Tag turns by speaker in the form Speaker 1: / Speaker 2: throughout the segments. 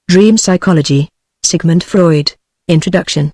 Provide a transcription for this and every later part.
Speaker 1: Dream Psychology. Sigmund Freud. Introduction.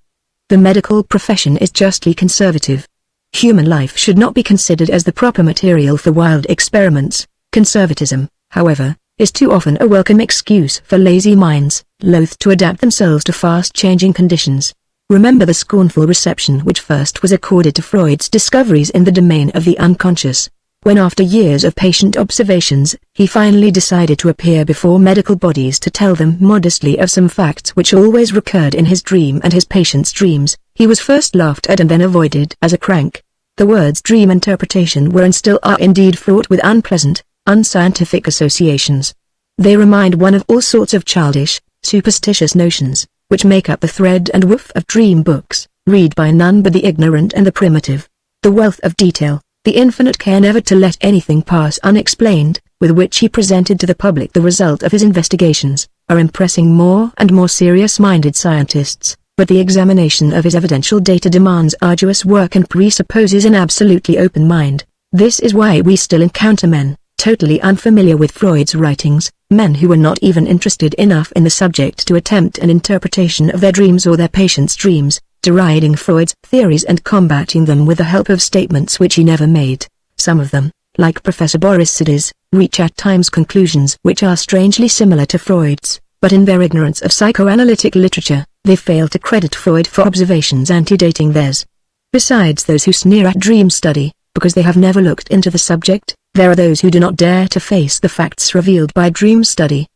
Speaker 1: The medical profession is justly conservative. Human life should not be considered as the proper material for wild experiments. Conservatism, however, is too often a welcome excuse for lazy minds, loath to adapt themselves to fast-changing conditions. Remember the scornful reception which first was accorded to Freud's discoveries in the domain of the unconscious, when after years of patient observations, he finally decided to appear before medical bodies to tell them modestly of some facts which always recurred in his dream and his patients' dreams. He was first laughed at and then avoided as a crank. The words dream interpretation were and still are indeed fraught with unpleasant, unscientific associations. They remind one of all sorts of childish, superstitious notions, which make up the thread and woof of dream books, read by none but the ignorant and the primitive. The wealth of detail, the infinite care never to let anything pass unexplained, with which he presented to the public the result of his investigations, are impressing more and more serious-minded scientists, but the examination of his evidential data demands arduous work and presupposes an absolutely open mind. This is why we still encounter men, totally unfamiliar with Freud's writings, men who were not even interested enough in the subject to attempt an interpretation of their dreams or their patients' dreams, deriding Freud's theories and combating them with the help of statements which he never made. Some of them, like Professor Boris Sidis, reach at times conclusions which are strangely similar to Freud's, but in their ignorance of psychoanalytic literature, they fail to credit Freud for observations antedating theirs. Besides those who sneer at dream study, because they have never looked into the subject, there are those who do not dare to face the facts revealed by dream study.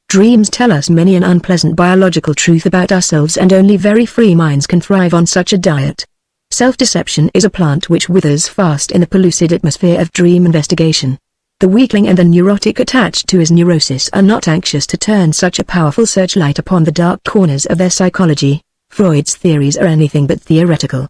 Speaker 1: Dreams tell us many an unpleasant biological truth about ourselves, and only very free minds can thrive on such a diet. Self-deception is a plant which withers fast in the pellucid atmosphere of dream investigation. The weakling and the neurotic attached to his neurosis are not anxious to turn such a powerful searchlight upon the dark corners of their psychology. Freud's theories are anything but theoretical.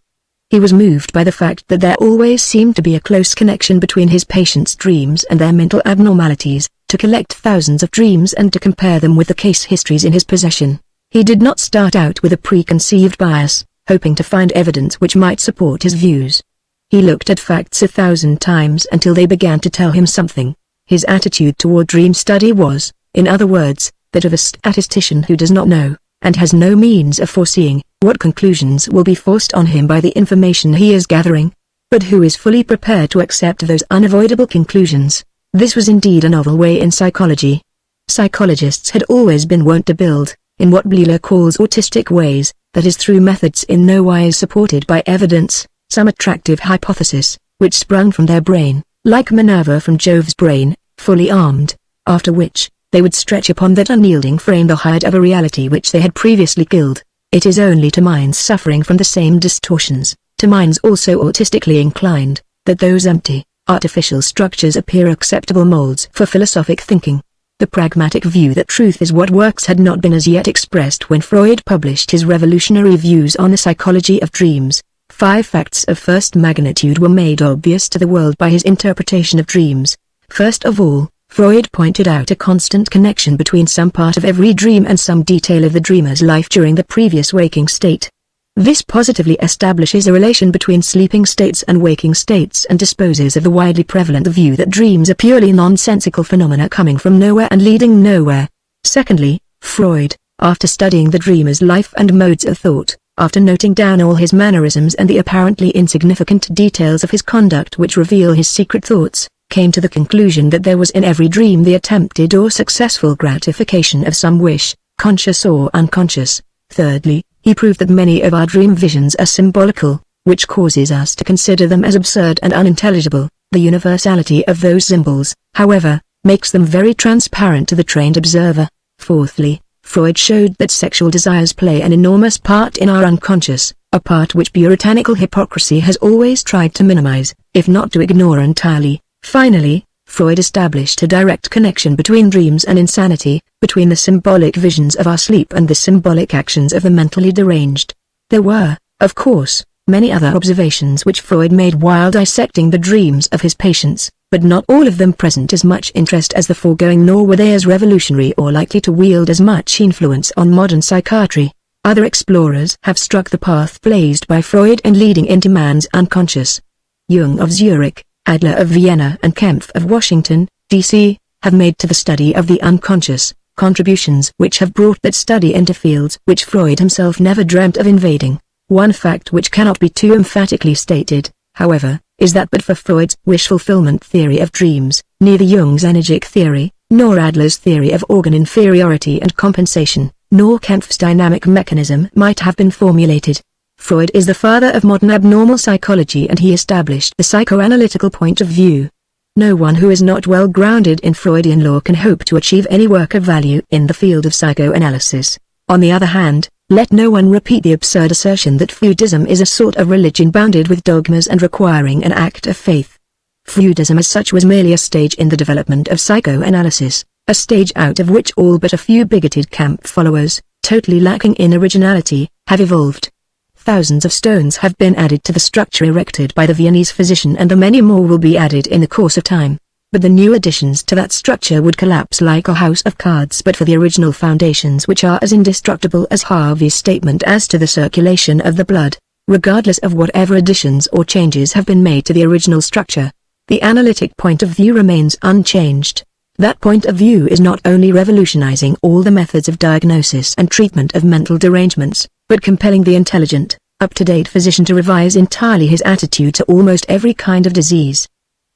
Speaker 1: He was moved by the fact that there always seemed to be a close connection between his patients' dreams and their mental abnormalities, to collect thousands of dreams and to compare them with the case histories in his possession. He did not start out with a preconceived bias, hoping to find evidence which might support his views. He looked at facts 1,000 times until they began to tell him something. His attitude toward dream study was, in other words, that of a statistician who does not know, and has no means of foreseeing, what conclusions will be forced on him by the information he is gathering, but who is fully prepared to accept those unavoidable conclusions. This was indeed a novel way in psychology. Psychologists had always been wont to build, in what Bleuler calls autistic ways, that is through methods in no wise supported by evidence, some attractive hypothesis, which sprung from their brain, like Minerva from Jove's brain, fully armed, after which, they would stretch upon that unyielding frame the hide of a reality which they had previously killed. It is only to minds suffering from the same distortions, to minds also autistically inclined, that those empty, artificial structures appear acceptable molds for philosophic thinking. The pragmatic view that truth is what works had not been as yet expressed when Freud published his revolutionary views on the psychology of dreams. 5 facts of first magnitude were made obvious to the world by his interpretation of dreams. First of all, Freud pointed out a constant connection between some part of every dream and some detail of the dreamer's life during the previous waking state. This positively establishes a relation between sleeping states and waking states and disposes of the widely prevalent view that dreams are purely nonsensical phenomena coming from nowhere and leading nowhere. Secondly, Freud, after studying the dreamer's life and modes of thought, after noting down all his mannerisms and the apparently insignificant details of his conduct which reveal his secret thoughts, came to the conclusion that there was in every dream the attempted or successful gratification of some wish, conscious or unconscious. Thirdly, he proved that many of our dream visions are symbolical, which causes us to consider them as absurd and unintelligible. The universality of those symbols, however, makes them very transparent to the trained observer. Fourthly, Freud showed that sexual desires play an enormous part in our unconscious, a part which puritanical hypocrisy has always tried to minimize, if not to ignore entirely. Finally, Freud established a direct connection between dreams and insanity, between the symbolic visions of our sleep and the symbolic actions of the mentally deranged. There were, of course, many other observations which Freud made while dissecting the dreams of his patients, but not all of them present as much interest as the foregoing, nor were they as revolutionary or likely to wield as much influence on modern psychiatry. Other explorers have struck the path blazed by Freud in leading into man's unconscious. Jung of Zurich, Adler of Vienna and Kempf of Washington, D.C., have made to the study of the unconscious, contributions which have brought that study into fields which Freud himself never dreamt of invading. One fact which cannot be too emphatically stated, however, is that but for Freud's wish-fulfillment theory of dreams, neither Jung's energetic theory, nor Adler's theory of organ inferiority and compensation, nor Kempf's dynamic mechanism might have been formulated. Freud is the father of modern abnormal psychology, and he established the psychoanalytical point of view. No one who is not well grounded in Freudian law can hope to achieve any work of value in the field of psychoanalysis. On the other hand, let no one repeat the absurd assertion that Freudism is a sort of religion bounded with dogmas and requiring an act of faith. Freudism as such was merely a stage in the development of psychoanalysis, a stage out of which all but a few bigoted camp followers, totally lacking in originality, have evolved. Thousands of stones have been added to the structure erected by the Viennese physician, and the many more will be added in the course of time. But the new additions to that structure would collapse like a house of cards but for the original foundations, which are as indestructible as Harvey's statement as to the circulation of the blood, regardless of whatever additions or changes have been made to the original structure. The analytic point of view remains unchanged. That point of view is not only revolutionizing all the methods of diagnosis and treatment of mental derangements, but compelling the intelligent, up-to-date physician to revise entirely his attitude to almost every kind of disease.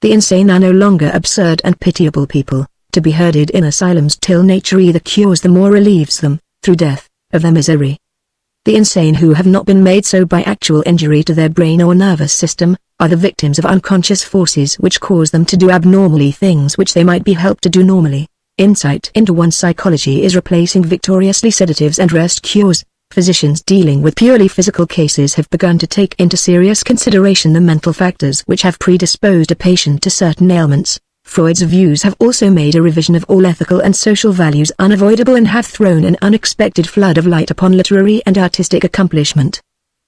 Speaker 1: The insane are no longer absurd and pitiable people, to be herded in asylums till nature either cures them or relieves them, through death, of their misery. The insane who have not been made so by actual injury to their brain or nervous system, are the victims of unconscious forces which cause them to do abnormally things which they might be helped to do normally. Insight into one's psychology is replacing victoriously sedatives and rest cures. Physicians dealing with purely physical cases have begun to take into serious consideration the mental factors which have predisposed a patient to certain ailments. Freud's views have also made a revision of all ethical and social values unavoidable, and have thrown an unexpected flood of light upon literary and artistic accomplishment.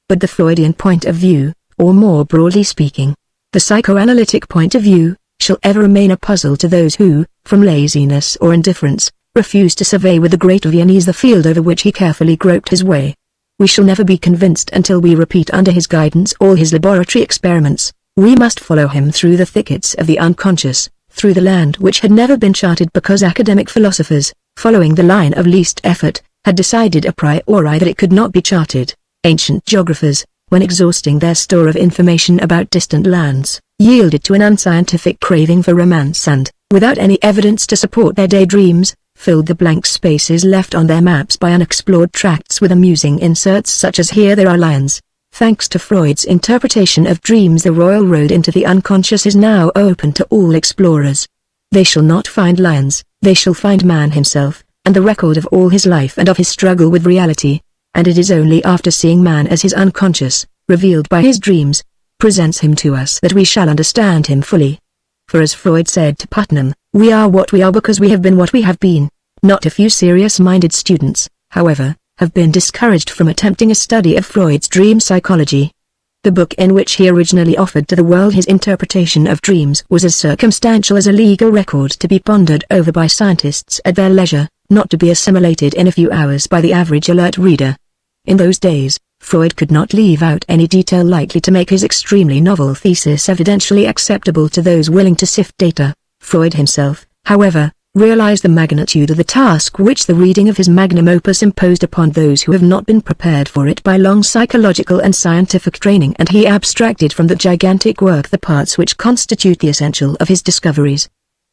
Speaker 1: But the Freudian point of view, or more broadly speaking, the psychoanalytic point of view, shall ever remain a puzzle to those who, from laziness or indifference, refuse to survey with the great Viennese the field over which he carefully groped his way. We shall never be convinced until we repeat under his guidance all his laboratory experiments. We must follow him through the thickets of the unconscious, through the land which had never been charted because academic philosophers, following the line of least effort, had decided a priori that it could not be charted. Ancient geographers, when exhausting their store of information about distant lands, yielded to an unscientific craving for romance and, without any evidence to support their daydreams, filled the blank spaces left on their maps by unexplored tracts with amusing inserts such as "Here there are lions." Thanks to Freud's interpretation of dreams, the royal road into the unconscious is now open to all explorers. They shall not find lions, they shall find man himself, and the record of all his life and of his struggle with reality. And it is only after seeing man as his unconscious, revealed by his dreams, presents him to us, that we shall understand him fully. For as Freud said to Putnam, we are what we are because we have been what we have been. Not a few serious-minded students, however, have been discouraged from attempting a study of Freud's dream psychology. The book in which he originally offered to the world his interpretation of dreams was as circumstantial as a legal record, to be pondered over by scientists at their leisure, not to be assimilated in a few hours by the average alert reader. In those days, Freud could not leave out any detail likely to make his extremely novel thesis evidentially acceptable to those willing to sift data. Freud himself, however, realized the magnitude of the task which the reading of his magnum opus imposed upon those who have not been prepared for it by long psychological and scientific training, and he abstracted from the gigantic work the parts which constitute the essential of his discoveries.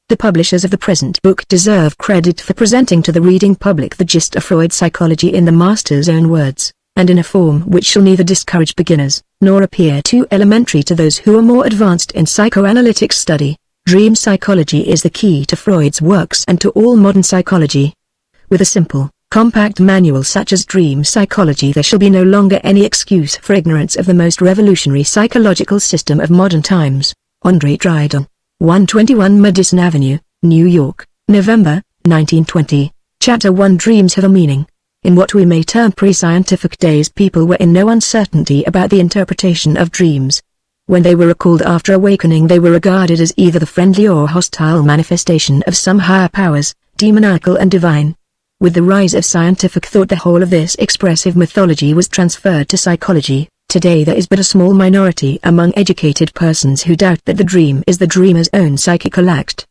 Speaker 1: The publishers of the present book deserve credit for presenting to the reading public the gist of Freud's psychology in the master's own words, and in a form which shall neither discourage beginners, nor appear too elementary to those who are more advanced in psychoanalytic study. Dream psychology is the key to Freud's works and to all modern psychology. With a simple, compact manual such as Dream Psychology, there shall be no longer any excuse for ignorance of the most revolutionary psychological system of modern times. André Dryden, 121 Madison Avenue, New York, November, 1920. Chapter 1. Dreams have a meaning. In what we may term pre-scientific days, people were in no uncertainty about the interpretation of dreams. When they were recalled after awakening, they were regarded as either the friendly or hostile manifestation of some higher powers, demoniacal and divine. With the rise of scientific thought, the whole of this expressive mythology was transferred to psychology. Today there is but a small minority among educated persons who doubt that the dream is the dreamer's own psychical act.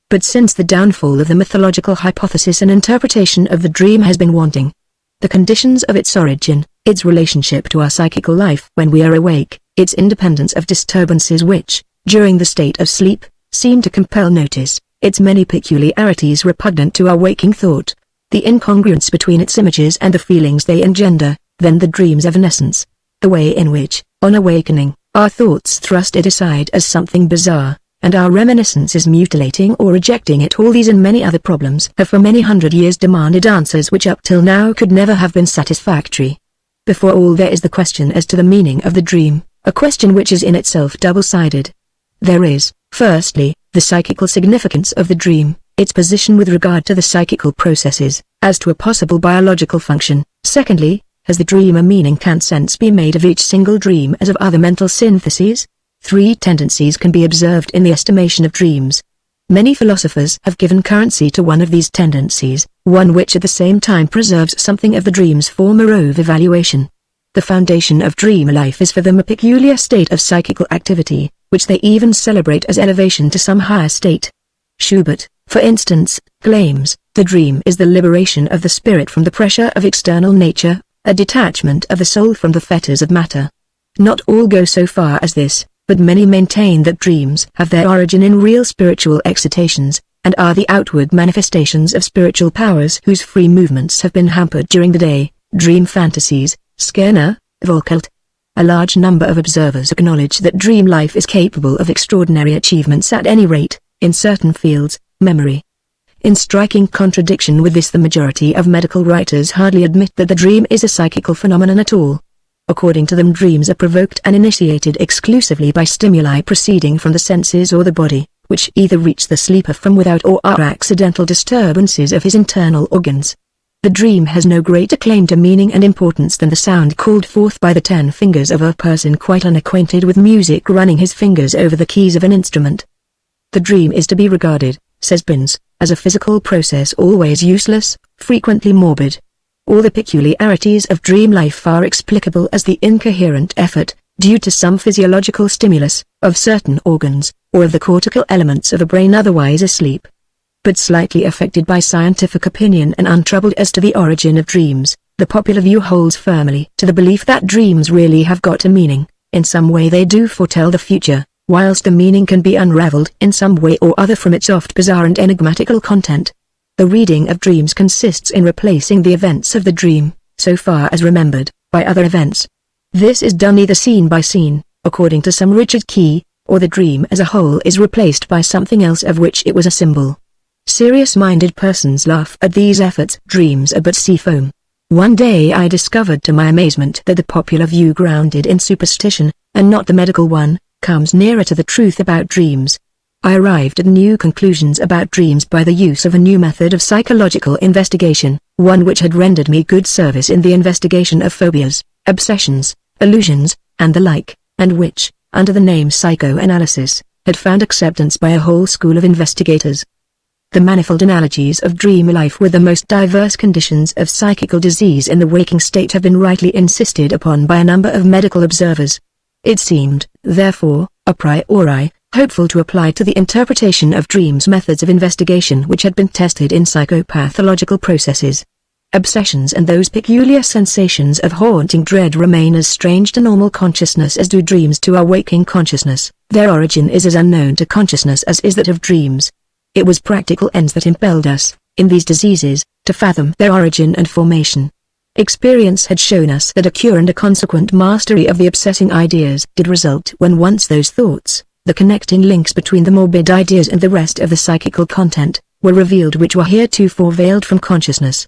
Speaker 1: But since the downfall of the mythological hypothesis, an interpretation of the dream has been wanting. The conditions of its origin, its relationship to our psychical life when we are awake, its independence of disturbances which, during the state of sleep, seem to compel notice, its many peculiarities repugnant to our waking thought, the incongruence between its images and the feelings they engender, then the dream's evanescence, the way in which, on awakening, our thoughts thrust it aside as something bizarre, and our reminiscence is mutilating or rejecting it. All these and many other problems have for many hundred years demanded answers which up till now could never have been satisfactory. Before all there is the question as to the meaning of the dream, a question which is in itself double-sided. There is, firstly, the psychical significance of the dream, its position with regard to the psychical processes, as to a possible biological function. Secondly, has the dream a meaning? Can sense be made of each single dream as of other mental syntheses? Three tendencies can be observed in the estimation of dreams. Many philosophers have given currency to one of these tendencies, one which at the same time preserves something of the dream's former of evaluation. The foundation of dream life is for them a peculiar state of psychical activity, which they even celebrate as elevation to some higher state. Schubert, for instance, claims, the dream is the liberation of the spirit from the pressure of external nature, a detachment of the soul from the fetters of matter. Not all go so far as this, but many maintain that dreams have their origin in real spiritual excitations, and are the outward manifestations of spiritual powers whose free movements have been hampered during the day. Dream fantasies, Skerner, Volkelt. A large number of observers acknowledge that dream life is capable of extraordinary achievements, at any rate, in certain fields, memory. In striking contradiction with this, the majority of medical writers hardly admit that the dream is a psychical phenomenon at all. According to them, dreams are provoked and initiated exclusively by stimuli proceeding from the senses or the body, which either reach the sleeper from without or are accidental disturbances of his internal organs. The dream has no greater claim to meaning and importance than the sound called forth by the 10 fingers of a person quite unacquainted with music running his fingers over the keys of an instrument. The dream is to be regarded, says Binns, as a physical process always useless, frequently morbid. All the peculiarities of dream life are explicable as the incoherent effort, due to some physiological stimulus, of certain organs, or of the cortical elements of a brain otherwise asleep. But slightly affected by scientific opinion and untroubled as to the origin of dreams, the popular view holds firmly to the belief that dreams really have got a meaning. In some way they do foretell the future, whilst the meaning can be unraveled in some way or other from its oft bizarre and enigmatical content. The reading of dreams consists in replacing the events of the dream, so far as remembered, by other events. This is done either scene by scene, according to some rigid key, or the dream as a whole is replaced by something else of which it was a symbol. Serious-minded persons laugh at these efforts. Dreams are but sea foam. One day I discovered to my amazement that the popular view, grounded in superstition, and not the medical one, comes nearer to the truth about dreams. I arrived at new conclusions about dreams by the use of a new method of psychological investigation, one which had rendered me good service in the investigation of phobias, obsessions, illusions, and the like, and which, under the name psychoanalysis, had found acceptance by a whole school of investigators. The manifold analogies of dream life with the most diverse conditions of psychical disease in the waking state have been rightly insisted upon by a number of medical observers. It seemed, therefore, a priori, hopeful to apply to the interpretation of dreams methods of investigation which had been tested in psychopathological processes. Obsessions and those peculiar sensations of haunting dread remain as strange to normal consciousness as do dreams to our waking consciousness. Their origin is as unknown to consciousness as is that of dreams. It was practical ends that impelled us, in these diseases, to fathom their origin and formation. Experience had shown us that a cure and a consequent mastery of the obsessing ideas did result when once those thoughts, the connecting links between the morbid ideas and the rest of the psychical content, were revealed which were heretofore veiled from consciousness.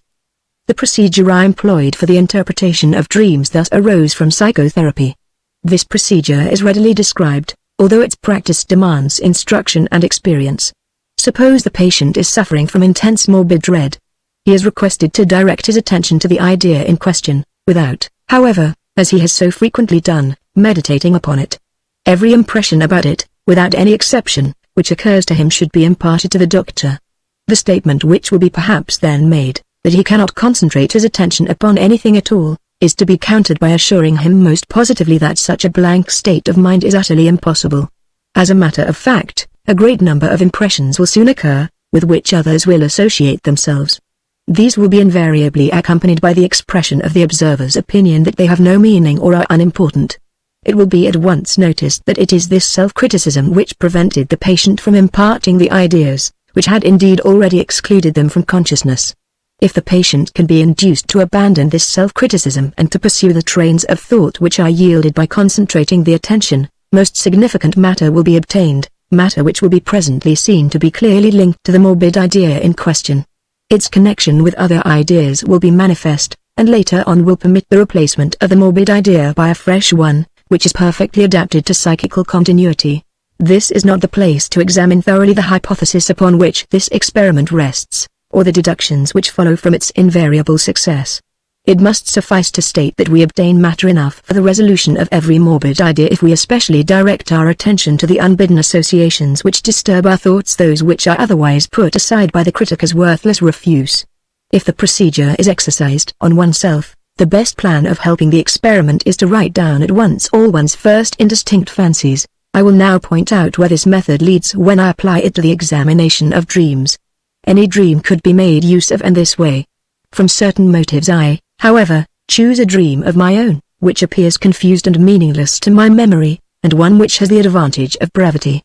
Speaker 1: The procedure I employed for the interpretation of dreams thus arose from psychotherapy. This procedure is readily described, although its practice demands instruction and experience. Suppose the patient is suffering from intense morbid dread. He is requested to direct his attention to the idea in question, without, however, as he has so frequently done, meditating upon it. Every impression about it, without any exception, which occurs to him should be imparted to the doctor. The statement which will be perhaps then made, that he cannot concentrate his attention upon anything at all, is to be countered by assuring him most positively that such a blank state of mind is utterly impossible. As a matter of fact, a great number of impressions will soon occur, with which others will associate themselves. These will be invariably accompanied by the expression of the observer's opinion that they have no meaning or are unimportant. It will be at once noticed that it is this self-criticism which prevented the patient from imparting the ideas, which had indeed already excluded them from consciousness. If the patient can be induced to abandon this self-criticism and to pursue the trains of thought which are yielded by concentrating the attention, most significant matter will be obtained, matter which will be presently seen to be clearly linked to the morbid idea in question. Its connection with other ideas will be manifest, and later on will permit the replacement of the morbid idea by a fresh one, which is perfectly adapted to psychical continuity. This is not the place to examine thoroughly the hypothesis upon which this experiment rests, or the deductions which follow from its invariable success. It must suffice to state that we obtain matter enough for the resolution of every morbid idea if we especially direct our attention to the unbidden associations which disturb our thoughts, those which are otherwise put aside by the critic as worthless refuse. If the procedure is exercised on oneself, the best plan of helping the experiment is to write down at once all one's first indistinct fancies. I will now point out where this method leads when I apply it to the examination of dreams. Any dream could be made use of in this way. From certain motives I, however, choose a dream of my own, which appears confused and meaningless to my memory, and one which has the advantage of brevity.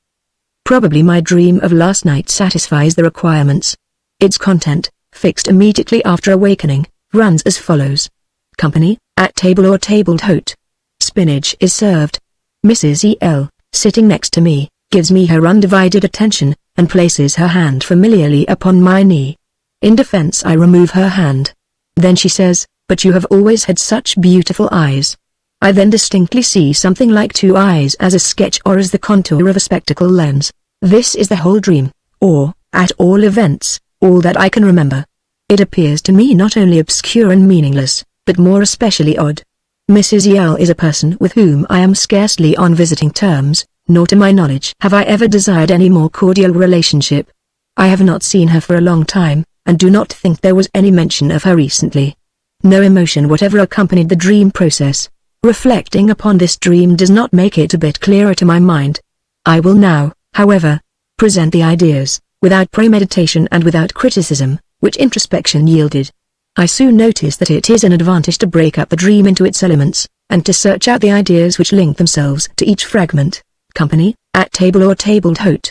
Speaker 1: Probably my dream of last night satisfies the requirements. Its content, fixed immediately after awakening, runs as follows. Company, at table or tabled haute. Spinach is served. Mrs. E.L., sitting next to me, gives me her undivided attention, and places her hand familiarly upon my knee. In defense I remove her hand. Then she says, "But you have always had such beautiful eyes." I then distinctly see something like two eyes as a sketch or as the contour of a spectacle lens. This is the whole dream, or, at all events, all that I can remember. It appears to me not only obscure and meaningless, but more especially odd. Mrs. E.L. is a person with whom I am scarcely on visiting terms, nor to my knowledge have I ever desired any more cordial relationship. I have not seen her for a long time, and do not think there was any mention of her recently. No emotion whatever accompanied the dream process. Reflecting upon this dream does not make it a bit clearer to my mind. I will now, however, present the ideas, without premeditation and without criticism, which introspection yielded. I soon noticed that it is an advantage to break up the dream into its elements, and to search out the ideas which link themselves to each fragment. Company, at table or tabled haute.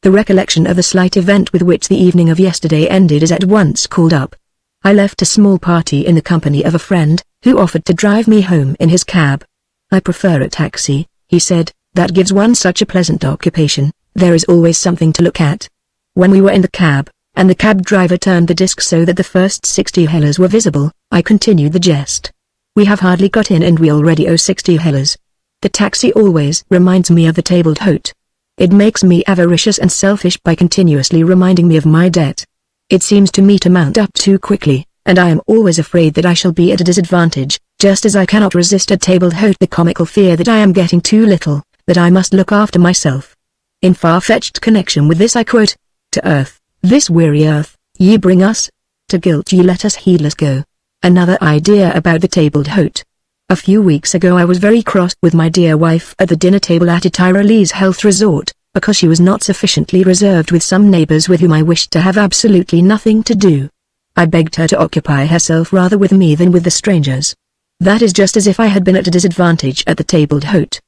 Speaker 1: The recollection of the slight event with which the evening of yesterday ended is at once called up. I left a small party in the company of a friend, who offered to drive me home in his cab. "I prefer a taxi," he said, "that gives one such a pleasant occupation, there is always something to look at." When we were in the cab, and the cab driver turned the disc so that the first 60 hellers were visible, I continued the jest. "We have hardly got in and we already owe 60 hellers. The taxi always reminds me of the tabled haute. It makes me avaricious and selfish by continuously reminding me of my debt. It seems to me to mount up too quickly, and I am always afraid that I shall be at a disadvantage, just as I cannot resist at tabled haute the comical fear that I am getting too little, that I must look after myself." In far-fetched connection with this I quote, "To earth, this weary earth, ye bring us, to guilt ye let us heedless go." Another idea about the tabled haute. A few weeks ago I was very cross with my dear wife at the dinner table at a Tyrolese health resort, because she was not sufficiently reserved with some neighbors with whom I wished to have absolutely nothing to do. I begged her to occupy herself rather with me than with the strangers. That is just as if I had been at a disadvantage at the tabled haute.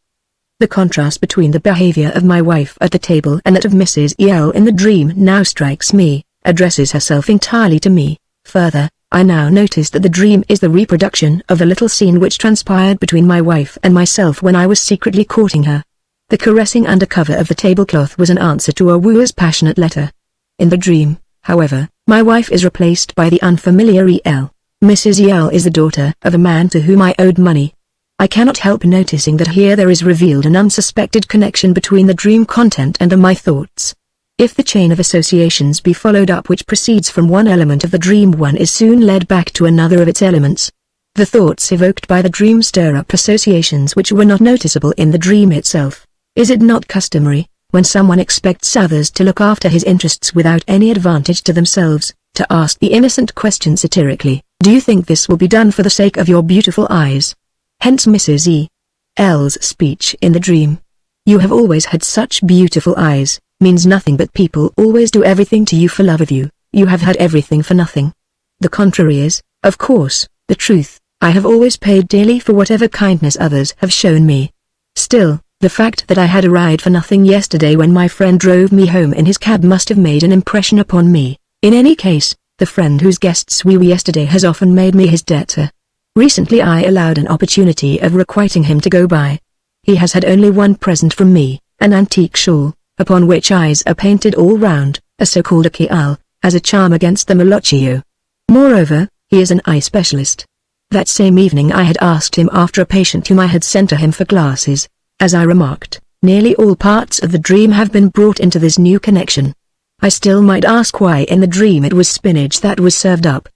Speaker 1: The contrast between the behavior of my wife at the table and that of Mrs. E.L. in the dream now strikes me, addresses herself entirely to me. Further, I now notice that the dream is the reproduction of the little scene which transpired between my wife and myself when I was secretly courting her. The caressing undercover of the tablecloth was an answer to a wooer's passionate letter. In the dream, however, my wife is replaced by the unfamiliar E.L. Mrs. E.L. is the daughter of a man to whom I owed money. I cannot help noticing that here there is revealed an unsuspected connection between the dream content and my thoughts. If the chain of associations be followed up which proceeds from one element of the dream, one is soon led back to another of its elements. The thoughts evoked by the dream stir up associations which were not noticeable in the dream itself. Is it not customary, when someone expects others to look after his interests without any advantage to themselves, to ask the innocent question satirically, "Do you think this will be done for the sake of your beautiful eyes?" Hence Mrs. E.L.'s speech in the dream. "You have always had such beautiful eyes, means nothing but people always do everything to you for love of you. You have had everything for nothing. The contrary is, of course, the truth. I have always paid dearly for whatever kindness others have shown me. Still, the fact that I had a ride for nothing yesterday when my friend drove me home in his cab must have made an impression upon me. In any case, the friend whose guests we were yesterday has often made me his debtor. Recently I allowed an opportunity of requiting him to go by. He has had only one present from me, an antique shawl, upon which eyes are painted all round, a so-called achial, as a charm against the malocchio. Moreover, he is an eye specialist. That same evening I had asked him after a patient whom I had sent to him for glasses. As I remarked, nearly all parts of the dream have been brought into this new connection. I still might ask why in the dream it was spinach that was served up.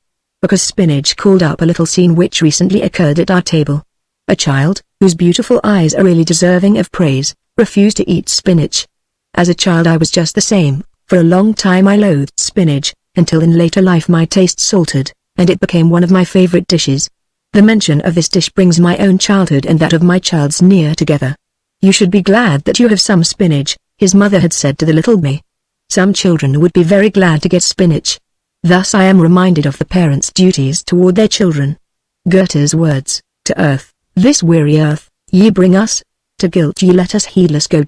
Speaker 1: Because spinach called up a little scene which recently occurred at our table. A child, whose beautiful eyes are really deserving of praise, refused to eat spinach. As a child I was just the same. For a long time I loathed spinach, until in later life my tastes altered, and it became one of my favorite dishes. The mention of this dish brings my own childhood and that of my child's near together. You should be glad that you have some spinach, his mother had said to the little me. Some children would be very glad to get spinach. Thus I am reminded of the parents' duties toward their children. Goethe's words, to earth, this weary earth, ye bring us, to guilt ye let us heedless go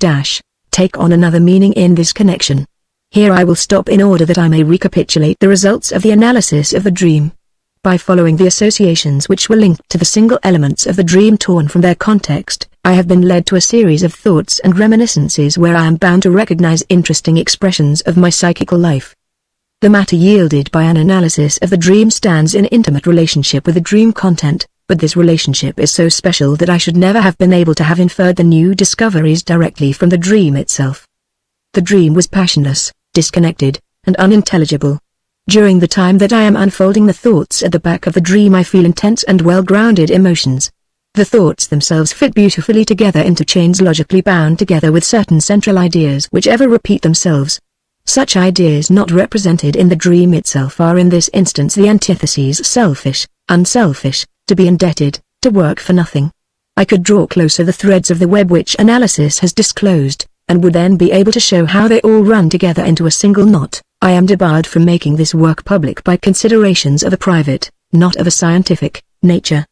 Speaker 1: take on another meaning in this connection. Here I will stop in order that I may recapitulate the results of the analysis of the dream. By following the associations which were linked to the single elements of the dream torn from their context, I have been led to a series of thoughts and reminiscences where I am bound to recognize interesting expressions of my psychical life. The matter yielded by an analysis of the dream stands in intimate relationship with the dream content, but this relationship is so special that I should never have been able to have inferred the new discoveries directly from the dream itself. The dream was passionless, disconnected, and unintelligible. During the time that I am unfolding the thoughts at the back of the dream I feel intense and well-grounded emotions. The thoughts themselves fit beautifully together into chains logically bound together with certain central ideas which ever repeat themselves. Such ideas not represented in the dream itself are in this instance the antitheses selfish, unselfish, to be indebted, to work for nothing. I could draw closer the threads of the web which analysis has disclosed, and would then be able to show how they all run together into a single knot. I am debarred from making this work public by considerations of a private, not of a scientific, nature.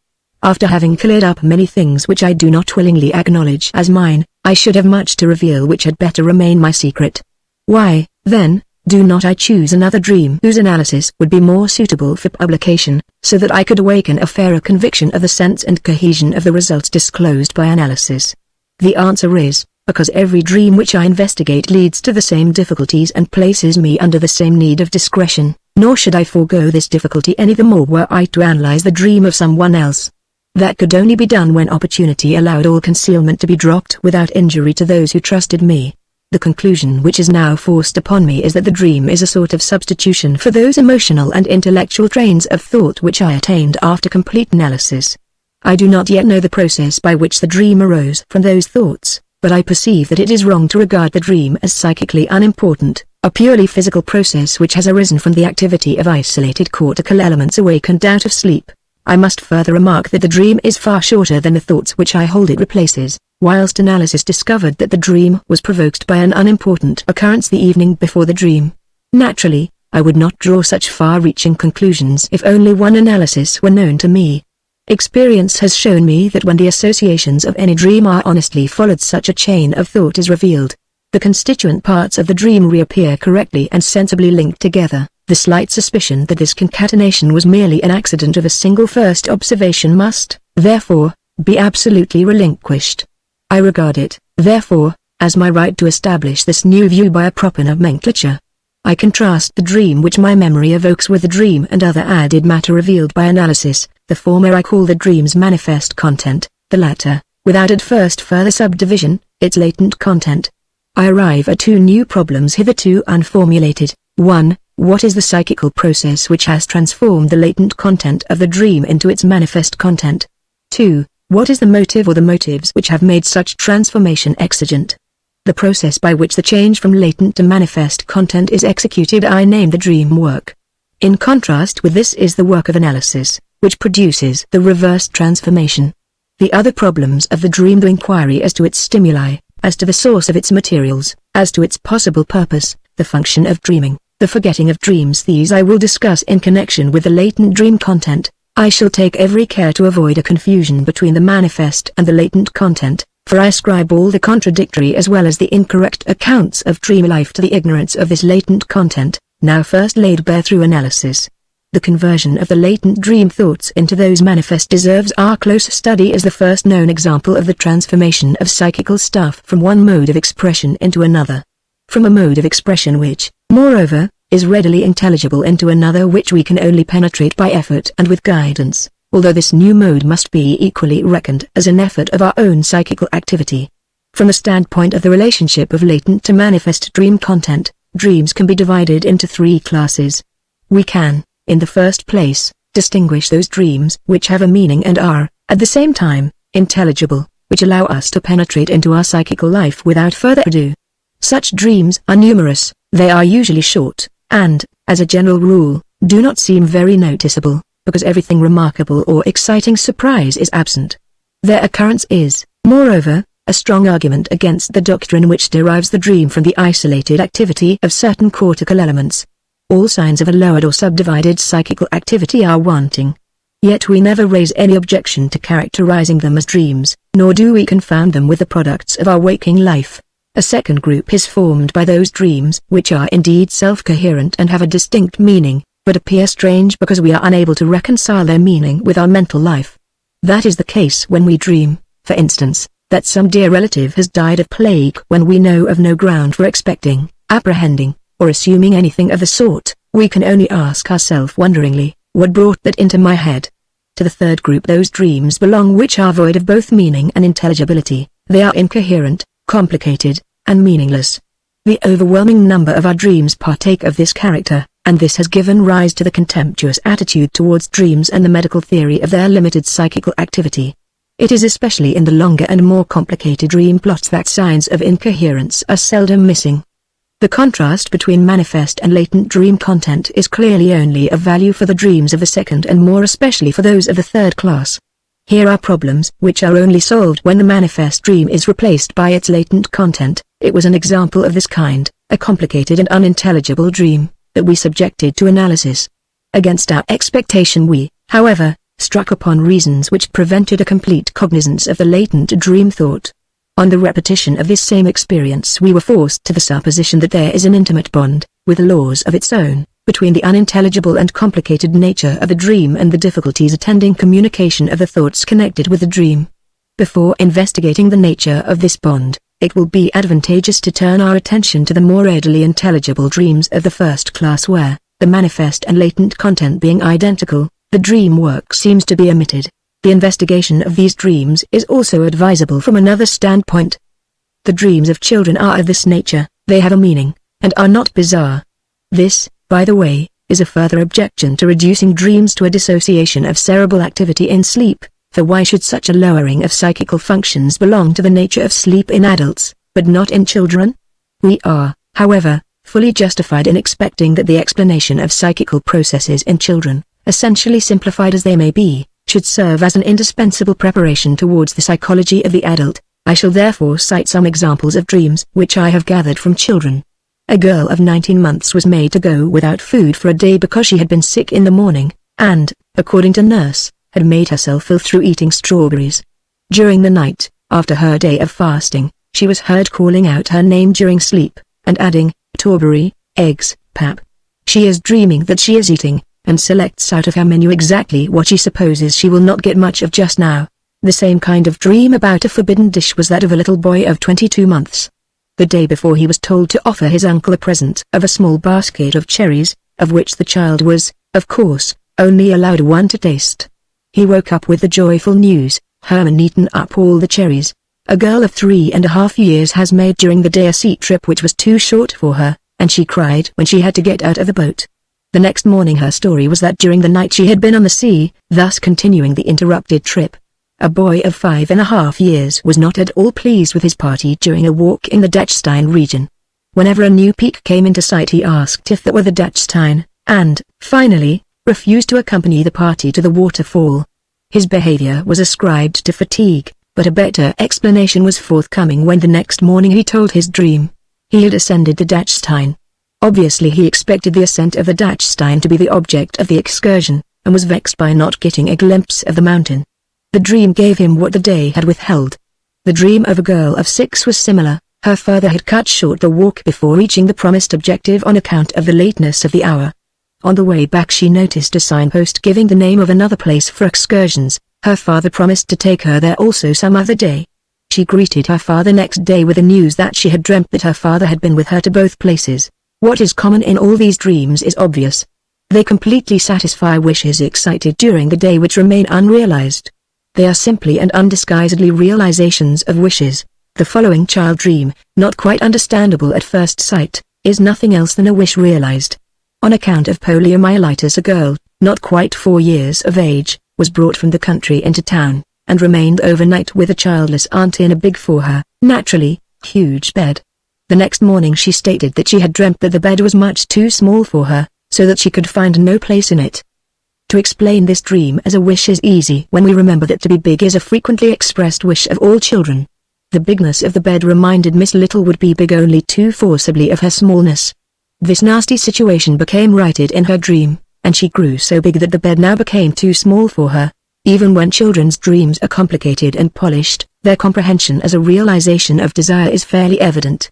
Speaker 1: After having cleared up many things which I do not willingly acknowledge as mine, I should have much to reveal which had better remain my secret. Why, then, do not I choose another dream whose analysis would be more suitable for publication, so that I could awaken a fairer conviction of the sense and cohesion of the results disclosed by analysis? The answer is, because every dream which I investigate leads to the same difficulties and places me under the same need of discretion, nor should I forego this difficulty any the more were I to analyze the dream of someone else. That could only be done when opportunity allowed all concealment to be dropped without injury to those who trusted me. The conclusion which is now forced upon me is that the dream is a sort of substitution for those emotional and intellectual trains of thought which I attained after complete analysis. I do not yet know the process by which the dream arose from those thoughts, but I perceive that it is wrong to regard the dream as psychically unimportant, a purely physical process which has arisen from the activity of isolated cortical elements awakened out of sleep. I must further remark that the dream is far shorter than the thoughts which I hold it replaces, whilst analysis discovered that the dream was provoked by an unimportant occurrence the evening before the dream. Naturally, I would not draw such far-reaching conclusions if only one analysis were known to me. Experience has shown me that when the associations of any dream are honestly followed, such a chain of thought is revealed. The constituent parts of the dream reappear correctly and sensibly linked together. The slight suspicion that this concatenation was merely an accident of a single first observation must, therefore, be absolutely relinquished. I regard it, therefore, as my right to establish this new view by a proper nomenclature. I contrast the dream which my memory evokes with the dream and other added matter revealed by analysis. The former I call the dream's manifest content, the latter, without at first further subdivision, its latent content. I arrive at two new problems hitherto unformulated. 1. What is the psychical process which has transformed the latent content of the dream into its manifest content? 2. What is the motive or the motives which have made such transformation exigent? The process by which the change from latent to manifest content is executed I name the dream work. In contrast with this is the work of analysis, which produces the reverse transformation. The other problems of the dream, the inquiry as to its stimuli, as to the source of its materials, As to its possible purpose, the function of dreaming, the forgetting of dreams, these I will discuss in connection with the latent dream content. I shall take every care to avoid a confusion between the manifest and the latent content, for I ascribe all the contradictory as well as the incorrect accounts of dream life to the ignorance of this latent content, now first laid bare through analysis. The conversion of the latent dream thoughts into those manifest deserves our close study as the first known example of the transformation of psychical stuff from one mode of expression into another. From a mode of expression which, moreover, is readily intelligible into another which we can only penetrate by effort and with guidance, although this new mode must be equally reckoned as an effort of our own psychical activity. From the standpoint of the relationship of latent to manifest dream content, dreams can be divided into three classes. We can, in the first place, distinguish those dreams which have a meaning and are, at the same time, intelligible, which allow us to penetrate into our psychical life without further ado. Such dreams are numerous, they are usually short, and, as a general rule, do not seem very noticeable, because everything remarkable or exciting surprise is absent. Their occurrence is, moreover, a strong argument against the doctrine which derives the dream from the isolated activity of certain cortical elements. All signs of a lowered or subdivided psychical activity are wanting. Yet we never raise any objection to characterizing them as dreams, nor do we confound them with the products of our waking life. A second group is formed by those dreams which are indeed self-coherent and have a distinct meaning, but appear strange because we are unable to reconcile their meaning with our mental life. That is the case when we dream, for instance, that some dear relative has died of plague when we know of no ground for expecting, apprehending, or assuming anything of the sort. We can only ask ourselves wonderingly, what brought that into my head? To the third group those dreams belong which are void of both meaning and intelligibility. They are incoherent, complicated, and meaningless. The overwhelming number of our dreams partake of this character, and this has given rise to the contemptuous attitude towards dreams and the medical theory of their limited psychical activity. It is especially in the longer and more complicated dream plots that signs of incoherence are seldom missing. The contrast between manifest and latent dream content is clearly only of value for the dreams of the second and more especially for those of the third class. Here are problems which are only solved when the manifest dream is replaced by its latent content. It was an example of this kind, a complicated and unintelligible dream, that we subjected to analysis. Against our expectation we, however, struck upon reasons which prevented a complete cognizance of the latent dream thought. On the repetition of this same experience we were forced to the supposition that there is an intimate bond, with laws of its own, between the unintelligible and complicated nature of the dream and the difficulties attending communication of the thoughts connected with the dream. Before investigating the nature of this bond, it will be advantageous to turn our attention to the more readily intelligible dreams of the first class where, the manifest and latent content being identical, the dream work seems to be omitted. The investigation of these dreams is also advisable from another standpoint. The dreams of children are of this nature, they have a meaning, and are not bizarre. This, by the way, is a further objection to reducing dreams to a dissociation of cerebral activity in sleep, for why should such a lowering of psychical functions belong to the nature of sleep in adults, but not in children? We are, however, fully justified in expecting that the explanation of psychical processes in children, essentially simplified as they may be, should serve as an indispensable preparation towards the psychology of the adult. I shall therefore cite some examples of dreams which I have gathered from children. A girl of 19 months was made to go without food for a day because she had been sick in the morning, and, according to nurse, had made herself ill through eating strawberries. During the night, after her day of fasting, she was heard calling out her name during sleep, and adding, "Strawberry, eggs, pap." She is dreaming that she is eating, and selects out of her menu exactly what she supposes she will not get much of just now. The same kind of dream about a forbidden dish was that of a little boy of 22 months. The day before he was told to offer his uncle a present of a small basket of cherries, of which the child was, of course, only allowed one to taste. He woke up with the joyful news, Herman eaten up all the cherries. A girl of 3.5 years has made during the day a sea trip which was too short for her, and she cried when she had to get out of the boat. The next morning her story was that during the night she had been on the sea, thus continuing the interrupted trip. A boy of 5.5 years was not at all pleased with his party during a walk in the Dachstein region. Whenever a new peak came into sight he asked if that were the Dachstein, and, finally, refused to accompany the party to the waterfall. His behavior was ascribed to fatigue, but a better explanation was forthcoming when the next morning he told his dream. He had ascended the Dachstein. Obviously he expected the ascent of the Dachstein to be the object of the excursion, and was vexed by not getting a glimpse of the mountain. The dream gave him what the day had withheld. The dream of a girl of 6 was similar. Her father had cut short the walk before reaching the promised objective on account of the lateness of the hour. On the way back she noticed a signpost giving the name of another place for excursions. Her father promised to take her there also some other day. She greeted her father next day with the news that she had dreamt that her father had been with her to both places. What is common in all these dreams is obvious. They completely satisfy wishes excited during the day which remain unrealized. They are simply and undisguisedly realizations of wishes. The following child dream, not quite understandable at first sight, is nothing else than a wish realized. On account of poliomyelitis, a girl, not quite 4 years of age, was brought from the country into town, and remained overnight with a childless aunt in a big for her, naturally, huge bed. The next morning she stated that she had dreamt that the bed was much too small for her, so that she could find no place in it. To explain this dream as a wish is easy when we remember that to be big is a frequently expressed wish of all children. The bigness of the bed reminded Miss Little would be big only too forcibly of her smallness. This nasty situation became righted in her dream, and she grew so big that the bed now became too small for her. Even when children's dreams are complicated and polished, their comprehension as a realization of desire is fairly evident.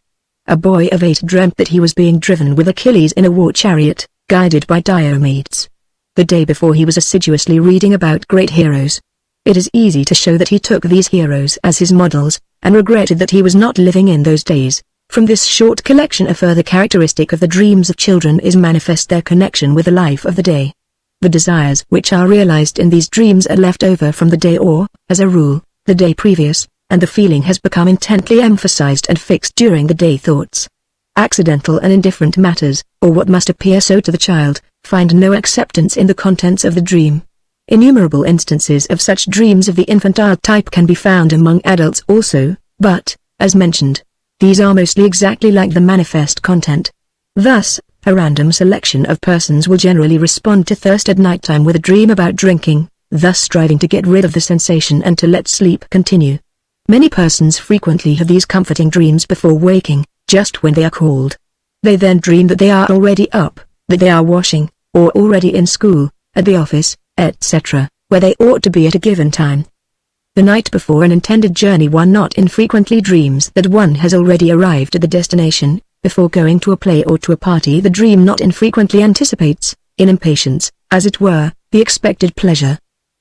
Speaker 1: A boy of 8 dreamt that he was being driven with Achilles in a war chariot, guided by Diomedes. The day before he was assiduously reading about great heroes. It is easy to show that he took these heroes as his models, and regretted that he was not living in those days. From this short collection a further characteristic of the dreams of children is manifest their connection with the life of the day. The desires which are realized in these dreams are left over from the day or, as a rule, the day previous, and the feeling has become intently emphasized and fixed during the day thoughts. Accidental and indifferent matters, or what must appear so to the child, find no acceptance in the contents of the dream. Innumerable instances of such dreams of the infantile type can be found among adults also, but, as mentioned, these are mostly exactly like the manifest content. Thus, a random selection of persons will generally respond to thirst at nighttime with a dream about drinking, thus striving to get rid of the sensation and to let sleep continue. Many persons frequently have these comforting dreams before waking, just when they are called. They then dream that they are already up, that they are washing, or already in school, at the office, etc., where they ought to be at a given time. The night before an intended journey one not infrequently dreams that one has already arrived at the destination. Before going to a play or to a party the dream not infrequently anticipates, in impatience, as it were, the expected pleasure.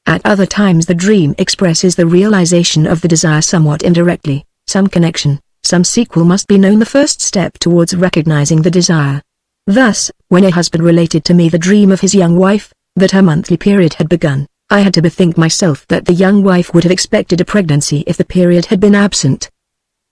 Speaker 1: At other times the dream expresses the realization of the desire somewhat indirectly. Some connection, some sequel must be known, the first step towards recognizing the desire. Thus, when a husband related to me the dream of his young wife, that her monthly period had begun, I had to bethink myself that the young wife would have expected a pregnancy if the period had been absent.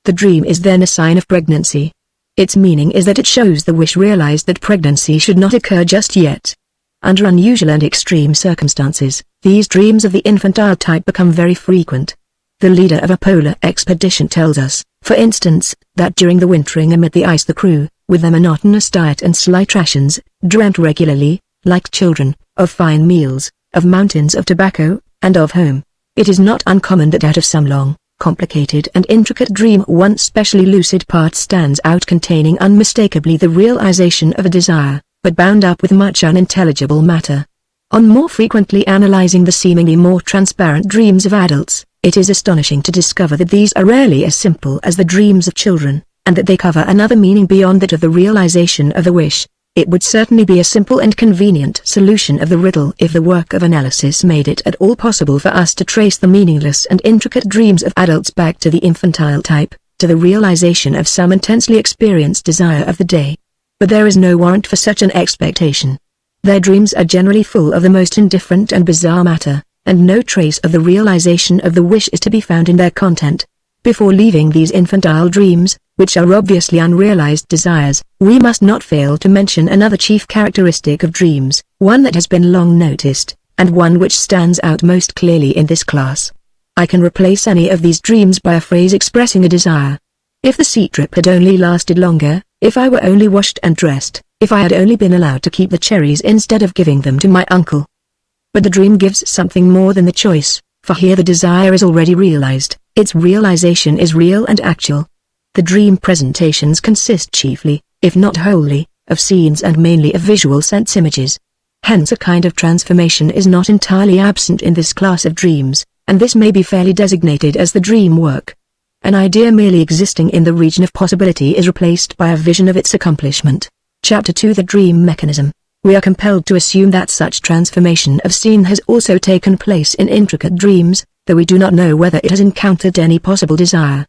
Speaker 1: The dream is then a sign of pregnancy. Its meaning is that it shows the wish realized that pregnancy should not occur just yet. Under unusual and extreme circumstances, these dreams of the infantile type become very frequent. The leader of a polar expedition tells us, for instance, that during the wintering amid the ice the crew, with their monotonous diet and slight rations, dreamt regularly, like children, of fine meals, of mountains of tobacco, and of home. It is not uncommon that out of some long, complicated and intricate dream one specially lucid part stands out containing unmistakably the realization of a desire, but bound up with much unintelligible matter. On more frequently analyzing the seemingly more transparent dreams of adults, it is astonishing to discover that these are rarely as simple as the dreams of children, and that they cover another meaning beyond that of the realization of the wish. It would certainly be a simple and convenient solution of the riddle if the work of analysis made it at all possible for us to trace the meaningless and intricate dreams of adults back to the infantile type, to the realization of some intensely experienced desire of the day. But there is no warrant for such an expectation. Their dreams are generally full of the most indifferent and bizarre matter, and no trace of the realization of the wish is to be found in their content. Before leaving these infantile dreams, which are obviously unrealized desires, we must not fail to mention another chief characteristic of dreams, one that has been long noticed, and one which stands out most clearly in this class. I can replace any of these dreams by a phrase expressing a desire. If the sea trip had only lasted longer, if I were only washed and dressed, if I had only been allowed to keep the cherries instead of giving them to my uncle. But the dream gives something more than the choice, for here the desire is already realized, its realization is real and actual. The dream presentations consist chiefly, if not wholly, of scenes and mainly of visual sense images. Hence a kind of transformation is not entirely absent in this class of dreams, and this may be fairly designated as the dream work. An idea merely existing in the region of possibility is replaced by a vision of its accomplishment. Chapter 2: The Dream Mechanism. We are compelled to assume that such transformation of scene has also taken place in intricate dreams, though we do not know whether it has encountered any possible desire.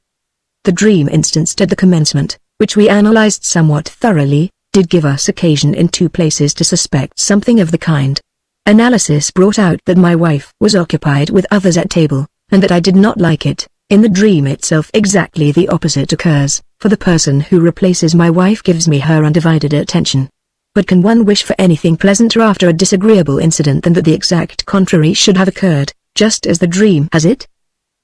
Speaker 1: The dream instanced at the commencement, which we analyzed somewhat thoroughly, did give us occasion in 2 places to suspect something of the kind. Analysis brought out that my wife was occupied with others at table, and that I did not like it. In the dream itself exactly the opposite occurs, for the person who replaces my wife gives me her undivided attention. But can one wish for anything pleasanter after a disagreeable incident than that the exact contrary should have occurred, just as the dream has it?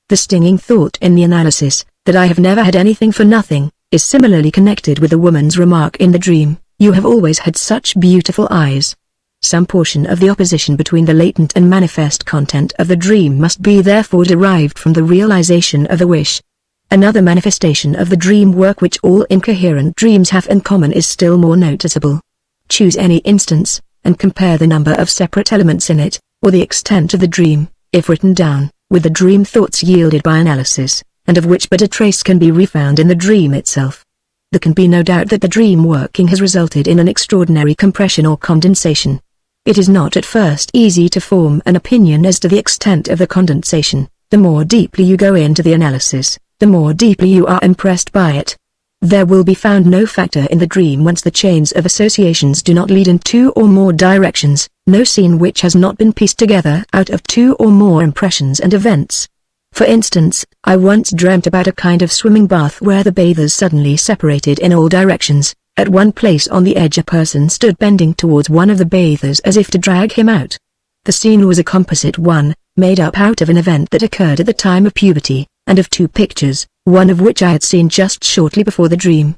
Speaker 1: The stinging thought in the analysis, that I have never had anything for nothing, is similarly connected with the woman's remark in the dream, "You have always had such beautiful eyes." Some portion of the opposition between the latent and manifest content of the dream must be therefore derived from the realization of a wish. Another manifestation of the dream work which all incoherent dreams have in common is still more noticeable. Choose any instance, and compare the number of separate elements in it, or the extent of the dream, if written down, with the dream thoughts yielded by analysis, and of which but a trace can be refound in the dream itself. There can be no doubt that the dream working has resulted in an extraordinary compression or condensation. It is not at first easy to form an opinion as to the extent of the condensation. The more deeply you go into the analysis, the more deeply you are impressed by it. There will be found no factor in the dream whence the chains of associations do not lead in 2 or more directions, no scene which has not been pieced together out of 2 or more impressions and events. For instance, I once dreamt about a kind of swimming bath where the bathers suddenly separated in all directions. At one place on the edge a person stood bending towards one of the bathers as if to drag him out. The scene was a composite one, made up out of an event that occurred at the time of puberty, and of 2 pictures, one of which I had seen just shortly before the dream.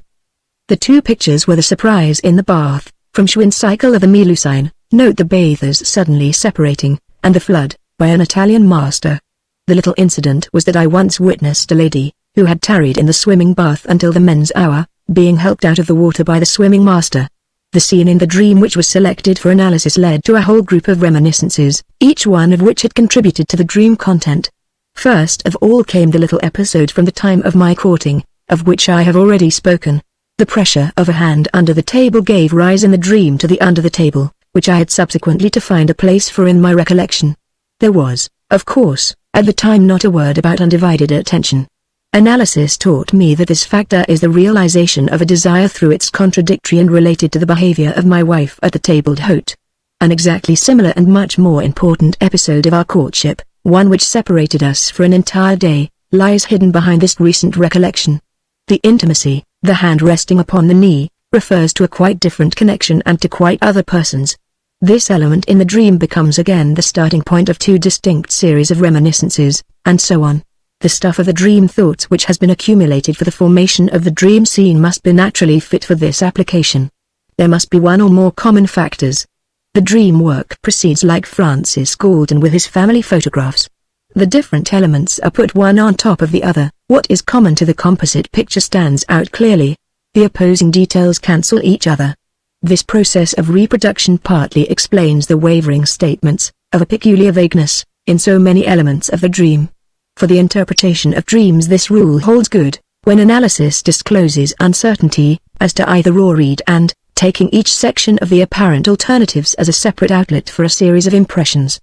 Speaker 1: The 2 pictures were the surprise in the bath, from Schwinn's cycle of the Melusine, note the bathers suddenly separating, and the flood, by an Italian master. The little incident was that I once witnessed a lady, who had tarried in the swimming bath until the men's hour, being helped out of the water by the swimming master. The scene in the dream which was selected for analysis led to a whole group of reminiscences, each one of which had contributed to the dream content. First of all came the little episode from the time of my courting, of which I have already spoken. The pressure of a hand under the table gave rise in the dream to the under the table, which I had subsequently to find a place for in my recollection. There was, of course, at the time not a word about undivided attention. Analysis taught me that this factor is the realization of a desire through its contradictory and related to the behavior of my wife at the table d'hôte. An exactly similar and much more important episode of our courtship, one which separated us for an entire day, lies hidden behind this recent recollection. The intimacy, the hand resting upon the knee, refers to a quite different connection and to quite other persons. This element in the dream becomes again the starting point of 2 distinct series of reminiscences, and so on. The stuff of the dream thoughts which has been accumulated for the formation of the dream scene must be naturally fit for this application. There must be one or more common factors. The dream work proceeds like Francis Galton with his family photographs. The different elements are put one on top of the other. What is common to the composite picture stands out clearly. The opposing details cancel each other. This process of reproduction partly explains the wavering statements, of a peculiar vagueness, in so many elements of the dream. For the interpretation of dreams this rule holds good, when analysis discloses uncertainty, as to either raw read and, taking each section of the apparent alternatives as a separate outlet for a series of impressions.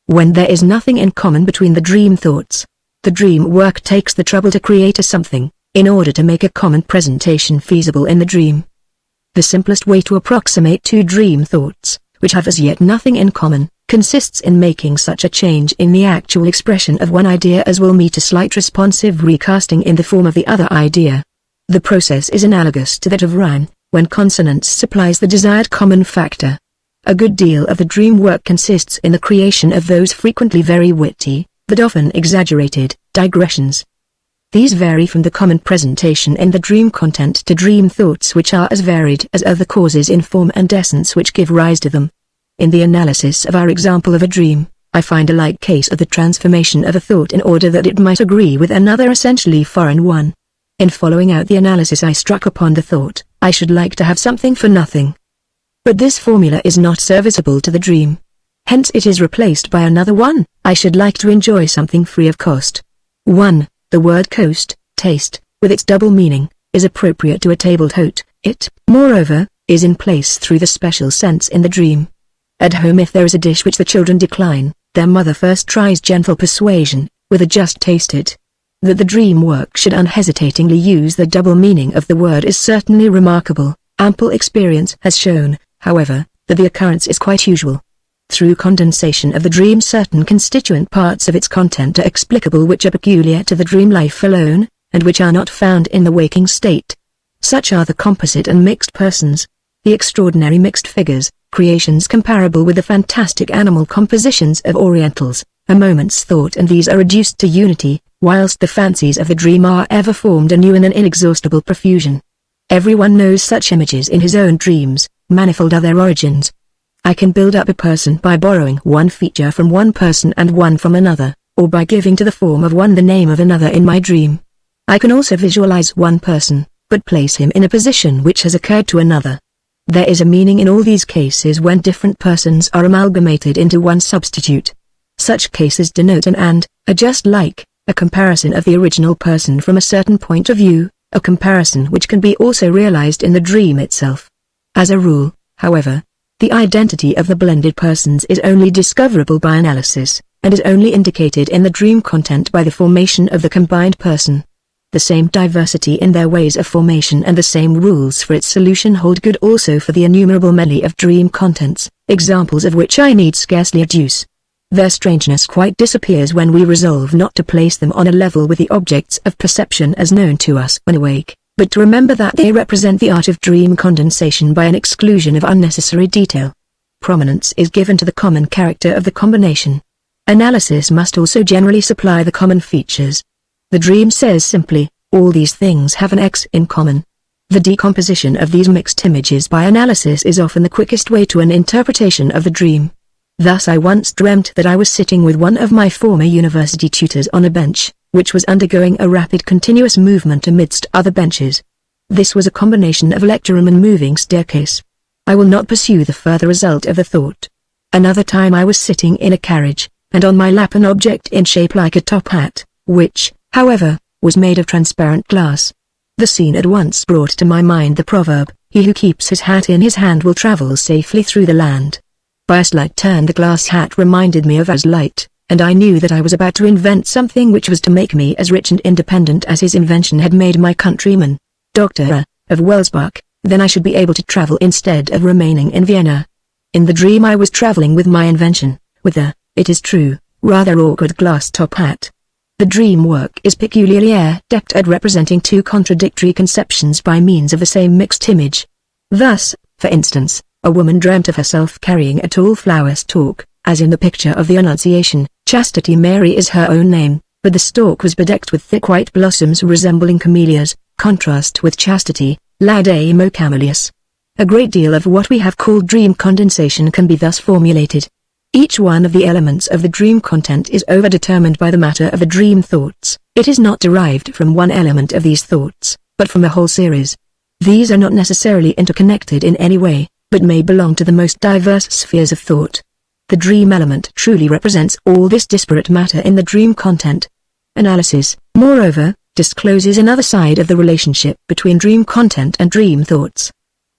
Speaker 1: When there is nothing in common between the dream thoughts, the dream work takes the trouble to create a something, in order to make a common presentation feasible in the dream. The simplest way to approximate 2 dream thoughts, which have as yet nothing in common, consists in making such a change in the actual expression of one idea as will meet a slight responsive recasting in the form of the other idea. The process is analogous to that of rhyme, when consonance supplies the desired common factor. A good deal of the dream work consists in the creation of those frequently very witty, but often exaggerated, digressions. These vary from the common presentation in the dream content to dream thoughts which are as varied as are the causes in form and essence which give rise to them. In the analysis of our example of a dream, I find a like case of the transformation of a thought in order that it might agree with another essentially foreign one. In following out the analysis I struck upon the thought, I should like to have something for nothing. But this formula is not serviceable to the dream. Hence it is replaced by another one, I should like to enjoy something free of cost. 1. The word cost, taste, with its double meaning, is appropriate to a table d'hôte. It, moreover, is in place through the special sense in the dream. At home, if there is a dish which the children decline, their mother first tries gentle persuasion, with a just taste it. That the dream work should unhesitatingly use the double meaning of the word is certainly remarkable. Ample experience has shown, however, that the occurrence is quite usual. Through condensation of the dream, certain constituent parts of its content are explicable which are peculiar to the dream life alone, and which are not found in the waking state. Such are the composite and mixed persons, the extraordinary mixed figures, creations comparable with the fantastic animal compositions of Orientals, a moment's thought and these are reduced to unity, whilst the fancies of the dream are ever formed anew in an inexhaustible profusion. Everyone knows such images in his own dreams, manifold are their origins. I can build up a person by borrowing one feature from one person and one from another, or by giving to the form of one the name of another in my dream. I can also visualize one person, but place him in a position which has occurred to another. There is a meaning in all these cases when different persons are amalgamated into one substitute. Such cases denote a just like, a comparison of the original person from a certain point of view, a comparison which can be also realized in the dream itself. As a rule, however, the identity of the blended persons is only discoverable by analysis, and is only indicated in the dream content by the formation of the combined person. The same diversity in their ways of formation and the same rules for its solution hold good also for the innumerable medley of dream contents, examples of which I need scarcely adduce. Their strangeness quite disappears when we resolve not to place them on a level with the objects of perception as known to us when awake, but to remember that they represent the art of dream condensation by an exclusion of unnecessary detail. Prominence is given to the common character of the combination. Analysis must also generally supply the common features. The dream says simply, all these things have an X in common. The decomposition of these mixed images by analysis is often the quickest way to an interpretation of the dream. Thus I once dreamt that I was sitting with one of my former university tutors on a bench, which was undergoing a rapid continuous movement amidst other benches. This was a combination of lecture room and moving staircase. I will not pursue the further result of the thought. Another time I was sitting in a carriage, and on my lap an object in shape like a top hat, which, however, was made of transparent glass. The scene at once brought to my mind the proverb, "He who keeps his hat in his hand will travel safely through the land." By a slight turn the glass hat reminded me of as light, and I knew that I was about to invent something which was to make me as rich and independent as his invention had made my countryman, Dr. of Welsbach. Then I should be able to travel instead of remaining in Vienna. In the dream I was traveling with my invention, with a, it is true, rather awkward glass top hat. The dream work is peculiarly adept at representing two contradictory conceptions by means of the same mixed image. Thus, for instance, a woman dreamt of herself carrying a tall flower stalk, as in the picture of the Annunciation. Chastity Mary is her own name, but the stalk was bedecked with thick white blossoms resembling camellias, contrast with chastity, Laudamo camellias. A great deal of what we have called dream condensation can be thus formulated. Each one of the elements of the dream content is overdetermined by the matter of the dream thoughts. It is not derived from one element of these thoughts, but from a whole series. These are not necessarily interconnected in any way, but may belong to the most diverse spheres of thought. The dream element truly represents all this disparate matter in the dream content. Analysis, moreover, discloses another side of the relationship between dream content and dream thoughts.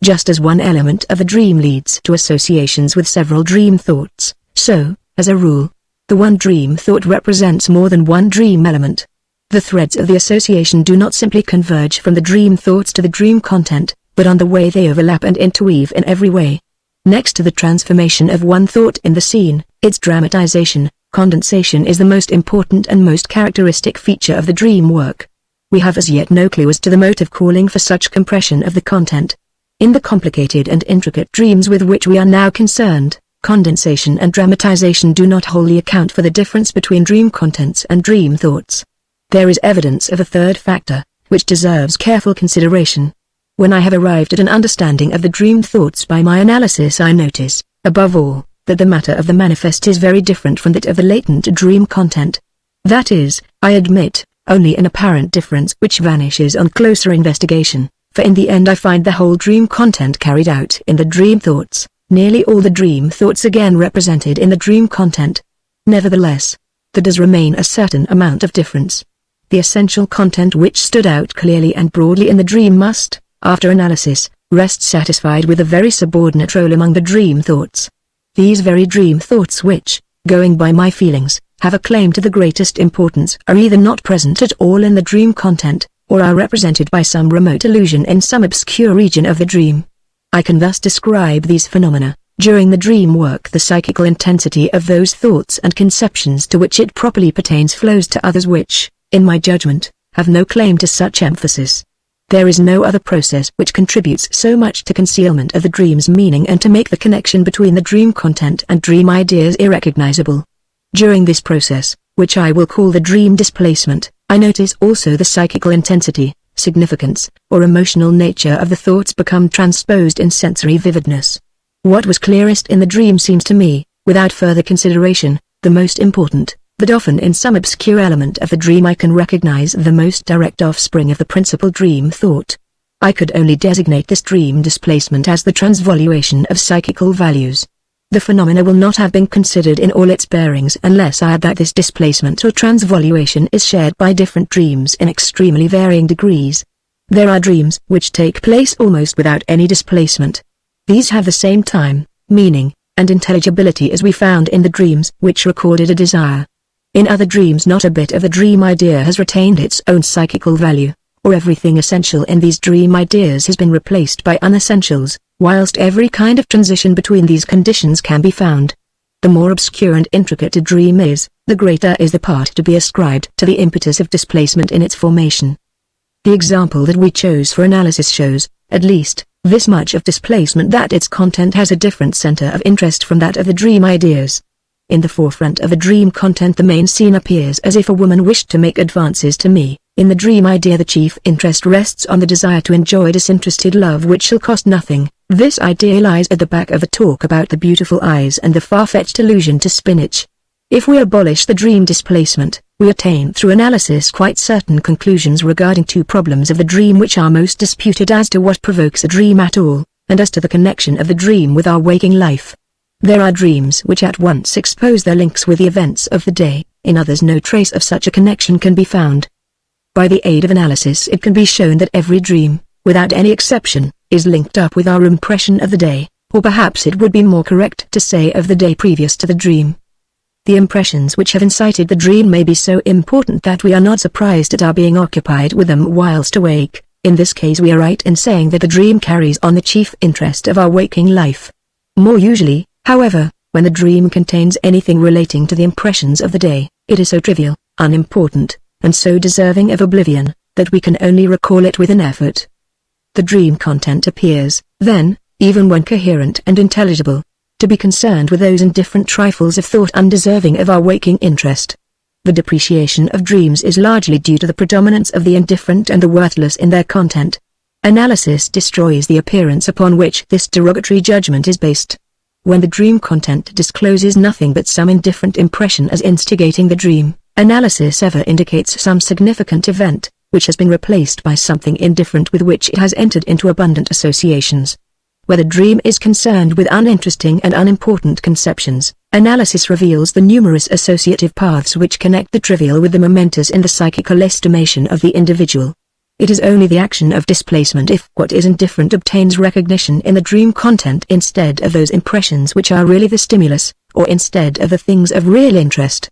Speaker 1: Just as one element of a dream leads to associations with several dream thoughts, so, as a rule, the one dream thought represents more than one dream element. The threads of the association do not simply converge from the dream thoughts to the dream content, but on the way they overlap and interweave in every way. Next to the transformation of one thought in the scene, its dramatization, condensation is the most important and most characteristic feature of the dream work. We have as yet no clue as to the motive calling for such compression of the content. In the complicated and intricate dreams with which we are now concerned, condensation and dramatization do not wholly account for the difference between dream contents and dream thoughts. There is evidence of a third factor, which deserves careful consideration. When I have arrived at an understanding of the dream thoughts by my analysis, I notice, above all, that the matter of the manifest is very different from that of the latent dream content. That is, I admit, only an apparent difference which vanishes on closer investigation, for in the end I find the whole dream content carried out in the dream thoughts, nearly all the dream thoughts again represented in the dream content. Nevertheless, there does remain a certain amount of difference. The essential content which stood out clearly and broadly in the dream must, after analysis, rest satisfied with a very subordinate role among the dream thoughts. These very dream thoughts which, going by my feelings, have a claim to the greatest importance are either not present at all in the dream content, or are represented by some remote illusion in some obscure region of the dream. I can thus describe these phenomena. During the dream work, the psychical intensity of those thoughts and conceptions to which it properly pertains flows to others which, in my judgment, have no claim to such emphasis. There is no other process which contributes so much to concealment of the dream's meaning and to make the connection between the dream content and dream ideas irrecognizable. During this process, which I will call the dream displacement, I notice also the psychical intensity, significance, or emotional nature of the thoughts become transposed in sensory vividness. What was clearest in the dream seems to me, without further consideration, the most important, but often in some obscure element of the dream I can recognize the most direct offspring of the principal dream thought. I could only designate this dream displacement as the transvolution of psychical values. The phenomena will not have been considered in all its bearings unless I add that this displacement or transvolution is shared by different dreams in extremely varying degrees. There are dreams which take place almost without any displacement. These have the same time, meaning, and intelligibility as we found in the dreams which recorded a desire. In other dreams not a bit of the dream idea has retained its own psychical value, or everything essential in these dream ideas has been replaced by unessentials, whilst every kind of transition between these conditions can be found. The more obscure and intricate a dream is, the greater is the part to be ascribed to the impetus of displacement in its formation. The example that we chose for analysis shows, at least, this much of displacement, that its content has a different center of interest from that of the dream ideas. In the forefront of the dream content the main scene appears as if a woman wished to make advances to me. In the dream idea the chief interest rests on the desire to enjoy disinterested love which shall cost nothing. This idea lies at the back of the talk about the beautiful eyes and the far-fetched allusion to spinach. If we abolish the dream displacement, we attain through analysis quite certain conclusions regarding two problems of the dream which are most disputed: as to what provokes a dream at all, and as to the connection of the dream with our waking life. There are dreams which at once expose their links with the events of the day, in others no trace of such a connection can be found. By the aid of analysis it can be shown that every dream, without any exception, is linked up with our impression of the day, or perhaps it would be more correct to say of the day previous to the dream. The impressions which have incited the dream may be so important that we are not surprised at our being occupied with them whilst awake. In this case we are right in saying that the dream carries on the chief interest of our waking life. More usually, however, when the dream contains anything relating to the impressions of the day, it is so trivial, unimportant, and so deserving of oblivion, that we can only recall it with an effort. The dream content appears, then, even when coherent and intelligible, to be concerned with those indifferent trifles of thought undeserving of our waking interest. The depreciation of dreams is largely due to the predominance of the indifferent and the worthless in their content. Analysis destroys the appearance upon which this derogatory judgment is based. When the dream content discloses nothing but some indifferent impression as instigating the dream, analysis ever indicates some significant event, which has been replaced by something indifferent with which it has entered into abundant associations. Where the dream is concerned with uninteresting and unimportant conceptions, analysis reveals the numerous associative paths which connect the trivial with the momentous in the psychical estimation of the individual. It is only the action of displacement if what is indifferent obtains recognition in the dream content instead of those impressions which are really the stimulus, or instead of the things of real interest.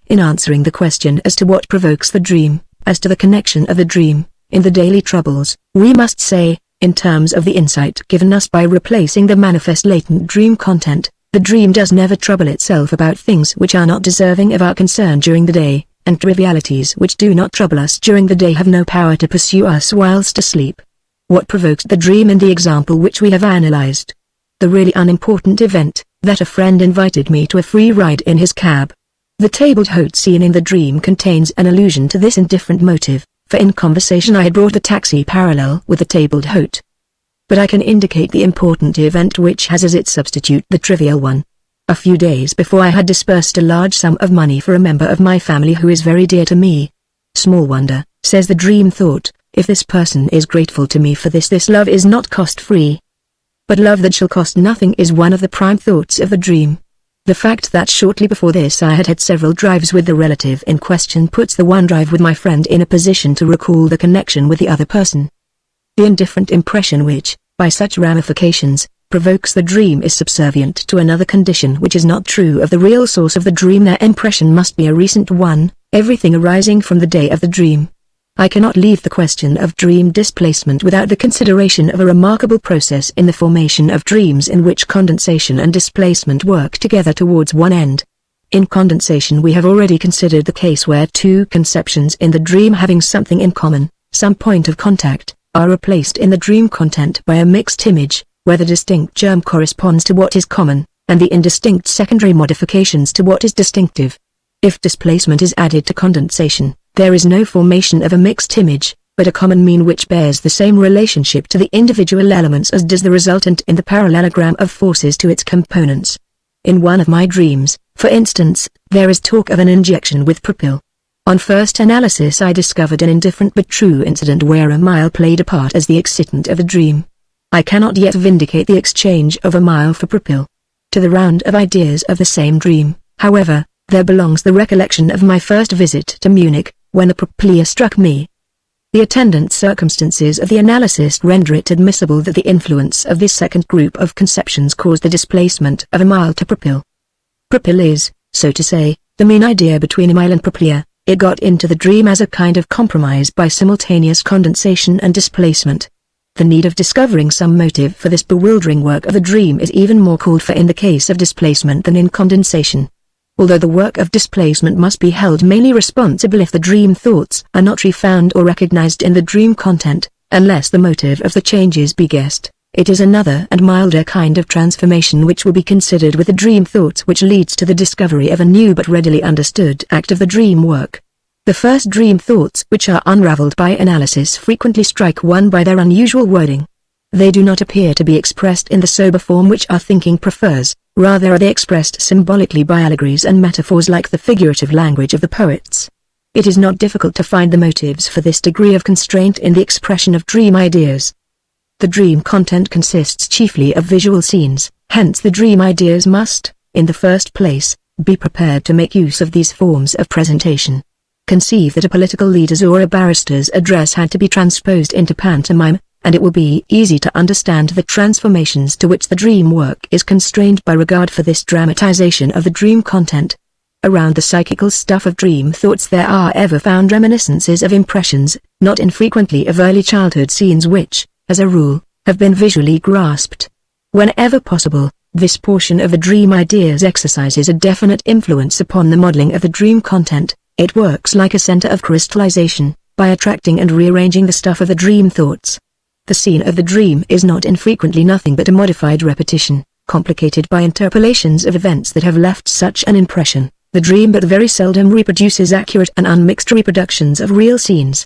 Speaker 1: In answering the question as to what provokes the dream, as to the connection of the dream, in the daily troubles, we must say, in terms of the insight given us by replacing the manifest latent dream content, the dream does never trouble itself about things which are not deserving of our concern during the day, and trivialities which do not trouble us during the day have no power to pursue us whilst asleep. What provoked the dream in the example which we have analyzed? The really unimportant event, that a friend invited me to a free ride in his cab. The tabled hote scene in the dream contains an allusion to this indifferent motive, for in conversation I had brought the taxi parallel with the tabled hote. But I can indicate the important event which has as its substitute the trivial one. A few days before I had disbursed a large sum of money for a member of my family who is very dear to me. Small wonder, says the dream thought, if this person is grateful to me for this love is not cost-free. But love that shall cost nothing is one of the prime thoughts of the dream. The fact that shortly before this I had had several drives with the relative in question puts the one drive with my friend in a position to recall the connection with the other person. The indifferent impression which, by such ramifications, provokes the dream is subservient to another condition which is not true of the real source of the dream. Their impression must be a recent one, everything arising from the day of the dream. I cannot leave the question of dream displacement without the consideration of a remarkable process in the formation of dreams in which condensation and displacement work together towards one end. In condensation we have already considered the case where two conceptions in the dream having something in common, some point of contact, are replaced in the dream content by a mixed image, where the distinct germ corresponds to what is common, and the indistinct secondary modifications to what is distinctive. If displacement is added to condensation, there is no formation of a mixed image, but a common mean which bears the same relationship to the individual elements as does the resultant in the parallelogram of forces to its components. In one of my dreams, for instance, there is talk of an injection with propyl. On first analysis I discovered an indifferent but true incident where a mile played a part as the excitant of the dream. I cannot yet vindicate the exchange of a mile for propyl. To the round of ideas of the same dream, however, there belongs the recollection of my first visit to Munich, when the propylia struck me. The attendant circumstances of the analysis render it admissible that the influence of this second group of conceptions caused the displacement of a mile to propyl. Propyl is, so to say, the mean idea between a mile and propylia. It got into the dream as a kind of compromise by simultaneous condensation and displacement. The need of discovering some motive for this bewildering work of the dream is even more called for in the case of displacement than in condensation. Although the work of displacement must be held mainly responsible if the dream thoughts are not refound or recognized in the dream content, unless the motive of the changes be guessed, it is another and milder kind of transformation which will be considered with the dream thoughts which leads to the discovery of a new but readily understood act of the dream work. The first dream thoughts which are unraveled by analysis frequently strike one by their unusual wording. They do not appear to be expressed in the sober form which our thinking prefers, rather are they expressed symbolically by allegories and metaphors like the figurative language of the poets. It is not difficult to find the motives for this degree of constraint in the expression of dream ideas. The dream content consists chiefly of visual scenes, hence the dream ideas must, in the first place, be prepared to make use of these forms of presentation. Conceive that a political leader's or a barrister's address had to be transposed into pantomime, and it will be easy to understand the transformations to which the dream work is constrained by regard for this dramatization of the dream content. Around the psychical stuff of dream thoughts there are ever found reminiscences of impressions, not infrequently of early childhood scenes which, as a rule, have been visually grasped. Whenever possible, this portion of the dream ideas exercises a definite influence upon the modeling of the dream content. It works like a center of crystallization, by attracting and rearranging the stuff of the dream thoughts. The scene of the dream is not infrequently nothing but a modified repetition, complicated by interpolations of events that have left such an impression. The dream but very seldom reproduces accurate and unmixed reproductions of real scenes.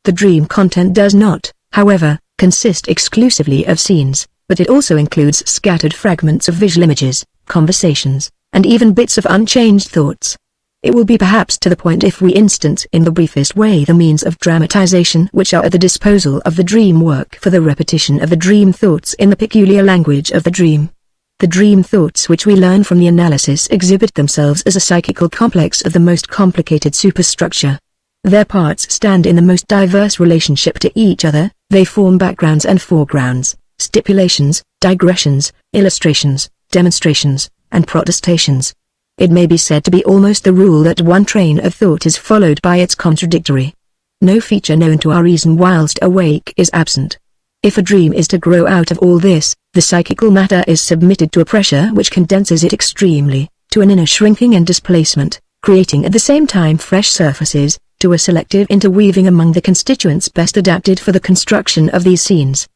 Speaker 1: The dream content does not, however, consist exclusively of scenes, but it also includes scattered fragments of visual images, conversations, and even bits of unchanged thoughts. It will be perhaps to the point if we instance in the briefest way the means of dramatization which are at the disposal of the dream work for the repetition of the dream thoughts in the peculiar language of the dream. The dream thoughts which we learn from the analysis exhibit themselves as a psychical complex of the most complicated superstructure. Their parts stand in the most diverse relationship to each other, they form backgrounds and foregrounds, stipulations, digressions, illustrations, demonstrations, and protestations. It may be said to be almost the rule that one train of thought is followed by its contradictory. No feature known to our reason whilst awake is absent. If a dream is to grow out of all this, the psychical matter is submitted to a pressure which condenses it extremely, to an inner shrinking and displacement, creating at the same time fresh surfaces, to a selective interweaving among the constituents best adapted for the construction of these scenes.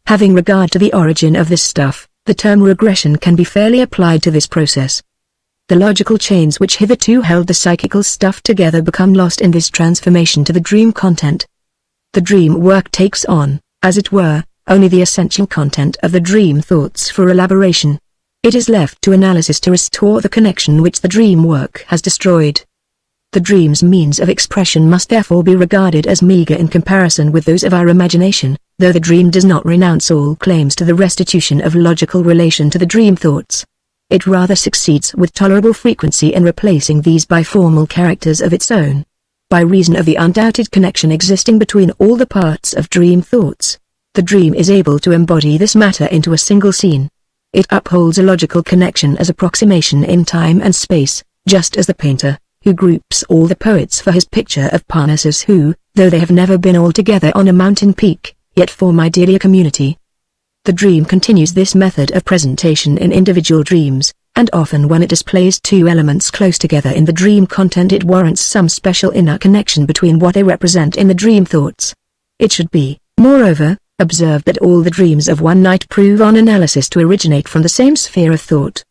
Speaker 1: Having regard to the origin of this stuff, the term regression can be fairly applied to this process. The logical chains which hitherto held the psychical stuff together become lost in this transformation to the dream content. The dream work takes on, as it were, only the essential content of the dream thoughts for elaboration. It is left to analysis to restore the connection which the dream work has destroyed. The dream's means of expression must therefore be regarded as meager in comparison with those of our imagination, though the dream does not renounce all claims to the restitution of logical relation to the dream thoughts. It rather succeeds with tolerable frequency in replacing these by formal characters of its own. By reason of the undoubted connection existing between all the parts of dream thoughts, the dream is able to embody this matter into a single scene. It upholds a logical connection as approximation in time and space, just as the painter, who groups all the poets for his picture of Parnassus who, though they have never been all together on a mountain peak, yet form ideally a community. The dream continues this method of presentation in individual dreams, and often when it displays two elements close together in the dream content it warrants some special inner connection between what they represent in the dream thoughts. It should be, moreover, observed that all the dreams of one night prove on analysis to originate from the same sphere of thought.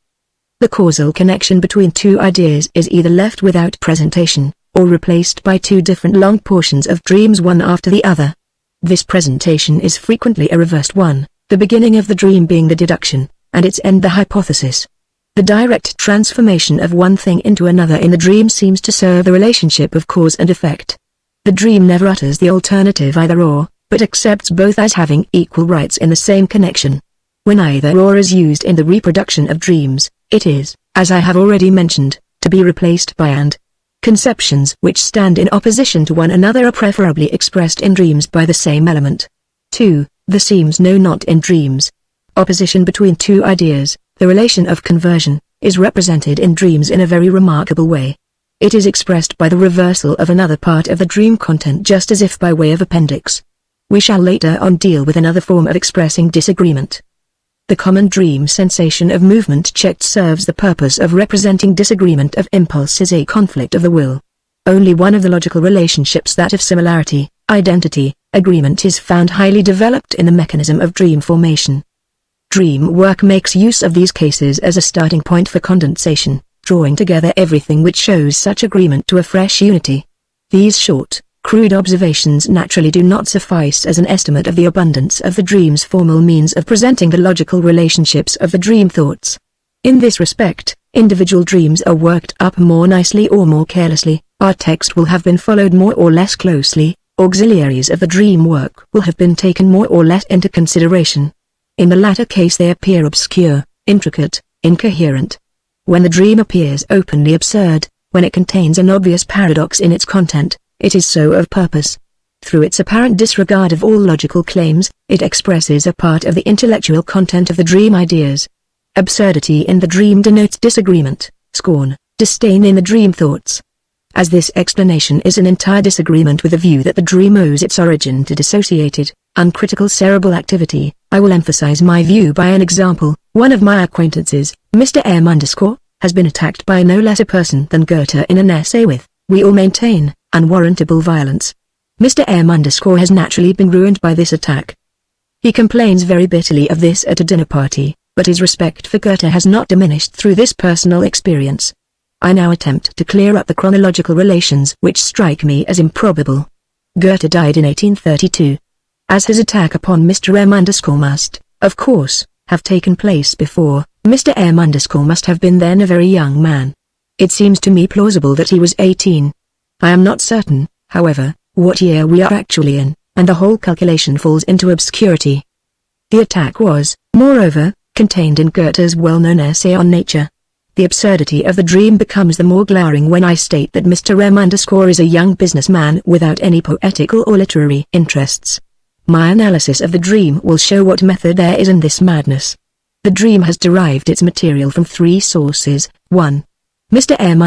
Speaker 1: The causal connection between two ideas is either left without presentation, or replaced by two different long portions of dreams one after the other. This presentation is frequently a reversed one, the beginning of the dream being the deduction, and its end the hypothesis. The direct transformation of one thing into another in the dream seems to serve the relationship of cause and effect. The dream never utters the alternative either-or, but accepts both as having equal rights in the same connection. When either-or is used in the reproduction of dreams, it is, as I have already mentioned, to be replaced by and. Conceptions which stand in opposition to one another are preferably expressed in dreams by the same element. 2. The seems no not in dreams. Opposition between two ideas, the relation of conversion, is represented in dreams in a very remarkable way. It is expressed by the reversal of another part of the dream content just as if by way of appendix. We shall later on deal with another form of expressing disagreement. The common dream sensation of movement checked serves the purpose of representing disagreement of impulse as a conflict of the will. Only one of the logical relationships, that of similarity, identity, agreement, is found highly developed in the mechanism of dream formation. Dream work makes use of these cases as a starting point for condensation, drawing together everything which shows such agreement to a fresh unity. These short, crude observations naturally do not suffice as an estimate of the abundance of the dream's formal means of presenting the logical relationships of the dream thoughts. In this respect, individual dreams are worked up more nicely or more carelessly, our text will have been followed more or less closely, auxiliaries of the dream work will have been taken more or less into consideration. In the latter case they appear obscure, intricate, incoherent. When the dream appears openly absurd, when it contains an obvious paradox in its content, it is so of purpose. Through its apparent disregard of all logical claims, it expresses a part of the intellectual content of the dream ideas. Absurdity in the dream denotes disagreement, scorn, disdain in the dream thoughts. As this explanation is an entire disagreement with the view that the dream owes its origin to dissociated, uncritical cerebral activity, I will emphasize my view by an example. One of my acquaintances, Mr. M. has been attacked by no less a person than Goethe in an essay with, we all maintain, unwarrantable violence. Mr. M. has naturally been ruined by this attack. He complains very bitterly of this at a dinner party, but his respect for Goethe has not diminished through this personal experience. I now attempt to clear up the chronological relations which strike me as improbable. Goethe died in 1832. As his attack upon Mr. M. must, of course, have taken place before, Mr. M. must have been then a very young man. It seems to me plausible that he was 18. I am not certain, however, what year we are actually in, and the whole calculation falls into obscurity. The attack was, moreover, contained in Goethe's well-known essay on nature. The absurdity of the dream becomes the more glaring when I state that Mr. M. is a young businessman without any poetical or literary interests. My analysis of the dream will show what method there is in this madness. The dream has derived its material from three sources. 1. Mr. M.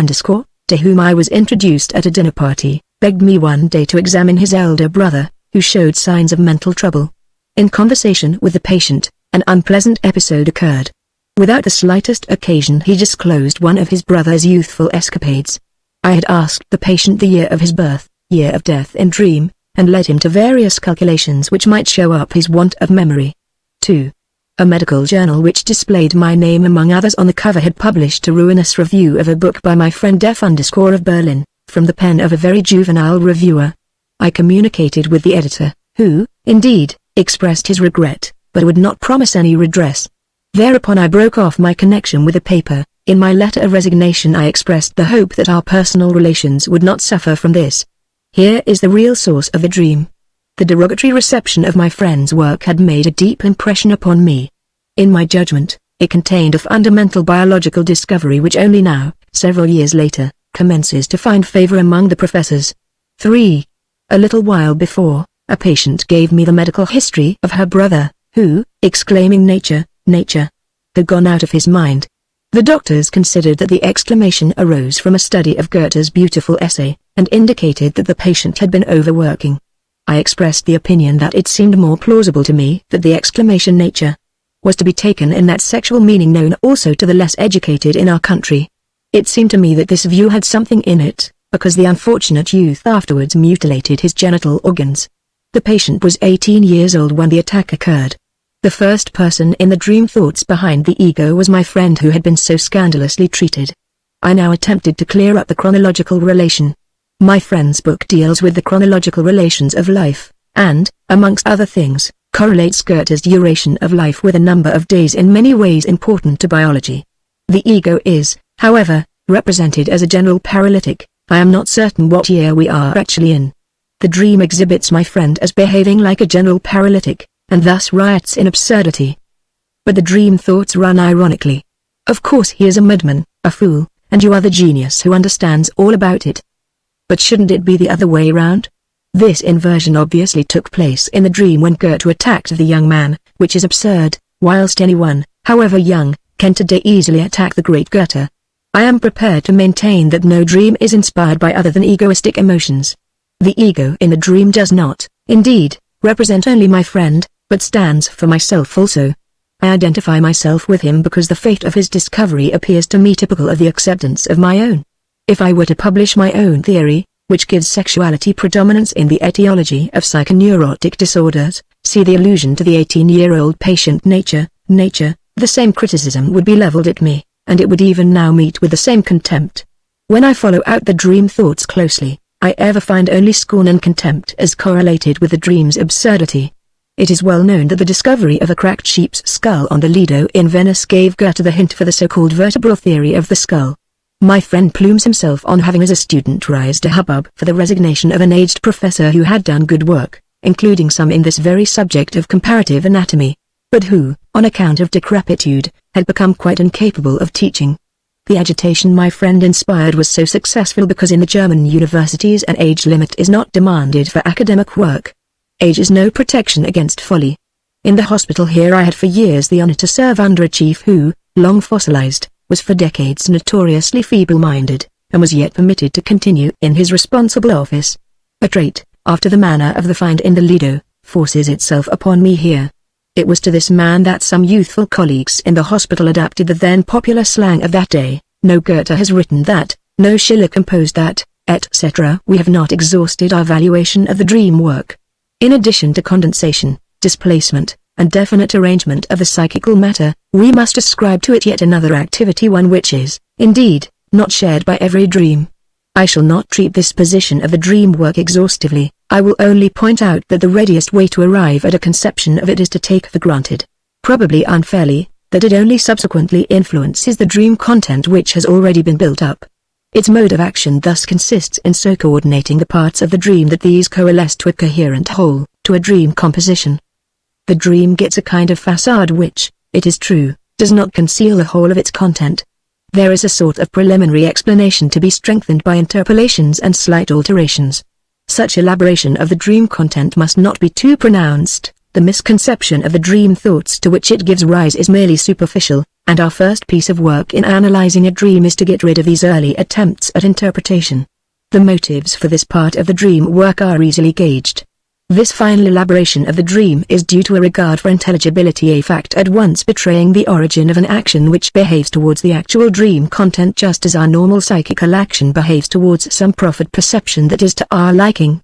Speaker 1: to whom I was introduced at a dinner party, begged me one day to examine his elder brother, who showed signs of mental trouble. In conversation with the patient, an unpleasant episode occurred. Without the slightest occasion he disclosed one of his brother's youthful escapades. I had asked the patient the year of his birth, year of death in dream, and led him to various calculations which might show up his want of memory. 2. A medical journal which displayed my name among others on the cover had published a ruinous review of a book by my friend F. of Berlin, from the pen of a very juvenile reviewer. I communicated with the editor, who, indeed, expressed his regret, but would not promise any redress. Thereupon I broke off my connection with the paper. In my letter of resignation I expressed the hope that our personal relations would not suffer from this. Here is the real source of the dream. The derogatory reception of my friend's work had made a deep impression upon me. In my judgment, it contained a fundamental biological discovery which only now, several years later, commences to find favor among the professors. 3. A little while before, a patient gave me the medical history of her brother, who, exclaiming "Nature, nature," had gone out of his mind. The doctors considered that the exclamation arose from a study of Goethe's beautiful essay, and indicated that the patient had been overworking. I expressed the opinion that it seemed more plausible to me that the exclamation "nature" was to be taken in that sexual meaning known also to the less educated in our country. It seemed to me that this view had something in it, because the unfortunate youth afterwards mutilated his genital organs. The patient was 18 years old when the attack occurred. The first person in the dream thoughts behind the ego was my friend who had been so scandalously treated. I now attempted to clear up the chronological relation. My friend's book deals with the chronological relations of life, and, amongst other things, correlates Goethe's duration of life with a number of days in many ways important to biology. The ego is, however, represented as a general paralytic. I am not certain what year we are actually in. The dream exhibits my friend as behaving like a general paralytic, and thus riots in absurdity. But the dream thoughts run ironically. Of course he is a madman, a fool, and you are the genius who understands all about it. But shouldn't it be the other way round? This inversion obviously took place in the dream when Goethe attacked the young man, which is absurd, whilst anyone, however young, can today easily attack the great Goethe. I am prepared to maintain that no dream is inspired by other than egoistic emotions. The ego in the dream does not, indeed, represent only my friend, but stands for myself also. I identify myself with him because the fate of his discovery appears to me typical of the acceptance of my own. If I were to publish my own theory, which gives sexuality predominance in the etiology of psychoneurotic disorders, see the allusion to the 18-year-old patient nature, the same criticism would be leveled at me, and it would even now meet with the same contempt. When I follow out the dream thoughts closely, I ever find only scorn and contempt as correlated with the dream's absurdity. It is well known that the discovery of a cracked sheep's skull on the Lido in Venice gave Goethe the hint for the so-called vertebral theory of the skull. My friend plumes himself on having as a student raised a hubbub for the resignation of an aged professor who had done good work, including some in this very subject of comparative anatomy, but who, on account of decrepitude, had become quite incapable of teaching. The agitation my friend inspired was so successful because in the German universities an age limit is not demanded for academic work. Age is no protection against folly. In the hospital here I had for years the honor to serve under a chief who, long fossilized, was for decades notoriously feeble-minded, and was yet permitted to continue in his responsible office. A trait, after the manner of the find in the Lido, forces itself upon me here. It was to this man that some youthful colleagues in the hospital adapted the then popular slang of that day, "No Goethe has written that, no Schiller composed that," etc. We have not exhausted our valuation of the dream work. In addition to condensation, displacement, and definite arrangement of the psychical matter, we must ascribe to it yet another activity, one which is, indeed, not shared by every dream. I shall not treat this position of the dream work exhaustively. I will only point out that the readiest way to arrive at a conception of it is to take for granted, probably unfairly, that it only subsequently influences the dream content which has already been built up. Its mode of action thus consists in so coordinating the parts of the dream that these coalesce to a coherent whole, to a dream composition. The dream gets a kind of facade which, it is true, does not conceal the whole of its content. There is a sort of preliminary explanation to be strengthened by interpolations and slight alterations. Such elaboration of the dream content must not be too pronounced. The misconception of the dream thoughts to which it gives rise is merely superficial, and our first piece of work in analyzing a dream is to get rid of these early attempts at interpretation. The motives for this part of the dream work are easily gauged. This final elaboration of the dream is due to a regard for intelligibility, a fact at once betraying the origin of an action which behaves towards the actual dream content just as our normal psychical action behaves towards some proffered perception that is to our liking.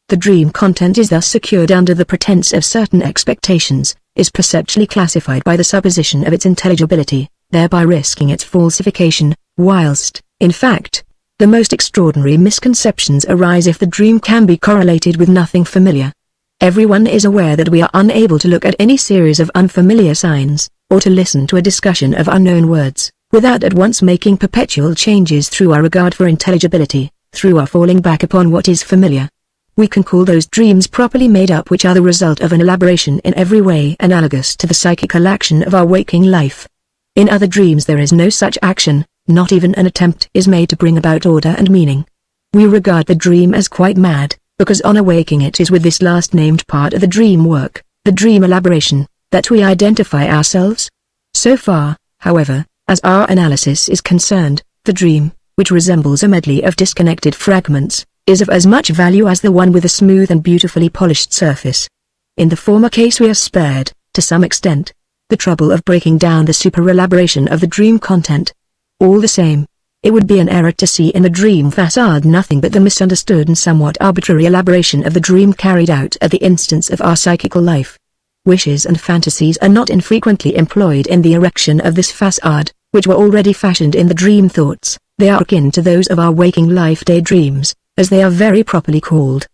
Speaker 1: The dream content is thus secured under the pretense of certain expectations, is perceptually classified by the supposition of its intelligibility, thereby risking its falsification, whilst, in fact, the most extraordinary misconceptions arise if the dream can be correlated with nothing familiar. Everyone is aware that we are unable to look at any series of unfamiliar signs, or to listen to a discussion of unknown words, without at once making perpetual changes through our regard for intelligibility, through our falling back upon what is familiar. We can call those dreams properly made up which are the result of an elaboration in every way analogous to the psychical action of our waking life. In other dreams there is no such action, not even an attempt is made to bring about order and meaning. We regard the dream as quite mad, because on awaking it is with this last named part of the dream work, the dream elaboration, that we identify ourselves. So far, however, as our analysis is concerned, the dream, which resembles a medley of disconnected fragments, is of as much value as the one with a smooth and beautifully polished surface. In the former case we are spared, to some extent, the trouble of breaking down the super-elaboration of the dream content. All the same, it would be an error to see in the dream facade nothing but the misunderstood and somewhat arbitrary elaboration of the dream carried out at the instance of our psychical life. Wishes and fantasies are not infrequently employed in the erection of this facade, which were already fashioned in the dream thoughts. They are akin to those of our waking life daydreams, as they are very properly called.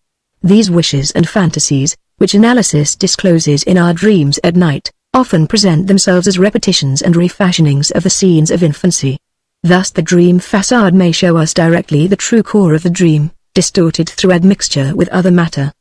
Speaker 1: These wishes and fantasies, which analysis discloses in our dreams at night, often present themselves as repetitions and refashionings of the scenes of infancy. Thus the dream facade may show us directly the true core of the dream, distorted through admixture with other matter.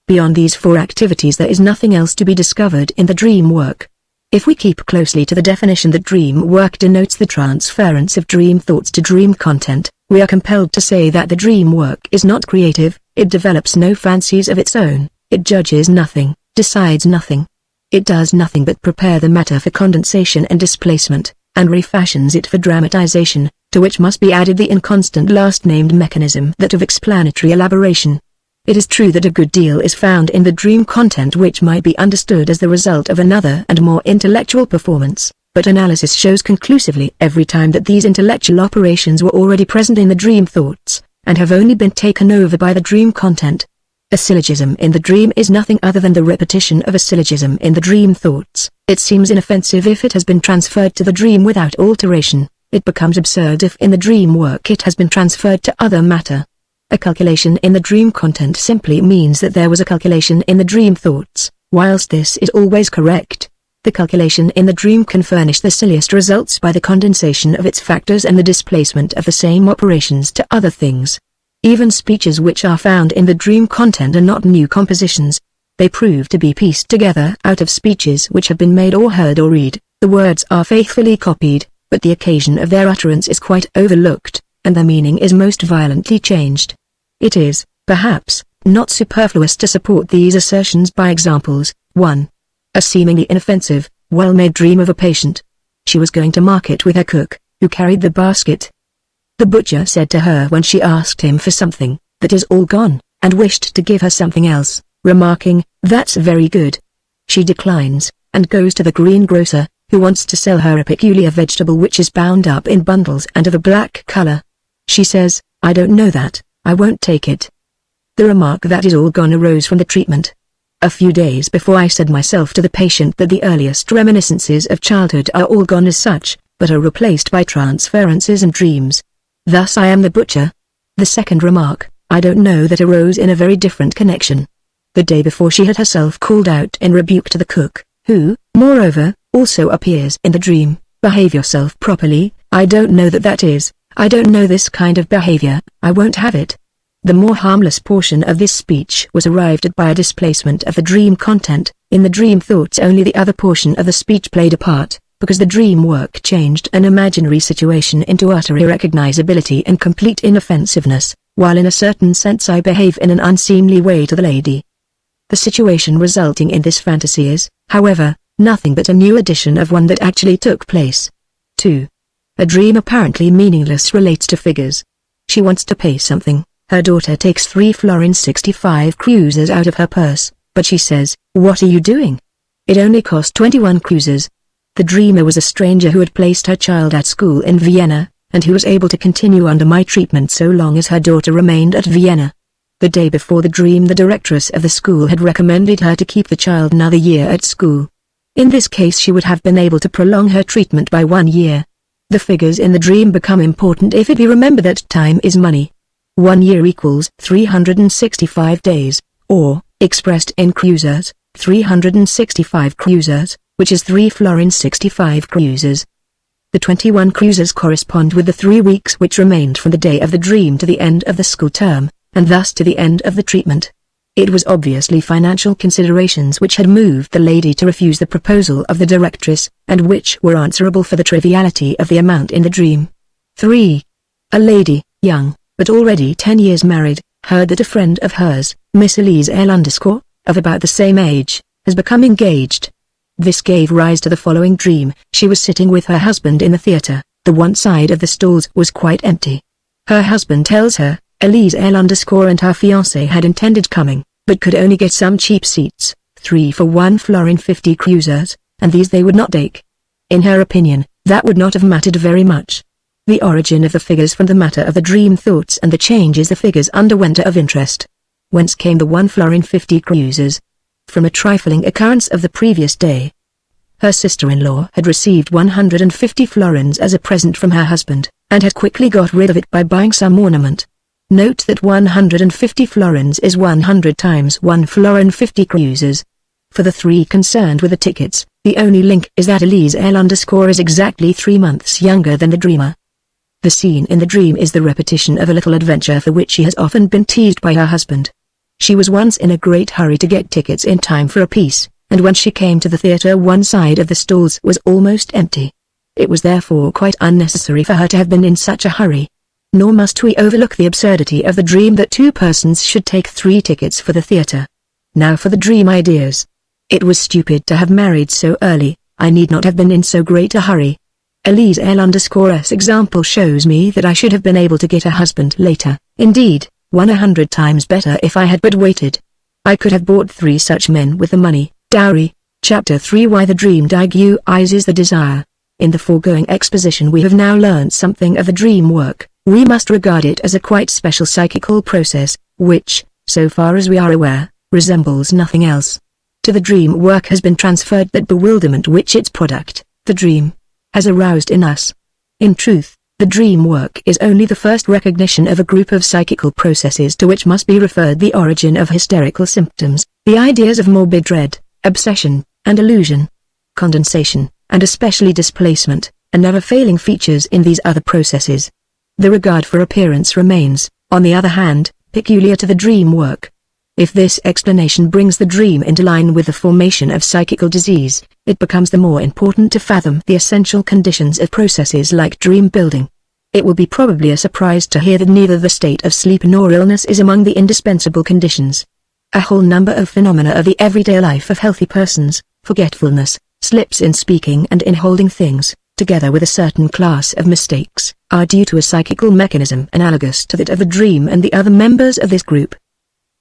Speaker 1: Beyond these four activities there is nothing else to be discovered in the dream work. If we keep closely to the definition that dream work denotes the transference of dream thoughts to dream content, we are compelled to say that the dream work is not creative, it develops no fancies of its own, it judges nothing, decides nothing. It does nothing but prepare the matter for condensation and displacement, and refashions it for dramatization, to which must be added the inconstant last-named mechanism that of explanatory elaboration. It is true that a good deal is found in the dream content which might be understood as the result of another and more intellectual performance, but analysis shows conclusively every time that these intellectual operations were already present in the dream thoughts, and have only been taken over by the dream content. A syllogism in the dream is nothing other than the repetition of a syllogism in the dream thoughts. It seems inoffensive if it has been transferred to the dream without alteration. It becomes absurd if in the dream work it has been transferred to other matter. A calculation in the dream content simply means that there was a calculation in the dream thoughts. Whilst this is always correct, the calculation in the dream can furnish the silliest results by the condensation of its factors and the displacement of the same operations to other things. Even speeches which are found in the dream content are not new compositions. They prove to be pieced together out of speeches which have been made or heard or read. The words are faithfully copied, but the occasion of their utterance is quite overlooked, and their meaning is most violently changed. It is, perhaps, not superfluous to support these assertions by examples. 1. A seemingly inoffensive, well-made dream of a patient. She was going to market with her cook, who carried the basket. The butcher said to her when she asked him for something, "That is all gone," and wished to give her something else, remarking, "That's very good." She declines, and goes to the greengrocer, who wants to sell her a peculiar vegetable which is bound up in bundles and of a black color. She says, "I don't know that, I won't take it." The remark "that is all gone" arose from the treatment. A few days before I said myself to the patient that the earliest reminiscences of childhood are all gone as such, but are replaced by transferences and dreams. Thus I am the butcher. The second remark, "I don't know that," arose in a very different connection. The day before she had herself called out in rebuke to the cook, who, moreover, also appears in the dream, "Behave yourself properly, I don't know that is, I don't know this kind of behavior, I won't have it." The more harmless portion of this speech was arrived at by a displacement of the dream content. In the dream thoughts only the other portion of the speech played a part, because the dream work changed an imaginary situation into utter irrecognizability and complete inoffensiveness, while in a certain sense I behave in an unseemly way to the lady. The situation resulting in this fantasy is, however, nothing but a new edition of one that actually took place. 2. A dream apparently meaningless relates to figures. She wants to pay something. Her daughter takes 3 florins 65 kreuzers out of her purse, but she says, "What are you doing? It only cost 21 kreuzers." The dreamer was a stranger who had placed her child at school in Vienna, and who was able to continue under my treatment so long as her daughter remained at Vienna. The day before the dream the directress of the school had recommended her to keep the child another year at school. In this case she would have been able to prolong her treatment by 1 year. The figures in the dream become important if it be remembered that time is money. 1 year equals 365 days, or, expressed in kreuzers, 365 kreuzers, which is 3 cruises. The 21 cruises correspond with the 3 weeks which remained from the day of the dream to the end of the school term, and thus to the end of the treatment. It was obviously financial considerations which had moved the lady to refuse the proposal of the directress, and which were answerable for the triviality of the amount in the dream. 3. A lady, young, but already 10 years married, heard that a friend of hers, Miss Elise L. of about the same age, has become engaged. This gave rise to the following dream. She was sitting with her husband in the theatre. The one side of the stalls was quite empty. Her husband tells her, Elise L. and her fiancé had intended coming, but could only get some cheap seats, 3 for 1,50 cruisers, and these they would not take. In her opinion, that would not have mattered very much. The origin of the figures from the matter of the dream thoughts and the changes the figures underwent are of interest. Whence came the 1,50 cruisers? From a trifling occurrence of the previous day. Her sister-in-law had received 150 florins as a present from her husband, and had quickly got rid of it by buying some ornament. Note that 150 florins is 100 times 1,50 cruisers. For the 3 concerned with the tickets, the only link is that Elise L. is exactly 3 months younger than the dreamer. The scene in the dream is the repetition of a little adventure for which she has often been teased by her husband. She was once in a great hurry to get tickets in time for a piece, and when she came to the theatre one side of the stalls was almost empty. It was therefore quite unnecessary for her to have been in such a hurry. Nor must we overlook the absurdity of the dream that 2 persons should take 3 tickets for the theatre. Now for the dream ideas. It was stupid to have married so early. I need not have been in so great a hurry. Elise L.'s example shows me that I should have been able to get a husband later. Indeed, 100 times better if I had but waited. I could have bought 3 such men with the money. Dowry. Chapter 3 Why the Dream Diguises the Desire. In the foregoing exposition we have now learned something of the dream work. We must regard it as a quite special psychical process, which, so far as we are aware, resembles nothing else. To the dream work has been transferred that bewilderment which its product, the dream, has aroused in us. In truth, the dream work is only the first recognition of a group of psychical processes to which must be referred the origin of hysterical symptoms, the ideas of morbid dread, obsession, and illusion. Condensation, and especially displacement, are never failing features in these other processes. The regard for appearance remains, on the other hand, peculiar to the dream work. If this explanation brings the dream into line with the formation of psychical disease, it becomes the more important to fathom the essential conditions of processes like dream building. It will be probably a surprise to hear that neither the state of sleep nor illness is among the indispensable conditions. A whole number of phenomena of the everyday life of healthy persons, forgetfulness, slips in speaking and in holding things, together with a certain class of mistakes, are due to a psychical mechanism analogous to that of the dream and the other members of this group.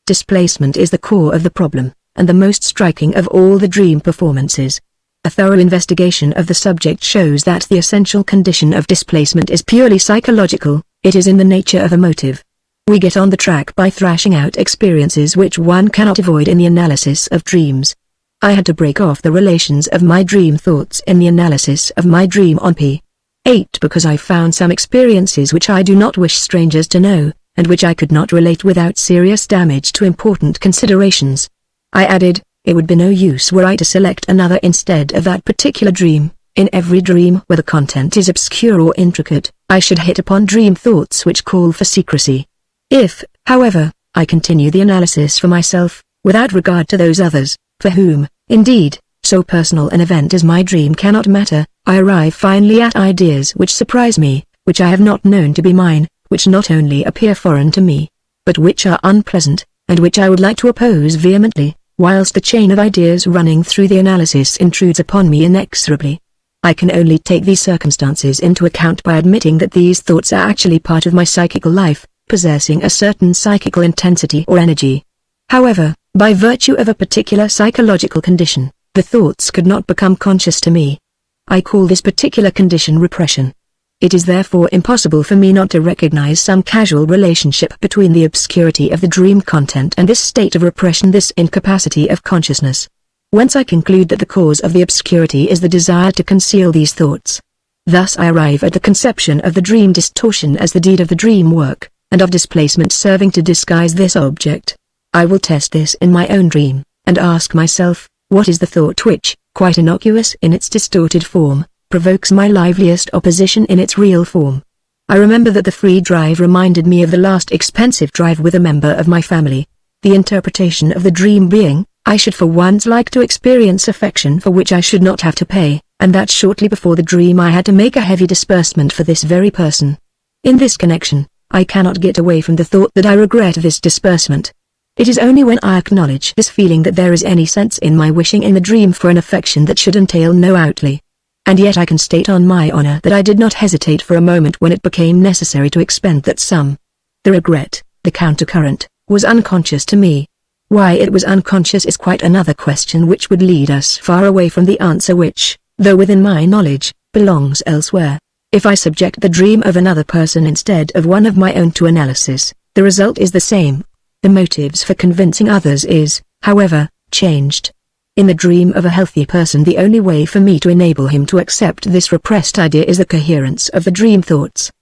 Speaker 1: Displacement is the core of the problem, and the most striking of all the dream performances. A thorough investigation of the subject shows that the essential condition of displacement is purely psychological. It is in the nature of a motive. We get on the track by thrashing out experiences which one cannot avoid in the analysis of dreams. I had to break off the relations of my dream thoughts in the analysis of my dream on p. 8 because I found some experiences which I do not wish strangers to know, and which I could not relate without serious damage to important considerations. I added, it would be no use were I to select another instead of that particular dream. In every dream where the content is obscure or intricate, I should hit upon dream thoughts which call for secrecy. If, however, I continue the analysis for myself, without regard to those others, for whom, indeed, so personal an event as my dream cannot matter, I arrive finally at ideas which surprise me, which I have not known to be mine, which not only appear foreign to me, but which are unpleasant, and which I would like to oppose vehemently, whilst the chain of ideas running through the analysis intrudes upon me inexorably. I can only take these circumstances into account by admitting that these thoughts are actually part of my psychical life, possessing a certain psychical intensity or energy. However, by virtue of a particular psychological condition, the thoughts could not become conscious to me. I call this particular condition repression. It is therefore impossible for me not to recognize some casual relationship between the obscurity of the dream content and this state of repression, this incapacity of consciousness. Whence I conclude that the cause of the obscurity is the desire to conceal these thoughts. Thus I arrive at the conception of the dream distortion as the deed of the dream work, and of displacement serving to disguise this object. I will test this in my own dream, and ask myself, what is the thought which, quite innocuous in its distorted form, provokes my liveliest opposition in its real form. I remember that the free drive reminded me of the last expensive drive with a member of my family. The interpretation of the dream being, I should for once like to experience affection for which I should not have to pay, and that shortly before the dream I had to make a heavy disbursement for this very person. In this connection, I cannot get away from the thought that I regret this disbursement. It is only when I acknowledge this feeling that there is any sense in my wishing in the dream for an affection that should entail no outlay. And yet I can state on my honor that I did not hesitate for a moment when it became necessary to expend that sum. The regret, the countercurrent, was unconscious to me. Why it was unconscious is quite another question which would lead us far away from the answer which, though within my knowledge, belongs elsewhere. If I subject the dream of another person instead of one of my own to analysis, the result is the same. The motives for convincing others is, however, changed. In the dream of a healthy person, the only way for me to enable him to accept this repressed idea is the coherence of the dream thoughts.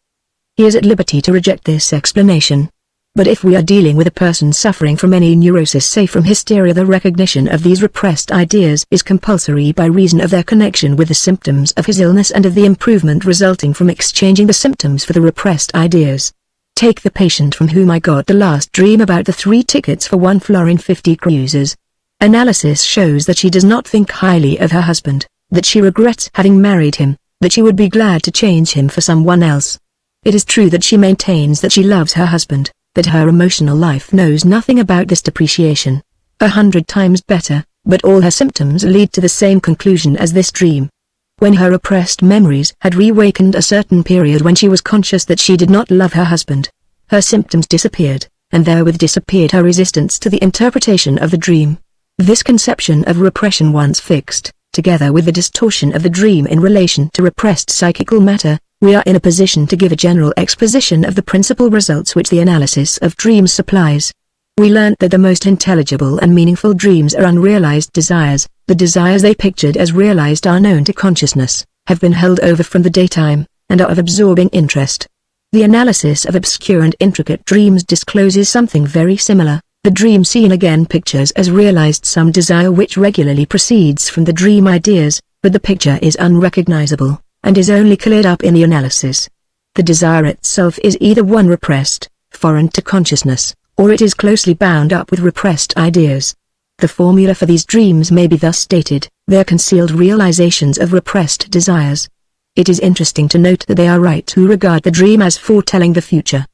Speaker 1: He is at liberty to reject this explanation. But if we are dealing with a person suffering from any neurosis, say from hysteria, the recognition of these repressed ideas is compulsory by reason of their connection with the symptoms of his illness and of the improvement resulting from exchanging the symptoms for the repressed ideas. Take the patient from whom I got the last dream about the 3 tickets for 1 florin 50 cruises. Analysis shows that she does not think highly of her husband, that she regrets having married him, that she would be glad to change him for someone else. It is true that she maintains that she loves her husband, that her emotional life knows nothing about this depreciation. 100 times better, but all her symptoms lead to the same conclusion as this dream. When her repressed memories had reawakened a certain period when she was conscious that she did not love her husband, her symptoms disappeared, and therewith disappeared her resistance to the interpretation of the dream. This conception of repression once fixed, together with the distortion of the dream in relation to repressed psychical matter, we are in a position to give a general exposition of the principal results which the analysis of dreams supplies. We learnt that the most intelligible and meaningful dreams are unrealized desires. The desires they pictured as realized are known to consciousness, have been held over from the daytime, and are of absorbing interest. The analysis of obscure and intricate dreams discloses something very similar. The dream seen again pictures as realized some desire which regularly proceeds from the dream ideas, but the picture is unrecognizable, and is only cleared up in the analysis. The desire itself is either one repressed, foreign to consciousness, or it is closely bound up with repressed ideas. The formula for these dreams may be thus stated: they are concealed realizations of repressed desires. It is interesting to note that they are right who regard the dream as foretelling the future.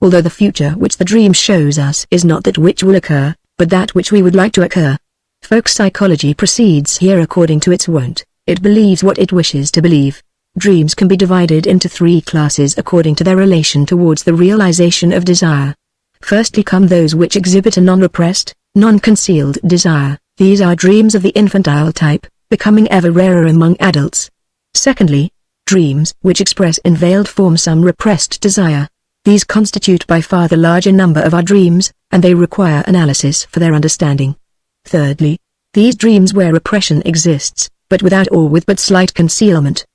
Speaker 1: Although the future which the dream shows us is not that which will occur, but that which we would like to occur. Folk psychology proceeds here according to its wont. It believes what it wishes to believe. Dreams can be divided into 3 classes according to their relation towards the realization of desire. Firstly come those which exhibit a non-repressed, non-concealed desire. These are dreams of the infantile type, becoming ever rarer among adults. Secondly, dreams which express in veiled form some repressed desire. These constitute by far the larger number of our dreams, and they require analysis for their understanding. Thirdly, these dreams where repression exists, but without or with but slight concealment.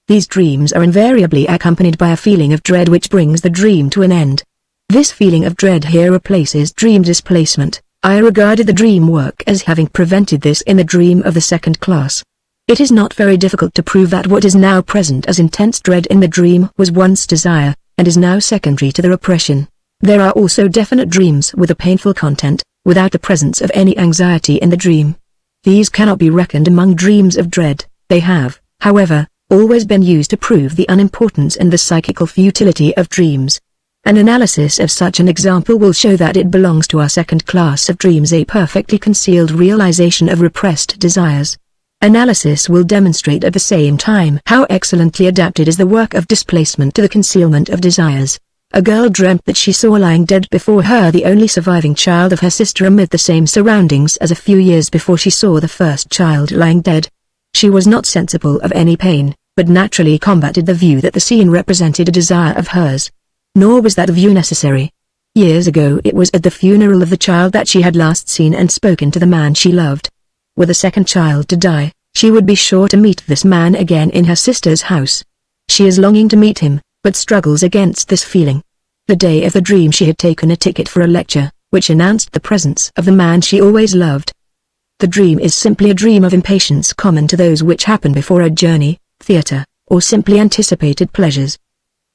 Speaker 1: These dreams are invariably accompanied by a feeling of dread which brings the dream to an end. This feeling of dread here replaces dream displacement. I regarded the dream work as having prevented this in the dream of the second class. It is not very difficult to prove that what is now present as intense dread in the dream was once desire, and is now secondary to the repression. There are also definite dreams with a painful content, without the presence of any anxiety in the dream. These cannot be reckoned among dreams of dread. They have, however, always been used to prove the unimportance and the psychical futility of dreams. An analysis of such an example will show that it belongs to our second class of dreams, a perfectly concealed realization of repressed desires. Analysis will demonstrate at the same time how excellently adapted is the work of displacement to the concealment of desires. A girl dreamt that she saw lying dead before her the only surviving child of her sister amid the same surroundings as a few years before she saw the first child lying dead. She was not sensible of any pain, but naturally combated the view that the scene represented a desire of hers. Nor was that view necessary. Years ago it was at the funeral of the child that she had last seen and spoken to the man she loved. Were the second child to die, she would be sure to meet this man again in her sister's house. She is longing to meet him, but struggles against this feeling. The day of the dream she had taken a ticket for a lecture, which announced the presence of the man she always loved. The dream is simply a dream of impatience common to those which happen before a journey, theater, or simply anticipated pleasures.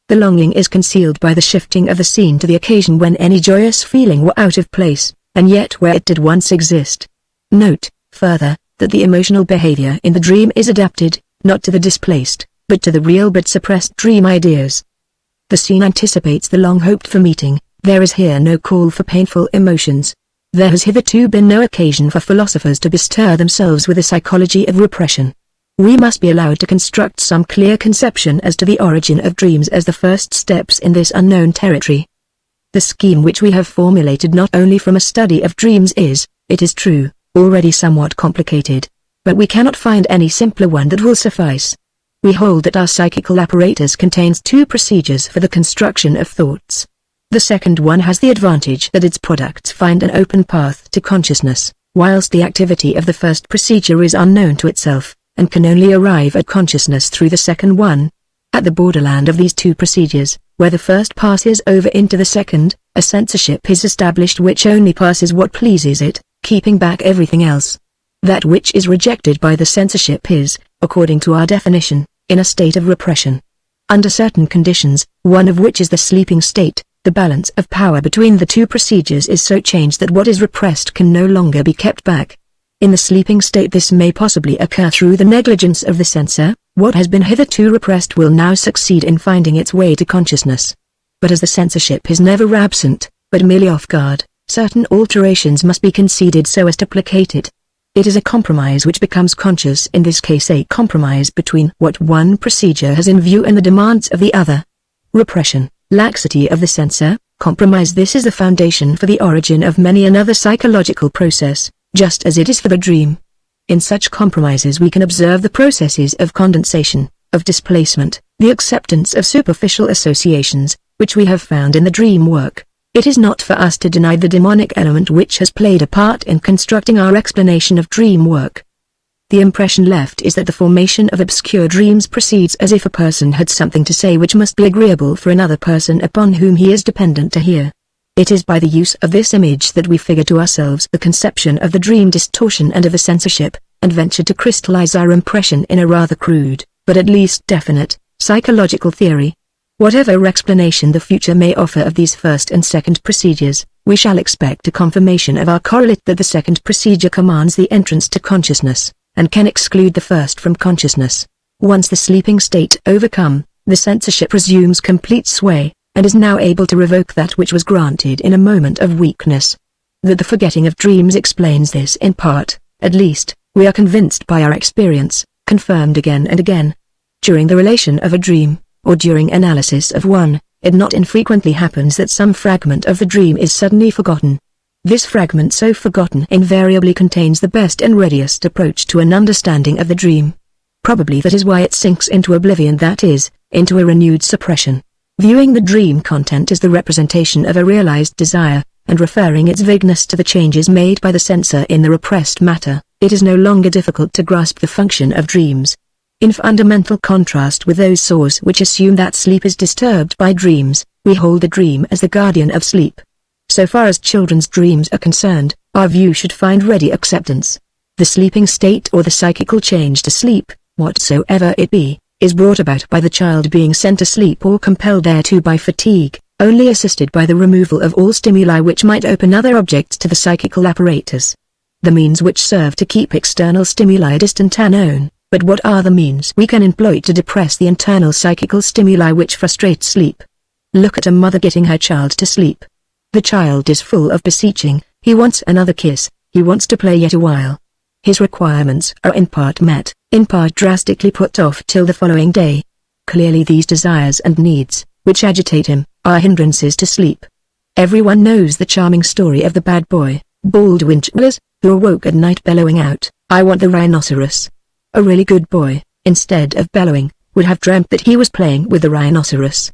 Speaker 1: The longing is concealed by the shifting of the scene to the occasion when any joyous feeling were out of place, and yet where it did once exist. Note, further, that the emotional behavior in the dream is adapted, not to the displaced, but to the real but suppressed dream ideas. The scene anticipates the long-hoped-for meeting. There is here no call for painful emotions. There has hitherto been no occasion for philosophers to bestir themselves with the psychology of repression. We must be allowed to construct some clear conception as to the origin of dreams as the first steps in this unknown territory. The scheme which we have formulated not only from a study of dreams is, it is true, already somewhat complicated, but we cannot find any simpler one that will suffice. We hold that our psychical apparatus contains two procedures for the construction of thoughts. The second one has the advantage that its products find an open path to consciousness, whilst the activity of the first procedure is unknown to itself, and can only arrive at consciousness through the second one. At the borderland of these two procedures, where the first passes over into the second, a censorship is established which only passes what pleases it, keeping back everything else. That which is rejected by the censorship is, according to our definition, in a state of repression. Under certain conditions, one of which is the sleeping state, the balance of power between the two procedures is so changed that what is repressed can no longer be kept back. In the sleeping state this may possibly occur through the negligence of the censor. What has been hitherto repressed will now succeed in finding its way to consciousness. But as the censorship is never absent, but merely off guard, certain alterations must be conceded so as to placate it. It is a compromise which becomes conscious, in this case a compromise between what one procedure has in view and the demands of the other. Repression, laxity of the censor, compromise. This is the foundation for the origin of many another psychological process, just as it is for the dream. In such compromises we can observe the processes of condensation, of displacement, the acceptance of superficial associations, which we have found in the dream work. It is not for us to deny the demonic element which has played a part in constructing our explanation of dream work. The impression left is that the formation of obscure dreams proceeds as if a person had something to say which must be agreeable for another person upon whom he is dependent to hear. It is by the use of this image that we figure to ourselves the conception of the dream distortion and of the censorship, and venture to crystallize our impression in a rather crude, but at least definite, psychological theory. Whatever explanation the future may offer of these first and second procedures, we shall expect a confirmation of our correlate that the second procedure commands the entrance to consciousness, and can exclude the first from consciousness. Once the sleeping state overcome, the censorship resumes complete sway, and is now able to revoke that which was granted in a moment of weakness. That the forgetting of dreams explains this in part, at least, we are convinced by our experience, confirmed again and again. During the relation of a dream, or during analysis of one, it not infrequently happens that some fragment of the dream is suddenly forgotten. This fragment so forgotten invariably contains the best and readiest approach to an understanding of the dream. Probably that is why it sinks into oblivion, that is, into a renewed suppression. Viewing the dream content as the representation of a realized desire, and referring its vagueness to the changes made by the censor in the repressed matter, it is no longer difficult to grasp the function of dreams. In fundamental contrast with those saws which assume that sleep is disturbed by dreams, we hold the dream as the guardian of sleep. So far as children's dreams are concerned, our view should find ready acceptance. The sleeping state or the psychical change to sleep, whatsoever it be, is brought about by the child being sent to sleep or compelled thereto by fatigue, only assisted by the removal of all stimuli which might open other objects to the psychical apparatus. The means which serve to keep external stimuli distant are known. But what are the means we can employ to depress the internal psychical stimuli which frustrate sleep? Look at a mother getting her child to sleep. The child is full of beseeching, he wants another kiss, he wants to play yet a while. His requirements are in part met, in part drastically put off till the following day. Clearly these desires and needs, which agitate him, are hindrances to sleep. Everyone knows the charming story of the bad boy, Bald Winchellers, who awoke at night bellowing out, "I want the rhinoceros." A really good boy, instead of bellowing, would have dreamt that he was playing with the rhinoceros.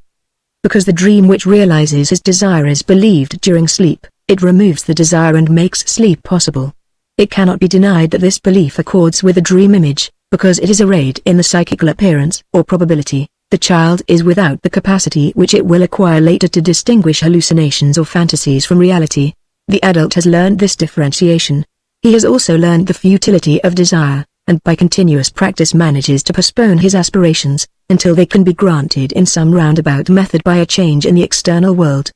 Speaker 1: Because the dream which realizes his desire is believed during sleep, it removes the desire and makes sleep possible. It cannot be denied that this belief accords with the dream image, because it is arrayed in the psychical appearance or probability. The child is without the capacity which it will acquire later to distinguish hallucinations or fantasies from reality. The adult has learned this differentiation. He has also learned the futility of desire, and by continuous practice manages to postpone his aspirations, until they can be granted in some roundabout method by a change in the external world.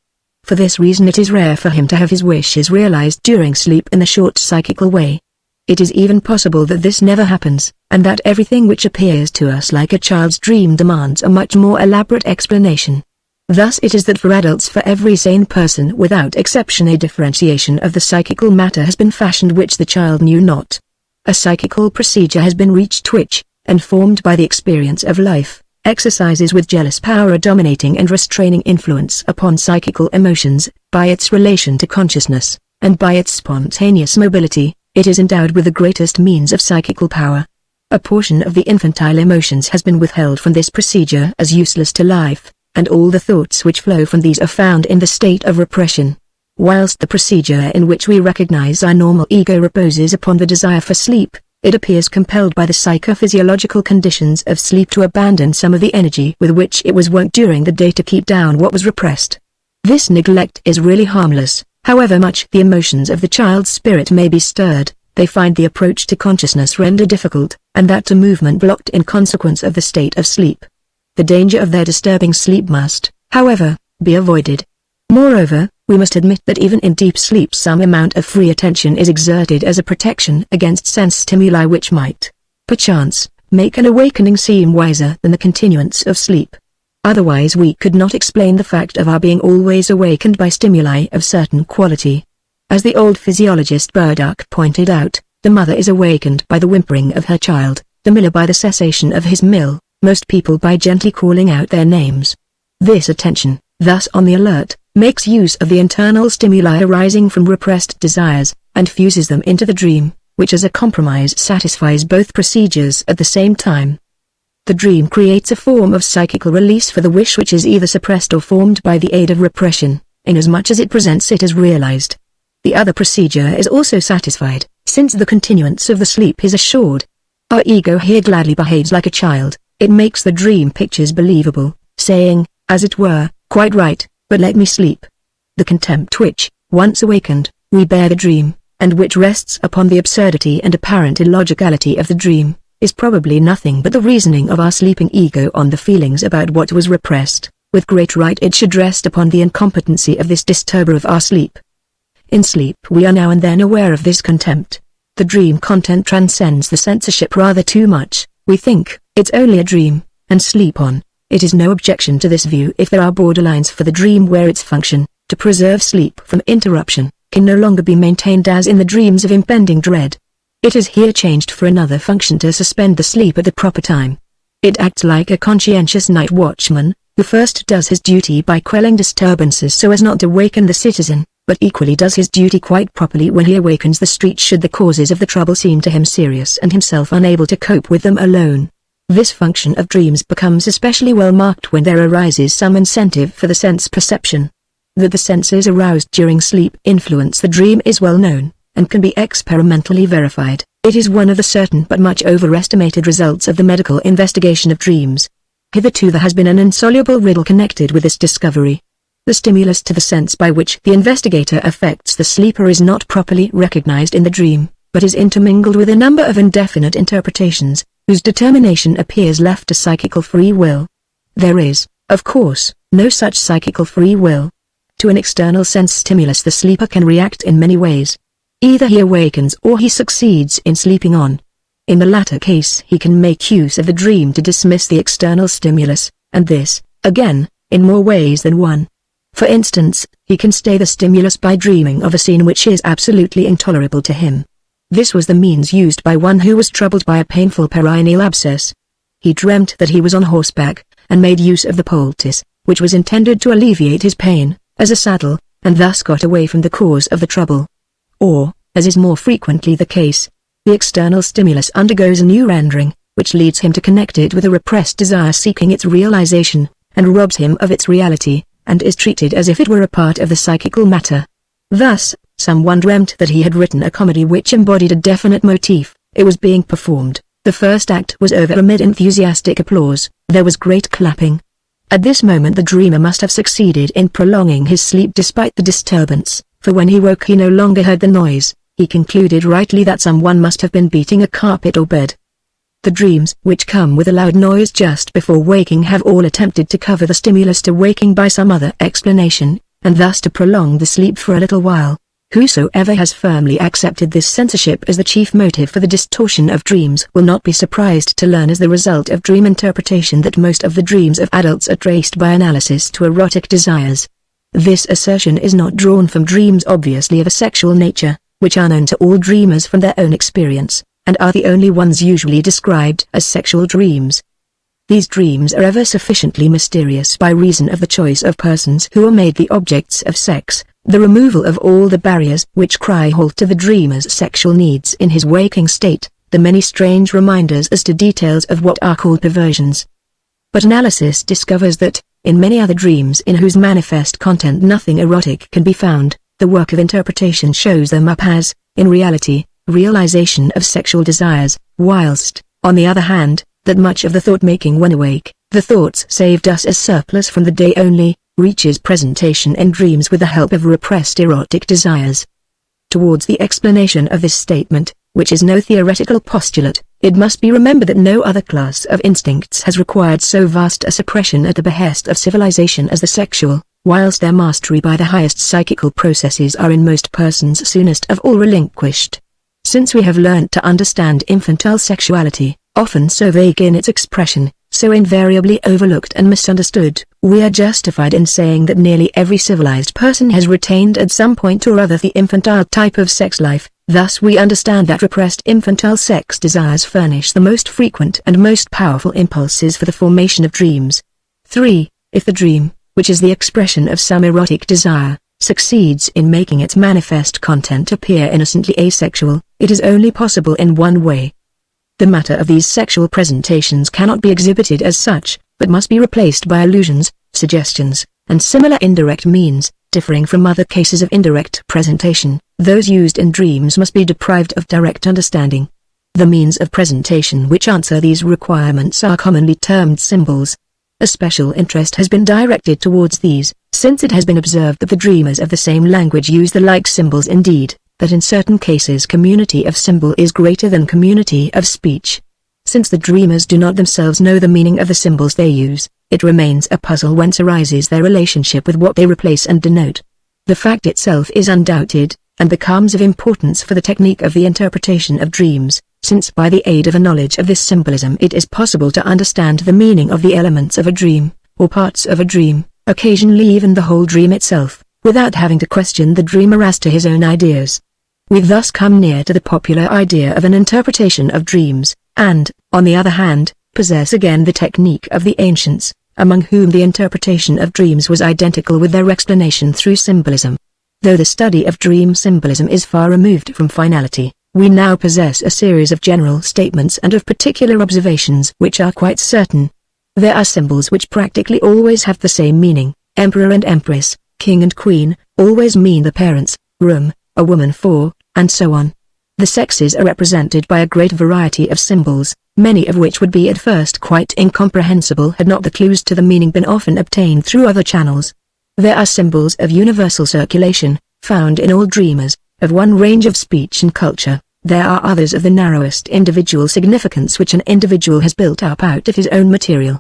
Speaker 1: For this reason it is rare for him to have his wishes realized during sleep in a short psychical way. It is even possible that this never happens, and that everything which appears to us like a child's dream demands a much more elaborate explanation. Thus it is that for adults, for every sane person without exception, a differentiation of the psychical matter has been fashioned which the child knew not. A psychical procedure has been reached which, informed by the experience of life, exercises with jealous power a dominating and restraining influence upon psychical emotions, by its relation to consciousness, and by its spontaneous mobility. It is endowed with the greatest means of psychical power. A portion of the infantile emotions has been withheld from this procedure as useless to life, and all the thoughts which flow from these are found in the state of repression. Whilst the procedure in which we recognize our normal ego reposes upon the desire for sleep, it appears compelled by the psychophysiological conditions of sleep to abandon some of the energy with which it was wont during the day to keep down what was repressed. This neglect is really harmless. However much the emotions of the child's spirit may be stirred, they find the approach to consciousness rendered difficult, and that to movement blocked in consequence of the state of sleep. The danger of their disturbing sleep must, however, be avoided. Moreover, we must admit that even in deep sleep some amount of free attention is exerted as a protection against sense stimuli which might, perchance, make an awakening seem wiser than the continuance of sleep. Otherwise we could not explain the fact of our being always awakened by stimuli of certain quality. As the old physiologist Burdock pointed out, the mother is awakened by the whimpering of her child, the miller by the cessation of his mill, most people by gently calling out their names. This attention, thus on the alert, makes use of the internal stimuli arising from repressed desires, and fuses them into the dream, which as a compromise satisfies both procedures at the same time. The dream creates a form of psychical release for the wish which is either suppressed or formed by the aid of repression, inasmuch as it presents it as realized. The other procedure is also satisfied, since the continuance of the sleep is assured. Our ego here gladly behaves like a child. It makes the dream pictures believable, saying, as it were, quite right, but let me sleep. The contempt which, once awakened, we bear the dream, and which rests upon the absurdity and apparent illogicality of the dream, is probably nothing but the reasoning of our sleeping ego on the feelings about what was repressed. With great right it should rest upon the incompetency of this disturber of our sleep. In sleep we are now and then aware of this contempt. The dream content transcends the censorship rather too much. We think, it's only a dream, and sleep on. It is no objection to this view if there are borderlines for the dream where its function, to preserve sleep from interruption, can no longer be maintained as in the dreams of impending dread. It is here changed for another function to suspend the sleep at the proper time. It acts like a conscientious night watchman, who first does his duty by quelling disturbances so as not to waken the citizen, but equally does his duty quite properly when he awakens the street should the causes of the trouble seem to him serious and himself unable to cope with them alone. This function of dreams becomes especially well marked when there arises some incentive for the sense perception. That the senses aroused during sleep influence the dream is well known, and can be experimentally verified. It is one of the certain but much overestimated results of the medical investigation of dreams. Hitherto there has been an insoluble riddle connected with this discovery. The stimulus to the sense by which the investigator affects the sleeper is not properly recognized in the dream, but is intermingled with a number of indefinite interpretations, whose determination appears left to psychical free will. There is, of course, no such psychical free will. To an external sense stimulus the sleeper can react in many ways. Either he awakens or he succeeds in sleeping on. In the latter case he can make use of the dream to dismiss the external stimulus, and this, again, in more ways than one. For instance, he can stay the stimulus by dreaming of a scene which is absolutely intolerable to him. This was the means used by one who was troubled by a painful perineal abscess. He dreamt that he was on horseback, and made use of the poultice, which was intended to alleviate his pain, as a saddle, and thus got away from the cause of the trouble. Or, as is more frequently the case, the external stimulus undergoes a new rendering, which leads him to connect it with a repressed desire seeking its realization, and robs him of its reality, and is treated as if it were a part of the psychical matter. Thus, someone dreamt that he had written a comedy which embodied a definite motif. It was being performed. The first act was over amid enthusiastic applause. There was great clapping. At this moment the dreamer must have succeeded in prolonging his sleep despite the disturbance, for when he woke he no longer heard the noise, he concluded rightly that someone must have been beating a carpet or bed. The dreams which come with a loud noise just before waking have all attempted to cover the stimulus to waking by some other explanation, and thus to prolong the sleep for a little while. Whosoever has firmly accepted this censorship as the chief motive for the distortion of dreams will not be surprised to learn as the result of dream interpretation that most of the dreams of adults are traced by analysis to erotic desires. This assertion is not drawn from dreams obviously of a sexual nature, which are known to all dreamers from their own experience, and are the only ones usually described as sexual dreams. These dreams are ever sufficiently mysterious by reason of the choice of persons who are made the objects of sex, the removal of all the barriers which cry halt to the dreamer's sexual needs in his waking state, the many strange reminders as to details of what are called perversions. But analysis discovers that, in many other dreams in whose manifest content nothing erotic can be found, the work of interpretation shows them up as, in reality, realization of sexual desires, whilst, on the other hand, that much of the thought-making when awake, the thoughts saved us as surplus from the day only, reaches presentation in dreams with the help of repressed erotic desires. Towards the explanation of this statement, which is no theoretical postulate, it must be remembered that no other class of instincts has required so vast a suppression at the behest of civilization as the sexual, whilst their mastery by the highest psychical processes are in most persons soonest of all relinquished. Since we have learnt to understand infantile sexuality, often so vague in its expression, so invariably overlooked and misunderstood, we are justified in saying that nearly every civilized person has retained at some point or other the infantile type of sex life. Thus we understand that repressed infantile sex desires furnish the most frequent and most powerful impulses for the formation of dreams. 3. If the dream, which is the expression of some erotic desire, succeeds in making its manifest content appear innocently asexual, it is only possible in one way. The matter of these sexual presentations cannot be exhibited as such, but must be replaced by illusions, suggestions, and similar indirect means, differing from other cases of indirect presentation. Those used in dreams must be deprived of direct understanding. The means of presentation which answer these requirements are commonly termed symbols. A special interest has been directed towards these, since it has been observed that the dreamers of the same language use the like symbols indeed, that in certain cases community of symbol is greater than community of speech. Since the dreamers do not themselves know the meaning of the symbols they use, it remains a puzzle whence arises their relationship with what they replace and denote. The fact itself is undoubted, and becomes of importance for the technique of the interpretation of dreams, since by the aid of a knowledge of this symbolism it is possible to understand the meaning of the elements of a dream, or parts of a dream, occasionally even the whole dream itself, without having to question the dreamer as to his own ideas. We thus come near to the popular idea of an interpretation of dreams, and, on the other hand, possess again the technique of the ancients, among whom the interpretation of dreams was identical with their explanation through symbolism. Though the study of dream symbolism is far removed from finality, we now possess a series of general statements and of particular observations which are quite certain. There are symbols which practically always have the same meaning. Emperor and empress, king and queen, always mean the parents, room, a woman for, and so on. The sexes are represented by a great variety of symbols, many of which would be at first quite incomprehensible had not the clues to the meaning been often obtained through other channels. There are symbols of universal circulation, found in all dreamers, of one range of speech and culture. There are others of the narrowest individual significance which an individual has built up out of his own material.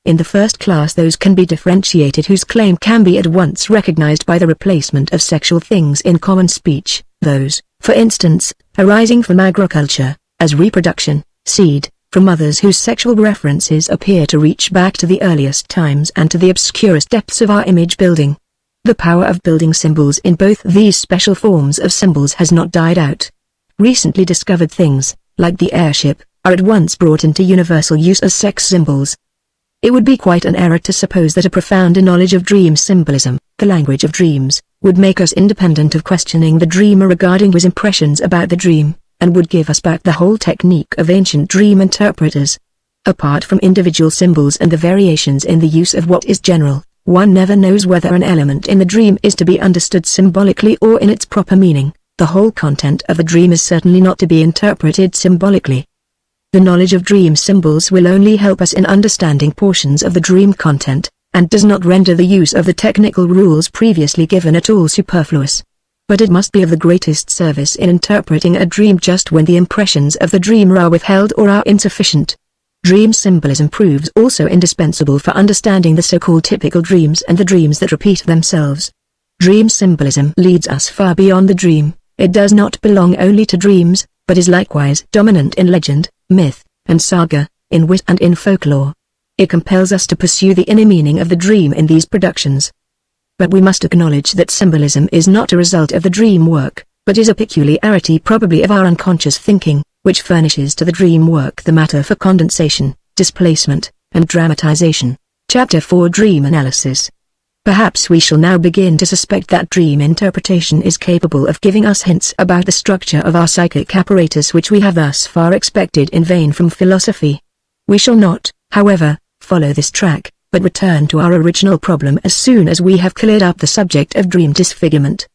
Speaker 1: In the first class those can be differentiated whose claim can be at once recognized by the replacement of sexual things in common speech, those, for instance, arising from agriculture, as reproduction, seed, from others whose sexual references appear to reach back to the earliest times and to the obscurest depths of our image building. The power of building symbols in both these special forms of symbols has not died out. Recently discovered things, like the airship, are at once brought into universal use as sex symbols. It would be quite an error to suppose that a profound knowledge of dream symbolism, the language of dreams, would make us independent of questioning the dreamer regarding his impressions about the dream, and would give us back the whole technique of ancient dream interpreters. Apart from individual symbols and the variations in the use of what is general, one never knows whether an element in the dream is to be understood symbolically or in its proper meaning. The whole content of a dream is certainly not to be interpreted symbolically. The knowledge of dream symbols will only help us in understanding portions of the dream content, and does not render the use of the technical rules previously given at all superfluous. But it must be of the greatest service in interpreting a dream just when the impressions of the dreamer are withheld or are insufficient. Dream symbolism proves also indispensable for understanding the so-called typical dreams and the dreams that repeat themselves. Dream symbolism leads us far beyond the dream. It does not belong only to dreams, but is likewise dominant in legend, myth, and saga, in wit and in folklore. It compels us to pursue the inner meaning of the dream in these productions. But we must acknowledge that symbolism is not a result of the dream work, but is a peculiarity probably of our unconscious thinking, which furnishes to the dream work the matter for condensation, displacement, and dramatization. Chapter 4: Dream Analysis. Perhaps we shall now begin to suspect that dream interpretation is capable of giving us hints about the structure of our psychic apparatus which we have thus far expected in vain from philosophy. We shall not, however, follow this track, but return to our original problem as soon as we have cleared up the subject of dream disfigurement.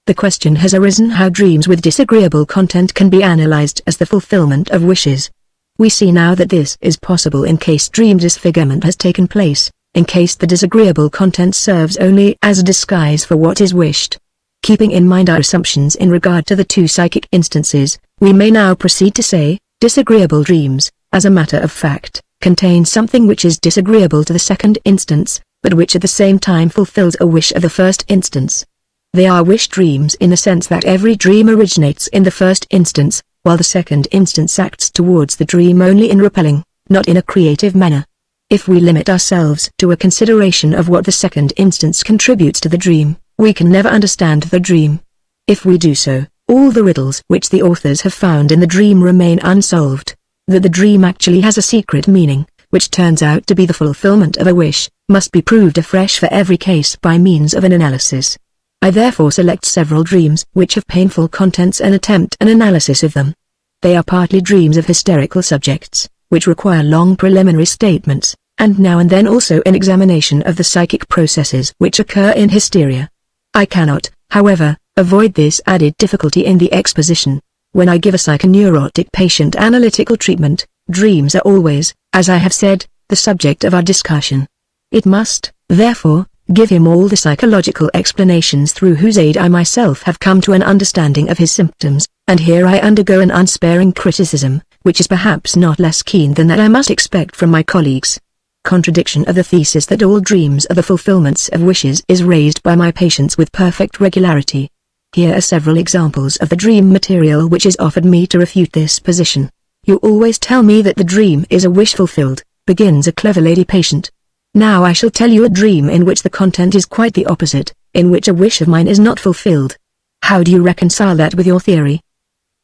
Speaker 1: The question has arisen how dreams with disagreeable content can be analyzed as the fulfillment of wishes. We see now that this is possible in case dream disfigurement has taken place, in case the disagreeable content serves only as a disguise for what is wished. Keeping in mind our assumptions in regard to the two psychic instances, we may now proceed to say, disagreeable dreams, as a matter of fact, contain something which is disagreeable to the second instance, but which at the same time fulfills a wish of the first instance. They are wish dreams in the sense that every dream originates in the first instance, while the second instance acts towards the dream only in repelling, not in a creative manner. If we limit ourselves to a consideration of what the second instance contributes to the dream, we can never understand the dream. If we do so, all the riddles which the authors have found in the dream remain unsolved. That the dream actually has a secret meaning, which turns out to be the fulfillment of a wish, must be proved afresh for every case by means of an analysis. I therefore select several dreams which have painful contents and attempt an analysis of them. They are partly dreams of hysterical subjects, which require long preliminary statements, and now and then also an examination of the psychic processes which occur in hysteria. I cannot, however, avoid this added difficulty in the exposition. When I give a psychoneurotic patient analytical treatment, dreams are always, as I have said, the subject of our discussion. It must, therefore, give him all the psychological explanations through whose aid I myself have come to an understanding of his symptoms, and here I undergo an unsparing criticism, which is perhaps not less keen than that I must expect from my colleagues. Contradiction of the thesis that all dreams are the fulfillments of wishes is raised by my patients with perfect regularity. Here are several examples of the dream material which is offered me to refute this position. You always tell me that the dream is a wish fulfilled, begins a clever lady patient. Now I shall tell you a dream in which the content is quite the opposite, in which a wish of mine is not fulfilled. How do you reconcile that with your theory?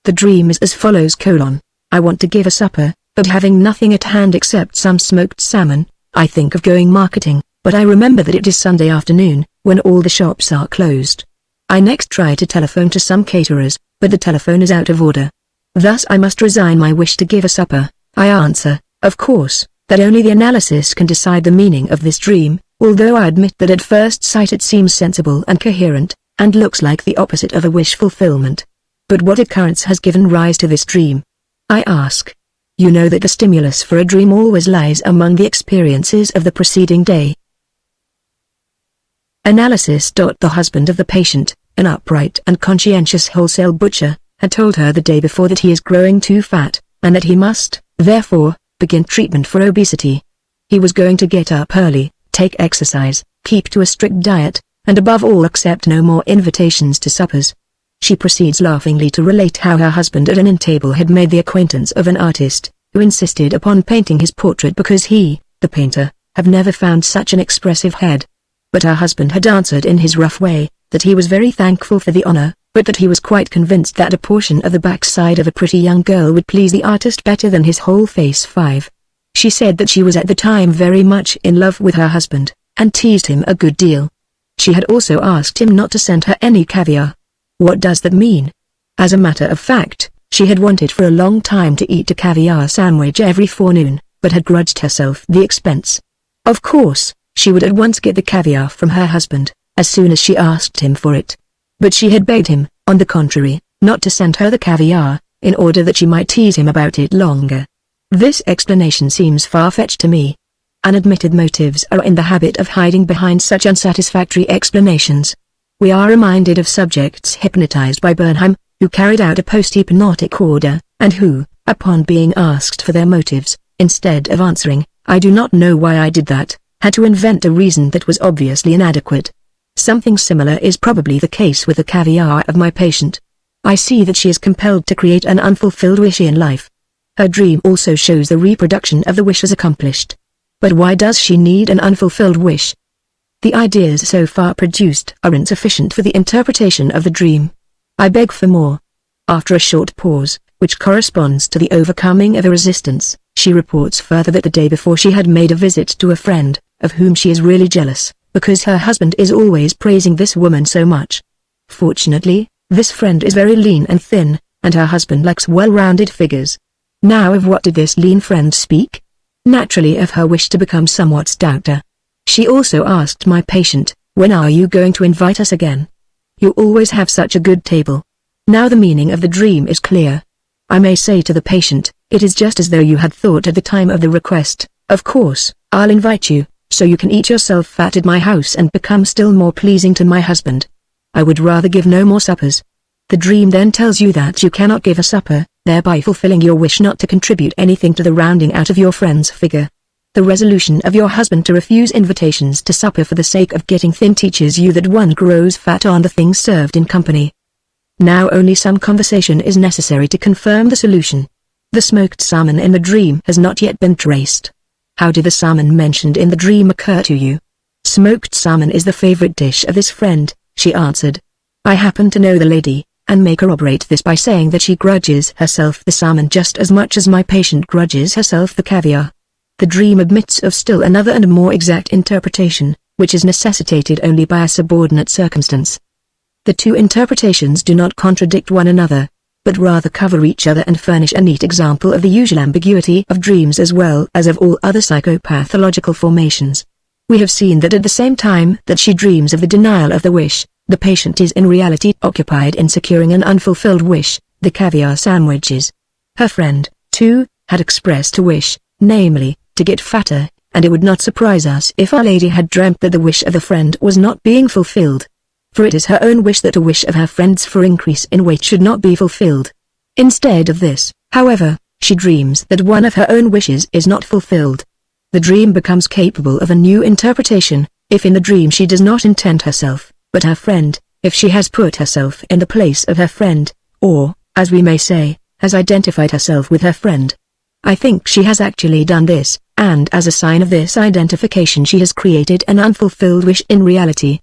Speaker 1: The dream is as follows: I want to give a supper, but having nothing at hand except some smoked salmon, I think of going marketing, but I remember that it is Sunday afternoon, when all the shops are closed. I next try to telephone to some caterers, but the telephone is out of order. Thus I must resign my wish to give a supper. I answer, of course, that only the analysis can decide the meaning of this dream, although I admit that at first sight it seems sensible and coherent, and looks like the opposite of a wish fulfillment. But what occurrence has given rise to this dream? I ask. You know that the stimulus for a dream always lies among the experiences of the preceding day. Analysis. The husband of the patient, an upright and conscientious wholesale butcher, had told her the day before that he is growing too fat, and that he must, therefore, begin treatment for obesity. He was going to get up early, take exercise, keep to a strict diet, and above all accept no more invitations to suppers. She proceeds laughingly to relate how her husband at an inn table had made the acquaintance of an artist, who insisted upon painting his portrait because he, the painter, have never found such an expressive head. But her husband had answered in his rough way, that he was very thankful for the honor, but that he was quite convinced that a portion of the backside of a pretty young girl would please the artist better than his whole face. 5. She said that she was at the time very much in love with her husband, and teased him a good deal. She had also asked him not to send her any caviar. What does that mean? As a matter of fact, she had wanted for a long time to eat a caviar sandwich every forenoon, but had grudged herself the expense. Of course, she would at once get the caviar from her husband, as soon as she asked him for it. But she had begged him, on the contrary, not to send her the caviar, in order that she might tease him about it longer. This explanation seems far-fetched to me. Unadmitted motives are in the habit of hiding behind such unsatisfactory explanations. We are reminded of subjects hypnotized by Bernheim, who carried out a post-hypnotic order, and who, upon being asked for their motives, instead of answering, "I do not know why I did that," had to invent a reason that was obviously inadequate. Something similar is probably the case with the caviar of my patient. I see that she is compelled to create an unfulfilled wish in life. Her dream also shows the reproduction of the wishes accomplished. But why does she need an unfulfilled wish? The ideas so far produced are insufficient for the interpretation of the dream. I beg for more. After a short pause, which corresponds to the overcoming of a resistance, she reports further that the day before she had made a visit to a friend, of whom she is really jealous, because her husband is always praising this woman so much. Fortunately, this friend is very lean and thin, and her husband likes well-rounded figures. Now of what did this lean friend speak? Naturally of her wish to become somewhat stouter. She also asked my patient, "When are you going to invite us again? You always have such a good table." Now the meaning of the dream is clear. I may say to the patient, "It is just as though you had thought at the time of the request, of course, I'll invite you, so you can eat yourself fat at my house and become still more pleasing to my husband. I would rather give no more suppers." The dream then tells you that you cannot give a supper, thereby fulfilling your wish not to contribute anything to the rounding out of your friend's figure. The resolution of your husband to refuse invitations to supper for the sake of getting thin teaches you that one grows fat on the things served in company. Now only some conversation is necessary to confirm the solution. The smoked salmon in the dream has not yet been traced. How did the salmon mentioned in the dream occur to you? "Smoked salmon is the favorite dish of this friend," she answered. I happen to know the lady, and may corroborate this by saying that she grudges herself the salmon just as much as my patient grudges herself the caviar. The dream admits of still another and more exact interpretation, which is necessitated only by a subordinate circumstance. The two interpretations do not contradict one another, but rather cover each other and furnish a neat example of the usual ambiguity of dreams as well as of all other psychopathological formations. We have seen that at the same time that she dreams of the denial of the wish, the patient is in reality occupied in securing an unfulfilled wish, the caviar sandwiches. Her friend, too, had expressed a wish, namely, to get fatter, and it would not surprise us if Our Lady had dreamt that the wish of the friend was not being fulfilled. For it is her own wish that a wish of her friend's for increase in weight should not be fulfilled. Instead of this, however, she dreams that one of her own wishes is not fulfilled. The dream becomes capable of a new interpretation, if in the dream she does not intend herself, but her friend, if she has put herself in the place of her friend, or, as we may say, has identified herself with her friend. I think she has actually done this, and as a sign of this identification she has created an unfulfilled wish in reality.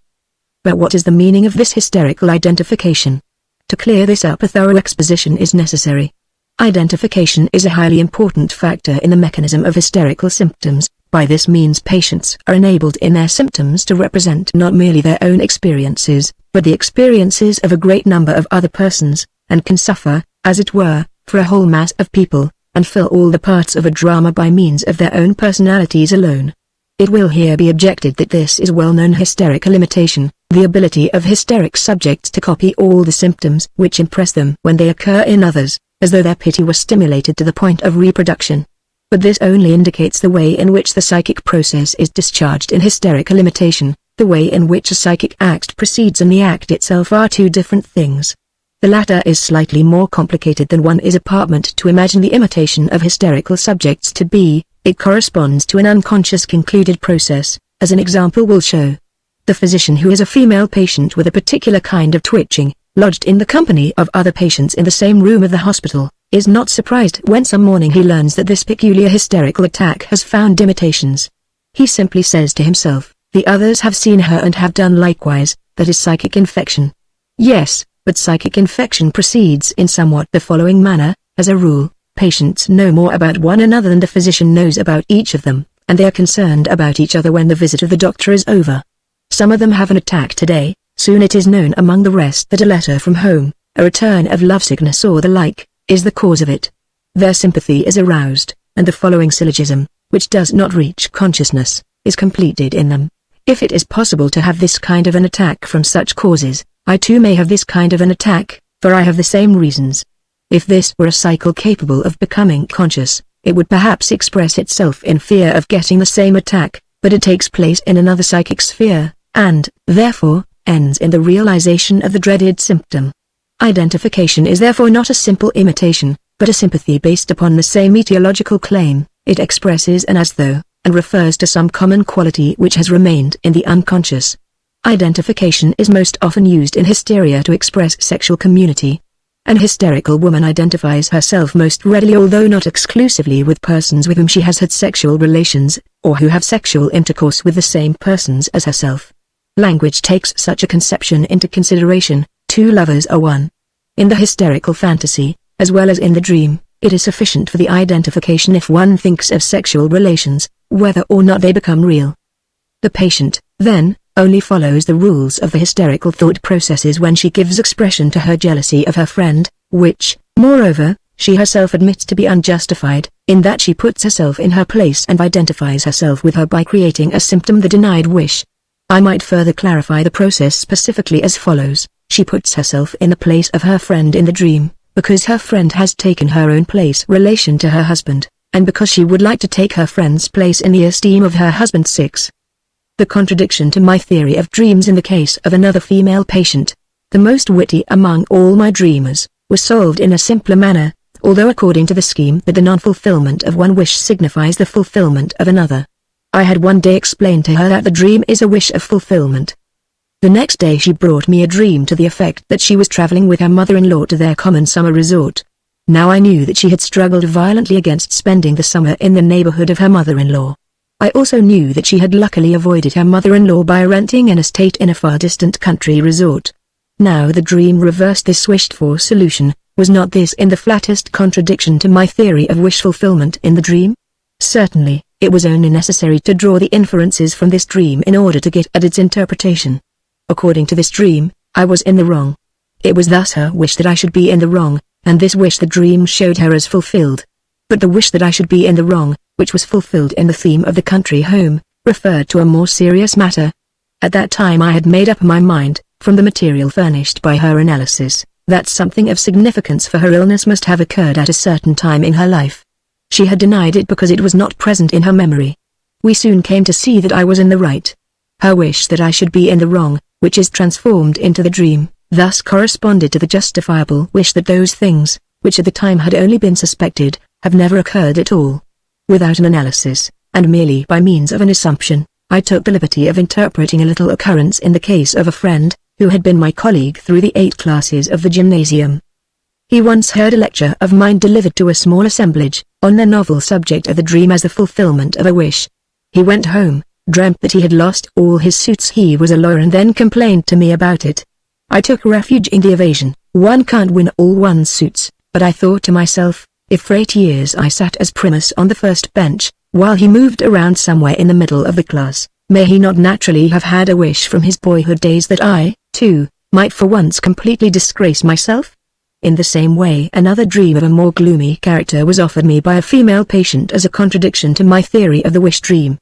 Speaker 1: But what is the meaning of this hysterical identification? To clear this up a thorough exposition is necessary. Identification is a highly important factor in the mechanism of hysterical symptoms. By this means patients are enabled in their symptoms to represent not merely their own experiences, but the experiences of a great number of other persons, and can suffer, as it were, for a whole mass of people, and fill all the parts of a drama by means of their own personalities alone. It will here be objected that this is well-known hysterical imitation, the ability of hysteric subjects to copy all the symptoms which impress them when they occur in others, as though their pity were stimulated to the point of reproduction. But this only indicates the way in which the psychic process is discharged in hysterical imitation. The way in which a psychic act proceeds and the act itself are two different things. The latter is slightly more complicated than one is apartment to imagine the imitation of hysterical subjects to be. It corresponds to an unconscious concluded process, as an example will show. The physician who has a female patient with a particular kind of twitching, lodged in the company of other patients in the same room of the hospital, is not surprised when some morning he learns that this peculiar hysterical attack has found imitations. He simply says to himself, "The others have seen her and have done likewise, that is psychic infection." Yes, but psychic infection proceeds in somewhat the following manner. As a rule, patients know more about one another than the physician knows about each of them, and they are concerned about each other when the visit of the doctor is over. Some of them have an attack today, soon it is known among the rest that a letter from home, a return of lovesickness or the like, is the cause of it. Their sympathy is aroused, and the following syllogism, which does not reach consciousness, is completed in them. If it is possible to have this kind of an attack from such causes, I too may have this kind of an attack, for I have the same reasons. If this were a cycle capable of becoming conscious, it would perhaps express itself in fear of getting the same attack, but it takes place in another psychic sphere, and, therefore, ends in the realization of the dreaded symptom. Identification is therefore not a simple imitation, but a sympathy based upon the same etiological claim. It expresses an as though, and refers to some common quality which has remained in the unconscious. Identification is most often used in hysteria to express sexual community. An hysterical woman identifies herself most readily, although not exclusively, with persons with whom she has had sexual relations, or who have sexual intercourse with the same persons as herself. Language takes such a conception into consideration. Two lovers are one. In the hysterical fantasy, as well as in the dream, it is sufficient for the identification if one thinks of sexual relations, whether or not they become real. The patient, then, only follows the rules of the hysterical thought processes when she gives expression to her jealousy of her friend, which, moreover, she herself admits to be unjustified, in that she puts herself in her place and identifies herself with her by creating a symptom, the denied wish. I might further clarify the process specifically as follows. She puts herself in the place of her friend in the dream, because her friend has taken her own place relation to her husband, and because she would like to take her friend's place in the esteem of her husband. 6. The contradiction to my theory of dreams in the case of another female patient, the most witty among all my dreamers, was solved in a simpler manner, although according to the scheme that the non-fulfillment of one wish signifies the fulfillment of another. I had one day explained to her that the dream is a wish of fulfillment. The next day she brought me a dream to the effect that she was traveling with her mother-in-law to their common summer resort. Now I knew that she had struggled violently against spending the summer in the neighborhood of her mother-in-law. I also knew that she had luckily avoided her mother-in-law by renting an estate in a far distant country resort. Now the dream reversed this wished-for solution. Was not this in the flattest contradiction to my theory of wish fulfillment in the dream? Certainly, it was only necessary to draw the inferences from this dream in order to get at its interpretation. According to this dream, I was in the wrong. It was thus her wish that I should be in the wrong, and this wish the dream showed her as fulfilled. But the wish that I should be in the wrong, which was fulfilled in the theme of the country home, referred to a more serious matter. At that time I had made up my mind, from the material furnished by her analysis, that something of significance for her illness must have occurred at a certain time in her life. She had denied it because it was not present in her memory. We soon came to see that I was in the right. Her wish that I should be in the wrong, which is transformed into the dream, thus corresponded to the justifiable wish that those things, which at the time had only been suspected, have never occurred at all. Without an analysis, and merely by means of an assumption, I took the liberty of interpreting a little occurrence in the case of a friend, who had been my colleague through the 8 classes of the gymnasium. He once heard a lecture of mine delivered to a small assemblage, on the novel subject of the dream as the fulfillment of a wish. He went home, dreamt that he had lost all his suits. He was a lawyer, and then complained to me about it. I took refuge in the evasion. One can't win all one's suits, but I thought to myself, if for 8 years I sat as primus on the first bench, while he moved around somewhere in the middle of the class, may he not naturally have had a wish from his boyhood days that I, too, might for once completely disgrace myself? In the same way, another dream of a more gloomy character was offered me by a female patient as a contradiction to my theory of the wish dream.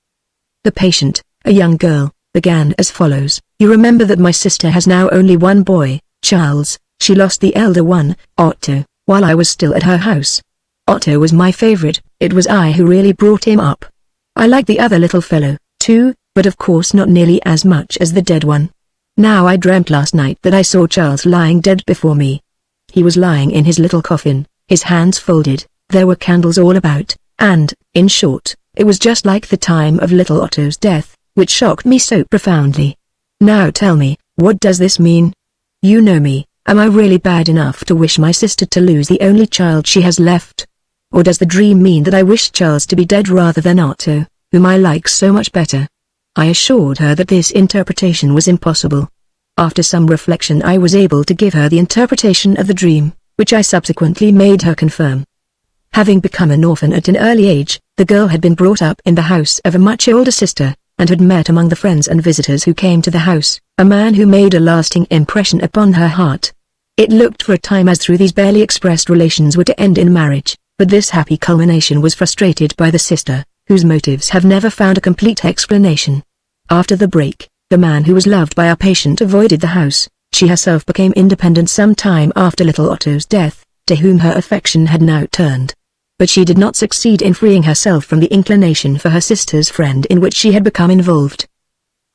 Speaker 1: The patient, a young girl, began as follows: "You remember that my sister has now only one boy, Charles. She lost the elder one, Otto, while I was still at her house. Otto was my favorite. It was I who really brought him up. I liked the other little fellow, too, but of course not nearly as much as the dead one. Now I dreamt last night that I saw Charles lying dead before me. He was lying in his little coffin, his hands folded, there were candles all about, and, in short, it was just like the time of little Otto's death, which shocked me so profoundly. Now tell me, what does this mean? You know me, am I really bad enough to wish my sister to lose the only child she has left? Or does the dream mean that I wish Charles to be dead rather than Otto, whom I like so much better?" I assured her that this interpretation was impossible. After some reflection I was able to give her the interpretation of the dream, which I subsequently made her confirm. Having become an orphan at an early age, the girl had been brought up in the house of a much older sister, and had met among the friends and visitors who came to the house, a man who made a lasting impression upon her heart. It looked for a time as though these barely expressed relations were to end in marriage, but this happy culmination was frustrated by the sister, whose motives have never found a complete explanation. After the break, the man who was loved by our patient avoided the house. She herself became independent some time after little Otto's death, to whom her affection had now turned. But she did not succeed in freeing herself from the inclination for her sister's friend in which she had become involved.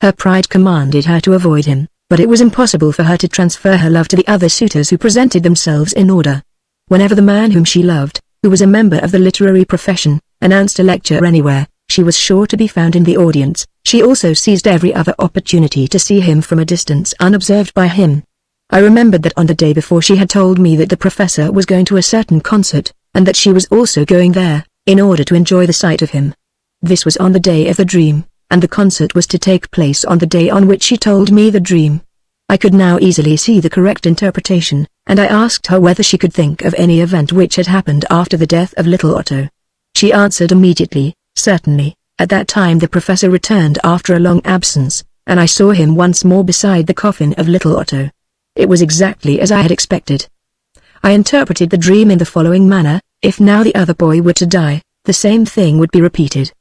Speaker 1: Her pride commanded her to avoid him, But it was impossible for her to transfer her love to the other suitors who presented themselves in order. Whenever the man whom she loved, who was a member of the literary profession, announced a lecture anywhere, she was sure to be found in the audience. She also seized every other opportunity to see him from a distance unobserved by him. I remembered that on the day before she had told me that the professor was going to a certain concert, and that she was also going there, in order to enjoy the sight of him. This was on the day of the dream, and the concert was to take place on the day on which she told me the dream. I could now easily see the correct interpretation, and I asked her whether she could think of any event which had happened after the death of little Otto. She answered immediately, certainly. At that time the professor returned after a long absence, and I saw him once more beside the coffin of little Otto. It was exactly as I had expected. I interpreted the dream in the following manner: if now the other boy were to die, the same thing would be repeated.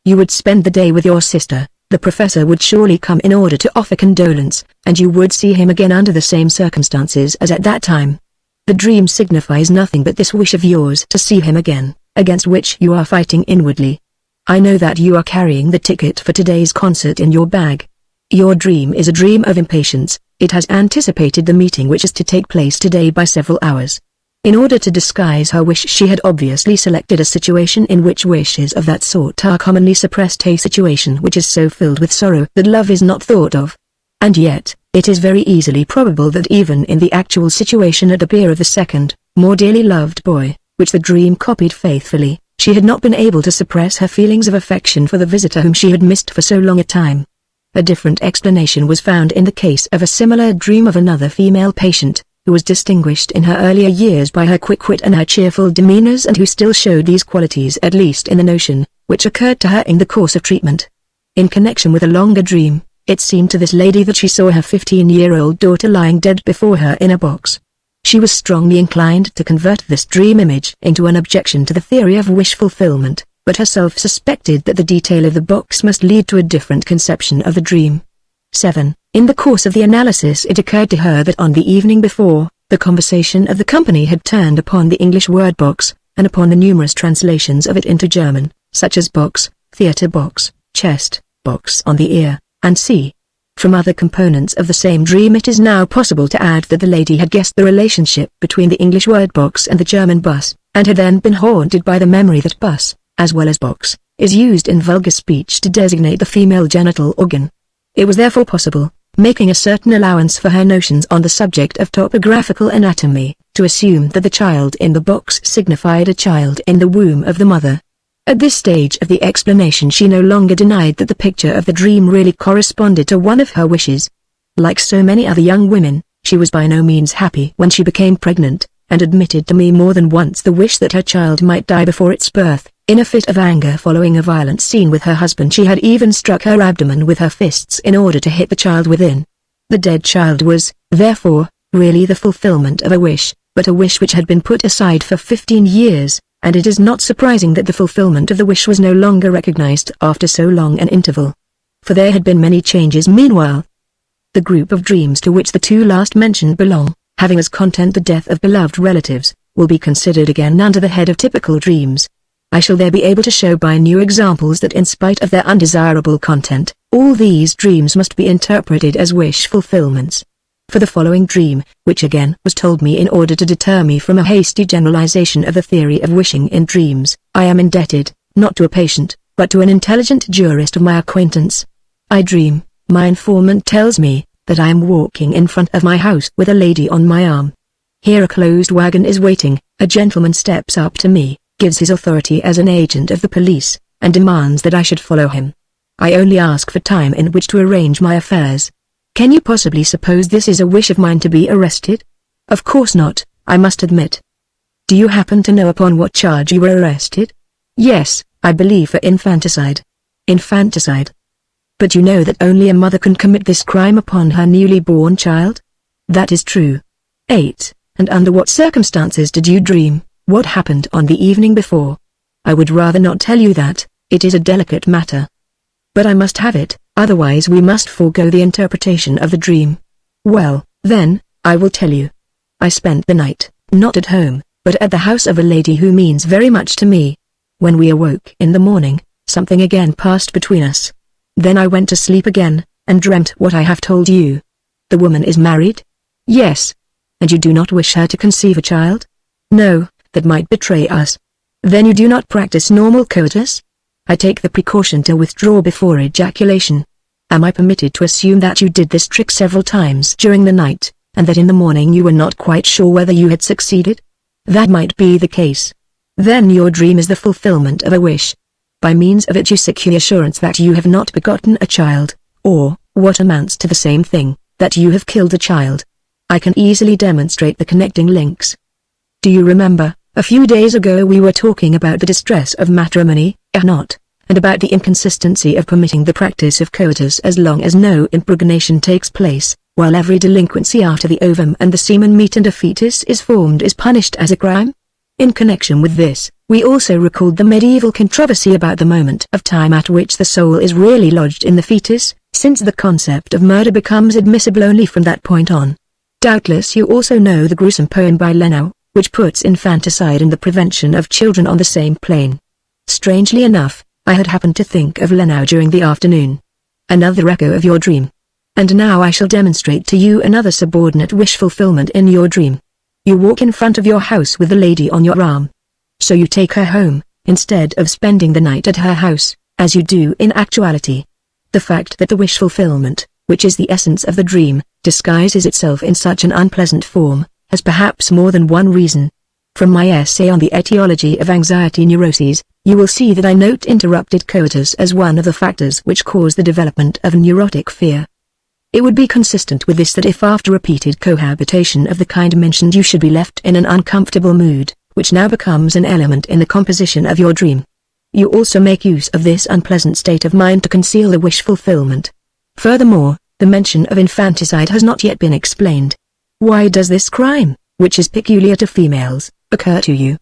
Speaker 1: You would spend the day with your sister, the professor would surely come in order to offer condolence, and you would see him again under the same circumstances as at that time. The dream signifies nothing but this wish of yours to see him again, against which you are fighting inwardly. I know that you are carrying the ticket for today's concert in your bag. Your dream is a dream of impatience. It has anticipated the meeting which is to take place today by several hours. In order to disguise her wish, she had obviously selected a situation in which wishes of that sort are commonly suppressed, a situation which is so filled with sorrow that love is not thought of. And yet, it is very easily probable that even in the actual situation at the bier of the second, more dearly loved boy, which the dream copied faithfully, she had not been able to suppress her feelings of affection for the visitor whom she had missed for so long a time. A different explanation was found in the case of a similar dream of another female patient, who was distinguished in her earlier years by her quick wit and her cheerful demeanors, and who still showed these qualities at least in the notion, which occurred to her in the course of treatment. In connection with a longer dream, it seemed to this lady that she saw her 15-year-old daughter lying dead before her in a box. She was strongly inclined to convert this dream image into an objection to the theory of wish fulfillment, but herself suspected that the detail of the box must lead to a different conception of the dream. 7. In the course of the analysis it occurred to her that on the evening before, the conversation of the company had turned upon the English word box, and upon the numerous translations of it into German, such as box, theatre box, chest, box on the ear, and see. From other components of the same dream it is now possible to add that the lady had guessed the relationship between the English word box and the German bus, and had then been haunted by the memory that bus, as well as box, is used in vulgar speech to designate the female genital organ. It was therefore possible, making a certain allowance for her notions on the subject of topographical anatomy, to assume that the child in the box signified a child in the womb of the mother. At this stage of the explanation she no longer denied that the picture of the dream really corresponded to one of her wishes. Like so many other young women, she was by no means happy when she became pregnant, and admitted to me more than once the wish that her child might die before its birth. In a fit of anger following a violent scene with her husband, she had even struck her abdomen with her fists in order to hit the child within. The dead child was, therefore, really the fulfillment of a wish, but a wish which had been put aside for 15 years, and it is not surprising that the fulfillment of the wish was no longer recognized after so long an interval. For there had been many changes meanwhile. The group of dreams to which the two last mentioned belong, having as content the death of beloved relatives, will be considered again under the head of typical dreams. I shall there be able to show by new examples that in spite of their undesirable content, all these dreams must be interpreted as wish fulfillments. For the following dream, which again was told me in order to deter me from a hasty generalization of the theory of wishing in dreams, I am indebted, not to a patient, but to an intelligent jurist of my acquaintance. I dream, my informant tells me, that I am walking in front of my house with a lady on my arm. Here a closed wagon is waiting, a gentleman steps up to me, gives his authority as an agent of the police, and demands that I should follow him. I only ask for time in which to arrange my affairs. Can you possibly suppose this is a wish of mine to be arrested? Of course not, I must admit. Do you happen to know upon what charge you were arrested? Yes, I believe for infanticide. Infanticide. But you know that only a mother can commit this crime upon her newly born child? That is true. 8. And under what circumstances did you dream? What happened on the evening before? I would rather not tell you that, it is a delicate matter. But I must have it, otherwise we must forego the interpretation of the dream. Well, then, I will tell you. I spent the night, not at home, but at the house of a lady who means very much to me. When we awoke in the morning, something again passed between us. Then I went to sleep again, and dreamt what I have told you. The woman is married? Yes. And you do not wish her to conceive a child? No, that might betray us. Then you do not practice normal coitus? I take the precaution to withdraw before ejaculation. Am I permitted to assume that you did this trick several times during the night, and that in the morning you were not quite sure whether you had succeeded? That might be the case. Then your dream is the fulfillment of a wish. By means of it you secure assurance that you have not begotten a child, or, what amounts to the same thing, that you have killed a child. I can easily demonstrate the connecting links. Do you remember, a few days ago we were talking about the distress of matrimony, not, and about the inconsistency of permitting the practice of coitus as long as no impregnation takes place, while every delinquency after the ovum and the semen meet and a fetus is formed is punished as a crime? In connection with this, we also recalled the medieval controversy about the moment of time at which the soul is really lodged in the fetus, since the concept of murder becomes admissible only from that point on. Doubtless you also know the gruesome poem by Lenau, which puts infanticide and the prevention of children on the same plane. Strangely enough, I had happened to think of Lenau during the afternoon. Another echo of your dream. And now I shall demonstrate to you another subordinate wish fulfillment in your dream. You walk in front of your house with the lady on your arm. So you take her home, instead of spending the night at her house, as you do in actuality. The fact that the wish fulfillment, which is the essence of the dream, disguises itself in such an unpleasant form, has perhaps more than one reason. From my essay on the etiology of anxiety neuroses, you will see that I note interrupted coitus as one of the factors which cause the development of neurotic fear. It would be consistent with this that if after repeated cohabitation of the kind mentioned you should be left in an uncomfortable mood, which now becomes an element in the composition of your dream, you also make use of this unpleasant state of mind to conceal the wish fulfillment. Furthermore, the mention of infanticide has not yet been explained. Why does this crime, which is peculiar to females, occur to you?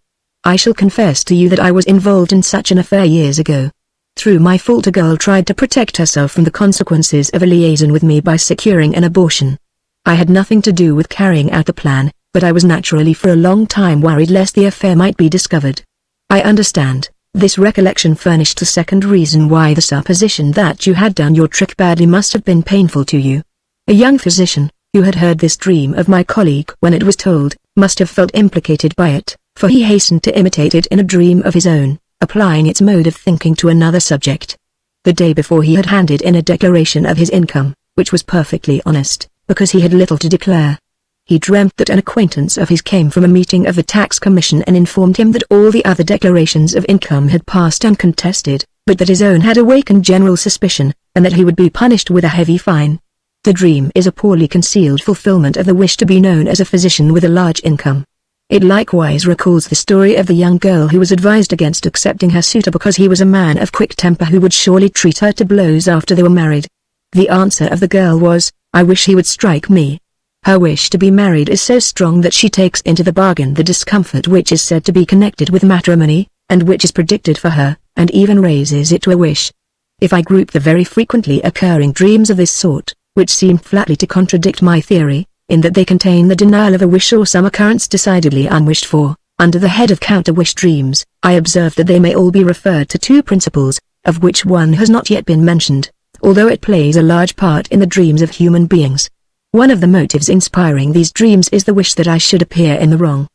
Speaker 1: I shall confess to you that I was involved in such an affair years ago. Through my fault a girl tried to protect herself from the consequences of a liaison with me by securing an abortion. I had nothing to do with carrying out the plan, but I was naturally for a long time worried lest the affair might be discovered. I understand. This recollection furnished a second reason why the supposition that you had done your trick badly must have been painful to you. A young physician, who had heard this dream of my colleague when it was told, must have felt implicated by it, for he hastened to imitate it in a dream of his own, applying its mode of thinking to another subject. The day before he had handed in a declaration of his income, which was perfectly honest, because he had little to declare. He dreamt that an acquaintance of his came from a meeting of the tax commission and informed him that all the other declarations of income had passed uncontested, but that his own had awakened general suspicion, and that he would be punished with a heavy fine. The dream is a poorly concealed fulfillment of the wish to be known as a physician with a large income. It likewise recalls the story of the young girl who was advised against accepting her suitor because he was a man of quick temper who would surely treat her to blows after they were married. The answer of the girl was, "I wish he would strike me." Her wish to be married is so strong that she takes into the bargain the discomfort which is said to be connected with matrimony, and which is predicted for her, and even raises it to a wish. If I group the very frequently occurring dreams of this sort, which seem flatly to contradict my theory, in that they contain the denial of a wish or some occurrence decidedly unwished for, under the head of counter-wish dreams, I observe that they may all be referred to two principles, of which one has not yet been mentioned, although it plays a large part in the dreams of human beings. One of the motives inspiring these dreams is the wish that I should appear in the wrong.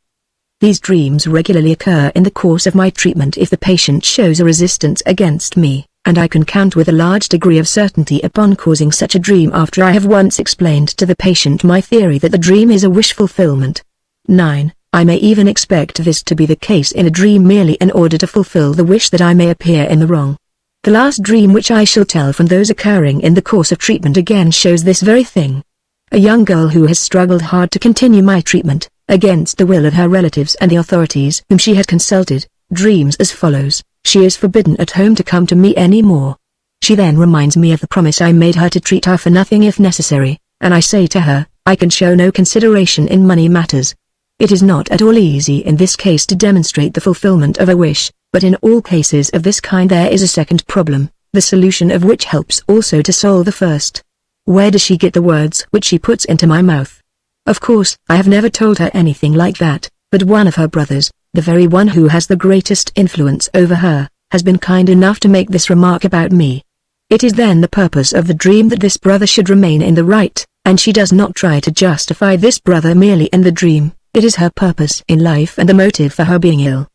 Speaker 1: These dreams regularly occur in the course of my treatment if the patient shows a resistance against me, and I can count with a large degree of certainty upon causing such a dream after I have once explained to the patient my theory that the dream is a wish fulfillment. 9. I may even expect this to be the case in a dream merely in order to fulfill the wish that I may appear in the wrong. The last dream which I shall tell from those occurring in the course of treatment again shows this very thing. A young girl who has struggled hard to continue my treatment, against the will of her relatives and the authorities whom she had consulted, dreams as follows: she is forbidden at home to come to me any more. She then reminds me of the promise I made her to treat her for nothing if necessary, and I say to her, I can show no consideration in money matters. It is not at all easy in this case to demonstrate the fulfillment of a wish, but in all cases of this kind there is a second problem, the solution of which helps also to solve the first. Where does she get the words which she puts into my mouth? Of course, I have never told her anything like that, but one of her brothers, the very one who has the greatest influence over her, has been kind enough to make this remark about me. It is then the purpose of the dream that this brother should remain in the right, And she does not try to justify this brother merely in the dream. It is her purpose in life and the motive for her being ill.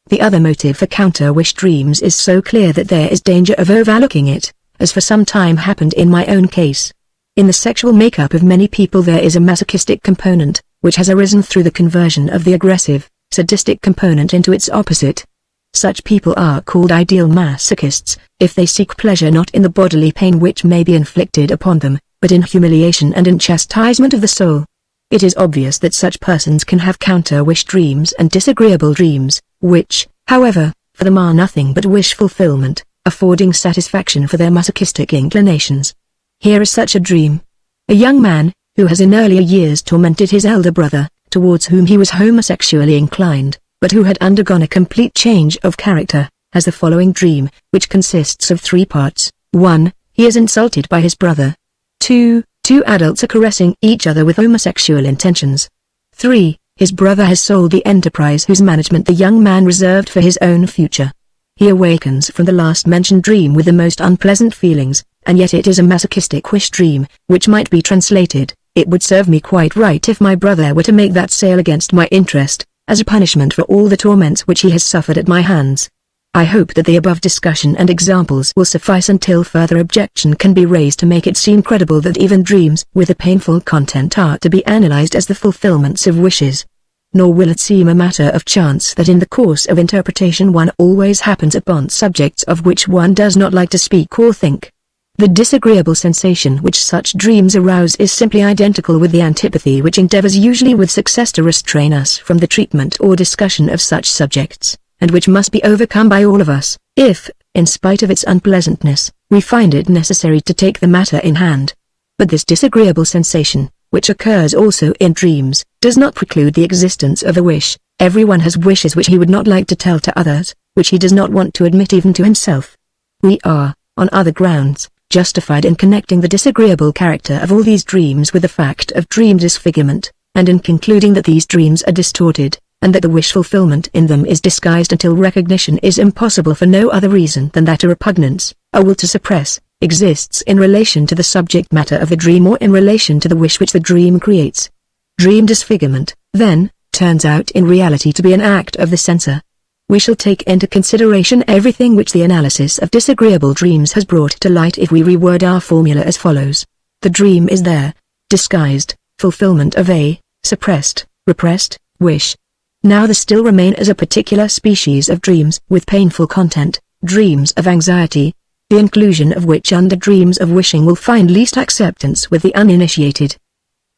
Speaker 1: The other motive for counter-wish dreams is so clear that there is danger of overlooking it, as for some time happened in my own case. In the sexual makeup of many people there is a masochistic component, which has arisen through the conversion of the aggressive, sadistic component into its opposite. Such people are called ideal masochists, if they seek pleasure not in the bodily pain which may be inflicted upon them, but in humiliation and in chastisement of the soul. It is obvious that such persons can have counter-wish dreams and disagreeable dreams, which, however, for them are nothing but wish fulfillment, affording satisfaction for their masochistic inclinations. Here is such a dream. A young man, who has in earlier years tormented his elder brother, towards whom he was homosexually inclined, but who had undergone a complete change of character, has the following dream, which consists of 3 parts. 1. He is insulted by his brother. 2. Two adults are caressing each other with homosexual intentions. 3. His brother has sold the enterprise whose management the young man reserved for his own future. He awakens from the last mentioned dream with the most unpleasant feelings, and yet it is a masochistic wish dream, which might be translated, "It would serve me quite right if my brother were to make that sale against my interest, as a punishment for all the torments which he has suffered at my hands." I hope that the above discussion and examples will suffice until further objection can be raised to make it seem credible that even dreams with a painful content are to be analyzed as the fulfillments of wishes. Nor will it seem a matter of chance that in the course of interpretation one always happens upon subjects of which one does not like to speak or think. The disagreeable sensation which such dreams arouse is simply identical with the antipathy which endeavors usually with success to restrain us from the treatment or discussion of such subjects, and which must be overcome by all of us, if, in spite of its unpleasantness, we find it necessary to take the matter in hand. But this disagreeable sensation, which occurs also in dreams, does not preclude the existence of a wish. Everyone has wishes which he would not like to tell to others, which he does not want to admit even to himself. We are, on other grounds, justified in connecting the disagreeable character of all these dreams with the fact of dream disfigurement, and in concluding that these dreams are distorted, and that the wish fulfillment in them is disguised until recognition is impossible for no other reason than that a repugnance, a will to suppress, exists in relation to the subject matter of the dream or in relation to the wish which the dream creates. Dream disfigurement, then, turns out in reality to be an act of the censor. We shall take into consideration everything which the analysis of disagreeable dreams has brought to light if we reword our formula as follows. The dream is there, disguised, fulfillment of a, suppressed, repressed, wish. Now there still remain as a particular species of dreams with painful content, dreams of anxiety, the inclusion of which under dreams of wishing will find least acceptance with the uninitiated.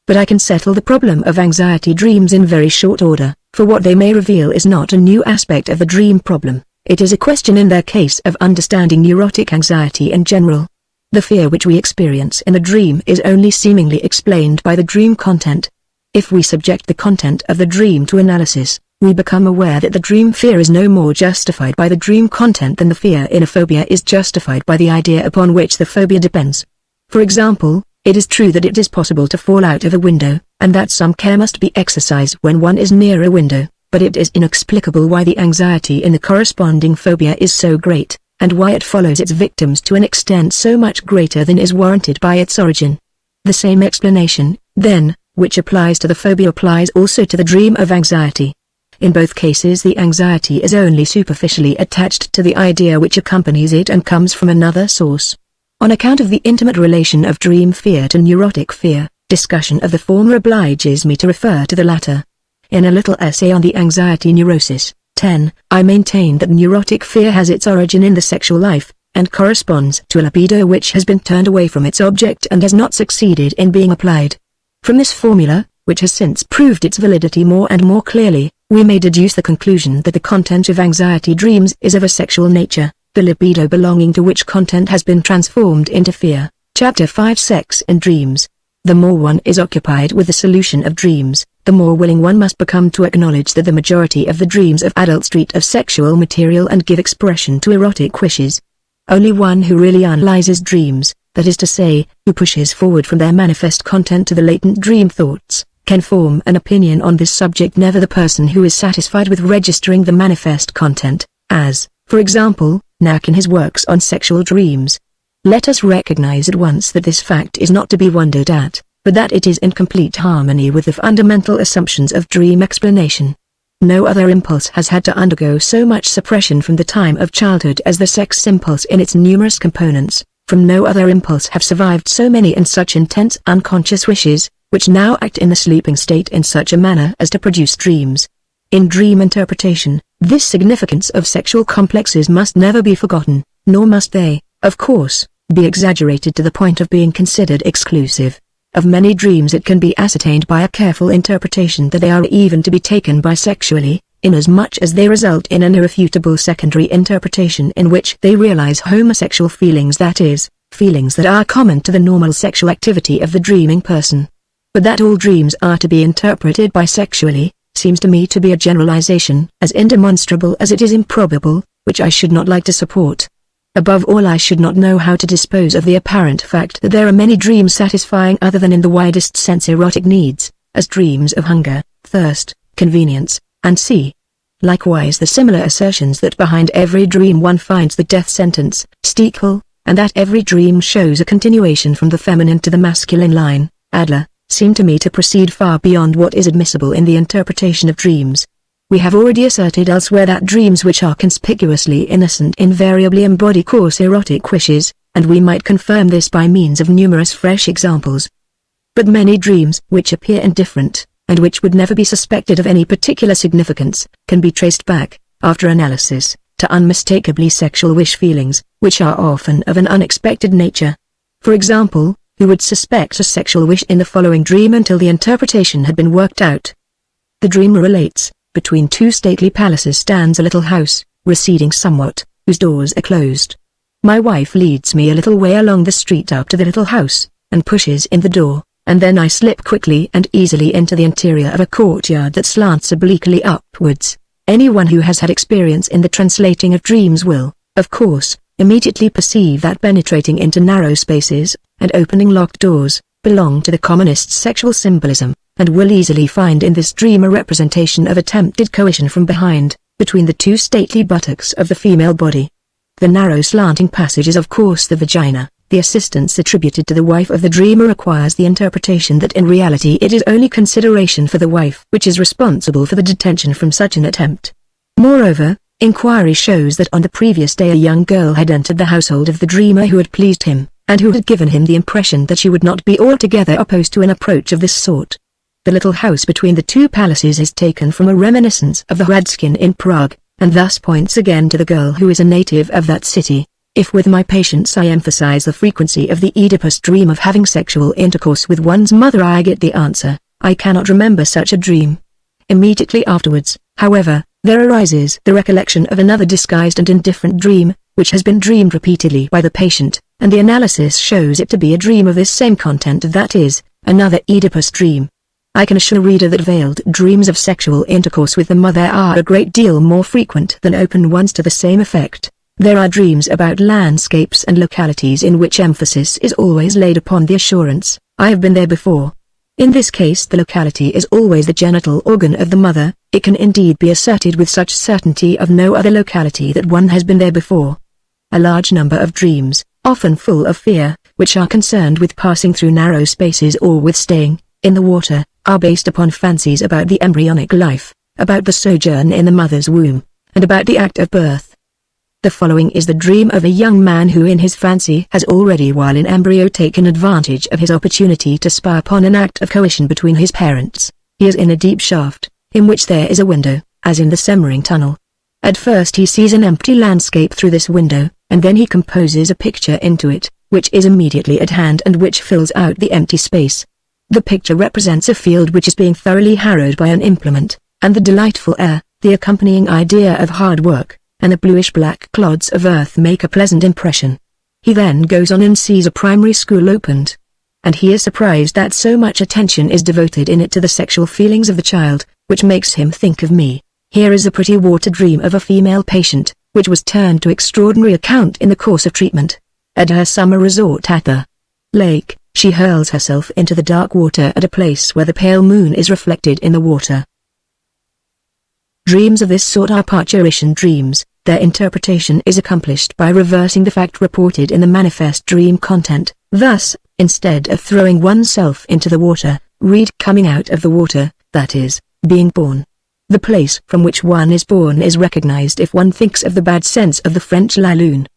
Speaker 1: But I can settle the problem of anxiety dreams in very short order, for what they may reveal is not a new aspect of the dream problem, it is a question in their case of understanding neurotic anxiety in general. The fear which we experience in the dream is only seemingly explained by the dream content. If we subject the content of the dream to analysis, we become aware that the dream fear is no more justified by the dream content than the fear in a phobia is justified by the idea upon which the phobia depends. For example, it is true that it is possible to fall out of a window, and that some care must be exercised when one is near a window, but it is inexplicable why the anxiety in the corresponding phobia is so great, and why it follows its victims to an extent so much greater than is warranted by its origin. The same explanation, then, which applies to the phobia applies also to the dream of anxiety. In both cases the anxiety is only superficially attached to the idea which accompanies it and comes from another source. On account of the intimate relation of dream fear to neurotic fear, discussion of the former obliges me to refer to the latter. In a little essay on the anxiety neurosis, 10, I maintain that neurotic fear has its origin in the sexual life, and corresponds to a libido which has been turned away from its object and has not succeeded in being applied. From this formula, which has since proved its validity more and more clearly, we may deduce the conclusion that the content of anxiety dreams is of a sexual nature, the libido belonging to which content has been transformed into fear. Chapter 5 Sex in Dreams. The more one is occupied with the solution of dreams, the more willing one must become to acknowledge that the majority of the dreams of adults treat of sexual material and give expression to erotic wishes. Only one who really analyzes dreams, that is to say, who pushes forward from their manifest content to the latent dream thoughts, can form an opinion on this subject. Never the person who is satisfied with registering the manifest content, as, for example, Nack in his works on sexual dreams. Let us recognize at once that this fact is not to be wondered at, but that it is in complete harmony with the fundamental assumptions of dream explanation. No other impulse has had to undergo so much suppression from the time of childhood as the sex impulse in its numerous components. From no other impulse have survived so many and such intense unconscious wishes, which now act in the sleeping state in such a manner as to produce dreams. In dream interpretation, this significance of sexual complexes must never be forgotten, nor must they, of course, be exaggerated to the point of being considered exclusive. Of many dreams it can be ascertained by a careful interpretation that they are even to be taken bisexually, inasmuch as they result in an irrefutable secondary interpretation in which they realize homosexual feelings, that is, feelings that are common to the normal sexual activity of the dreaming person. But that all dreams are to be interpreted bisexually, seems to me to be a generalization as indemonstrable as it is improbable, which I should not like to support. Above all, I should not know how to dispose of the apparent fact that there are many dreams satisfying other than in the widest sense erotic needs, as dreams of hunger, thirst, convenience, and likewise the similar assertions that behind every dream one finds the death sentence, Stekel, and that every dream shows a continuation from the feminine to the masculine line, Adler, seem to me to proceed far beyond what is admissible in the interpretation of dreams. We have already asserted elsewhere that dreams which are conspicuously innocent invariably embody coarse erotic wishes, and we might confirm this by means of numerous fresh examples. But many dreams which appear indifferent, and which would never be suspected of any particular significance, can be traced back, after analysis, to unmistakably sexual wish feelings, which are often of an unexpected nature. For example, who would suspect a sexual wish in the following dream until the interpretation had been worked out? The dreamer relates, between two stately palaces stands a little house, receding somewhat, whose doors are closed. My wife leads me a little way along the street up to the little house, and pushes in the door, and then I slip quickly and easily into the interior of a courtyard that slants obliquely upwards. Anyone who has had experience in the translating of dreams will, of course, immediately perceive that penetrating into narrow spaces, and opening locked doors, belong to the commonest sexual symbolism, and will easily find in this dream a representation of attempted coition from behind, between the two stately buttocks of the female body. The narrow slanting passage is of course the vagina. The assistance attributed to the wife of the dreamer requires the interpretation that in reality it is only consideration for the wife which is responsible for the detention from such an attempt. Moreover, inquiry shows that on the previous day a young girl had entered the household of the dreamer who had pleased him, and who had given him the impression that she would not be altogether opposed to an approach of this sort. The little house between the two palaces is taken from a reminiscence of the Hradskin in Prague, and thus points again to the girl who is a native of that city. If with my patients I emphasize the frequency of the Oedipus dream of having sexual intercourse with one's mother, I get the answer, I cannot remember such a dream. Immediately afterwards, however, there arises the recollection of another disguised and indifferent dream, which has been dreamed repeatedly by the patient, and the analysis shows it to be a dream of this same content, that is, another Oedipus dream. I can assure the reader that veiled dreams of sexual intercourse with the mother are a great deal more frequent than open ones to the same effect. There are dreams about landscapes and localities in which emphasis is always laid upon the assurance, I have been there before. In this case the locality is always the genital organ of the mother. It can indeed be asserted with such certainty of no other locality that one has been there before. A large number of dreams, often full of fear, which are concerned with passing through narrow spaces or with staying in the water, are based upon fancies about the embryonic life, about the sojourn in the mother's womb, and about the act of birth. The following is the dream of a young man who in his fancy has already while in embryo taken advantage of his opportunity to spy upon an act of coition between his parents. He is in a deep shaft, in which there is a window, as in the Semmering tunnel. At first he sees an empty landscape through this window, and then he composes a picture into it, which is immediately at hand and which fills out the empty space. The picture represents a field which is being thoroughly harrowed by an implement, and the delightful air, the accompanying idea of hard work, and the bluish-black clods of earth make a pleasant impression. He then goes on and sees a primary school opened, and he is surprised that so much attention is devoted in it to the sexual feelings of the child, which makes him think of me. Here is a pretty water dream of a female patient, which was turned to extraordinary account in the course of treatment. At her summer resort at the lake, she hurls herself into the dark water at a place where the pale moon is reflected in the water. Dreams of this sort are parturition dreams. Their interpretation is accomplished by reversing the fact reported in the manifest dream content. Thus, Instead of throwing oneself into the water, read coming out of the water, that is, being born. The place from which one is born is recognized if one thinks of the bad sense of the French la lune.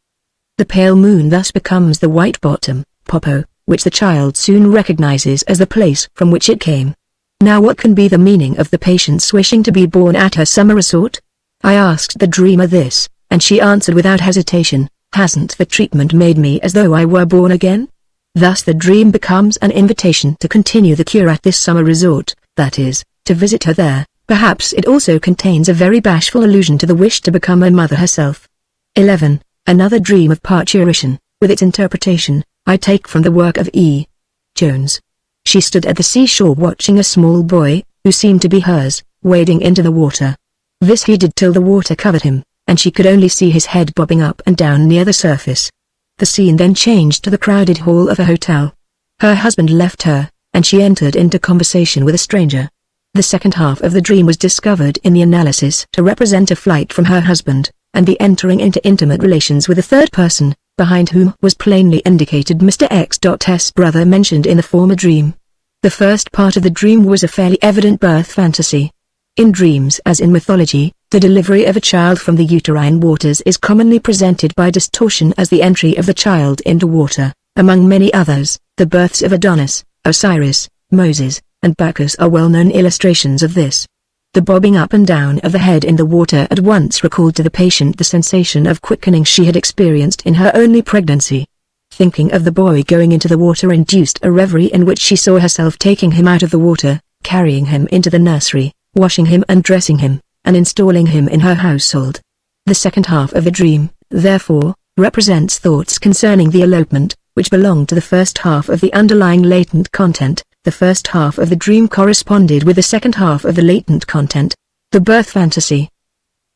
Speaker 1: The pale moon thus becomes the white bottom, popo, which the child soon recognizes as the place from which it came. Now what can be the meaning of the patient's wishing to be born at her summer resort? I asked the dreamer this, and she answered without hesitation, hasn't the treatment made me as though I were born again? Thus the dream becomes an invitation to continue the cure at this summer resort, that is, to visit her there. Perhaps it also contains a very bashful allusion to the wish to become a mother herself. 11. Another dream of parturition, with its interpretation, I take from the work of E. Jones. She stood at the seashore watching a small boy, who seemed to be hers, wading into the water. This he did till the water covered him, and she could only see his head bobbing up and down near the surface. The scene then changed to the crowded hall of a hotel. Her husband left her, and she entered into conversation with a stranger. The second half of the dream was discovered in the analysis to represent a flight from her husband, and the entering into intimate relations with a third person, behind whom was plainly indicated Mr. X's brother mentioned in the former dream. The first part of the dream was a fairly evident birth fantasy. In dreams as in mythology, the delivery of a child from the uterine waters is commonly presented by distortion as the entry of the child into water. Among many others, the births of Adonis, Osiris, Moses, and Bacchus are well-known illustrations of this. The bobbing up and down of the head in the water at once recalled to the patient the sensation of quickening she had experienced in her only pregnancy. Thinking of the boy going into the water induced a reverie in which she saw herself taking him out of the water, carrying him into the nursery, washing him and dressing him, and installing him in her household. The second half of the dream, therefore, represents thoughts concerning the elopement, which belong to the first half of the underlying latent content. The first half of the dream corresponded with the second half of the latent content, the birth fantasy.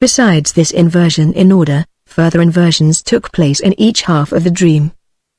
Speaker 1: Besides this inversion in order, further inversions took place in each half of the dream.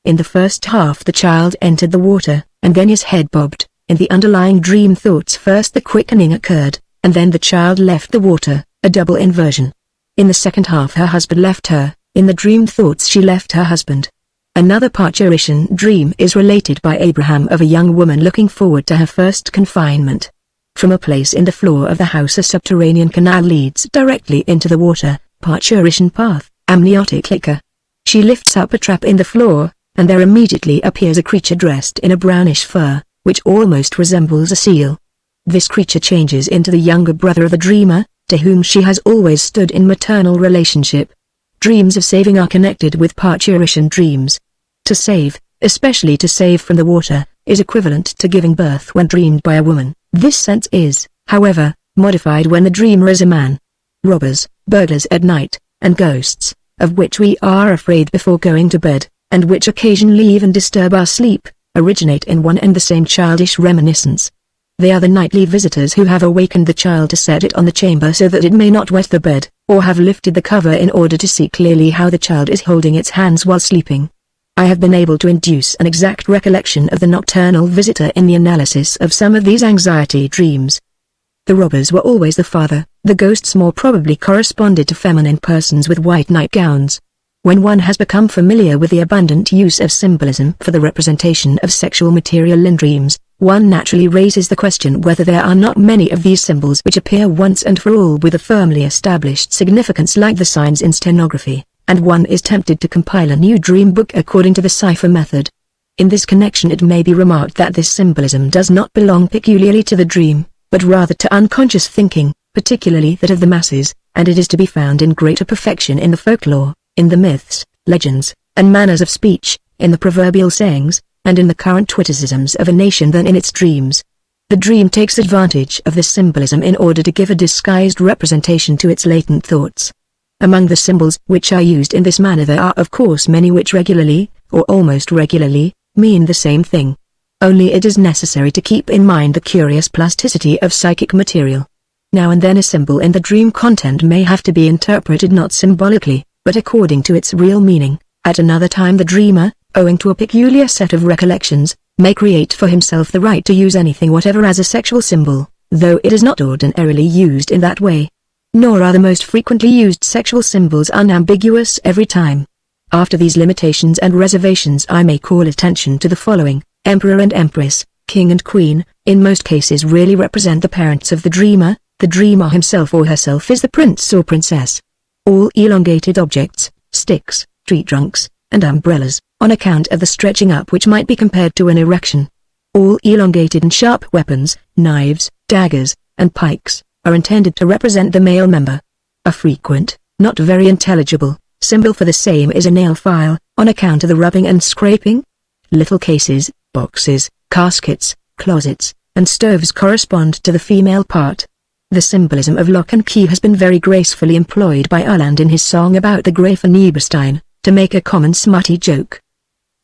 Speaker 1: In the first half the child entered the water, and then his head bobbed. In the underlying dream thoughts first the quickening occurred, and then the child left the water, a double inversion. In the second half her husband left her, in the dream thoughts she left her husband. Another parturition dream is related by Abraham of a young woman looking forward to her first confinement. From a place in the floor of the house a subterranean canal leads directly into the water, parturition path, amniotic liquor. She lifts up a trap in the floor, and there immediately appears a creature dressed in a brownish fur, which almost resembles a seal. This creature changes into the younger brother of the dreamer, to whom she has always stood in maternal relationship. Dreams of saving are connected with parturition dreams. To save, especially to save from the water, is equivalent to giving birth when dreamed by a woman. This sense is, however, modified when the dreamer is a man. Robbers, burglars at night, and ghosts, of which we are afraid before going to bed, and which occasionally even disturb our sleep, originate in one and the same childish reminiscence. They are the nightly visitors who have awakened the child to set it on the chamber so that it may not wet the bed, or have lifted the cover in order to see clearly how the child is holding its hands while sleeping. I have been able to induce an exact recollection of the nocturnal visitor in the analysis of some of these anxiety dreams. The robbers were always the father, the ghosts more probably corresponded to feminine persons with white nightgowns. When one has become familiar with the abundant use of symbolism for the representation of sexual material in dreams, one naturally raises the question whether there are not many of these symbols which appear once and for all with a firmly established significance like the signs in stenography, and one is tempted to compile a new dream book according to the cipher method. In this connection it may be remarked that this symbolism does not belong peculiarly to the dream, but rather to unconscious thinking, particularly that of the masses, and it is to be found in greater perfection in the folklore, in the myths, legends, and manners of speech, in the proverbial sayings, and in the current witticisms of a nation than in its dreams. The dream takes advantage of this symbolism in order to give a disguised representation to its latent thoughts. Among the symbols which are used in this manner there are of course many which regularly, or almost regularly, mean the same thing. Only it is necessary to keep in mind the curious plasticity of psychic material. Now and then a symbol in the dream content may have to be interpreted not symbolically, but according to its real meaning. At another time the dreamer, owing to a peculiar set of recollections, may create for himself the right to use anything whatever as a sexual symbol, though it is not ordinarily used in that way. Nor are the most frequently used sexual symbols unambiguous every time. After these limitations and reservations I may call attention to the following. emperor and empress, king and queen, in most cases really represent the parents of the dreamer. The dreamer himself or herself is the prince or princess. All elongated objects, sticks, tree trunks, and umbrellas, on account of the stretching up which might be compared to an erection. All elongated and sharp weapons, knives, daggers, and pikes, are intended to represent the male member. A frequent, not very intelligible, symbol for the same is a nail file, on account of the rubbing and scraping. Little cases, boxes, caskets, closets, and stoves correspond to the female part. The symbolism of lock and key has been very gracefully employed by Erland in his song about the Grafen Eberstein, to make a common smutty joke.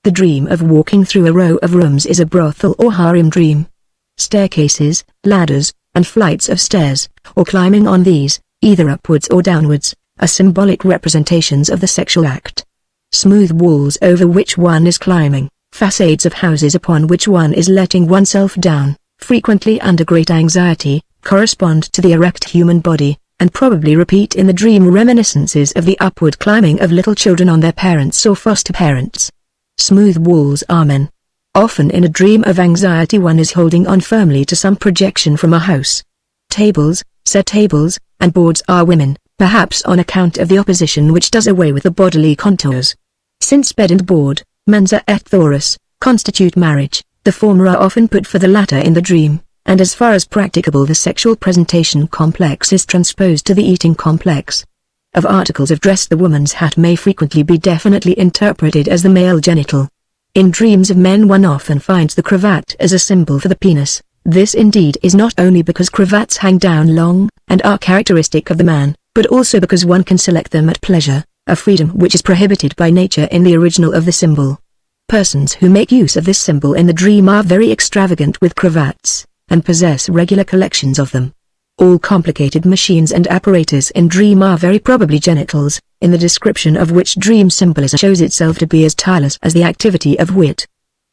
Speaker 1: The dream of walking through a row of rooms is a brothel or harem dream. Staircases, ladders, and flights of stairs, or climbing on these, either upwards or downwards, are symbolic representations of the sexual act. Smooth walls over which one is climbing, facades of houses upon which one is letting oneself down, frequently under great anxiety, correspond to the erect human body, and probably repeat in the dream reminiscences of the upward climbing of little children on their parents or foster parents. Smooth walls are men. Often in a dream of anxiety one is holding on firmly to some projection from a house. Tables, set tables, and boards are women, perhaps on account of the opposition which does away with the bodily contours. Since bed and board, mensa et thorus, constitute marriage, the former are often put for the latter in the dream, and as far as practicable the sexual presentation complex is transposed to the eating complex. Of articles of dress the woman's hat may frequently be definitely interpreted as the male genital. In dreams of men one often finds the cravat as a symbol for the penis. This indeed is not only because cravats hang down long, and are characteristic of the man, but also because one can select them at pleasure, a freedom which is prohibited by nature in the original of the symbol. Persons who make use of this symbol in the dream are very extravagant with cravats, and possess regular collections of them. All complicated machines and apparatus in dream are very probably genitals, in the description of which dream symbolism shows itself to be as tireless as the activity of wit.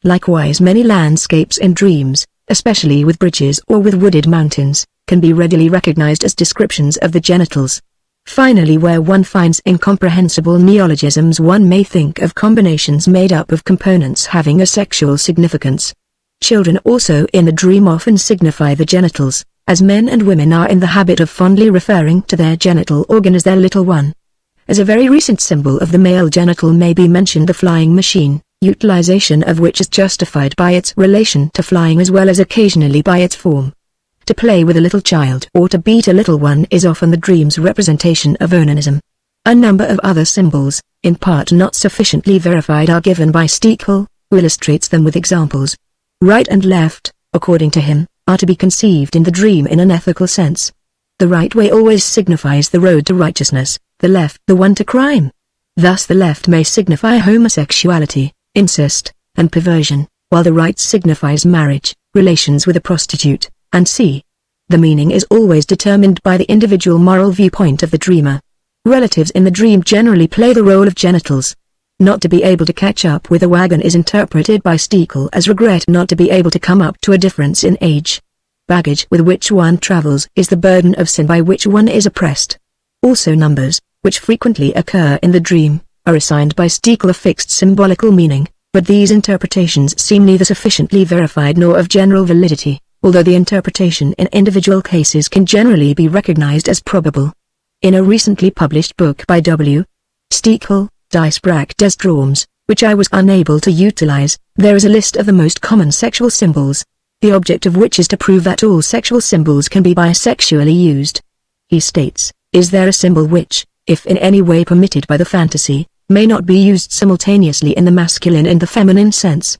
Speaker 1: Likewise many landscapes in dreams, especially with bridges or with wooded mountains, can be readily recognized as descriptions of the genitals. Finally, where one finds incomprehensible neologisms one may think of combinations made up of components having a sexual significance. Children also in the dream often signify the genitals, as men and women are in the habit of fondly referring to their genital organ as their little one. As a very recent symbol of the male genital may be mentioned the flying machine, utilization of which is justified by its relation to flying as well as occasionally by its form. To play with a little child or to beat a little one is often the dream's representation of onanism. A number of other symbols, in part not sufficiently verified, are given by Stekel, who illustrates them with examples. Right and left, according to him, are to be conceived in the dream in an ethical sense. The right way always signifies the road to righteousness, the left the one to crime. Thus the left may signify homosexuality, incest, and perversion, while the right signifies marriage, relations with a prostitute, and c. The meaning is always determined by the individual moral viewpoint of the dreamer. Relatives in the dream generally play the role of genitals. Not to be able to catch up with a wagon is interpreted by Stekel as regret not to be able to come up to a difference in age. Baggage with which one travels is the burden of sin by which one is oppressed. Also numbers, which frequently occur in the dream, are assigned by Stekel a fixed symbolical meaning, but these interpretations seem neither sufficiently verified nor of general validity, although the interpretation in individual cases can generally be recognized as probable. In a recently published book by W. Stekel, Die Sprache des Traums, which I was unable to utilize, there is a list of the most common sexual symbols, the object of which is to prove that all sexual symbols can be bisexually used. He states, is there a symbol which, if in any way permitted by the fantasy, may not be used simultaneously in the masculine and the feminine sense?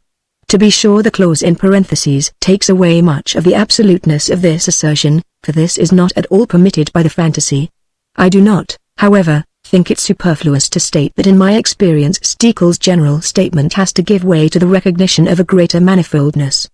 Speaker 1: To be sure, the clause in parentheses takes away much of the absoluteness of this assertion, for this is not at all permitted by the fantasy. I do not, however, think it superfluous to state that in my experience Stekel's general statement has to give way to the recognition of a greater manifoldness.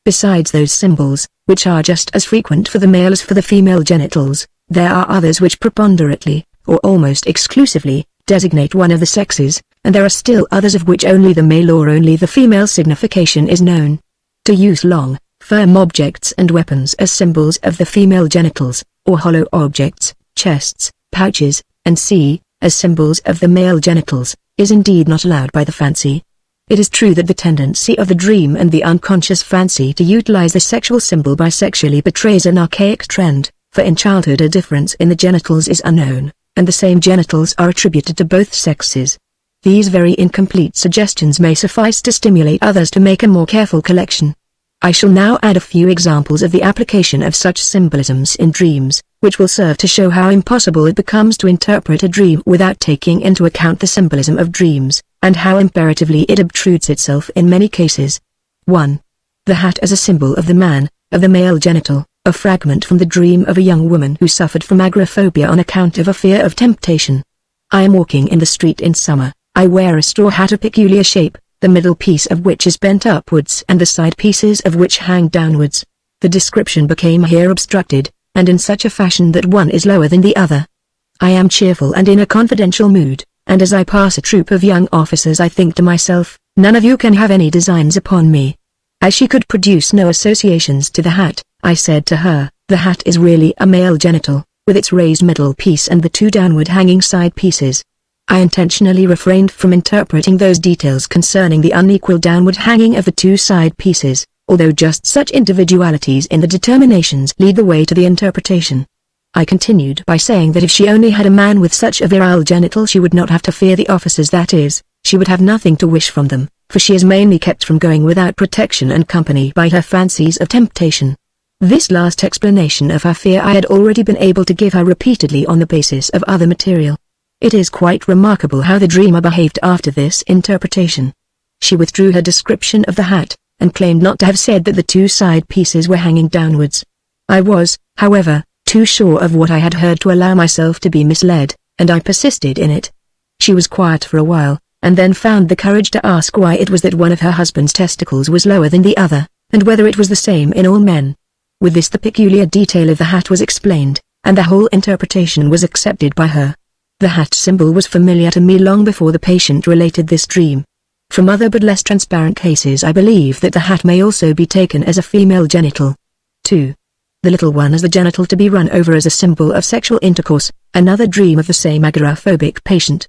Speaker 1: Besides those symbols, which are just as frequent for the male as for the female genitals, there are others which preponderantly, or almost exclusively, designate one of the sexes, and there are still others of which only the male or only the female signification is known. To use long, firm objects and weapons as symbols of the female genitals, or hollow objects, chests, pouches, and as symbols of the male genitals, is indeed not allowed by the fancy. It is true that the tendency of the dream and the unconscious fancy to utilize the sexual symbol bisexually betrays an archaic trend, for in childhood a difference in the genitals is unknown, and the same genitals are attributed to both sexes. These very incomplete suggestions may suffice to stimulate others to make a more careful collection. I shall now add a few examples of the application of such symbolisms in dreams, which will serve to show how impossible it becomes to interpret a dream without taking into account the symbolism of dreams, and how imperatively it obtrudes itself in many cases. 1. The hat as a symbol of the man, of the male genital, a fragment from the dream of a young woman who suffered from agoraphobia on account of a fear of temptation. I am walking in the street in summer. I wear a straw hat of peculiar shape, the middle piece of which is bent upwards and the side pieces of which hang downwards. The description became here obstructed, and in such a fashion that one is lower than the other. I am cheerful and in a confidential mood, and as I pass a troop of young officers I think to myself, none of you can have any designs upon me. As she could produce no associations to the hat, I said to her, the hat is really a male genital, with its raised middle piece and the two downward hanging side pieces. I intentionally refrained from interpreting those details concerning the unequal downward hanging of the two side pieces, although just such individualities in the determinations lead the way to the interpretation. I continued by saying that if she only had a man with such a virile genital she would not have to fear the officers, that is, she would have nothing to wish from them, for she is mainly kept from going without protection and company by her fancies of temptation. This last explanation of her fear I had already been able to give her repeatedly on the basis of other material. It is quite remarkable how the dreamer behaved after this interpretation. She withdrew her description of the hat, and claimed not to have said that the two side pieces were hanging downwards. I was, however, too sure of what I had heard to allow myself to be misled, and I persisted in it. She was quiet for a while, and then found the courage to ask why it was that one of her husband's testicles was lower than the other, and whether it was the same in all men. With this the peculiar detail of the hat was explained, and the whole interpretation was accepted by her. The hat symbol was familiar to me long before the patient related this dream. From other but less transparent cases I believe that the hat may also be taken as a female genital. 2. The little one as the genital to be run over as a symbol of sexual intercourse, another dream of the same agoraphobic patient.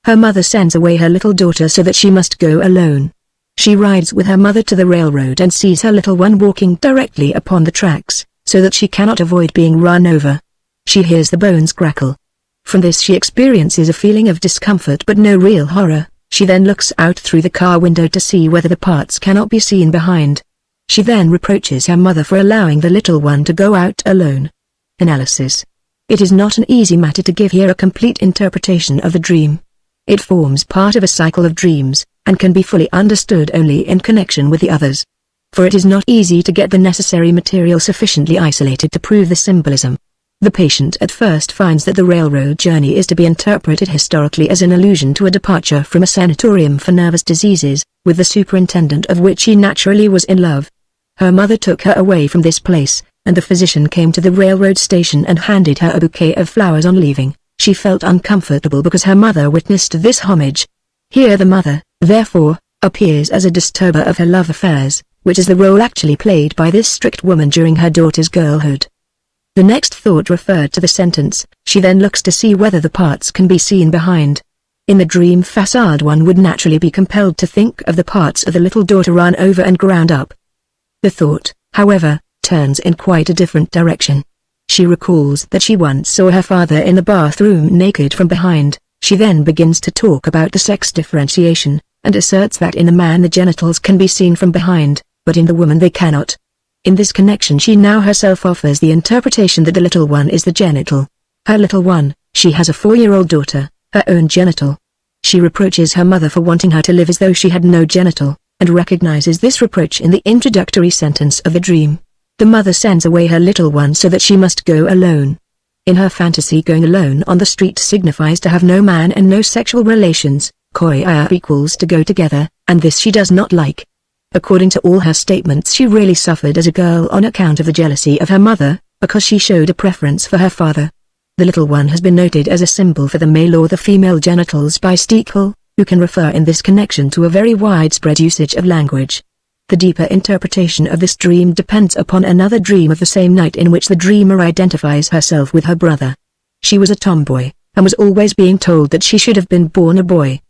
Speaker 1: Her mother sends away her little daughter so that she must go alone. She rides with her mother to the railroad and sees her little one walking directly upon the tracks, so that she cannot avoid being run over. She hears the bones crackle. From this she experiences a feeling of discomfort but no real horror. She then looks out through the car window to see whether the parts cannot be seen behind. She then reproaches her mother for allowing the little one to go out alone. Analysis. It is not an easy matter to give here a complete interpretation of the dream. It forms part of a cycle of dreams, and can be fully understood only in connection with the others. For it is not easy to get the necessary material sufficiently isolated to prove the symbolism. The patient at first finds that the railroad journey is to be interpreted historically as an allusion to a departure from a sanatorium for nervous diseases, with the superintendent of which she naturally was in love. Her mother took her away from this place, and the physician came to the railroad station and handed her a bouquet of flowers on leaving. She felt uncomfortable because her mother witnessed this homage. Here the mother, therefore, appears as a disturber of her love affairs, which is the role actually played by this strict woman during her daughter's girlhood. The next thought referred to the sentence, she then looks to see whether the parts can be seen behind. In the dream facade one would naturally be compelled to think of the parts of the little daughter run over and ground up. The thought, however, turns in quite a different direction. She recalls that she once saw her father in the bathroom naked from behind. She then begins to talk about the sex differentiation, and asserts that in the man the genitals can be seen from behind, but in the woman they cannot. In this connection she now herself offers the interpretation that the little one is the genital. Her little one, she has a 4-year-old daughter, her own genital. She reproaches her mother for wanting her to live as though she had no genital, and recognizes this reproach in the introductory sentence of the dream. The mother sends away her little one so that she must go alone. In her fantasy going alone on the street signifies to have no man and no sexual relations, koia equals to go together, and this she does not like. According to all her statements she really suffered as a girl on account of the jealousy of her mother, because she showed a preference for her father. The little one has been noted as a symbol for the male or the female genitals by Stekel, who can refer in this connection to a very widespread usage of language. The deeper interpretation of this dream depends upon another dream of the same night in which the dreamer identifies herself with her brother. She was a tomboy, and was always being told that she should have been born a boy.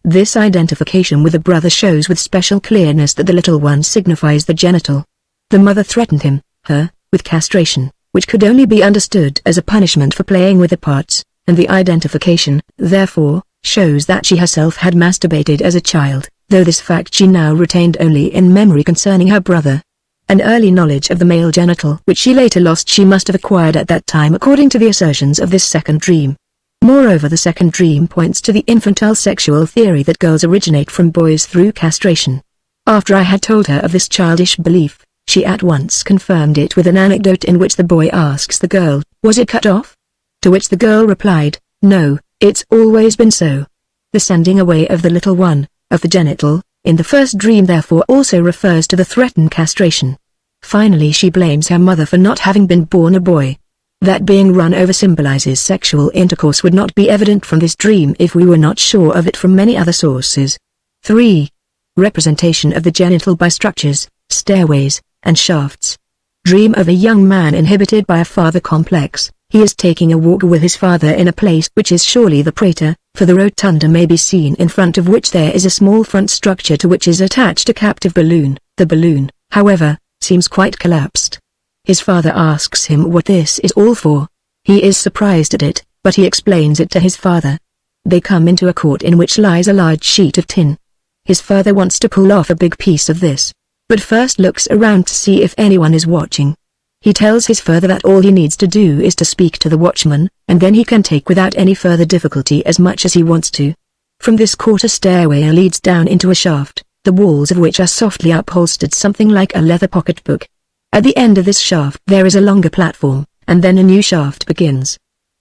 Speaker 1: This identification with the brother shows with special clearness that the little one signifies the genital. The mother threatened him, her, with castration, which could only be understood as a punishment for playing with the parts, and the identification, therefore, shows that she herself had masturbated as a child, though this fact she now retained only in memory concerning her brother. An early knowledge of the male genital which she later lost she must have acquired at that time according to the assertions of this second dream. Moreover, the second dream points to the infantile sexual theory that girls originate from boys through castration. After I had told her of this childish belief, she at once confirmed it with an anecdote in which the boy asks the girl, "Was it cut off?" To which the girl replied, "No, it's always been so." The sending away of the little one, of the genital, in the first dream therefore also refers to the threatened castration. Finally, she blames her mother for not having been born a boy. That being run over symbolizes sexual intercourse would not be evident from this dream if we were not sure of it from many other sources. 3. Representation of the genital by structures, stairways, and shafts. Dream of a young man inhibited by a father complex. He is taking a walk with his father in a place which is surely the praetor, for the rotunda may be seen in front of which there is a small front structure to which is attached a captive balloon. The balloon, however, seems quite collapsed. His father asks him what this is all for. He is surprised at it, but he explains it to his father. They come into a court in which lies a large sheet of tin. His father wants to pull off a big piece of this, but first looks around to see if anyone is watching. He tells his father that all he needs to do is to speak to the watchman, and then he can take without any further difficulty as much as he wants to. From this court a stairway leads down into a shaft, the walls of which are softly upholstered something like a leather pocketbook. At the end of this shaft there is a longer platform, and then a new shaft begins.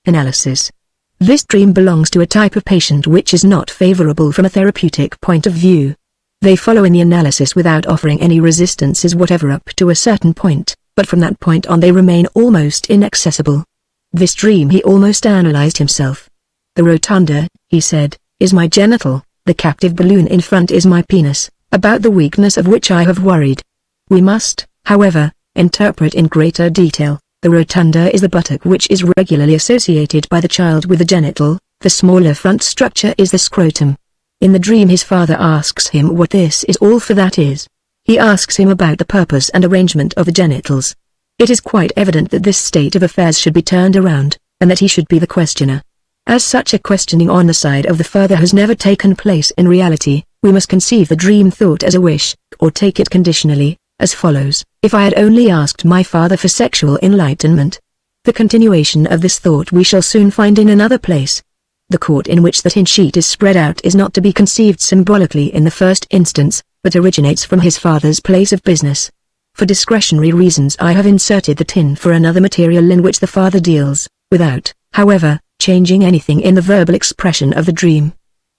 Speaker 1: Analysis. This dream belongs to a type of patient which is not favorable from a therapeutic point of view. They follow in the analysis without offering any resistances whatever up to a certain point, but from that point on they remain almost inaccessible. This dream he almost analyzed himself. The rotunda, he said, is my genital, the captive balloon in front is my penis, about the weakness of which I have worried. We must, however, interpret in greater detail. The rotunda is the buttock which is regularly associated by the child with the genital, the smaller front structure is the scrotum. In the dream his father asks him what this is all for, that is. He asks him about the purpose and arrangement of the genitals. It is quite evident that this state of affairs should be turned around, and that he should be the questioner. As such a questioning on the side of the father has never taken place in reality, we must conceive the dream thought as a wish, or take it conditionally, as follows: if I had only asked my father for sexual enlightenment. The continuation of this thought we shall soon find in another place. The court in which the tin sheet is spread out is not to be conceived symbolically in the first instance, but originates from his father's place of business. For discretionary reasons I have inserted the tin for another material in which the father deals, without, however, changing anything in the verbal expression of the dream.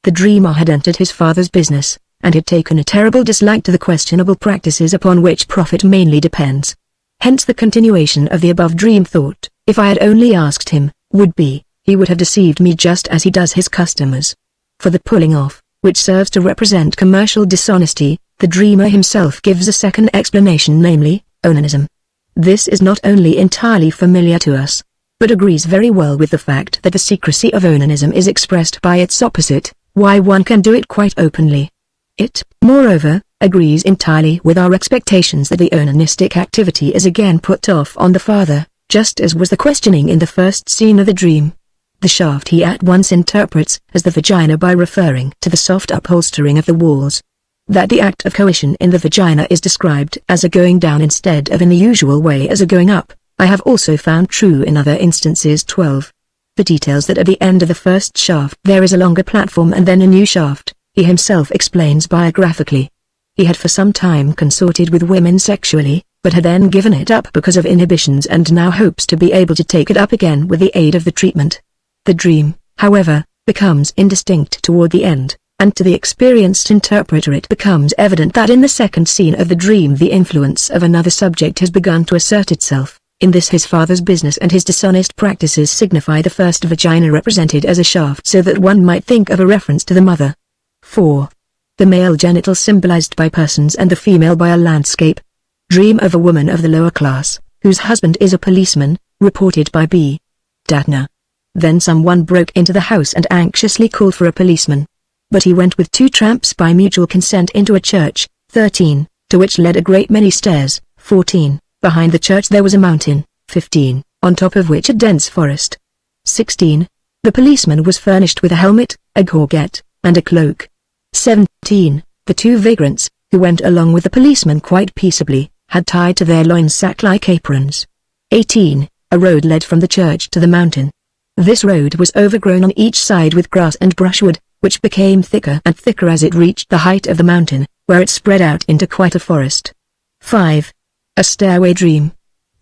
Speaker 1: The dreamer had entered his father's business, and had taken a terrible dislike to the questionable practices upon which profit mainly depends. Hence the continuation of the above dream thought, if I had only asked him, would be, he would have deceived me just as he does his customers. For the pulling off, which serves to represent commercial dishonesty, the dreamer himself gives a second explanation, namely, onanism. This is not only entirely familiar to us, but agrees very well with the fact that the secrecy of onanism is expressed by its opposite, why one can do it quite openly. It, moreover, agrees entirely with our expectations that the onanistic activity is again put off on the father, just as was the questioning in the first scene of the dream. The shaft he at once interprets as the vagina by referring to the soft upholstering of the walls. That the act of coition in the vagina is described as a going down instead of in the usual way as a going up, I have also found true in other instances. 12. The details that at the end of the first shaft there is a longer platform and then a new shaft, he himself explains biographically. He had for some time consorted with women sexually, but had then given it up because of inhibitions and now hopes to be able to take it up again with the aid of the treatment. The dream, however, becomes indistinct toward the end, and to the experienced interpreter it becomes evident that in the second scene of the dream the influence of another subject has begun to assert itself. In this his father's business and his dishonest practices signify the first vagina represented as a shaft so that one might think of a reference to the mother. 4. The male genital symbolized by persons and the female by a landscape. Dream of a woman of the lower class, whose husband is a policeman, reported by B. Datner. Then someone broke into the house and anxiously called for a policeman. but he went with 2 tramps by mutual consent into a church. 13, to which led a great many stairs. 14, behind the church there was a mountain. 15, on top of which a dense forest. 16, the policeman was furnished with a helmet, a gorget, and a cloak. 17, the 2 vagrants, who went along with the policeman quite peaceably, had tied to their loins sack-like aprons. 18, a road led from the church to the mountain. This road was overgrown on each side with grass and brushwood, which became thicker and thicker as it reached the height of the mountain, where it spread out into quite a forest. 5. A Stairway Dream.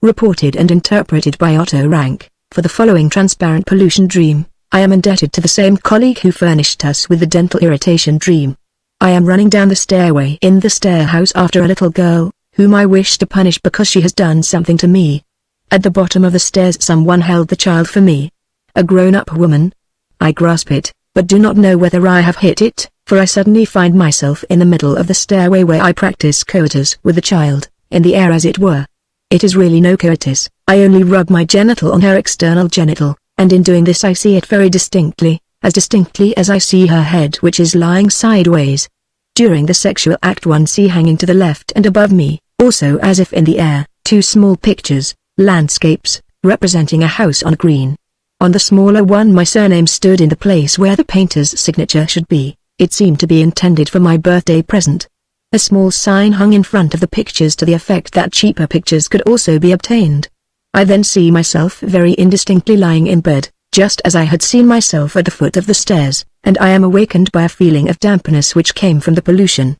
Speaker 1: Reported and interpreted by Otto Rank. For the following transparent pollution dream, I am indebted to the same colleague who furnished us with the dental irritation dream. I am running down the stairway in the stairhouse after a little girl, whom I wish to punish because she has done something to me. At the bottom of the stairs someone held the child for me. A grown-up woman. I grasp it, but do not know whether I have hit it, for I suddenly find myself in the middle of the stairway where I practice coitus with the child, in the air as it were. It is really no coitus, I only rub my genital on her external genital, and in doing this I see it very distinctly as I see her head which is lying sideways. During the sexual act one see hanging to the left and above me, also as if in the air, 2 small pictures, landscapes, representing a house on green. On the smaller one my surname stood in the place where the painter's signature should be. It seemed to be intended for my birthday present. A small sign hung in front of the pictures to the effect that cheaper pictures could also be obtained. I then see myself very indistinctly lying in bed, just as I had seen myself at the foot of the stairs, and I am awakened by a feeling of dampness which came from the pollution.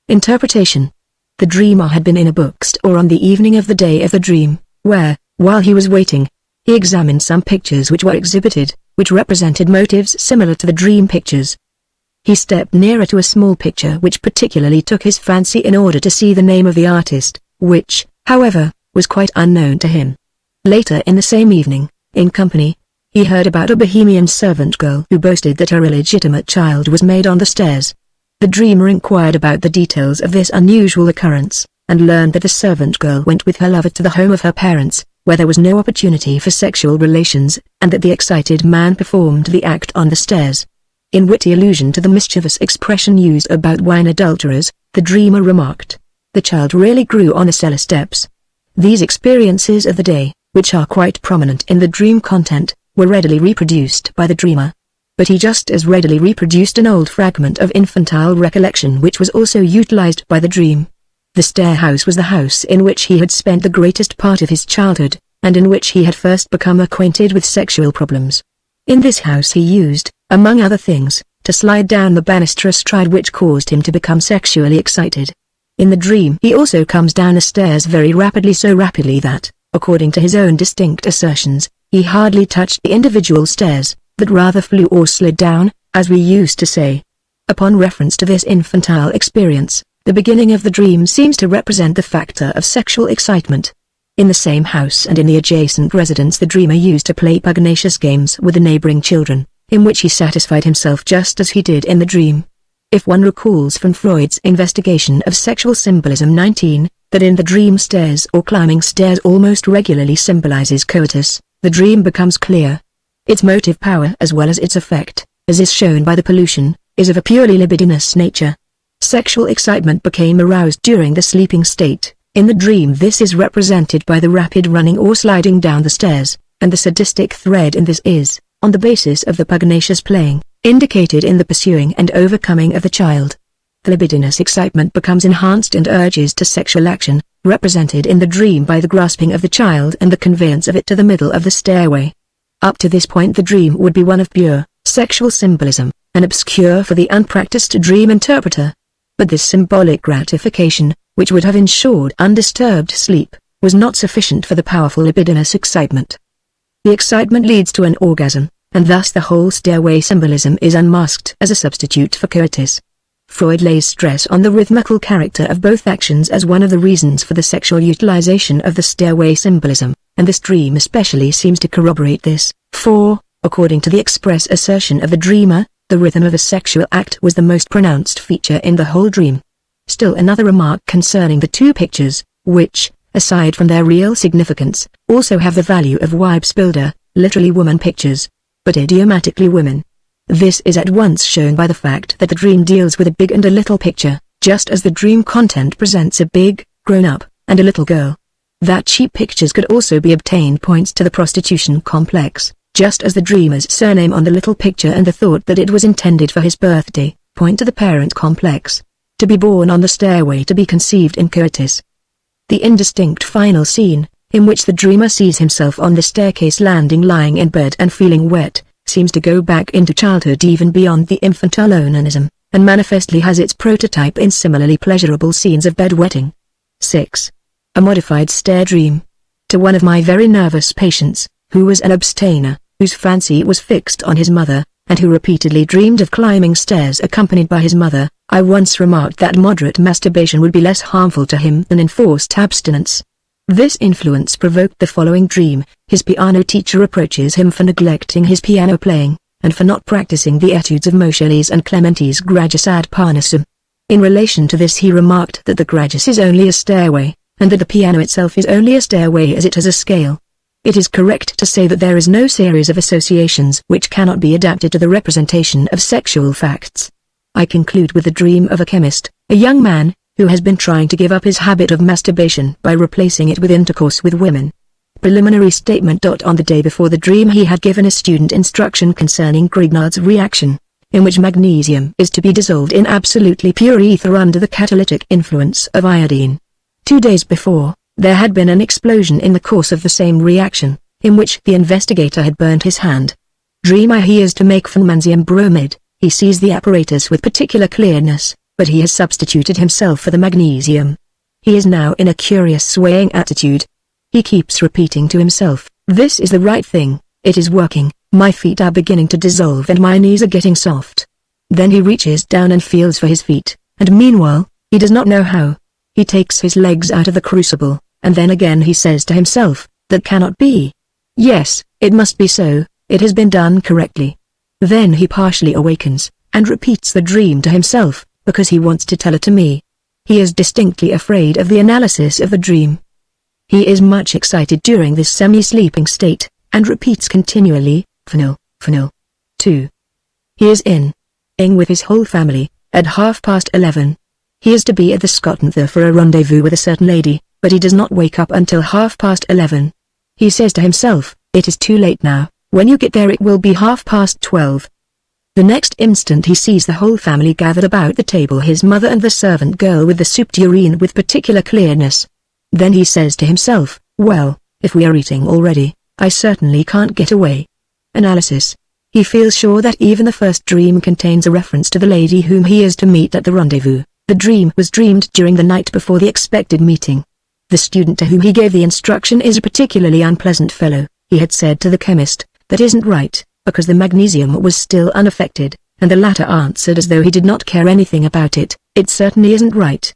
Speaker 1: Interpretation. The dreamer had been in a bookstore on the evening of the day of the dream, where, while he was waiting, he examined some pictures which were exhibited, which represented motives similar to the dream pictures. He stepped nearer to a small picture which particularly took his fancy in order to see the name of the artist, which, however, was quite unknown to him. Later in the same evening, in company, he heard about a Bohemian servant girl who boasted that her illegitimate child was made on the stairs. The dreamer inquired about the details of this unusual occurrence, and learned that the servant girl went with her lover to the home of her parents, where there was no opportunity for sexual relations, and that the excited man performed the act on the stairs. In witty allusion to the mischievous expression used about wine adulterers, the dreamer remarked, "The child really grew on the cellar steps." These experiences of the day, which are quite prominent in the dream content, were readily reproduced by the dreamer. But he just as readily reproduced an old fragment of infantile recollection which was also utilized by the dream. The stairhouse was the house in which he had spent the greatest part of his childhood, and in which he had first become acquainted with sexual problems. In this house he used, among other things, to slide down the banister astride which caused him to become sexually excited. In the dream he also comes down the stairs very rapidly, so rapidly that, according to his own distinct assertions, he hardly touched the individual stairs, but rather flew or slid down, as we used to say. Upon reference to this infantile experience, the beginning of the dream seems to represent the factor of sexual excitement. In the same house and in the adjacent residence the dreamer used to play pugnacious games with the neighboring children, in which he satisfied himself just as he did in the dream. If one recalls from Freud's investigation of sexual symbolism 19, that in the dream stairs or climbing stairs almost regularly symbolizes coitus, the dream becomes clear. Its motive power as well as its effect, as is shown by the pollution, is of a purely libidinous nature. Sexual excitement became aroused during the sleeping state. In the dream this is represented by the rapid running or sliding down the stairs, and the sadistic thread in this is, on the basis of the pugnacious playing, indicated in the pursuing and overcoming of the child. The libidinous excitement becomes enhanced and urges to sexual action, represented in the dream by the grasping of the child and the conveyance of it to the middle of the stairway. Up to this point the dream would be one of pure, sexual symbolism, and obscure for the unpracticed dream interpreter. But this symbolic gratification, which would have ensured undisturbed sleep, was not sufficient for the powerful libidinous excitement. The excitement leads to an orgasm, and thus the whole stairway symbolism is unmasked as a substitute for coitus. Freud lays stress on the rhythmical character of both actions as one of the reasons for the sexual utilization of the stairway symbolism, and this dream especially seems to corroborate this, for, according to the express assertion of the dreamer, the rhythm of a sexual act was the most pronounced feature in the whole dream. Still another remark concerning the 2 pictures, which, aside from their real significance, also have the value of Weibsbilder, literally woman pictures, but idiomatically women. This is at once shown by the fact that the dream deals with a big and a little picture, just as the dream content presents a big, grown-up, and a little girl. That cheap pictures could also be obtained points to the prostitution complex, just as the dreamer's surname on the little picture and the thought that it was intended for his birthday, point to the parent complex. To be born on the stairway to be conceived in coitus. The indistinct final scene, in which the dreamer sees himself on the staircase landing lying in bed and feeling wet, seems to go back into childhood even beyond the infantile onanism, and manifestly has its prototype in similarly pleasurable scenes of bedwetting. 6. A modified stair dream. To one of my very nervous patients, who was an abstainer, whose fancy was fixed on his mother, and who repeatedly dreamed of climbing stairs accompanied by his mother, I once remarked that moderate masturbation would be less harmful to him than enforced abstinence. This influence provoked the following dream. His piano teacher reproaches him for neglecting his piano playing, and for not practicing the etudes of Moscheles and Clementi's Gradus ad Parnassum. In relation to this he remarked that the Gradus is only a stairway, and that the piano itself is only a stairway as it has a scale. It is correct to say that there is no series of associations which cannot be adapted to the representation of sexual facts. I conclude with the dream of a chemist, a young man, who has been trying to give up his habit of masturbation by replacing it with intercourse with women. Preliminary statement. On the day before the dream he had given a student instruction concerning Grignard's reaction, in which magnesium is to be dissolved in absolutely pure ether under the catalytic influence of iodine. 2 days before, there had been an explosion in the course of the same reaction, in which the investigator had burned his hand. Dream I he is to make magnesium bromide. He sees the apparatus with particular clearness, but he has substituted himself for the magnesium. He is now in a curious swaying attitude. He keeps repeating to himself, "This is the right thing, it is working, my feet are beginning to dissolve and my knees are getting soft." Then he reaches down and feels for his feet, and meanwhile, he does not know how. He takes his legs out of the crucible, and then again he says to himself, "That cannot be. Yes, it must be so, it has been done correctly." Then he partially awakens, and repeats the dream to himself, because he wants to tell it to me. He is distinctly afraid of the analysis of the dream. He is much excited during this semi-sleeping state, and repeats continually, "Fnil, Fnil." 2. He is in with his whole family, at 11:30. He is to be at the Scotlandther for a rendezvous with a certain lady, but he does not wake up until 11:30. He says to himself, "It is too late now, when you get there it will be 12:30. The next instant he sees the whole family gathered about the table, his mother and the servant girl with the soup tureen with particular clearness. Then he says to himself, "Well, if we are eating already, I certainly can't get away." Analysis. He feels sure that even the first dream contains a reference to the lady whom he is to meet at the rendezvous. The dream was dreamed during the night before the expected meeting. The student to whom he gave the instruction is a particularly unpleasant fellow, he had said to the chemist. That isn't right, because the magnesium was still unaffected, and the latter answered as though he did not care anything about it, "It certainly isn't right."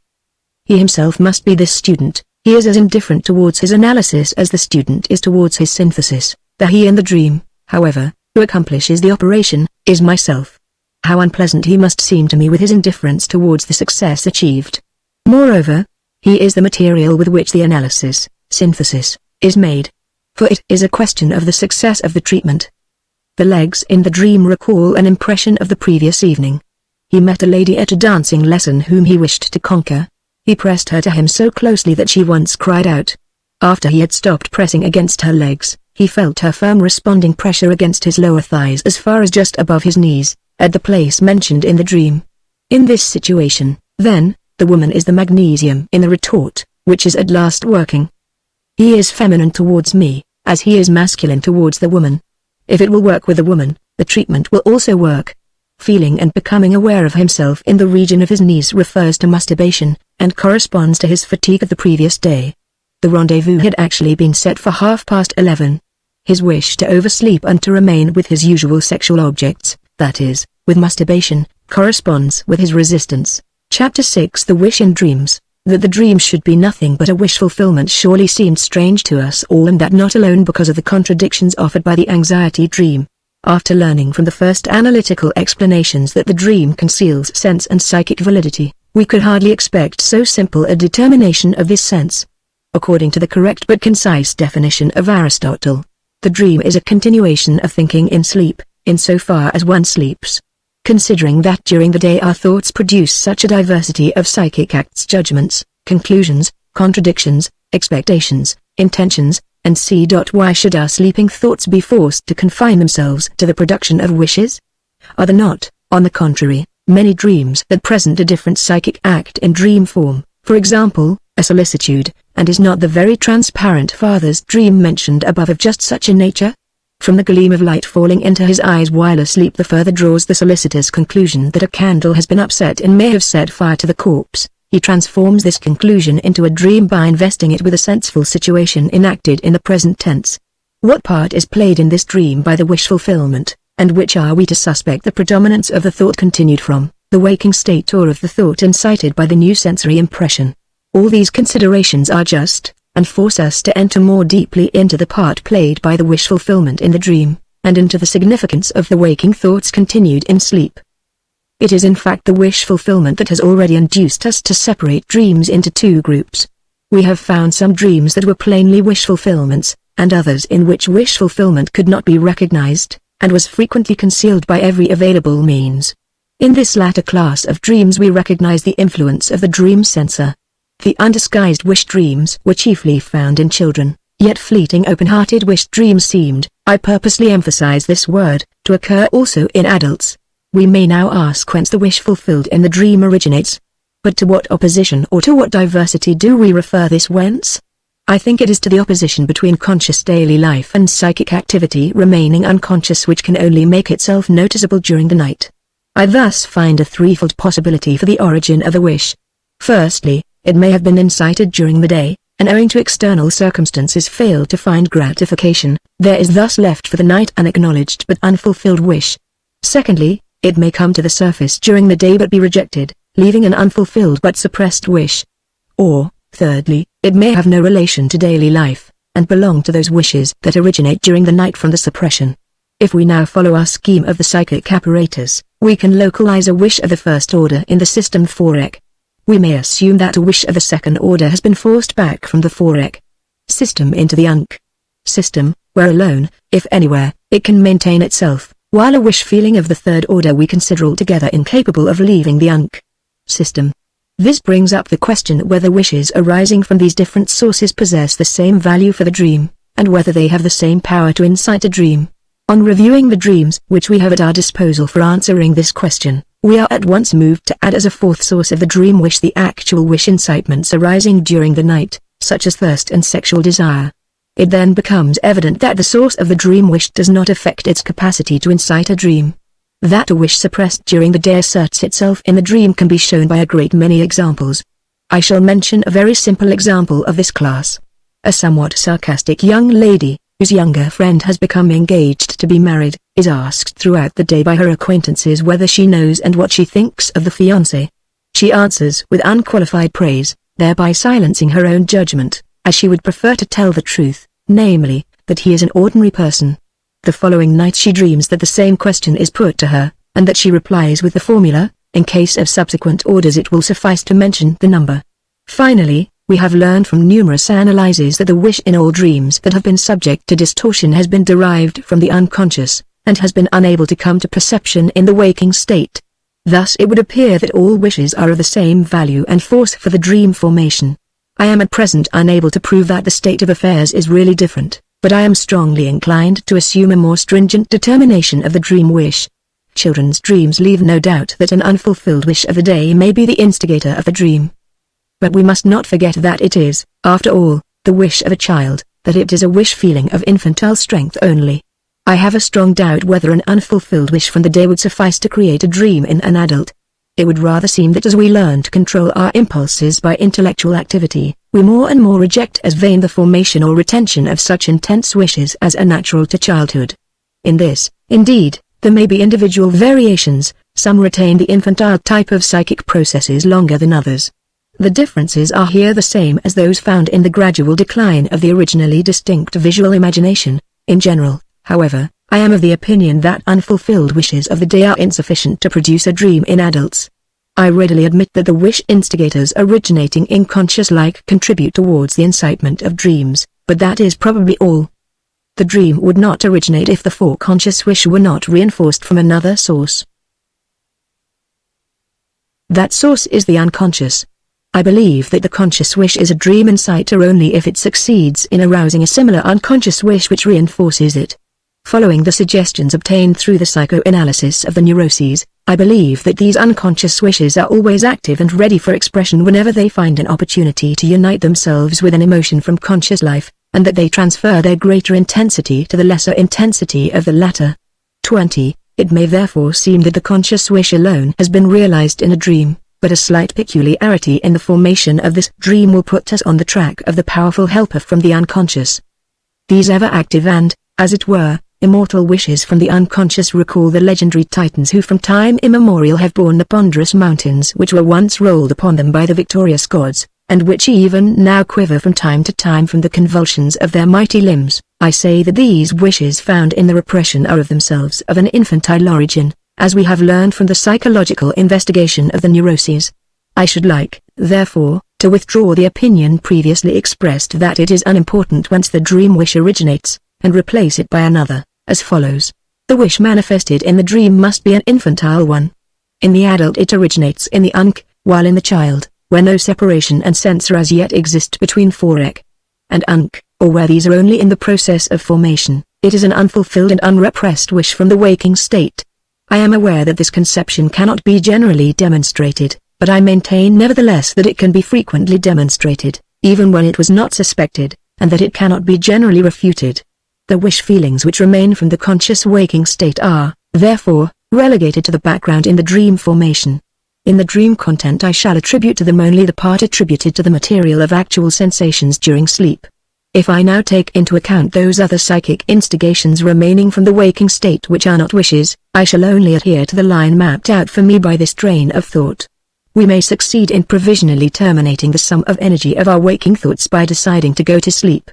Speaker 1: He himself must be this student. He is as indifferent towards his analysis as the student is towards his synthesis. The he in the dream, however, who accomplishes the operation, is myself. How unpleasant he must seem to me with his indifference towards the success achieved. Moreover, he is the material with which the analysis, synthesis, is made. For it is a question of the success of the treatment. The legs in the dream recall an impression of the previous evening. He met a lady at a dancing lesson whom he wished to conquer. He pressed her to him so closely that she once cried out. After he had stopped pressing against her legs, he felt her firm responding pressure against his lower thighs as far as just above his knees, at the place mentioned in the dream. In this situation, then, the woman is the magnesium in the retort, which is at last working. He is feminine towards me, as he is masculine towards the woman. If it will work with the woman, the treatment will also work. Feeling and becoming aware of himself in the region of his knees refers to masturbation, and corresponds to his fatigue of the previous day. The rendezvous had actually been set for 11:30. His wish to oversleep and to remain with his usual sexual objects, that is, with masturbation, corresponds with his resistance. Chapter 6. The Wish in Dreams. That the dream should be nothing but a wish fulfillment surely seemed strange to us all, and that not alone because of the contradictions offered by the anxiety dream. After learning from the first analytical explanations that the dream conceals sense and psychic validity, we could hardly expect so simple a determination of this sense. According to the correct but concise definition of Aristotle, the dream is a continuation of thinking in sleep, insofar as one sleeps. Considering that during the day our thoughts produce such a diversity of psychic acts, judgments, conclusions, contradictions, expectations, intentions, and why should our sleeping thoughts be forced to confine themselves to the production of wishes? Are there not, on the contrary, many dreams that present a different psychic act in dream form, for example, a solicitude, and is not the very transparent father's dream mentioned above of just such a nature? From the gleam of light falling into his eyes while asleep, the further draws the solicitor's conclusion that a candle has been upset and may have set fire to the corpse. He transforms this conclusion into a dream by investing it with a senseful situation enacted in the present tense. What part is played in this dream by the wish fulfillment, and which are we to suspect the predominance of the thought continued from the waking state or of the thought incited by the new sensory impression? All these considerations are just, and force us to enter more deeply into the part played by the wish fulfillment in the dream, and into the significance of the waking thoughts continued in sleep. It is in fact the wish fulfillment that has already induced us to separate dreams into two groups. We have found some dreams that were plainly wish fulfillments, and others in which wish fulfillment could not be recognized, and was frequently concealed by every available means. In this latter class of dreams we recognize the influence of the dream censor. The undisguised wish dreams were chiefly found in children, yet fleeting open-hearted wish dreams seemed, I purposely emphasize this word, to occur also in adults. We may now ask whence the wish fulfilled in the dream originates. But to what opposition or to what diversity do we refer this whence? I think it is to the opposition between conscious daily life and psychic activity remaining unconscious, which can only make itself noticeable during the night. I thus find a threefold possibility for the origin of the wish. Firstly, it may have been incited during the day, and owing to external circumstances failed to find gratification. There is thus left for the night unacknowledged but unfulfilled wish. Secondly, it may come to the surface during the day but be rejected, leaving an unfulfilled but suppressed wish. Or, thirdly, it may have no relation to daily life, and belong to those wishes that originate during the night from the suppression. If we now follow our scheme of the psychic apparatus, we can localize a wish of the first order in the system Forec. We may assume that a wish of the second order has been forced back from the Forec system into the UNC system, where alone, if anywhere, it can maintain itself, while a wish feeling of the third order we consider altogether incapable of leaving the UNC system. This brings up the question whether wishes arising from these different sources possess the same value for the dream, and whether they have the same power to incite a dream. On reviewing the dreams which we have at our disposal for answering this question, we are at once moved to add as a fourth source of the dream wish the actual wish incitements arising during the night, such as thirst and sexual desire. It then becomes evident that the source of the dream wish does not affect its capacity to incite a dream. That a wish suppressed during the day asserts itself in the dream can be shown by a great many examples. I shall mention a very simple example of this class. A somewhat sarcastic young lady, whose younger friend has become engaged to be married, is asked throughout the day by her acquaintances whether she knows and what she thinks of the fiancé. She answers with unqualified praise, thereby silencing her own judgment, as she would prefer to tell the truth, namely, that he is an ordinary person. The following night she dreams that the same question is put to her, and that she replies with the formula, in case of subsequent orders it will suffice to mention the number. Finally, we have learned from numerous analyses that the wish in all dreams that have been subject to distortion has been derived from the unconscious, and has been unable to come to perception in the waking state. Thus it would appear that all wishes are of the same value and force for the dream formation. I am at present unable to prove that the state of affairs is really different, but I am strongly inclined to assume a more stringent determination of the dream wish. Children's dreams leave no doubt that an unfulfilled wish of the day may be the instigator of the dream. But we must not forget that it is, after all, the wish of a child, that it is a wish feeling of infantile strength only. I have a strong doubt whether an unfulfilled wish from the day would suffice to create a dream in an adult. It would rather seem that as we learn to control our impulses by intellectual activity, we more and more reject as vain the formation or retention of such intense wishes as are natural to childhood. In this, indeed, there may be individual variations. Some retain the infantile type of psychic processes longer than others. The differences are here the same as those found in the gradual decline of the originally distinct visual imagination. In general, however, I am of the opinion that unfulfilled wishes of the day are insufficient to produce a dream in adults. I readily admit that the wish instigators originating in conscious life contribute towards the incitement of dreams, but that is probably all. The dream would not originate if the foreconscious wish were not reinforced from another source. That source is the unconscious. I believe that the conscious wish is a dream inciter only if it succeeds in arousing a similar unconscious wish which reinforces it. Following the suggestions obtained through the psychoanalysis of the neuroses, I believe that these unconscious wishes are always active and ready for expression whenever they find an opportunity to unite themselves with an emotion from conscious life, and that they transfer their greater intensity to the lesser intensity of the latter. 20. It may therefore seem that the conscious wish alone has been realized in a dream, but a slight peculiarity in the formation of this dream will put us on the track of the powerful helper from the unconscious. These ever-active and, as it were, immortal wishes from the unconscious recall the legendary titans who from time immemorial have borne the ponderous mountains which were once rolled upon them by the victorious gods, and which even now quiver from time to time from the convulsions of their mighty limbs. I say that these wishes found in the repression are of themselves of an infantile origin, as we have learned from the psychological investigation of the neuroses. I should like, therefore, to withdraw the opinion previously expressed that it is unimportant whence the dream wish originates, and replace it by another, as follows. The wish manifested in the dream must be an infantile one. In the adult it originates in the while in the child, where no separation and censor as yet exist between forec and or where these are only in the process of formation, it is an unfulfilled and unrepressed wish from the waking state. I am aware that this conception cannot be generally demonstrated, but I maintain nevertheless that it can be frequently demonstrated, even when it was not suspected, and that it cannot be generally refuted. The wish feelings which remain from the conscious waking state are, therefore, relegated to the background in the dream formation. In the dream content I shall attribute to them only the part attributed to the material of actual sensations during sleep. If I now take into account those other psychic instigations remaining from the waking state which are not wishes, I shall only adhere to the line mapped out for me by this train of thought. We may succeed in provisionally terminating the sum of energy of our waking thoughts by deciding to go to sleep.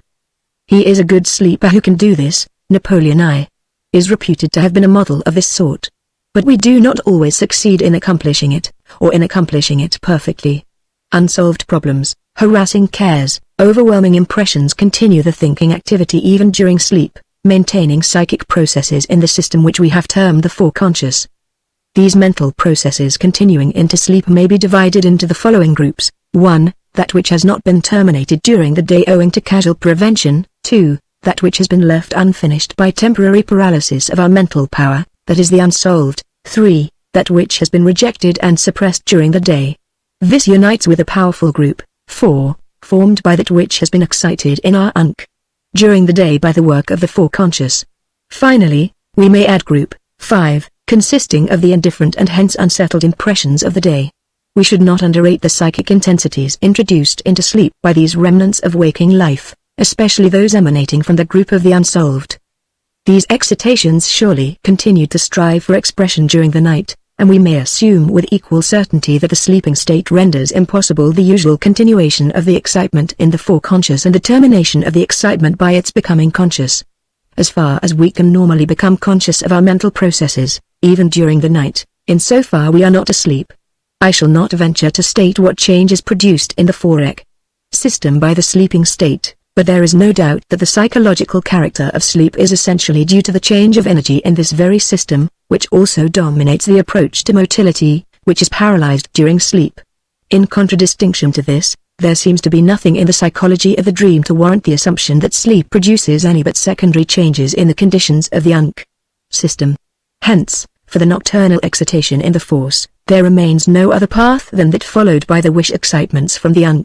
Speaker 1: He is a good sleeper who can do this. Napoleon I is reputed to have been a model of this sort. But we do not always succeed in accomplishing it, or in accomplishing it perfectly. Unsolved problems, harassing cares, overwhelming impressions continue the thinking activity even during sleep, maintaining psychic processes in the system which we have termed the foreconscious. These mental processes continuing into sleep may be divided into the following groups. 1. That which has not been terminated during the day owing to casual prevention. 2. That which has been left unfinished by temporary paralysis of our mental power, that is the unsolved. 3. That which has been rejected and suppressed during the day. This unites with a powerful group. 4. Formed by that which has been excited in our during the day by the work of the foreconscious. Finally, we may add group 5, consisting of the indifferent and hence unsettled impressions of the day. We should not underrate the psychic intensities introduced into sleep by these remnants of waking life, especially those emanating from the group of the unsolved. These excitations surely continued to strive for expression during the night, and we may assume with equal certainty that the sleeping state renders impossible the usual continuation of the excitement in the foreconscious and the termination of the excitement by its becoming conscious. As far as we can normally become conscious of our mental processes, even during the night, insofar we are not asleep. I shall not venture to state what change is produced in the forec system by the sleeping state, but there is no doubt that the psychological character of sleep is essentially due to the change of energy in this very system, which also dominates the approach to motility, which is paralyzed during sleep. In contradistinction to this, there seems to be nothing in the psychology of the dream to warrant the assumption that sleep produces any but secondary changes in the conditions of the system. Hence, for the nocturnal excitation in the force, there remains no other path than that followed by the wish excitements from the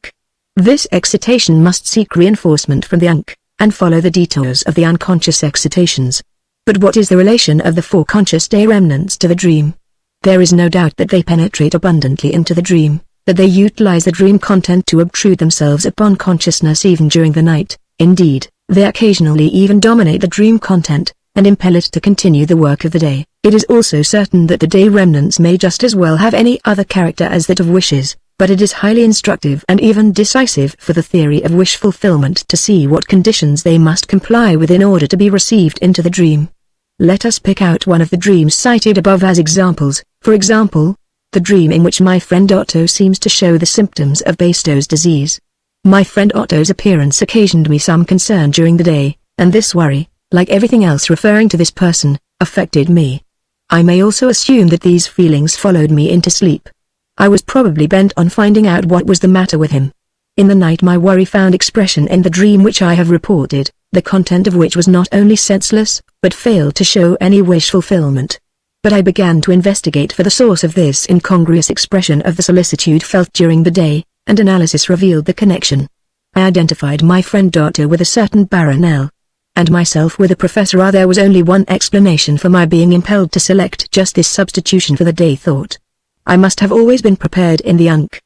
Speaker 1: This excitation must seek reinforcement from the and follow the detours of the unconscious excitations. But what is the relation of the foreconscious day remnants to the dream? There is no doubt that they penetrate abundantly into the dream, that they utilize the dream content to obtrude themselves upon consciousness even during the night. Indeed, they occasionally even dominate the dream content, and impel it to continue the work of the day. It is also certain that the day remnants may just as well have any other character as that of wishes, but it is highly instructive and even decisive for the theory of wish fulfillment to see what conditions they must comply with in order to be received into the dream. Let us pick out one of the dreams cited above as examples. For example, the dream in which my friend Otto seems to show the symptoms of Bastow's disease. My friend Otto's appearance occasioned me some concern during the day, and this worry, like everything else referring to this person, affected me. I may also assume that these feelings followed me into sleep. I was probably bent on finding out what was the matter with him. In the night my worry found expression in the dream which I have reported, the content of which was not only senseless, but failed to show any wish fulfillment. But I began to investigate for the source of this incongruous expression of the solicitude felt during the day, and analysis revealed the connection. I identified my friend Doctor with a certain Baron L. and myself with a Professor R. There was only one explanation for my being impelled to select just this substitution for the day thought. I must have always been prepared in the UNC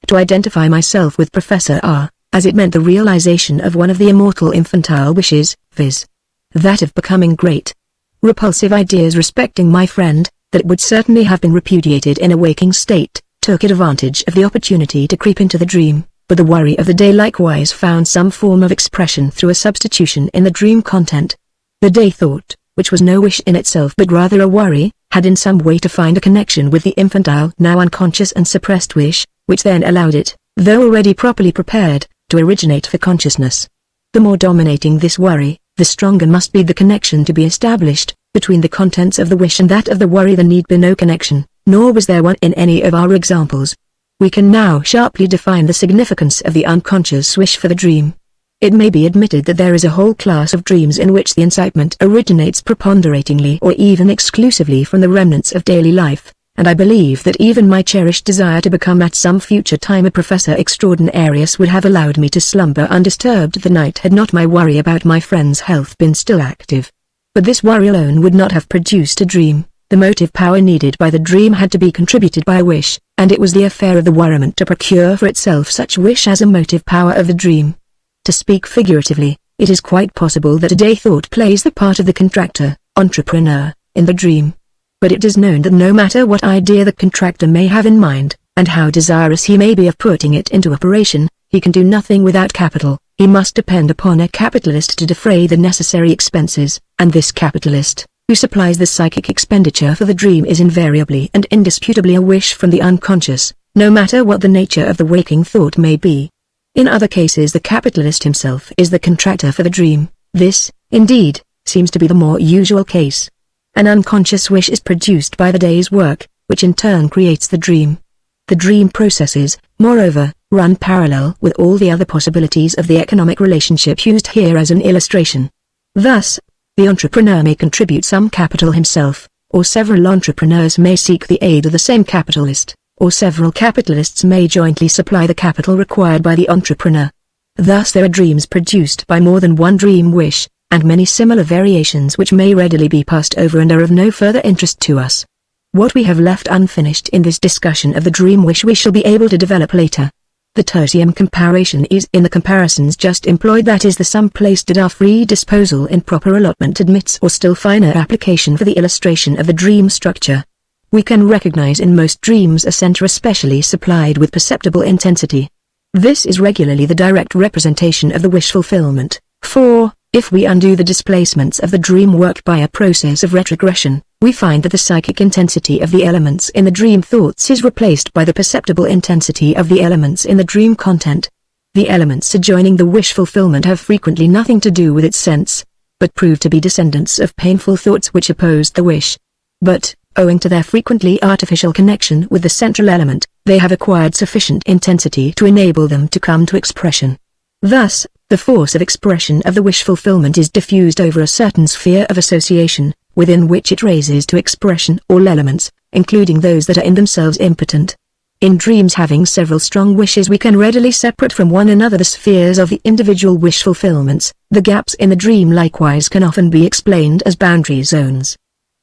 Speaker 1: to identify myself with Professor R, as it meant the realization of one of the immortal infantile wishes, viz. that of becoming great. Repulsive ideas respecting my friend, that would certainly have been repudiated in a waking state, took advantage of the opportunity to creep into the dream, but the worry of the day likewise found some form of expression through a substitution in the dream content. The day thought, which was no wish in itself but rather a worry, had in some way to find a connection with the infantile now unconscious and suppressed wish, which then allowed it, though already properly prepared, to originate for consciousness. The more dominating this worry, the stronger must be the connection to be established, between the contents of the wish and that of the worry. There need be no connection, nor was there one in any of our examples. We can now sharply define the significance of the unconscious wish for the dream. It may be admitted that there is a whole class of dreams in which the incitement originates preponderatingly or even exclusively from the remnants of daily life, and I believe that even my cherished desire to become at some future time a Professor Extraordinarius would have allowed me to slumber undisturbed the night had not my worry about my friend's health been still active. But this worry alone would not have produced a dream. The motive power needed by the dream had to be contributed by a wish, and it was the affair of the worriment to procure for itself such wish as a motive power of the dream. To speak figuratively, it is quite possible that a day thought plays the part of the contractor, entrepreneur, in the dream. But it is known that no matter what idea the contractor may have in mind, and how desirous he may be of putting it into operation, he can do nothing without capital. He must depend upon a capitalist to defray the necessary expenses, and this capitalist, who supplies the psychic expenditure for the dream, is invariably and indisputably a wish from the unconscious, no matter what the nature of the waking thought may be. In other cases the capitalist himself is the contractor for the dream. This, indeed, seems to be the more usual case. An unconscious wish is produced by the day's work, which in turn creates the dream. The dream processes, moreover, run parallel with all the other possibilities of the economic relationship used here as an illustration. Thus, the entrepreneur may contribute some capital himself, or several entrepreneurs may seek the aid of the same capitalist, or several capitalists may jointly supply the capital required by the entrepreneur. Thus there are dreams produced by more than one dream wish, and many similar variations which may readily be passed over and are of no further interest to us. What we have left unfinished in this discussion of the dream wish we shall be able to develop later. The tertium comparison is in the comparisons just employed, that is the sum placed at our free disposal in proper allotment admits or still finer application for the illustration of the dream structure. We can recognize in most dreams a center especially supplied with perceptible intensity. This is regularly the direct representation of the wish fulfillment, for, if we undo the displacements of the dream work by a process of retrogression, we find that the psychic intensity of the elements in the dream thoughts is replaced by the perceptible intensity of the elements in the dream content. The elements adjoining the wish fulfillment have frequently nothing to do with its sense, but prove to be descendants of painful thoughts which opposed the wish. But, owing to their frequently artificial connection with the central element, they have acquired sufficient intensity to enable them to come to expression. Thus, the force of expression of the wish fulfillment is diffused over a certain sphere of association, within which it raises to expression all elements, including those that are in themselves impotent. In dreams having several strong wishes we can readily separate from one another the spheres of the individual wish fulfillments. The gaps in the dream likewise can often be explained as boundary zones.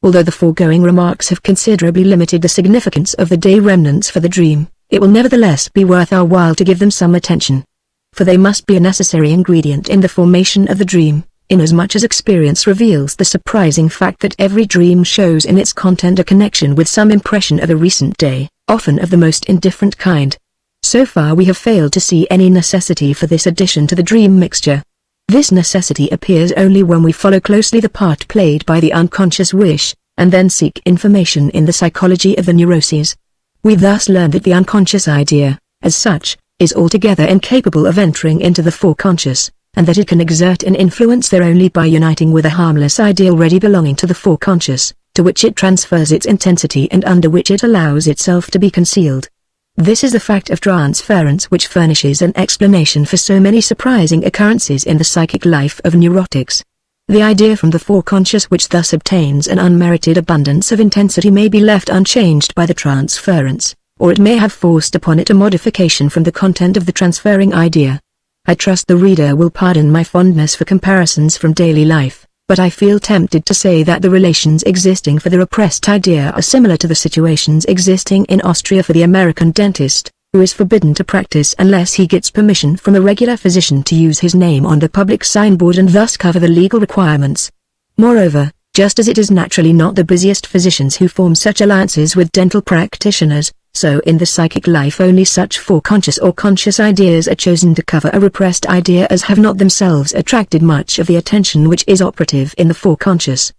Speaker 1: Although the foregoing remarks have considerably limited the significance of the day remnants for the dream, it will nevertheless be worth our while to give them some attention. For they must be a necessary ingredient in the formation of the dream, inasmuch as experience reveals the surprising fact that every dream shows in its content a connection with some impression of a recent day, often of the most indifferent kind. So far we have failed to see any necessity for this addition to the dream mixture. This necessity appears only when we follow closely the part played by the unconscious wish, and then seek information in the psychology of the neuroses. We thus learn that the unconscious idea, as such, is altogether incapable of entering into the foreconscious, and that it can exert an influence there only by uniting with a harmless idea already belonging to the foreconscious, to which it transfers its intensity and under which it allows itself to be concealed. This is the fact of transference which furnishes an explanation for so many surprising occurrences in the psychic life of neurotics. The idea from the foreconscious which thus obtains an unmerited abundance of intensity may be left unchanged by the transference, or it may have forced upon it a modification from the content of the transferring idea. I trust the reader will pardon my fondness for comparisons from daily life, but I feel tempted to say that the relations existing for the repressed idea are similar to the situations existing in Austria for the American dentist, who is forbidden to practice unless he gets permission from a regular physician to use his name on the public signboard and thus cover the legal requirements. Moreover, just as it is naturally not the busiest physicians who form such alliances with dental practitioners, so in the psychic life only such foreconscious or conscious ideas are chosen to cover a repressed idea as have not themselves attracted much of the attention which is operative in the foreconscious.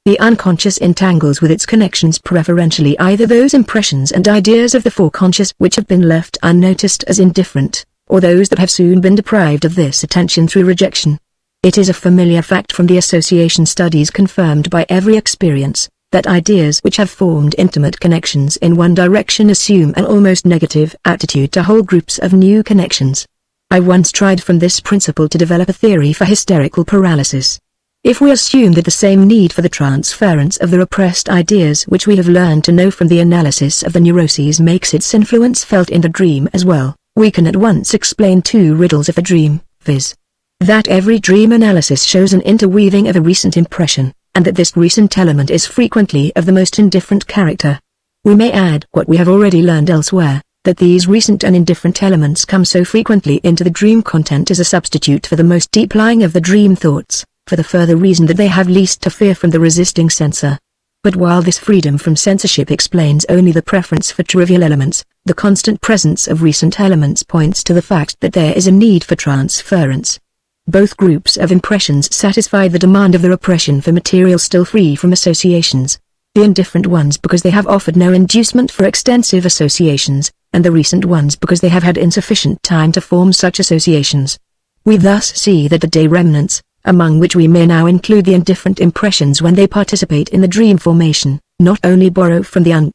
Speaker 1: The unconscious entangles with its connections preferentially either those impressions and ideas of the foreconscious which have been left unnoticed as indifferent, or those that have soon been deprived of this attention through rejection. It is a familiar fact from the association studies confirmed by every experience, that ideas which have formed intimate connections in one direction assume an almost negative attitude to whole groups of new connections. I once tried from this principle to develop a theory for hysterical paralysis. If we assume that the same need for the transference of the repressed ideas which we have learned to know from the analysis of the neuroses makes its influence felt in the dream as well, we can at once explain two riddles of the dream, viz. That every dream analysis shows an interweaving of a recent impression, and that this recent element is frequently of the most indifferent character. We may add what we have already learned elsewhere, that these recent and indifferent elements come so frequently into the dream content as a substitute for the most deep-lying of the dream thoughts, for the further reason that they have least to fear from the resisting censor. But while this freedom from censorship explains only the preference for trivial elements, the constant presence of recent elements points to the fact that there is a need for transference. Both groups of impressions satisfy the demand of the repression for material still free from associations, the indifferent ones because they have offered no inducement for extensive associations, and the recent ones because they have had insufficient time to form such associations. We thus see that the day remnants, among which we may now include the indifferent impressions when they participate in the dream formation, not only borrow from the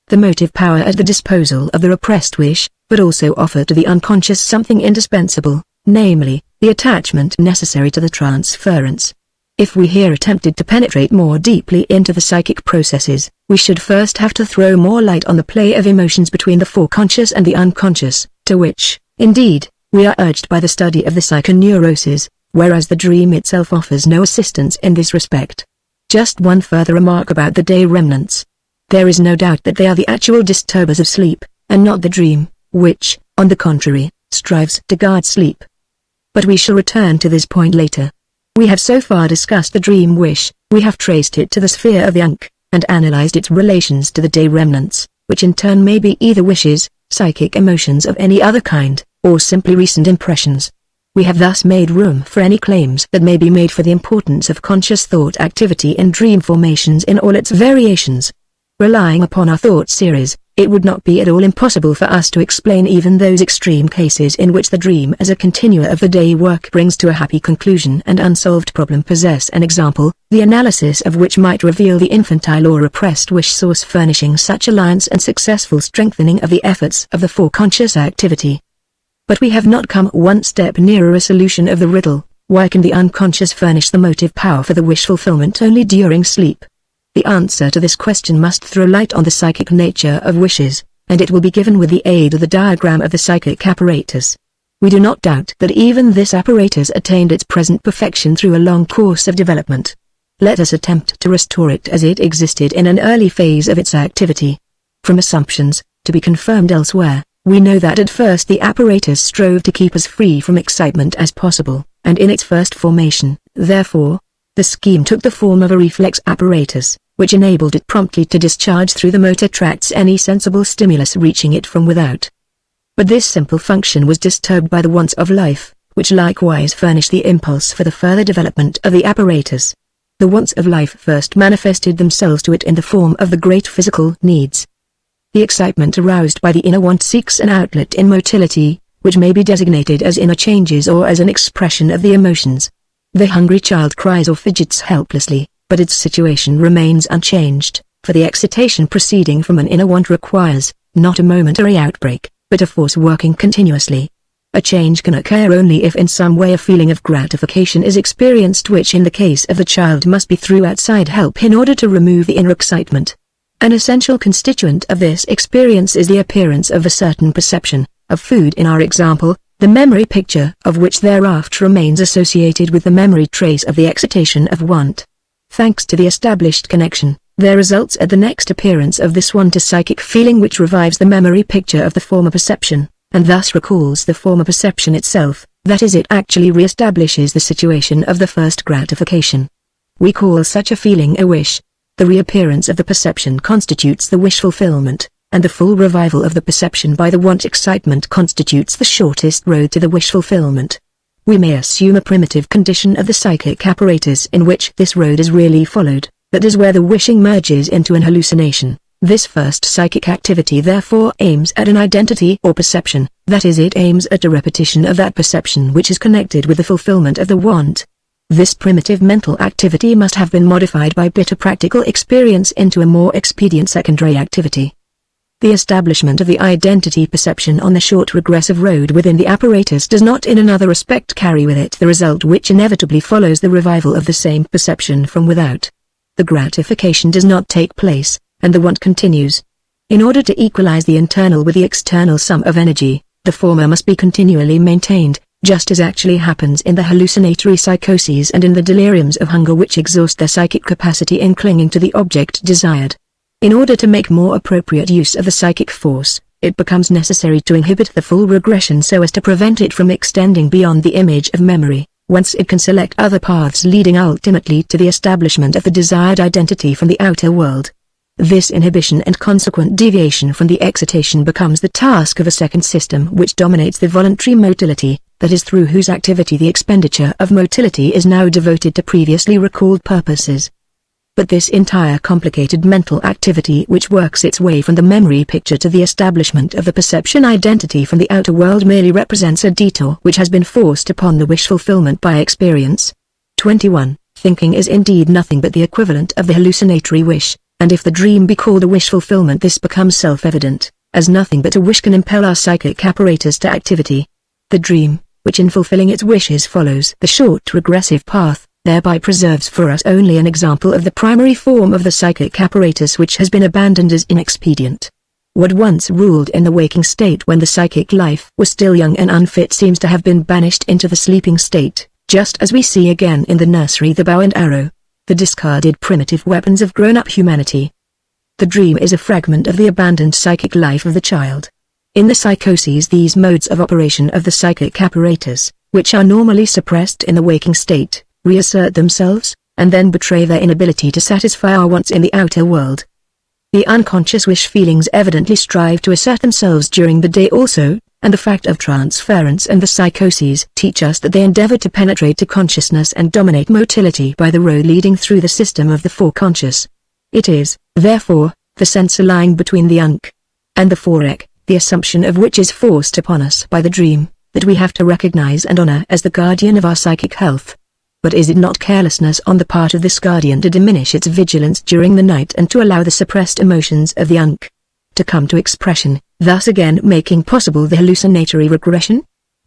Speaker 1: the motive power at the disposal of the repressed wish, but also offer to the unconscious something indispensable, namely, the attachment necessary to the transference. If we here attempted to penetrate more deeply into the psychic processes, we should first have to throw more light on the play of emotions between the foreconscious and the unconscious, to which, indeed, we are urged by the study of the psychoneuroses, whereas the dream itself offers no assistance in this respect. Just one further remark about the day remnants. There is no doubt that they are the actual disturbers of sleep, and not the dream, which, on the contrary, strives to guard sleep. But we shall return to this point later. We have so far discussed the dream wish, we have traced it to the sphere of the and analyzed its relations to the day remnants, which in turn may be either wishes, psychic emotions of any other kind, or simply recent impressions. We have thus made room for any claims that may be made for the importance of conscious thought activity in dream formations in all its variations. Relying upon our thought series, it would not be at all impossible for us to explain even those extreme cases in which the dream as a continua of the day work brings to a happy conclusion and unsolved problem possess an example, the analysis of which might reveal the infantile or repressed wish source furnishing such alliance and successful strengthening of the efforts of the foreconscious activity. But we have not come one step nearer a solution of the riddle, why can the unconscious furnish the motive power for the wish fulfillment only during sleep? The answer to this question must throw light on the psychic nature of wishes, and it will be given with the aid of the diagram of the psychic apparatus. We do not doubt that even this apparatus attained its present perfection through a long course of development. Let us attempt to restore it as it existed in an early phase of its activity. From assumptions, to be confirmed elsewhere, we know that at first the apparatus strove to keep as free from excitement as possible, and in its first formation, therefore, the scheme took the form of a reflex apparatus, which enabled it promptly to discharge through the motor tracts any sensible stimulus reaching it from without. But this simple function was disturbed by the wants of life, which likewise furnished the impulse for the further development of the apparatus. The wants of life first manifested themselves to it in the form of the great physical needs. The excitement aroused by the inner want seeks an outlet in motility, which may be designated as inner changes or as an expression of the emotions. The hungry child cries or fidgets helplessly, but its situation remains unchanged, for the excitation proceeding from an inner want requires, not a momentary outbreak, but a force working continuously. A change can occur only if in some way a feeling of gratification is experienced, which in the case of the child must be through outside help in order to remove the inner excitement. An essential constituent of this experience is the appearance of a certain perception of food in our example, the memory picture of which thereafter remains associated with the memory trace of the excitation of want. Thanks to the established connection, there results at the next appearance of this want a psychic feeling which revives the memory picture of the former perception, and thus recalls the former perception itself, that is, it actually re-establishes the situation of the first gratification. We call such a feeling a wish. The reappearance of the perception constitutes the wish fulfillment, and the full revival of the perception by the want excitement constitutes the shortest road to the wish fulfillment. We may assume a primitive condition of the psychic apparatus in which this road is really followed, that is where the wishing merges into an hallucination. This first psychic activity therefore aims at an identity or perception, that is, it aims at a repetition of that perception which is connected with the fulfillment of the want. This primitive mental activity must have been modified by bitter practical experience into a more expedient secondary activity. The establishment of the identity perception on the short regressive road within the apparatus does not in another respect carry with it the result which inevitably follows the revival of the same perception from without. The gratification does not take place, and the want continues. In order to equalize the internal with the external sum of energy, the former must be continually maintained, just as actually happens in the hallucinatory psychoses and in the deliriums of hunger which exhaust their psychic capacity in clinging to the object desired. In order to make more appropriate use of the psychic force, it becomes necessary to inhibit the full regression so as to prevent it from extending beyond the image of memory, whence it can select other paths leading ultimately to the establishment of the desired identity from the outer world. This inhibition and consequent deviation from the excitation becomes the task of a second system which dominates the voluntary motility, that is, through whose activity the expenditure of motility is now devoted to previously recalled purposes. But this entire complicated mental activity which works its way from the memory picture to the establishment of the perception identity from the outer world merely represents a detour which has been forced upon the wish fulfillment by experience. 21. Thinking is indeed nothing but the equivalent of the hallucinatory wish, and if the dream be called a wish fulfillment, this becomes self-evident, as nothing but a wish can impel our psychic apparatus to activity. The dream, which in fulfilling its wishes follows the short regressive path, thereby preserves for us only an example of the primary form of the psychic apparatus which has been abandoned as inexpedient. What once ruled in the waking state when the psychic life was still young and unfit seems to have been banished into the sleeping state, just as we see again in the nursery the bow and arrow, the discarded primitive weapons of grown-up humanity. The dream is a fragment of the abandoned psychic life of the child. In the psychoses, these modes of operation of the psychic apparatus, which are normally suppressed in the waking state, reassert themselves, and then betray their inability to satisfy our wants in the outer world. The unconscious wish feelings evidently strive to assert themselves during the day also, and the fact of transference and the psychoses teach us that they endeavor to penetrate to consciousness and dominate motility by the road leading through the system of the foreconscious. It is, therefore, the sensor lying between the UNC and the forec, the assumption of which is forced upon us by the dream, that we have to recognize and honor as the guardian of our psychic health. But is it not carelessness on the part of this guardian to diminish its vigilance during the night and to allow the suppressed emotions of the UNC to come to expression, thus again making possible the hallucinatory regression?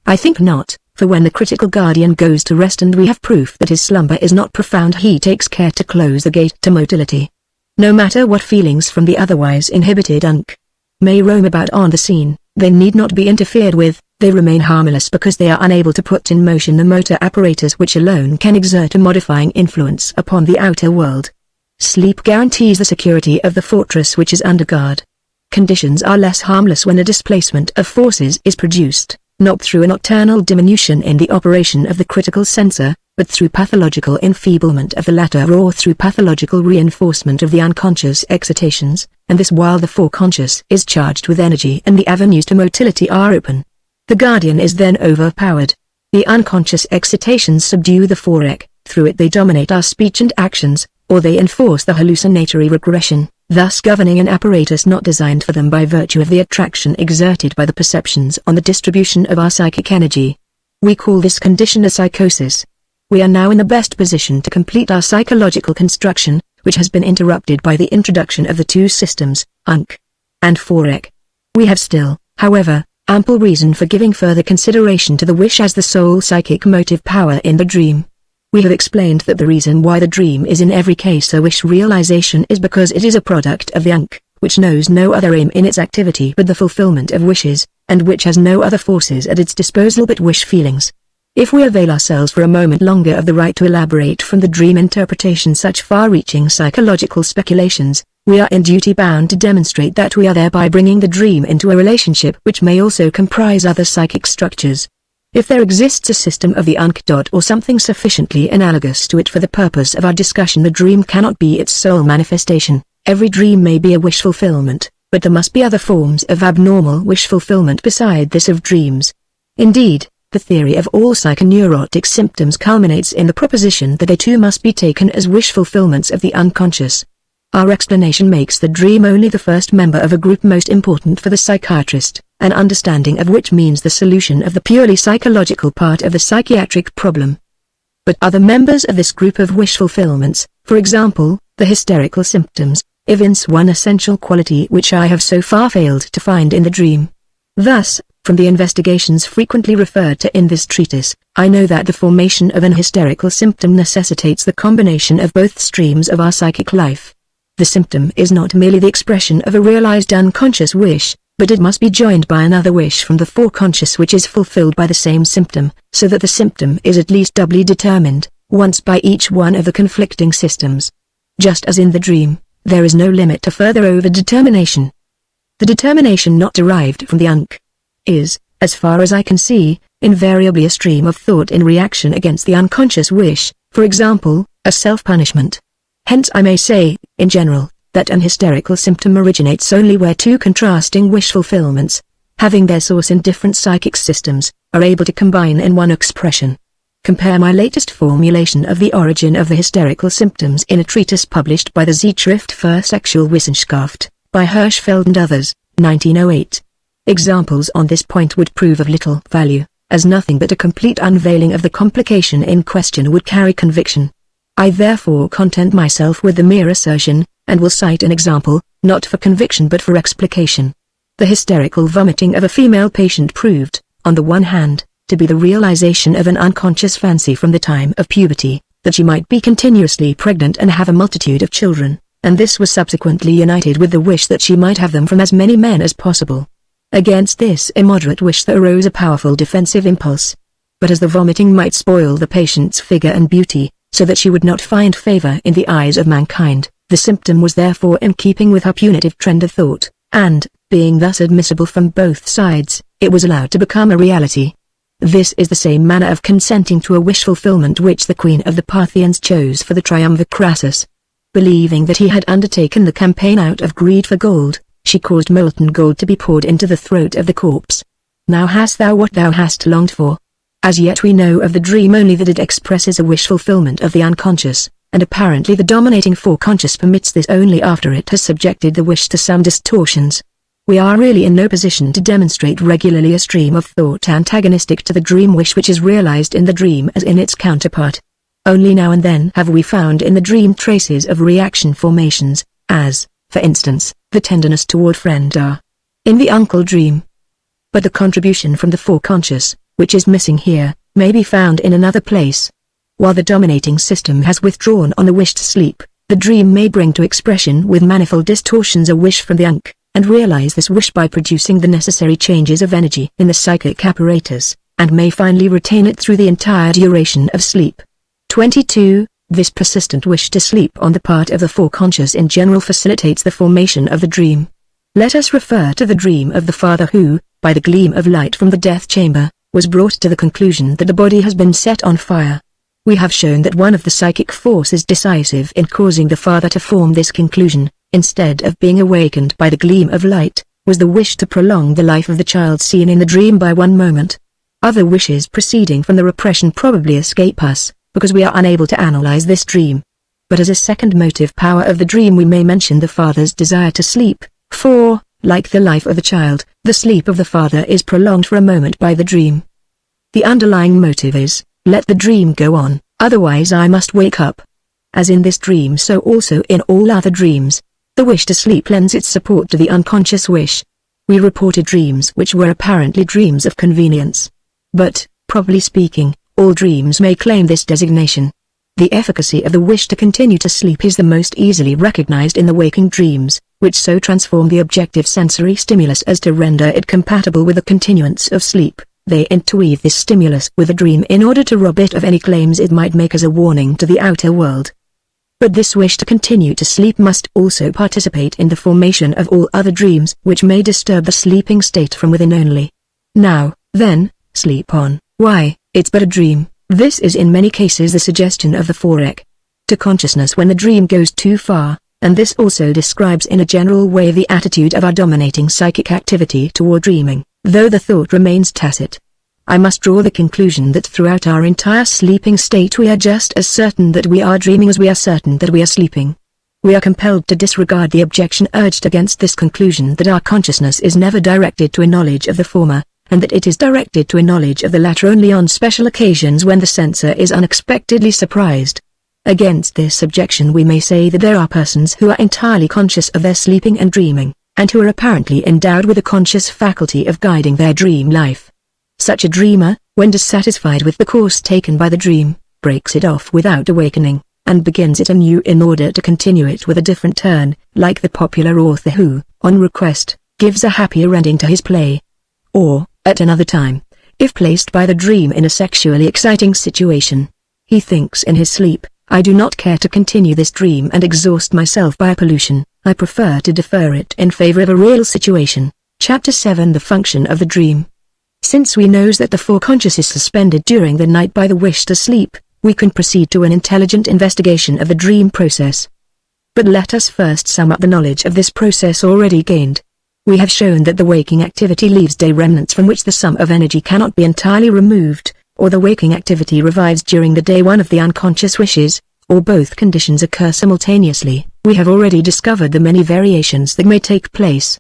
Speaker 1: I think not, for when the critical guardian goes to rest and we have proof that his slumber is not profound, he takes care to close the gate to motility. No matter what feelings from the otherwise inhibited UNC may roam about on the scene, they need not be interfered with. They remain harmless because they are unable to put in motion the motor apparatus which alone can exert a modifying influence upon the outer world. Sleep guarantees the security of the fortress which is under guard. Conditions are less harmless when a displacement of forces is produced, not through a nocturnal diminution in the operation of the critical sensor, but through pathological enfeeblement of the latter or through pathological reinforcement of the unconscious excitations, and this while the foreconscious is charged with energy and the avenues to motility are open. The guardian is then overpowered. The unconscious excitations subdue the forec, through it they dominate our speech and actions, or they enforce the hallucinatory regression, thus governing an apparatus not designed for them by virtue of the attraction exerted by the perceptions on the distribution of our psychic energy. We call this condition a psychosis. We are now in the best position to complete our psychological construction, which has been interrupted by the introduction of the two systems, UNC and FOREC. We have still, however, ample reason for giving further consideration to the wish as the sole psychic motive power in the dream. We have explained that the reason why the dream is in every case a wish realization is because it is a product of the UNC, which knows no other aim in its activity but the fulfillment of wishes, and which has no other forces at its disposal but wish feelings. If we avail ourselves for a moment longer of the right to elaborate from the dream interpretation such far-reaching psychological speculations, we are in duty bound to demonstrate that we are thereby bringing the dream into a relationship which may also comprise other psychic structures. If there exists a system of the UNC or something sufficiently analogous to it for the purpose of our discussion, the dream cannot be its sole manifestation. Every dream may be a wish fulfillment, but there must be other forms of abnormal wish fulfillment beside this of dreams. Indeed, the theory of all psychoneurotic symptoms culminates in the proposition that they too must be taken as wish fulfillments of the unconscious. Our explanation makes the dream only the first member of a group most important for the psychiatrist, an understanding of which means the solution of the purely psychological part of the psychiatric problem. But other members of this group of wish fulfillments, for example, the hysterical symptoms, evince one essential quality which I have so far failed to find in the dream. Thus, from the investigations frequently referred to in this treatise, I know that the formation of an hysterical symptom necessitates the combination of both streams of our psychic life. The symptom is not merely the expression of a realized unconscious wish, but it must be joined by another wish from the foreconscious which is fulfilled by the same symptom, so that the symptom is at least doubly determined, once by each one of the conflicting systems. Just as in the dream, there is no limit to further over-determination. The determination not derived from the UNC is, as far as I can see, invariably a stream of thought in reaction against the unconscious wish, for example, a self-punishment. Hence I may say, in general, that an hysterical symptom originates only where two contrasting wish fulfillments, having their source in different psychic systems, are able to combine in one expression. Compare my latest formulation of the origin of the hysterical symptoms in a treatise published by the Zeitschrift für Sexualwissenschaft, by Hirschfeld and others, 1908. Examples on this point would prove of little value, as nothing but a complete unveiling of the complication in question would carry conviction. I therefore content myself with the mere assertion, and will cite an example, not for conviction but for explication. The hysterical vomiting of a female patient proved, on the one hand, to be the realization of an unconscious fancy from the time of puberty, that she might be continuously pregnant and have a multitude of children, and this was subsequently united with the wish that she might have them from as many men as possible. Against this immoderate wish there arose a powerful defensive impulse. But as the vomiting might spoil the patient's figure and beauty, so that she would not find favor in the eyes of mankind, the symptom was therefore in keeping with her punitive trend of thought, and, being thus admissible from both sides, it was allowed to become a reality. This is the same manner of consenting to a wish fulfillment which the Queen of the Parthians chose for the triumph of Crassus. Believing that he had undertaken the campaign out of greed for gold, she caused molten gold to be poured into the throat of the corpse. Now hast thou what thou hast longed for. As yet we know of the dream only that it expresses a wish fulfillment of the unconscious, and apparently the dominating foreconscious permits this only after it has subjected the wish to some distortions. We are really in no position to demonstrate regularly a stream of thought antagonistic to the dream wish which is realized in the dream as in its counterpart. Only now and then have we found in the dream traces of reaction formations, as, for instance, the tenderness toward friend R. in the uncle dream. But the contribution from the foreconscious, which is missing here, may be found in another place. While the dominating system has withdrawn on the wish to sleep, the dream may bring to expression with manifold distortions a wish from the UNC, and realize this wish by producing the necessary changes of energy in the psychic apparatus, and may finally retain it through the entire duration of sleep. 22. This persistent wish to sleep on the part of the foreconscious in general facilitates the formation of the dream. Let us refer to the dream of the father who, by the gleam of light from the death chamber, was brought to the conclusion that the body has been set on fire. We have shown that one of the psychic forces decisive in causing the father to form this conclusion, instead of being awakened by the gleam of light, was the wish to prolong the life of the child seen in the dream by 1 moment. Other wishes proceeding from the repression probably escape us, because we are unable to analyze this dream. But as a second motive power of the dream we may mention the father's desire to sleep, for, like the life of a child, the sleep of the father is prolonged for a moment by the dream. The underlying motive is, let the dream go on, otherwise I must wake up. As in this dream so also in all other dreams, the wish to sleep lends its support to the unconscious wish. We reported dreams which were apparently dreams of convenience. But, properly speaking, all dreams may claim this designation. The efficacy of the wish to continue to sleep is the most easily recognized in the waking dreams, which so transform the objective sensory stimulus as to render it compatible with the continuance of sleep. They interweave this stimulus with the dream in order to rob it of any claims it might make as a warning to the outer world. But this wish to continue to sleep must also participate in the formation of all other dreams which may disturb the sleeping state from within only. Now, then, sleep on. Why, it's but a dream. This is in many cases the suggestion of the forec to consciousness when the dream goes too far, and this also describes in a general way the attitude of our dominating psychic activity toward dreaming, though the thought remains tacit. I must draw the conclusion that throughout our entire sleeping state we are just as certain that we are dreaming as we are certain that we are sleeping. We are compelled to disregard the objection urged against this conclusion that our consciousness is never directed to a knowledge of the former, and that it is directed to a knowledge of the latter only on special occasions when the sensor is unexpectedly surprised. Against this objection we may say that there are persons who are entirely conscious of their sleeping and dreaming, and who are apparently endowed with a conscious faculty of guiding their dream life. Such a dreamer, when dissatisfied with the course taken by the dream, breaks it off without awakening, and begins it anew in order to continue it with a different turn, like the popular author who, on request, gives a happier ending to his play. Or, at another time, if placed by the dream in a sexually exciting situation, he thinks in his sleep, I do not care to continue this dream and exhaust myself by a pollution, I prefer to defer it in favor of a real situation. Chapter 7 The Function of the Dream. Since we know that the foreconscious is suspended during the night by the wish to sleep, we can proceed to an intelligent investigation of the dream process. But let us first sum up the knowledge of this process already gained. We have shown that the waking activity leaves day remnants from which the sum of energy cannot be entirely removed, or the waking activity revives during the day one of the unconscious wishes, or both conditions occur simultaneously. We have already discovered the many variations that may take place.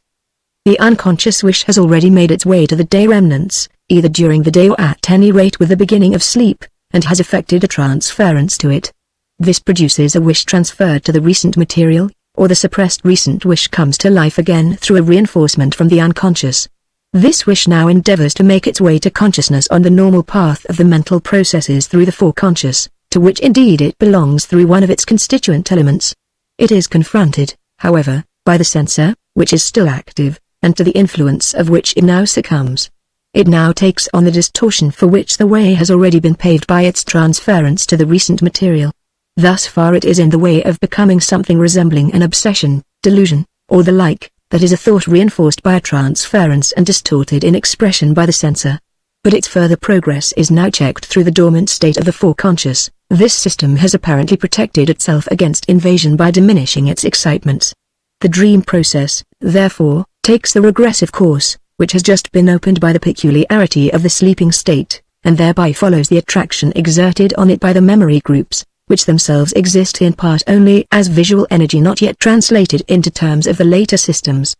Speaker 1: The unconscious wish has already made its way to the day remnants, either during the day or at any rate with the beginning of sleep, and has effected a transference to it. This produces a wish transferred to the recent material, or the suppressed recent wish comes to life again through a reinforcement from the unconscious. This wish now endeavors to make its way to consciousness on the normal path of the mental processes through the foreconscious, to which indeed it belongs through one of its constituent elements. It is confronted, however, by the sensor, which is still active, and to the influence of which it now succumbs. It now takes on the distortion for which the way has already been paved by its transference to the recent material. Thus far it is in the way of becoming something resembling an obsession, delusion, or the like, that is a thought reinforced by a transference and distorted in expression by the sensor. But its further progress is now checked through the dormant state of the foreconscious. This system has apparently protected itself against invasion by diminishing its excitements. The dream process, therefore, takes the regressive course, which has just been opened by the peculiarity of the sleeping state, and thereby follows the attraction exerted on it by the memory groups, which themselves exist in part only as visual energy not yet translated into terms of the later systems.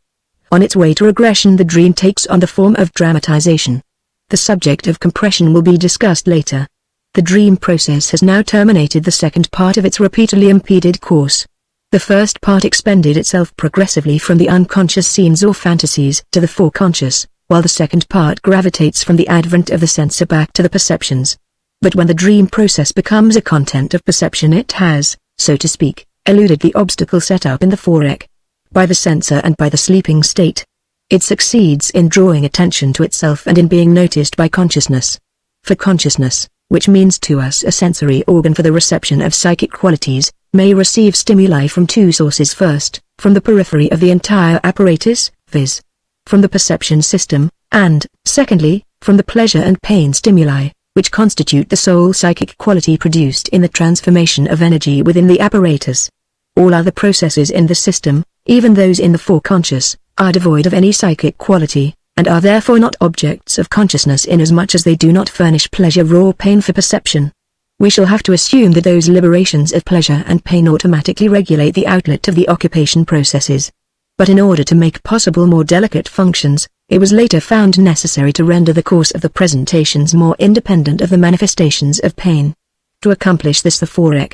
Speaker 1: On its way to regression the dream takes on the form of dramatization. The subject of compression will be discussed later. The dream process has now terminated the second part of its repeatedly impeded course. The first part expended itself progressively from the unconscious scenes or fantasies to the foreconscious, while the second part gravitates from the advent of the sensor back to the perceptions. But when the dream process becomes a content of perception it has, so to speak, eluded the obstacle set up in the forec by the sensor and by the sleeping state. It succeeds in drawing attention to itself and in being noticed by consciousness. For consciousness, which means to us a sensory organ for the reception of psychic qualities, may receive stimuli from two sources: first, from the periphery of the entire apparatus, viz. from the perception system, and, secondly, from the pleasure and pain stimuli, which constitute the sole psychic quality produced in the transformation of energy within the apparatus. All other processes in the system, even those in the foreconscious, are devoid of any psychic quality, and are therefore not objects of consciousness inasmuch as they do not furnish pleasure or pain for perception. we shall have to assume that those liberations of pleasure and pain automatically regulate the outlet of the occupation processes. But in order to make possible more delicate functions, it was later found necessary to render the course of the presentations more independent of the manifestations of pain. To accomplish this, the Fourier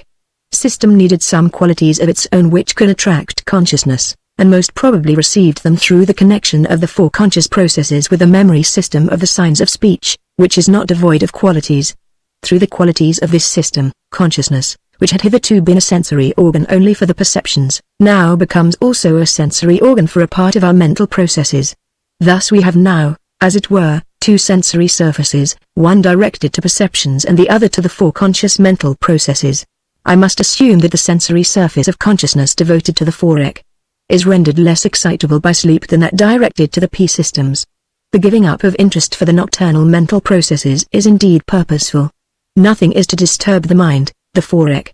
Speaker 1: system needed some qualities of its own which could attract consciousness, and most probably received them through the connection of the four conscious processes with the memory system of the signs of speech, which is not devoid of qualities. Through the qualities of this system, consciousness, which had hitherto been a sensory organ only for the perceptions, now becomes also a sensory organ for a part of our mental processes. Thus we have now, as it were, two sensory surfaces, one directed to perceptions and the other to the four conscious mental processes. I must assume that the sensory surface of consciousness devoted to the Fourier is rendered less excitable by sleep than that directed to the P systems. The giving up of interest for the nocturnal mental processes is indeed purposeful. Nothing is to disturb the mind. The Fourier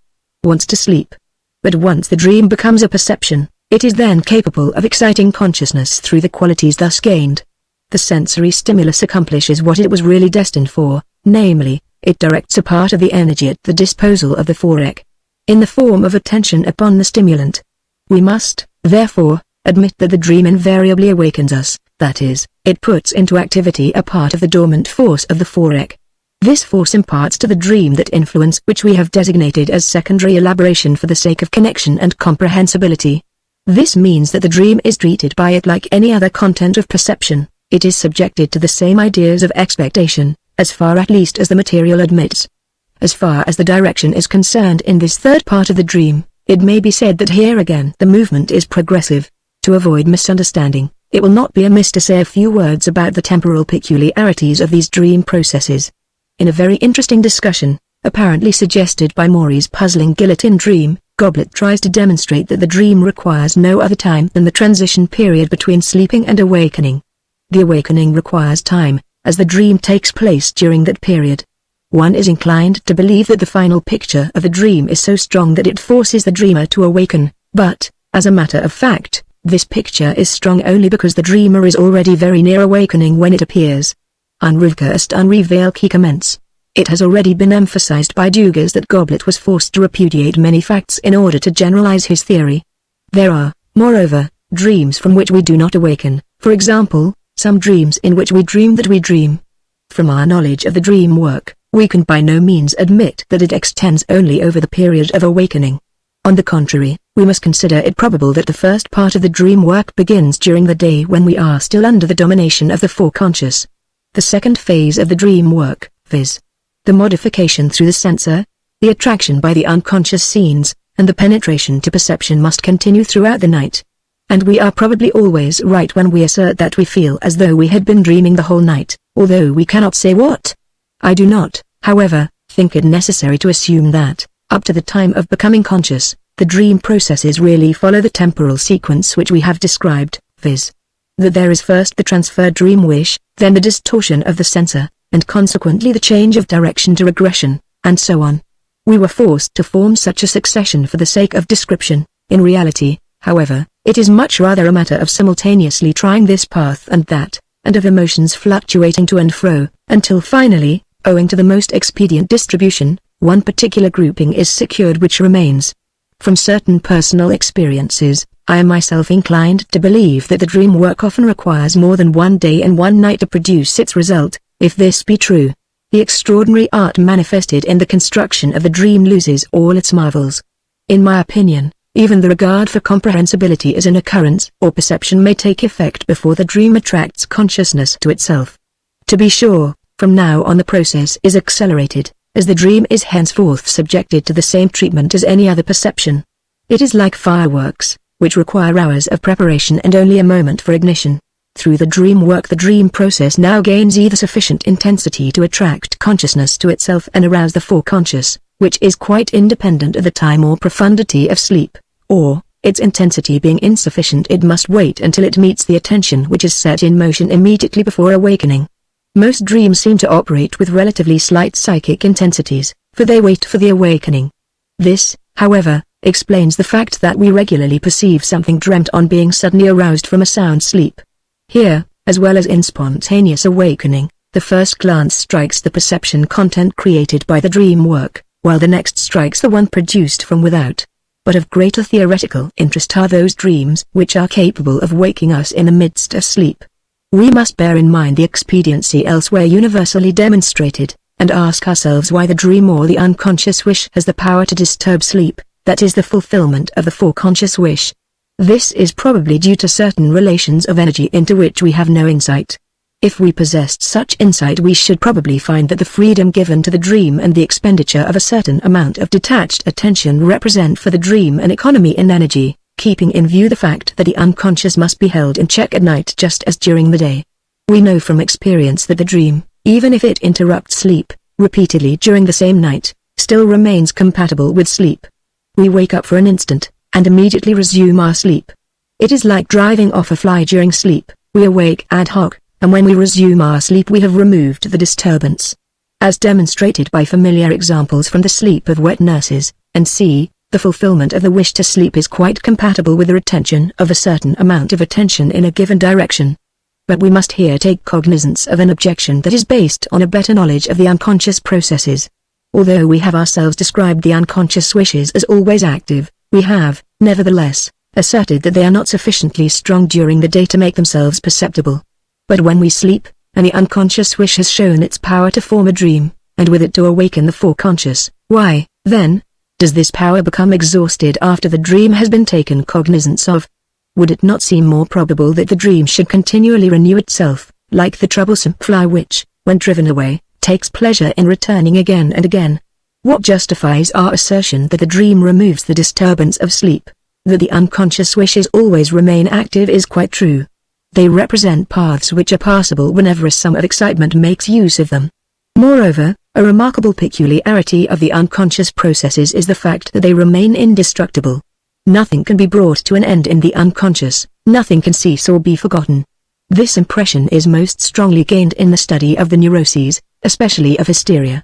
Speaker 1: wants to sleep. But once the dream becomes a perception, it is then capable of exciting consciousness through the qualities thus gained. The sensory stimulus accomplishes what it was really destined for, namely, it directs a part of the energy at the disposal of the Fourier, in the form of attention upon the stimulant. We must, therefore, admit that the dream invariably awakens us, that is, it puts into activity a part of the dormant force of the Fourier. This force imparts to the dream that influence which we have designated as secondary elaboration for the sake of connection and comprehensibility. This means that the dream is treated by it like any other content of perception. It is subjected to the same ideas of expectation, as far at least as the material admits. As far as the direction is concerned in this third part of the dream, it may be said that here again the movement is progressive. To avoid misunderstanding, it will not be amiss to say a few words about the temporal peculiarities of these dream processes. In a very interesting discussion, apparently suggested by Maury's puzzling guillotine dream, Goblet tries to demonstrate that the dream requires no other time than the transition period between sleeping and awakening. The awakening requires time, as the dream takes place during that period. One is inclined to believe that the final picture of the dream is so strong that it forces the dreamer to awaken, but, as a matter of fact, this picture is strong only because the dreamer is already very near awakening when it appears. Unrevealed unreveal key comments. It has already been emphasized by Dugas that Goblet was forced to repudiate many facts in order to generalize his theory. There are, moreover, dreams from which we do not awaken, for example, some dreams in which we dream that we dream. From our knowledge of the dream work, we can by no means admit that it extends only over the period of awakening. On the contrary, we must consider it probable that the first part of the dream work begins during the day when we are still under the domination of the foreconscious. The second phase of the dream work, viz. the modification through the sensor, the attraction by the unconscious scenes, and the penetration to perception must continue throughout the night. And we are probably always right when we assert that we feel as though we had been dreaming the whole night, although we cannot say what. I do not, however, think it necessary to assume that, up to the time of becoming conscious, the dream processes really follow the temporal sequence which we have described, viz. that there is first the transferred dream wish, then the distortion of the sensor, and consequently the change of direction to regression, and so on. We were forced to form such a succession for the sake of description. In reality, however, it is much rather a matter of simultaneously trying this path and that, and of emotions fluctuating to and fro, until finally, owing to the most expedient distribution, one particular grouping is secured which remains. From certain personal experiences, I am myself inclined to believe that the dream work often requires more than one day and one night to produce its result. If this be true, the extraordinary art manifested in the construction of the dream loses all its marvels. In my opinion, even the regard for comprehensibility as an occurrence or perception may take effect before the dream attracts consciousness to itself. To be sure, from now on the process is accelerated, as the dream is henceforth subjected to the same treatment as any other perception. It is like fireworks, which require hours of preparation and only a moment for ignition. Through the dream work the dream process now gains either sufficient intensity to attract consciousness to itself and arouse the foreconscious, which is quite independent of the time or profundity of sleep, or, its intensity being insufficient, it must wait until it meets the attention which is set in motion immediately before awakening. Most dreams seem to operate with relatively slight psychic intensities, for they wait for the awakening. This, however, explains the fact that we regularly perceive something dreamt on being suddenly aroused from a sound sleep. Here, as well as in spontaneous awakening, the first glance strikes the perception content created by the dream work, while the next strikes the one produced from without. But of greater theoretical interest are those dreams which are capable of waking us in the midst of sleep. We must bear in mind the expediency elsewhere universally demonstrated, and ask ourselves why the dream or the unconscious wish has the power to disturb sleep, that is the fulfillment of the foreconscious wish. This is probably due to certain relations of energy into which we have no insight. If we possessed such insight, we should probably find that the freedom given to the dream and the expenditure of a certain amount of detached attention represent for the dream an economy in energy, keeping in view the fact that the unconscious must be held in check at night just as during the day. We know from experience that the dream, even if it interrupts sleep, repeatedly during the same night, still remains compatible with sleep. We wake up for an instant, and immediately resume our sleep. It is like driving off a fly during sleep. We awake ad hoc, and when we resume our sleep we have removed the disturbance. As demonstrated by familiar examples from the sleep of wet nurses, and c. the fulfillment of the wish to sleep is quite compatible with the retention of a certain amount of attention in a given direction. But we must here take cognizance of an objection that is based on a better knowledge of the unconscious processes. Although we have ourselves described the unconscious wishes as always active, we have, nevertheless, asserted that they are not sufficiently strong during the day to make themselves perceptible. But when we sleep, and the unconscious wish has shown its power to form a dream, and with it to awaken the foreconscious, why, then, does this power become exhausted after the dream has been taken cognizance of? Would it not seem more probable that the dream should continually renew itself, like the troublesome fly which, when driven away, takes pleasure in returning again and again? What justifies our assertion that the dream removes the disturbance of sleep? That the unconscious wishes always remain active is quite true. They represent paths which are passable whenever a sum of excitement makes use of them. Moreover, a remarkable peculiarity of the unconscious processes is the fact that they remain indestructible. Nothing can be brought to an end in the unconscious, nothing can cease or be forgotten. This impression is most strongly gained in the study of the neuroses, especially of hysteria.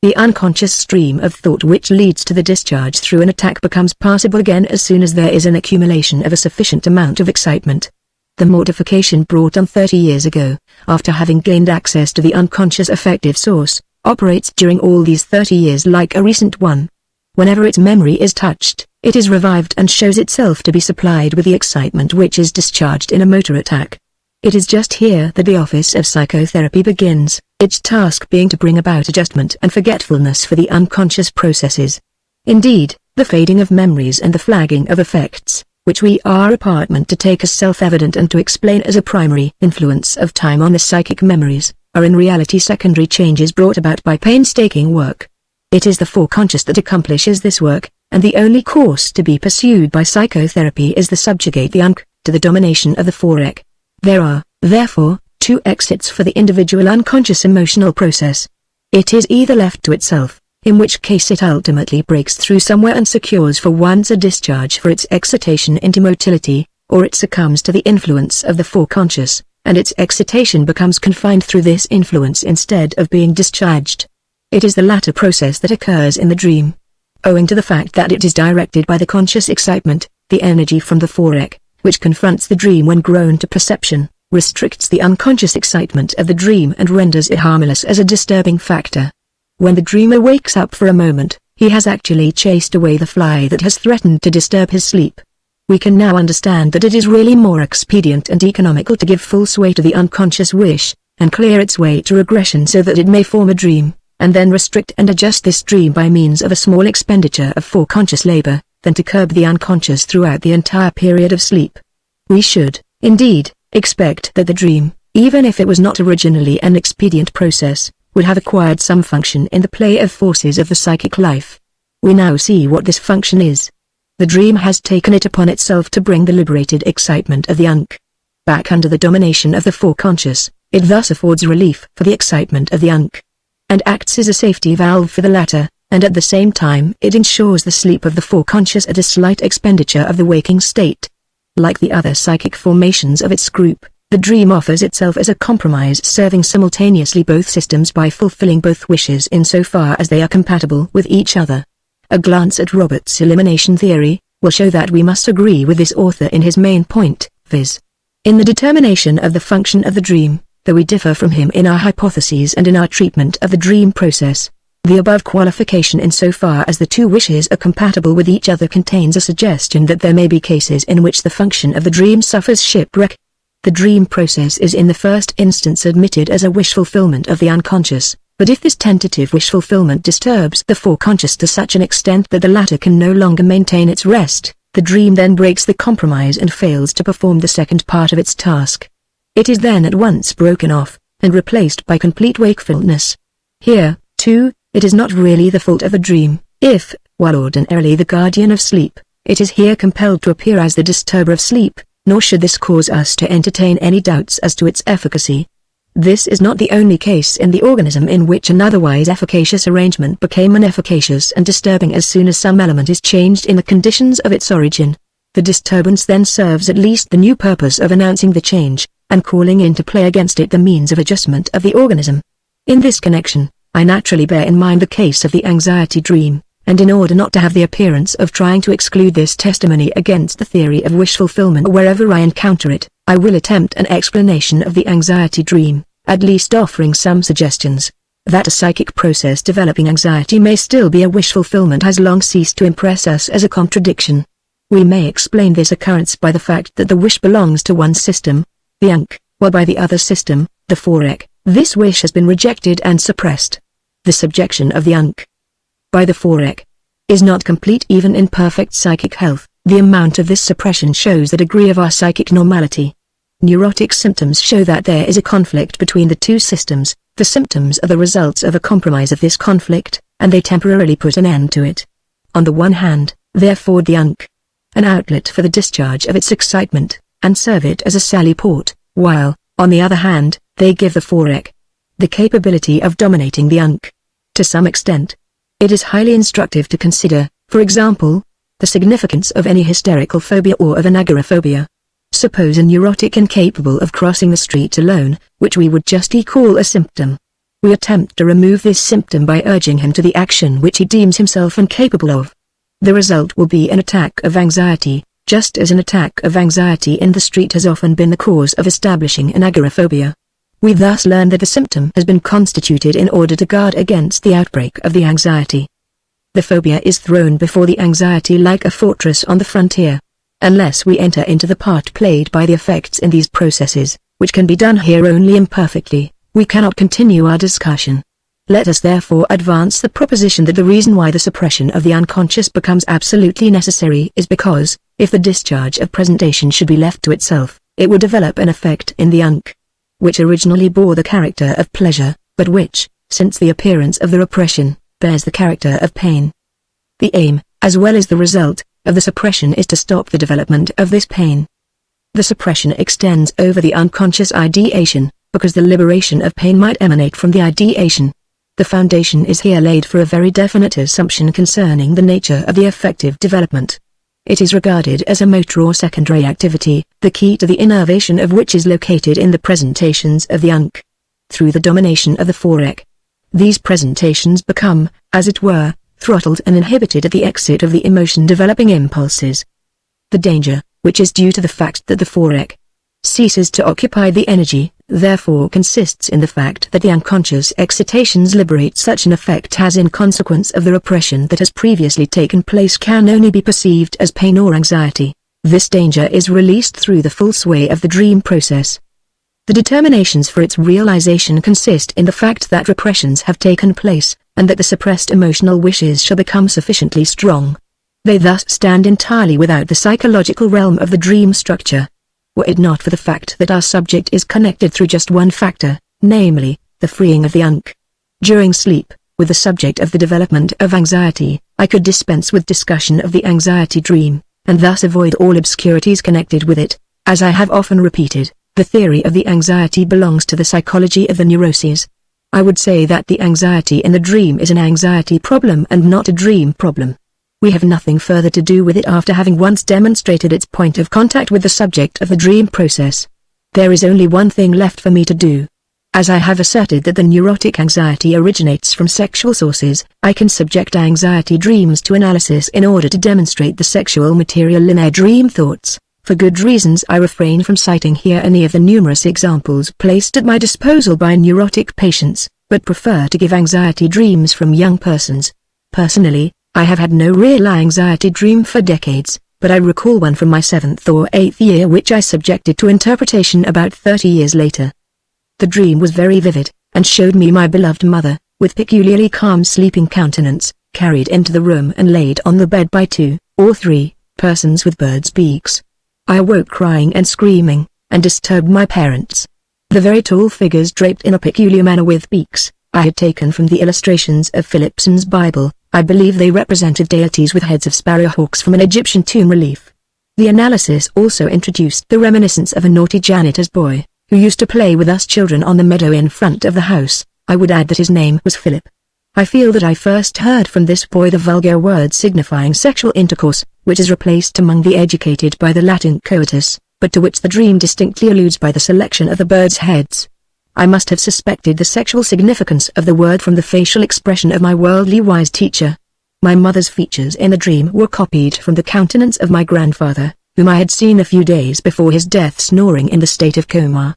Speaker 1: The unconscious stream of thought which leads to the discharge through an attack becomes passable again as soon as there is an accumulation of a sufficient amount of excitement. The mortification brought on 30 years ago, after having gained access to the unconscious affective source, operates during all these 30 years like a recent one. Whenever its memory is touched, it is revived and shows itself to be supplied with the excitement which is discharged in a motor attack. It is just here that the office of psychotherapy begins, its task being to bring about adjustment and forgetfulness for the unconscious processes. Indeed, the fading of memories and the flagging of effects, which we are apparent to take as self-evident and to explain as a primary influence of time on the psychic memories, are in reality secondary changes brought about by painstaking work. It is the foreconscious that accomplishes this work, and the only course to be pursued by psychotherapy is to subjugate the unc to the domination of the forec. There are, therefore, two exits for the individual unconscious emotional process. It is either left to itself, in which case it ultimately breaks through somewhere and secures for once a discharge for its excitation into motility, or it succumbs to the influence of the foreconscious, and its excitation becomes confined through this influence instead of being discharged. It is the latter process that occurs in the dream. Owing to the fact that it is directed by the conscious excitement, the energy from the forec, which confronts the dream when grown to perception, restricts the unconscious excitement of the dream and renders it harmless as a disturbing factor. When the dreamer wakes up for a moment, he has actually chased away the fly that has threatened to disturb his sleep. We can now understand that it is really more expedient and economical to give full sway to the unconscious wish, and clear its way to regression so that it may form a dream, and then restrict and adjust this dream by means of a small expenditure of foreconscious labor, than to curb the unconscious throughout the entire period of sleep. We should, indeed, expect that the dream, even if it was not originally an expedient process, would have acquired some function in the play of forces of the psychic life. We now see what this function is. The dream has taken it upon itself to bring the liberated excitement of the unc back under the domination of the foreconscious. It thus affords relief for the excitement of the unc, and acts as a safety valve for the latter, and at the same time it ensures the sleep of the foreconscious at a slight expenditure of the waking state. Like the other psychic formations of its group, the dream offers itself as a compromise serving simultaneously both systems by fulfilling both wishes insofar as they are compatible with each other. A glance at Robert's elimination theory will show that we must agree with this author in his main point, viz. in the determination of the function of the dream, though we differ from him in our hypotheses and in our treatment of the dream process. The above qualification insofar as the two wishes are compatible with each other contains a suggestion that there may be cases in which the function of the dream suffers shipwreck. The dream process is in the first instance admitted as a wish fulfillment of the unconscious, but if this tentative wish fulfillment disturbs the foreconscious to such an extent that the latter can no longer maintain its rest, the dream then breaks the compromise and fails to perform the second part of its task. It is then at once broken off, and replaced by complete wakefulness. Here, too, it is not really the fault of the dream, if, while ordinarily the guardian of sleep, it is here compelled to appear as the disturber of sleep, nor should this cause us to entertain any doubts as to its efficacy. This is not the only case in the organism in which an otherwise efficacious arrangement became inefficacious and disturbing as soon as some element is changed in the conditions of its origin. The disturbance then serves at least the new purpose of announcing the change, and calling into play against it the means of adjustment of the organism. In this connection, I naturally bear in mind the case of the anxiety dream, and in order not to have the appearance of trying to exclude this testimony against the theory of wish fulfillment wherever I encounter it, I will attempt an explanation of the anxiety dream, at least offering some suggestions. That a psychic process developing anxiety may still be a wish fulfillment has long ceased to impress us as a contradiction. We may explain this occurrence by the fact that the wish belongs to one system, the UNC, while by the other system, the forec, this wish has been rejected and suppressed. The subjection of the UNC by the forec is not complete even in perfect psychic health. The amount of this suppression shows the degree of our psychic normality. Neurotic symptoms show that there is a conflict between the two systems. The symptoms are the results of a compromise of this conflict, and they temporarily put an end to it. On the one hand, they afford the UNC an outlet for the discharge of its excitement, and serve it as a sally port, while, on the other hand, they give the forec the capability of dominating the UNC. To some extent, it is highly instructive to consider, for example, the significance of any hysterical phobia or of an agoraphobia. Suppose a neurotic incapable of crossing the street alone, which we would justly call a symptom. We attempt to remove this symptom by urging him to the action which he deems himself incapable of. The result will be an attack of anxiety, just as an attack of anxiety in the street has often been the cause of establishing an agoraphobia. We thus learn that the symptom has been constituted in order to guard against the outbreak of the anxiety. The phobia is thrown before the anxiety like a fortress on the frontier. Unless we enter into the part played by the effects in these processes, which can be done here only imperfectly, we cannot continue our discussion. Let us therefore advance the proposition that the reason why the suppression of the unconscious becomes absolutely necessary is because, if the discharge of presentation should be left to itself, it would develop an effect in the UNC, which originally bore the character of pleasure, but which, since the appearance of the repression, bears the character of pain. The aim, as well as the result, of the suppression is to stop the development of this pain. The suppression extends over the unconscious ideation, because the liberation of pain might emanate from the ideation. The foundation is here laid for a very definite assumption concerning the nature of the affective development. It is regarded as a motor or secondary activity, the key to the innervation of which is located in the presentations of the UNC. Through the domination of the forec, these presentations become, as it were, throttled and inhibited at the exit of the emotion-developing impulses. The danger, which is due to the fact that the forec ceases to occupy the energy, therefore consists in the fact that the unconscious excitations liberate such an effect as in consequence of the repression that has previously taken place can only be perceived as pain or anxiety. This danger is released through the full sway of the dream process. The determinations for its realization consist in the fact that repressions have taken place, and that the suppressed emotional wishes shall become sufficiently strong. They thus stand entirely without the psychological realm of the dream structure. Were it not for the fact that our subject is connected through just one factor, namely, the freeing of the UNC during sleep, with the subject of the development of anxiety, I could dispense with discussion of the anxiety dream, and thus avoid all obscurities connected with it. As I have often repeated, the theory of the anxiety belongs to the psychology of the neuroses. I would say that the anxiety in the dream is an anxiety problem and not a dream problem. We have nothing further to do with it after having once demonstrated its point of contact with the subject of the dream process. There is only one thing left for me to do. As I have asserted that the neurotic anxiety originates from sexual sources, I can subject anxiety dreams to analysis in order to demonstrate the sexual material in their dream thoughts. For good reasons I refrain from citing here any of the numerous examples placed at my disposal by neurotic patients, but prefer to give anxiety dreams from young persons. Personally, I have had no real anxiety dream for decades, but I recall one from my 7th or 8th year which I subjected to interpretation about 30 years later. The dream was very vivid, and showed me my beloved mother, with peculiarly calm sleeping countenance, carried into the room and laid on the bed by 2 or 3 persons with birds' beaks. I awoke crying and screaming, and disturbed my parents. The very tall figures draped in a peculiar manner with beaks, I had taken from the illustrations of Philipson's Bible. I believe they represented deities with heads of sparrowhawks from an Egyptian tomb relief. The analysis also introduced the reminiscence of a naughty janitor's boy, who used to play with us children on the meadow in front of the house. I would add that his name was Philip. I feel that I first heard from this boy the vulgar word signifying sexual intercourse, which is replaced among the educated by the Latin coitus, but to which the dream distinctly alludes by the selection of the birds' heads. I must have suspected the sexual significance of the word from the facial expression of my worldly wise teacher. My mother's features in the dream were copied from the countenance of my grandfather, whom I had seen a few days before his death snoring in the state of coma.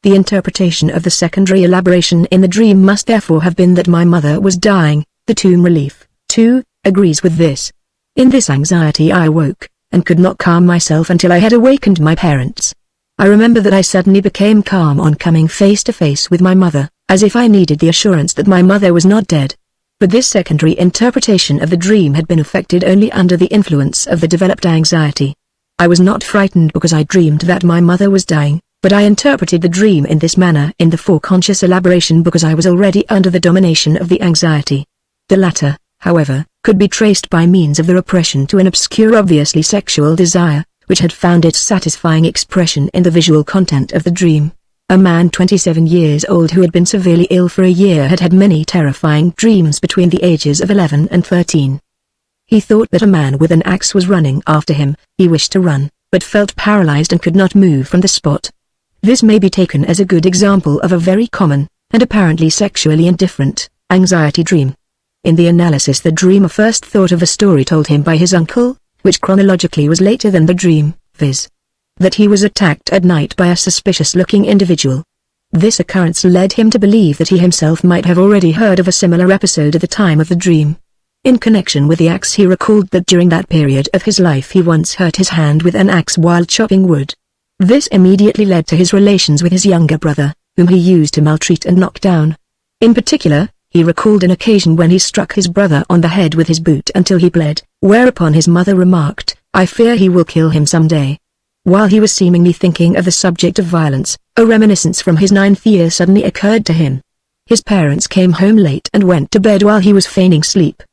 Speaker 1: The interpretation of the secondary elaboration in the dream must therefore have been that my mother was dying. The tomb relief, too, agrees with this. In this anxiety I awoke, and could not calm myself until I had awakened my parents. I remember that I suddenly became calm on coming face to face with my mother, as if I needed the assurance that my mother was not dead. But this secondary interpretation of the dream had been effected only under the influence of the developed anxiety. I was not frightened because I dreamed that my mother was dying, but I interpreted the dream in this manner in the foreconscious elaboration because I was already under the domination of the anxiety. The latter, however, could be traced by means of the repression to an obscure obviously sexual desire, which had found its satisfying expression in the visual content of the dream. A man 27 years old who had been severely ill for a year had had many terrifying dreams between the ages of 11 and 13. He thought that a man with an axe was running after him. He wished to run, but felt paralyzed and could not move from the spot. This may be taken as a good example of a very common, and apparently sexually indifferent, anxiety dream. In the analysis the dreamer first thought of a story told him by his uncle, which chronologically was later than the dream, viz. That he was attacked at night by a suspicious-looking individual. This occurrence led him to believe that he himself might have already heard of a similar episode at the time of the dream. In connection with the axe he recalled that during that period of his life he once hurt his hand with an axe while chopping wood. This immediately led to his relations with his younger brother, whom he used to maltreat and knock down. In particular, he recalled an occasion when he struck his brother on the head with his boot until he bled, whereupon his mother remarked, "I fear he will kill him someday." While he was seemingly thinking of the subject of violence, a reminiscence from his 9th year suddenly occurred to him. His parents came home late and went to bed while he was feigning sleep.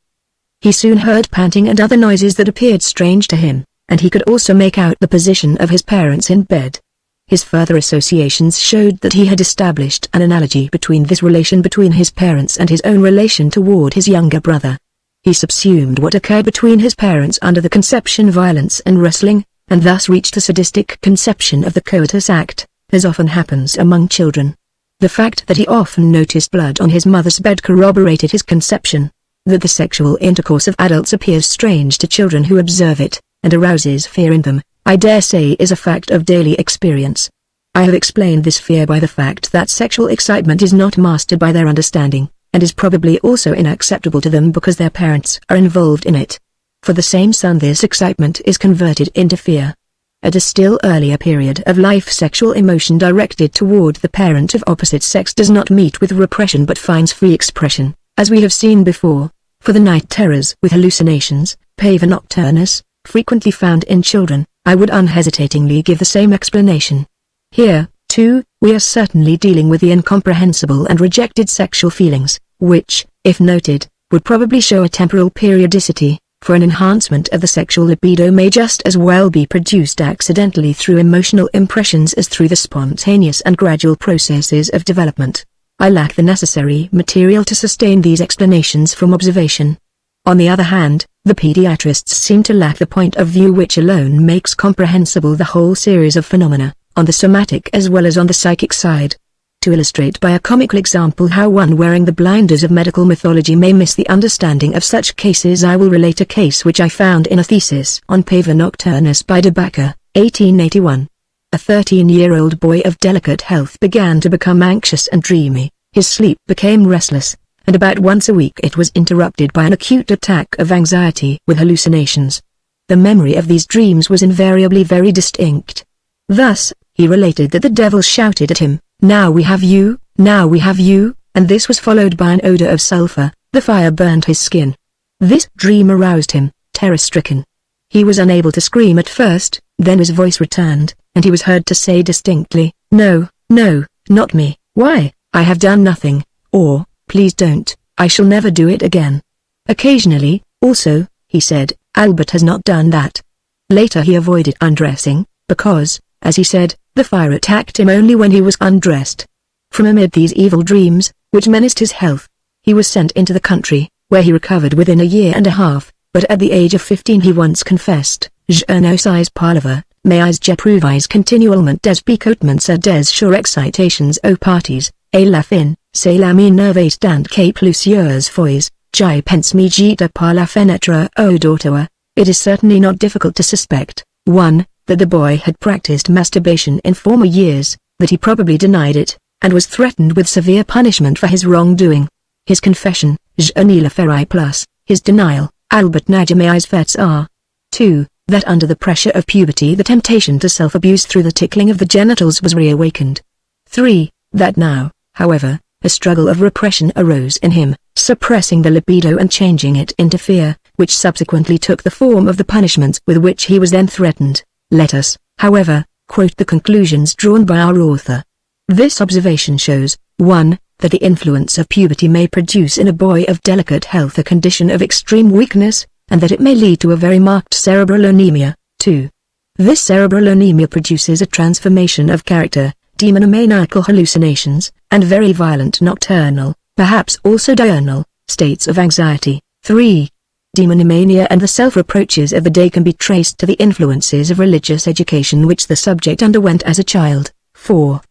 Speaker 1: He soon heard panting and other noises that appeared strange to him, and he could also make out the position of his parents in bed. His further associations showed that he had established an analogy between this relation between his parents and his own relation toward his younger brother. He subsumed what occurred between his parents under the conception violence and wrestling, and thus reached a sadistic conception of the coitus act, as often happens among children. The fact that he often noticed blood on his mother's bed corroborated his conception. That the sexual intercourse of adults appears strange to children who observe it, and arouses fear in them, I dare say is a fact of daily experience. I have explained this fear by the fact that sexual excitement is not mastered by their understanding, and is probably also unacceptable to them because their parents are involved in it. For the same son this excitement is converted into fear. At a still earlier period of life sexual emotion directed toward the parent of opposite sex does not meet with repression but finds free expression, as we have seen before. For the night terrors with hallucinations, pavor nocturnus, frequently found in children, I would unhesitatingly give the same explanation. Here, too, we are certainly dealing with the incomprehensible and rejected sexual feelings, which, if noted, would probably show a temporal periodicity, for an enhancement of the sexual libido may just as well be produced accidentally through emotional impressions as through the spontaneous and gradual processes of development. I lack the necessary material to sustain these explanations from observation. On the other hand, the pediatrists seem to lack the point of view which alone makes comprehensible the whole series of phenomena, on the somatic as well as on the psychic side. To illustrate by a comical example how one wearing the blinders of medical mythology may miss the understanding of such cases, I will relate a case which I found in a thesis on Pavor Nocturnus by de Backer, 1881. A 13-year-old boy of delicate health began to become anxious and dreamy, His sleep became restless, and about once a week it was interrupted by an acute attack of anxiety with hallucinations. The memory of these dreams was invariably very distinct. Thus, he related that the devil shouted at him, "Now we have you, now we have you," and this was followed by an odor of sulfur. The fire burned his skin. This dream aroused him, terror-stricken. He was unable to scream at first, then his voice returned, and he was heard to say distinctly, "No, no, not me, why, I have done nothing," or, "Please don't, I shall never do it again." Occasionally, also, he said, "Albert has not done that." Later he avoided undressing, because, as he said, the fire attacked him only when he was undressed. From amid these evil dreams, which menaced his health, he was sent into the country, where he recovered within a year and a half, but at the age of 15 he once confessed, "Je n'ose pas lever, mais j'éprouve continuellement des picotements et des surexcitations aux parties, et la fin, c'est la minervate tant que plusieurs fois, j'y pense me jette par la fenêtre au dortoir." It is certainly not difficult to suspect, 1. That the boy had practiced masturbation in former years, that he probably denied it, and was threatened with severe punishment for his wrongdoing. His confession, "Je ne le ferai plus," his denial, "Albert n'a jamais fait ça." 2. That under the pressure of puberty the temptation to self-abuse through the tickling of the genitals was reawakened. 3. That now, however, a struggle of repression arose in him, suppressing the libido and changing it into fear, which subsequently took the form of the punishments with which he was then threatened. Let us, however, quote the conclusions drawn by our author. This observation shows, 1. That the influence of puberty may produce in a boy of delicate health a condition of extreme weakness, and that it may lead to a very marked cerebral anemia. 2. This cerebral anemia produces a transformation of character, demonomaniacal hallucinations, and very violent nocturnal, perhaps also diurnal, states of anxiety. 3. Demonomania and the self-reproaches of the day can be traced to the influences of religious education which the subject underwent as a child. 4.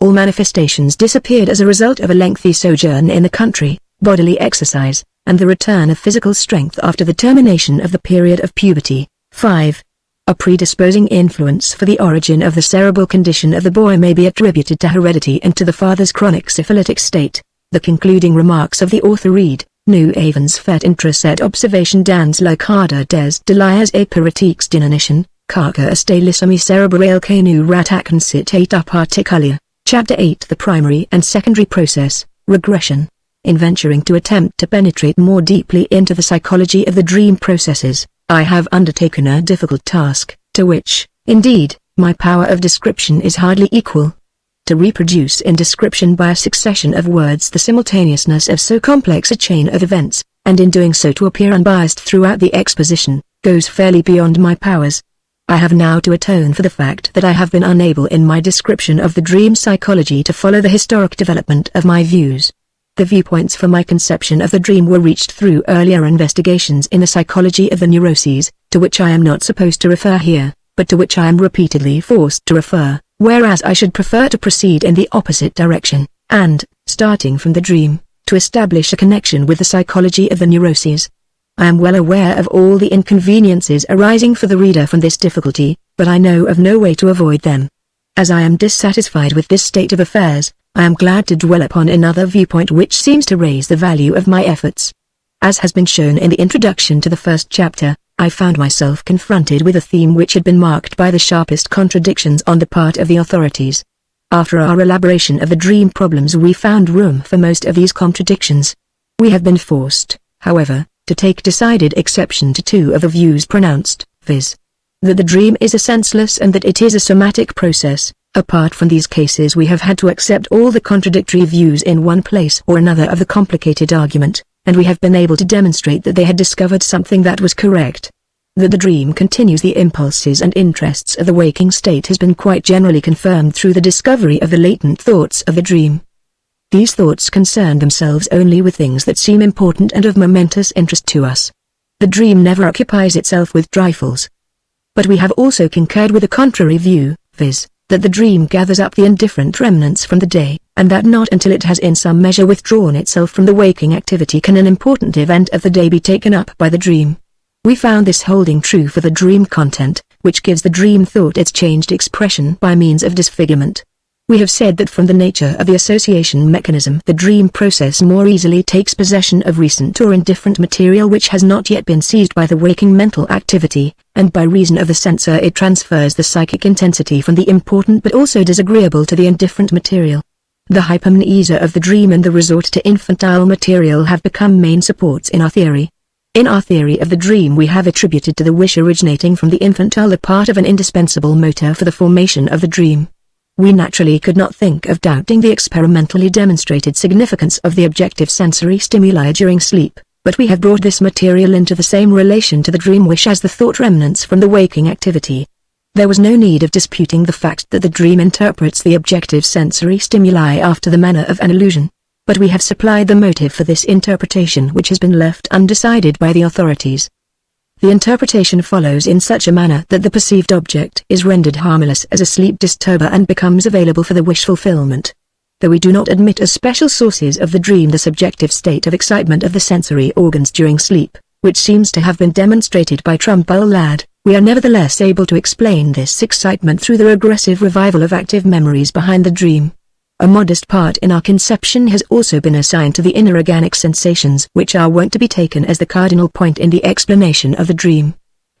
Speaker 1: All manifestations disappeared as a result of a lengthy sojourn in the country, bodily exercise, and the return of physical strength after the termination of the period of puberty. 5. A predisposing influence for the origin of the cerebral condition of the boy may be attributed to heredity and to the father's chronic syphilitic state. The concluding remarks of the author read, "Nous avons fait une cette observation dans le cadre des délires épirétiques d'inanition, car que est l'issomie cérébrale que nous rattaquons cet état particulier." Chapter 8. The primary and secondary process, regression. In venturing to attempt to penetrate more deeply into the psychology of the dream processes, I have undertaken a difficult task, to which, indeed, my power of description is hardly equal. To reproduce in description by a succession of words the simultaneousness of so complex a chain of events, and in doing so to appear unbiased throughout the exposition, goes fairly beyond my powers. I have now to atone for the fact that I have been unable in my description of the dream psychology to follow the historic development of my views. The viewpoints for my conception of the dream were reached through earlier investigations in the psychology of the neuroses, to which I am not supposed to refer here, but to which I am repeatedly forced to refer, whereas I should prefer to proceed in the opposite direction, and, starting from the dream, to establish a connection with the psychology of the neuroses. I am well aware of all the inconveniences arising for the reader from this difficulty, but I know of no way to avoid them. As I am dissatisfied with this state of affairs, I am glad to dwell upon another viewpoint which seems to raise the value of my efforts. As has been shown in the introduction to the first chapter, I found myself confronted with a theme which had been marked by the sharpest contradictions on the part of the authorities. After our elaboration of the dream problems we found room for most of these contradictions. We have been forced, however, to take decided exception to two of the views pronounced, viz. That the dream is a senseless and that it is a somatic process. Apart from these cases we have had to accept all the contradictory views in one place or another of the complicated argument, and we have been able to demonstrate that they had discovered something that was correct. That the dream continues the impulses and interests of the waking state has been quite generally confirmed through the discovery of the latent thoughts of the dream. These thoughts concern themselves only with things that seem important and of momentous interest to us. The dream never occupies itself with trifles. But we have also concurred with the contrary view, viz. That the dream gathers up the indifferent remnants from the day, and that not until it has in some measure withdrawn itself from the waking activity can an important event of the day be taken up by the dream. We found this holding true for the dream content, which gives the dream thought its changed expression by means of disfigurement. We have said that from the nature of the association mechanism, the dream process more easily takes possession of recent or indifferent material which has not yet been seized by the waking mental activity, and by reason of the censor it transfers the psychic intensity from the important but also disagreeable to the indifferent material. The hypomnesia of the dream and the resort to infantile material have become main supports in our theory. In our theory of the dream we have attributed to the wish originating from the infantile the part of an indispensable motor for the formation of the dream. We naturally could not think of doubting the experimentally demonstrated significance of the objective sensory stimuli during sleep, but we have brought this material into the same relation to the dream wish as the thought remnants from the waking activity. There was no need of disputing the fact that the dream interprets the objective sensory stimuli after the manner of an illusion. But we have supplied the motive for this interpretation which has been left undecided by the authorities. The interpretation follows in such a manner that the perceived object is rendered harmless as a sleep disturber and becomes available for the wish fulfillment. Though we do not admit as special sources of the dream the subjective state of excitement of the sensory organs during sleep, which seems to have been demonstrated by Trumbull Ladd, we are nevertheless able to explain this excitement through the regressive revival of active memories behind the dream. A modest part in our conception has also been assigned to the inner organic sensations which are wont to be taken as the cardinal point in the explanation of the dream.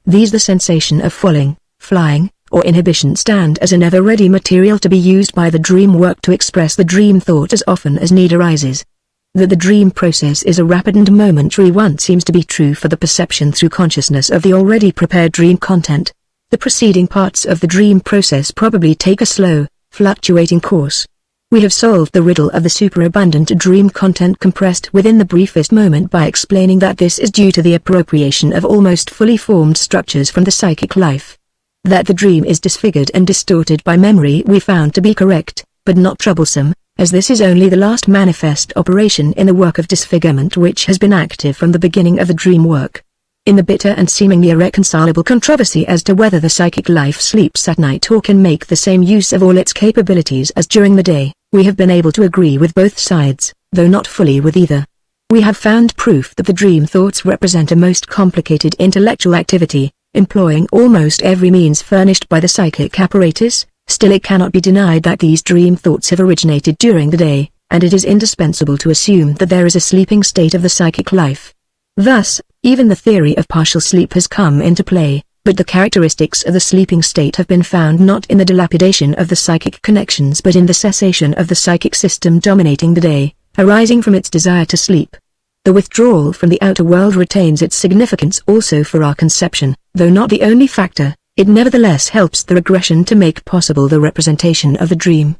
Speaker 1: These the sensation of falling, flying, or inhibition stand as an ever-ready material to be used by the dream work to express the dream thought as often as need arises. That the dream process is a rapid and momentary one seems to be true for the perception through consciousness of the already prepared dream content. The preceding parts of the dream process probably take a slow, fluctuating course. We have solved the riddle of the superabundant dream content compressed within the briefest moment by explaining that this is due to the appropriation of almost fully formed structures from the psychic life. That the dream is disfigured and distorted by memory we found to be correct, but not troublesome, as this is only the last manifest operation in the work of disfigurement which has been active from the beginning of the dream work. In the bitter and seemingly irreconcilable controversy as to whether the psychic life sleeps at night or can make the same use of all its capabilities as during the day, we have been able to agree with both sides, though not fully with either. We have found proof that the dream thoughts represent a most complicated intellectual activity, employing almost every means furnished by the psychic apparatus. Still it cannot be denied that these dream thoughts have originated during the day, and it is indispensable to assume that there is a sleeping state of the psychic life. Thus, even the theory of partial sleep has come into play, but the characteristics of the sleeping state have been found not in the dilapidation of the psychic connections but in the cessation of the psychic system dominating the day, arising from its desire to sleep. The withdrawal from the outer world retains its significance also for our conception, though not the only factor. It nevertheless helps the regression to make possible the representation of the dream.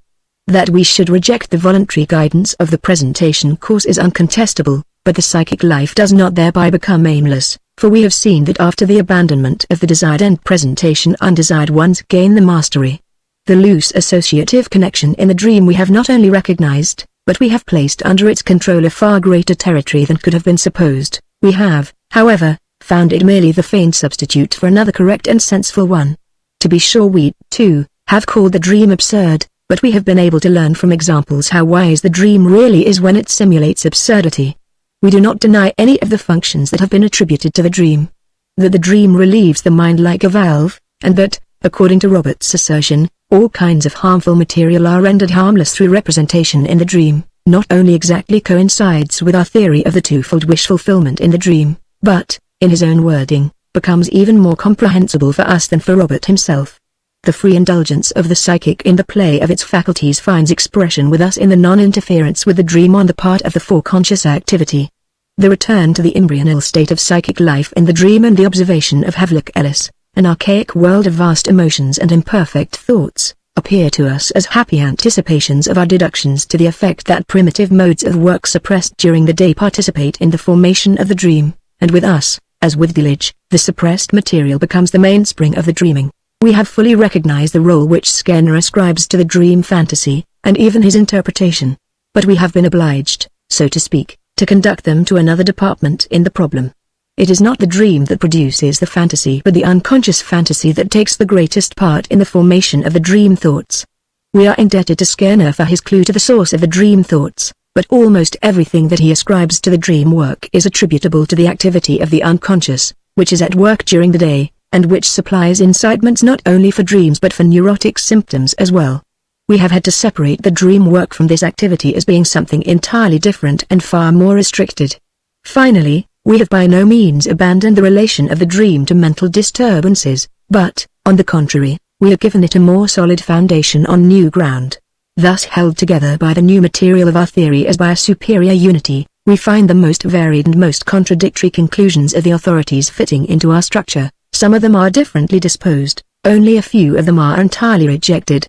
Speaker 1: That we should reject the voluntary guidance of the presentation course is uncontestable, but the psychic life does not thereby become aimless, for we have seen that after the abandonment of the desired end presentation undesired ones gain the mastery. The loose associative connection in the dream we have not only recognized, but we have placed under its control a far greater territory than could have been supposed. We have, however, found it merely the feigned substitute for another correct and senseful one. To be sure we, too, have called the dream absurd, but we have been able to learn from examples how wise the dream really is when it simulates absurdity. We do not deny any of the functions that have been attributed to the dream. That the dream relieves the mind like a valve, and that, according to Robert's assertion, all kinds of harmful material are rendered harmless through representation in the dream, not only exactly coincides with our theory of the twofold wish fulfillment in the dream, but, in his own wording, becomes even more comprehensible for us than for Robert himself. The free indulgence of the psychic in the play of its faculties finds expression with us in the non-interference with the dream on the part of the foreconscious activity. The return to the embryonal state of psychic life in the dream and the observation of Havelock Ellis, an archaic world of vast emotions and imperfect thoughts, appear to us as happy anticipations of our deductions to the effect that primitive modes of work suppressed during the day participate in the formation of the dream, and with us, as with Delitzsch, the suppressed material becomes the mainspring of the dreaming. We have fully recognized the role which Skinner ascribes to the dream fantasy, and even his interpretation. But we have been obliged, so to speak, to conduct them to another department in the problem. It is not the dream that produces the fantasy but the unconscious fantasy that takes the greatest part in the formation of the dream thoughts. We are indebted to Skinner for his clue to the source of the dream thoughts, but almost everything that he ascribes to the dream work is attributable to the activity of the unconscious, which is at work during the day, and which supplies incitements not only for dreams but for neurotic symptoms as well. we have had to separate the dream work from this activity as being something entirely different and far more restricted. Finally, we have by no means abandoned the relation of the dream to mental disturbances, but, on the contrary, we have given it a more solid foundation on new ground. Thus held together by the new material of our theory as by a superior unity, we find the most varied and most contradictory conclusions of the authorities fitting into our structure. Some of them are differently disposed, only a few of them are entirely rejected.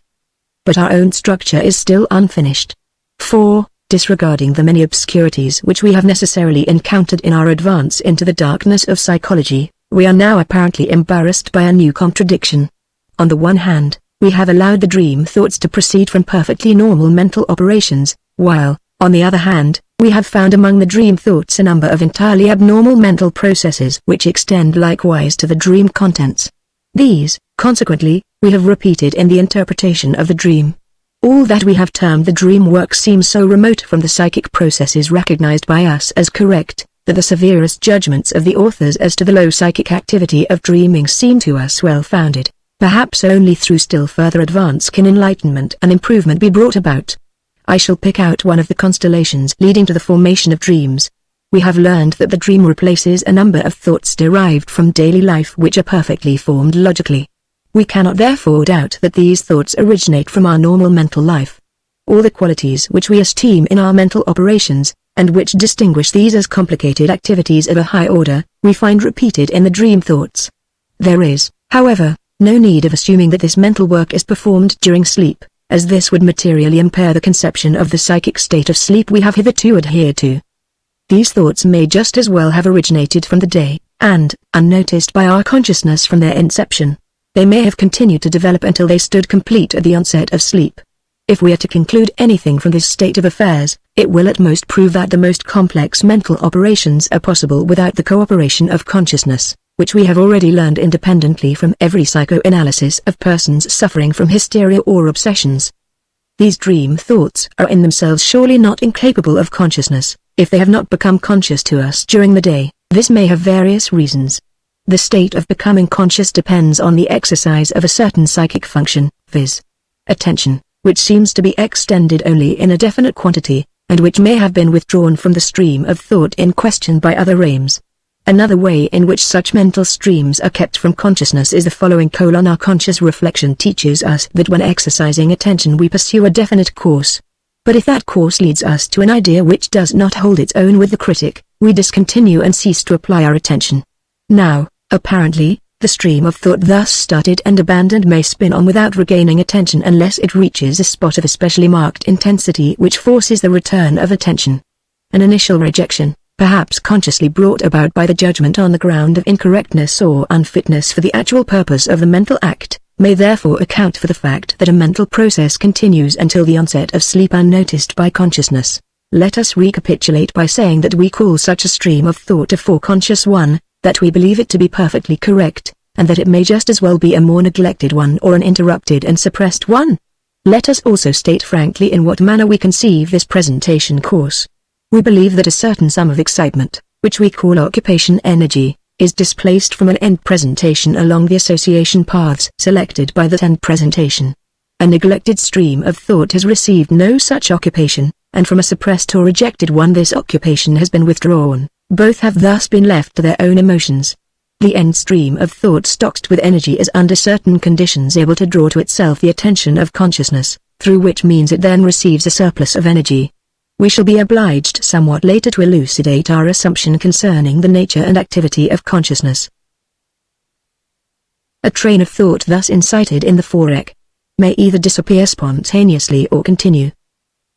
Speaker 1: But our own structure is still unfinished. For, disregarding the many obscurities which we have necessarily encountered in our advance into the darkness of psychology, we are now apparently embarrassed by a new contradiction. On the one hand, we have allowed the dream thoughts to proceed from perfectly normal mental operations, while, on the other hand, we have found among the dream thoughts a number of entirely abnormal mental processes which extend likewise to the dream contents. These, consequently, we have repeated in the interpretation of the dream. All that we have termed the dream work seems so remote from the psychic processes recognized by us as correct, that the severest judgments of the authors as to the low psychic activity of dreaming seem to us well-founded. Perhaps only through still further advance can enlightenment and improvement be brought about. I shall pick out one of the constellations leading to the formation of dreams. We have learned that the dream replaces a number of thoughts derived from daily life which are perfectly formed logically. We cannot therefore doubt that these thoughts originate from our normal mental life. All the qualities which we esteem in our mental operations, and which distinguish these as complicated activities of a high order, we find repeated in the dream thoughts. There is, however, no need of assuming that this mental work is performed during sleep, as this would materially impair the conception of the psychic state of sleep we have hitherto adhered to. These thoughts may just as well have originated from the day, and, unnoticed by our consciousness from their inception, they may have continued to develop until they stood complete at the onset of sleep. If we are to conclude anything from this state of affairs, it will at most prove that the most complex mental operations are possible without the cooperation of consciousness, which we have already learned independently from every psychoanalysis of persons suffering from hysteria or obsessions. These dream thoughts are in themselves surely not incapable of consciousness, if they have not become conscious to us during the day. This may have various reasons. The state of becoming conscious depends on the exercise of a certain psychic function, viz. attention, which seems to be extended only in a definite quantity, and which may have been withdrawn from the stream of thought in question by other aims. Another way in which such mental streams are kept from consciousness is the following: our conscious reflection teaches us that when exercising attention we pursue a definite course. But if that course leads us to an idea which does not hold its own with the critic, we discontinue and cease to apply our attention. Now, apparently, the stream of thought thus started and abandoned may spin on without regaining attention unless it reaches a spot of especially marked intensity which forces the return of attention. An initial rejection, perhaps consciously brought about by the judgment on the ground of incorrectness or unfitness for the actual purpose of the mental act, may therefore account for the fact that a mental process continues until the onset of sleep unnoticed by consciousness. Let us recapitulate by saying that we call such a stream of thought a foreconscious one, that we believe it to be perfectly correct, and that it may just as well be a more neglected one or an interrupted and suppressed one. Let us also state frankly in what manner we conceive this presentation course. We believe that a certain sum of excitement, which we call occupation energy, is displaced from an end presentation along the association paths selected by that end presentation. A neglected stream of thought has received no such occupation, and from a suppressed or rejected one this occupation has been withdrawn. Both have thus been left to their own emotions. The end stream of thought stocked with energy is under certain conditions able to draw to itself the attention of consciousness, through which means it then receives a surplus of energy. We shall be obliged somewhat later to elucidate our assumption concerning the nature and activity of consciousness. A train of thought thus incited in the forec may either disappear spontaneously or continue.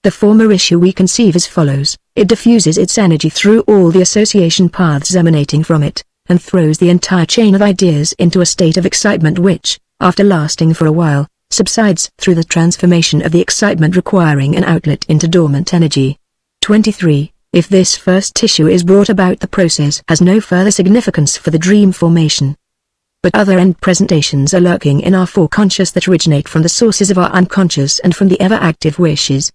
Speaker 1: The former issue we conceive as follows: it diffuses its energy through all the association paths emanating from it, and throws the entire chain of ideas into a state of excitement which, after lasting for a while, subsides through the transformation of the excitement requiring an outlet into dormant energy. 23. If this first issue is brought about, the process has no further significance for the dream formation. But other end presentations are lurking in our foreconscious that originate from the sources of our unconscious and from the ever-active wishes.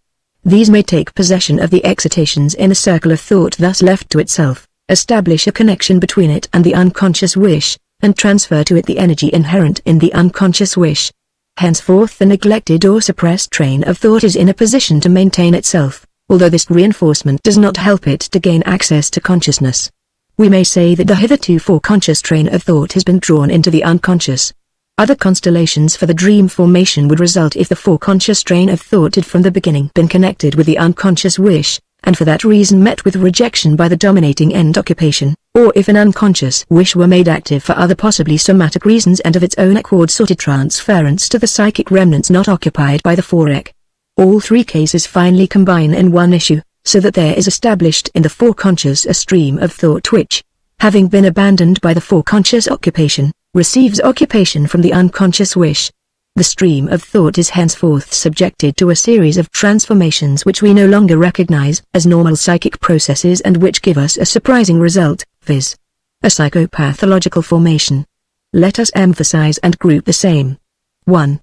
Speaker 1: These may take possession of the excitations in a circle of thought thus left to itself, establish a connection between it and the unconscious wish, and transfer to it the energy inherent in the unconscious wish. Henceforth the neglected or suppressed train of thought is in a position to maintain itself, although this reinforcement does not help it to gain access to consciousness. We may say that the hitherto foreconscious train of thought has been drawn into the unconscious. Other constellations for the dream formation would result if the foreconscious train of thought had from the beginning been connected with the unconscious wish, and for that reason met with rejection by the dominating end occupation, or if an unconscious wish were made active for other possibly somatic reasons and of its own accord sought transference to the psychic remnants not occupied by the forec. All three cases finally combine in one issue, so that there is established in the foreconscious a stream of thought which, having been abandoned by the foreconscious occupation, receives occupation from the unconscious wish. The stream of thought is henceforth subjected to a series of transformations which we no longer recognize as normal psychic processes and which give us a surprising result, viz. a psychopathological formation. Let us emphasize and group the same. 1.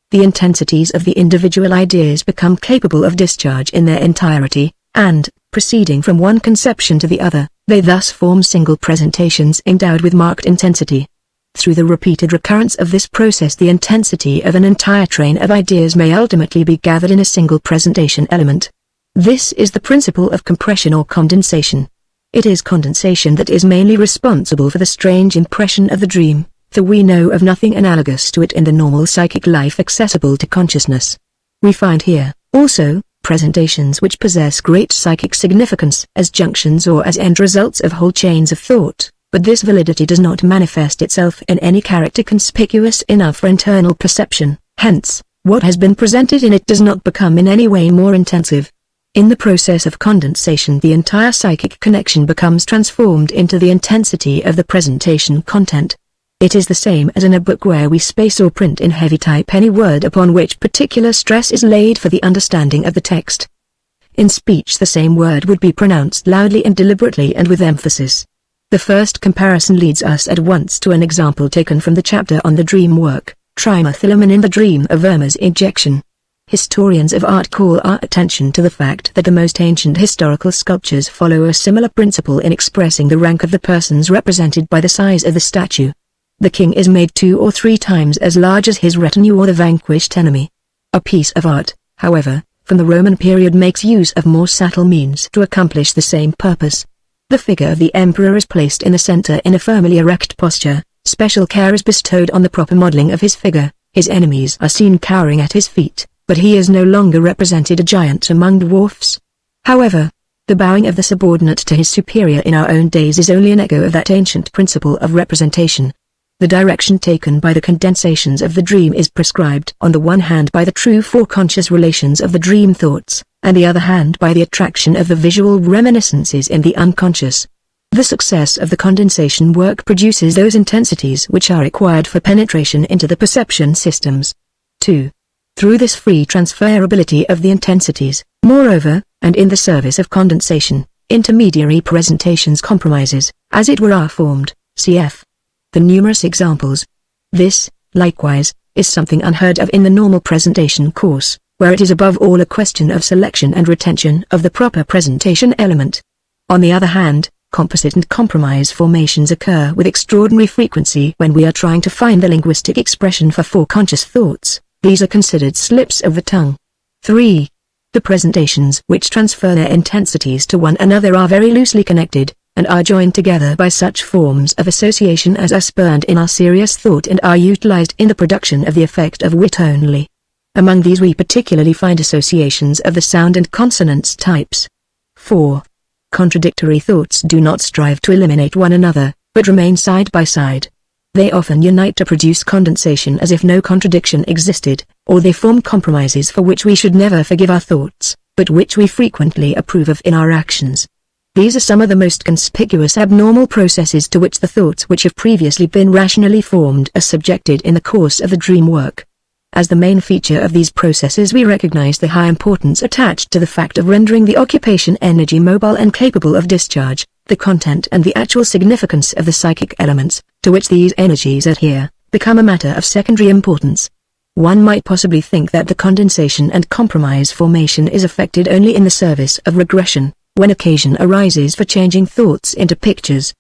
Speaker 1: The intensities of the individual ideas become capable of discharge in their entirety, and, proceeding from one conception to the other, they thus form single presentations endowed with marked intensity. Through the repeated recurrence of this process the intensity of an entire train of ideas may ultimately be gathered in a single presentation element. This is the principle of compression or condensation. It is condensation that is mainly responsible for the strange impression of the dream, for we know of nothing analogous to it in the normal psychic life accessible to consciousness. We find here, also, presentations which possess great psychic significance as junctions or as end results of whole chains of thought. But this validity does not manifest itself in any character conspicuous enough for internal perception, hence, what has been presented in it does not become in any way more intensive. In the process of condensation the entire psychic connection becomes transformed into the intensity of the presentation content. It is the same as in a book where we space or print in heavy type any word upon which particular stress is laid for the understanding of the text. In speech the same word would be pronounced loudly and deliberately and with emphasis. The first comparison leads us at once to an example taken from the chapter on the dream work, trimethylamine in the dream of Irma's ejection. Historians of art call our attention to the fact that the most ancient historical sculptures follow a similar principle in expressing the rank of the persons represented by the size of the statue. The king is made 2 or 3 times as large as his retinue or the vanquished enemy. A piece of art, however, from the Roman period makes use of more subtle means to accomplish the same purpose. The figure of the emperor is placed in the center in a firmly erect posture, special care is bestowed on the proper modeling of his figure, his enemies are seen cowering at his feet, but he is no longer represented a giant among dwarfs. However, the bowing of the subordinate to his superior in our own days is only an echo of that ancient principle of representation. The direction taken by the condensations of the dream is prescribed on the one hand by the true foreconscious relations of the dream thoughts, and the other hand by the attraction of the visual reminiscences in the unconscious. The success of the condensation work produces those intensities which are required for penetration into the perception systems. 2. Through this free transferability of the intensities, moreover, and in the service of condensation, intermediary presentations compromises, as it were, are formed, cf. the numerous examples. This, likewise, is something unheard of in the normal presentation course, where it is above all a question of selection and retention of the proper presentation element. On the other hand, composite and compromise formations occur with extraordinary frequency when we are trying to find the linguistic expression for foreconscious thoughts. These are considered slips of the tongue. 3. The presentations which transfer their intensities to one another are very loosely connected, and are joined together by such forms of association as are spurned in our serious thought and are utilized in the production of the effect of wit only. Among these we particularly find associations of the sound and consonance types. 4. Contradictory thoughts do not strive to eliminate one another, but remain side by side. They often unite to produce condensation as if no contradiction existed, or they form compromises for which we should never forgive our thoughts, but which we frequently approve of in our actions. These are some of the most conspicuous abnormal processes to which the thoughts which have previously been rationally formed are subjected in the course of the dream work. As the main feature of these processes we recognize the high importance attached to the fact of rendering the occupation energy mobile and capable of discharge. The content and the actual significance of the psychic elements, to which these energies adhere, become a matter of secondary importance. One might possibly think that the condensation and compromise formation is effected only in the service of regression, when occasion arises for changing thoughts into pictures.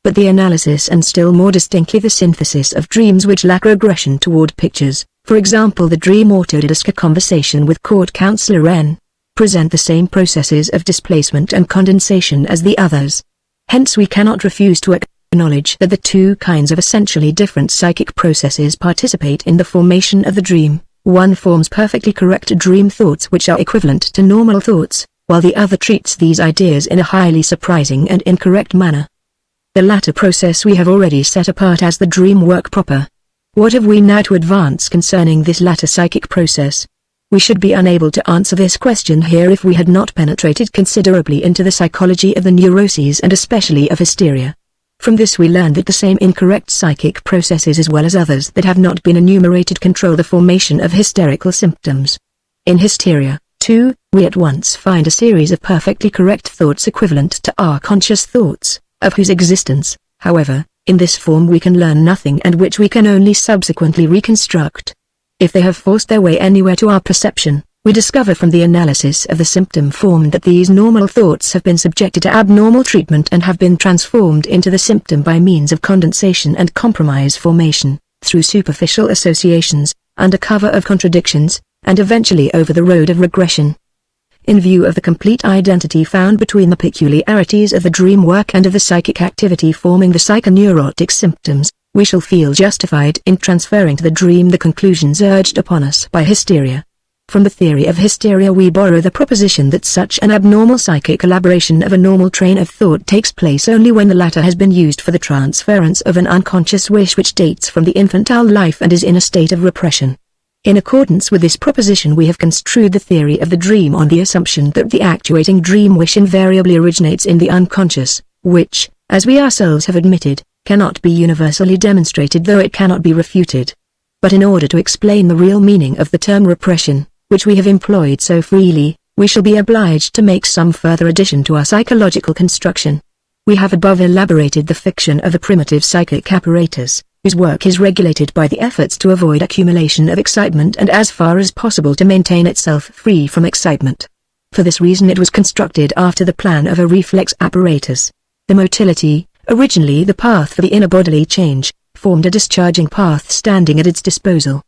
Speaker 1: But the analysis and still more distinctly the synthesis of dreams which lack regression toward pictures, For example, the dream Autodidaska conversation with court counselor N. present the same processes of displacement and condensation as the others. Hence we cannot refuse to acknowledge that the two kinds of essentially different psychic processes participate in the formation of the dream. One forms perfectly correct dream thoughts which are equivalent to normal thoughts, while the other treats these ideas in a highly surprising and incorrect manner. The latter process we have already set apart as the dream work proper. What have we now to advance concerning this latter psychic process? We should be unable to answer this question here if we had not penetrated considerably into the psychology of the neuroses and especially of hysteria. From this we learn that the same incorrect psychic processes as well as others that have not been enumerated control the formation of hysterical symptoms. In hysteria, too, we at once find a series of perfectly correct thoughts equivalent to our conscious thoughts, of whose existence, however, in this form we can learn nothing and which we can only subsequently reconstruct. If they have forced their way anywhere to our perception, we discover from the analysis of the symptom formed that these normal thoughts have been subjected to abnormal treatment and have been transformed into the symptom by means of condensation and compromise formation, through superficial associations, under cover of contradictions, and eventually over the road of regression. In view of the complete identity found between the peculiarities of the dream work and of the psychic activity forming the psychoneurotic symptoms, we shall feel justified in transferring to the dream the conclusions urged upon us by hysteria. From the theory of hysteria we borrow the proposition that such an abnormal psychic elaboration of a normal train of thought takes place only when the latter has been used for the transference of an unconscious wish which dates from the infantile life and is in a state of repression. In accordance with this proposition we have construed the theory of the dream on the assumption that the actuating dream wish invariably originates in the unconscious, which, as we ourselves have admitted, cannot be universally demonstrated though it cannot be refuted. But in order to explain the real meaning of the term repression, which we have employed so freely, we shall be obliged to make some further addition to our psychological construction. We have above elaborated the fiction of the primitive psychic apparatus, whose work is regulated by the efforts to avoid accumulation of excitement and as far as possible to maintain itself free from excitement. For this reason it was constructed after the plan of a reflex apparatus. The motility, originally the path for the inner bodily change, formed a discharging path standing at its disposal.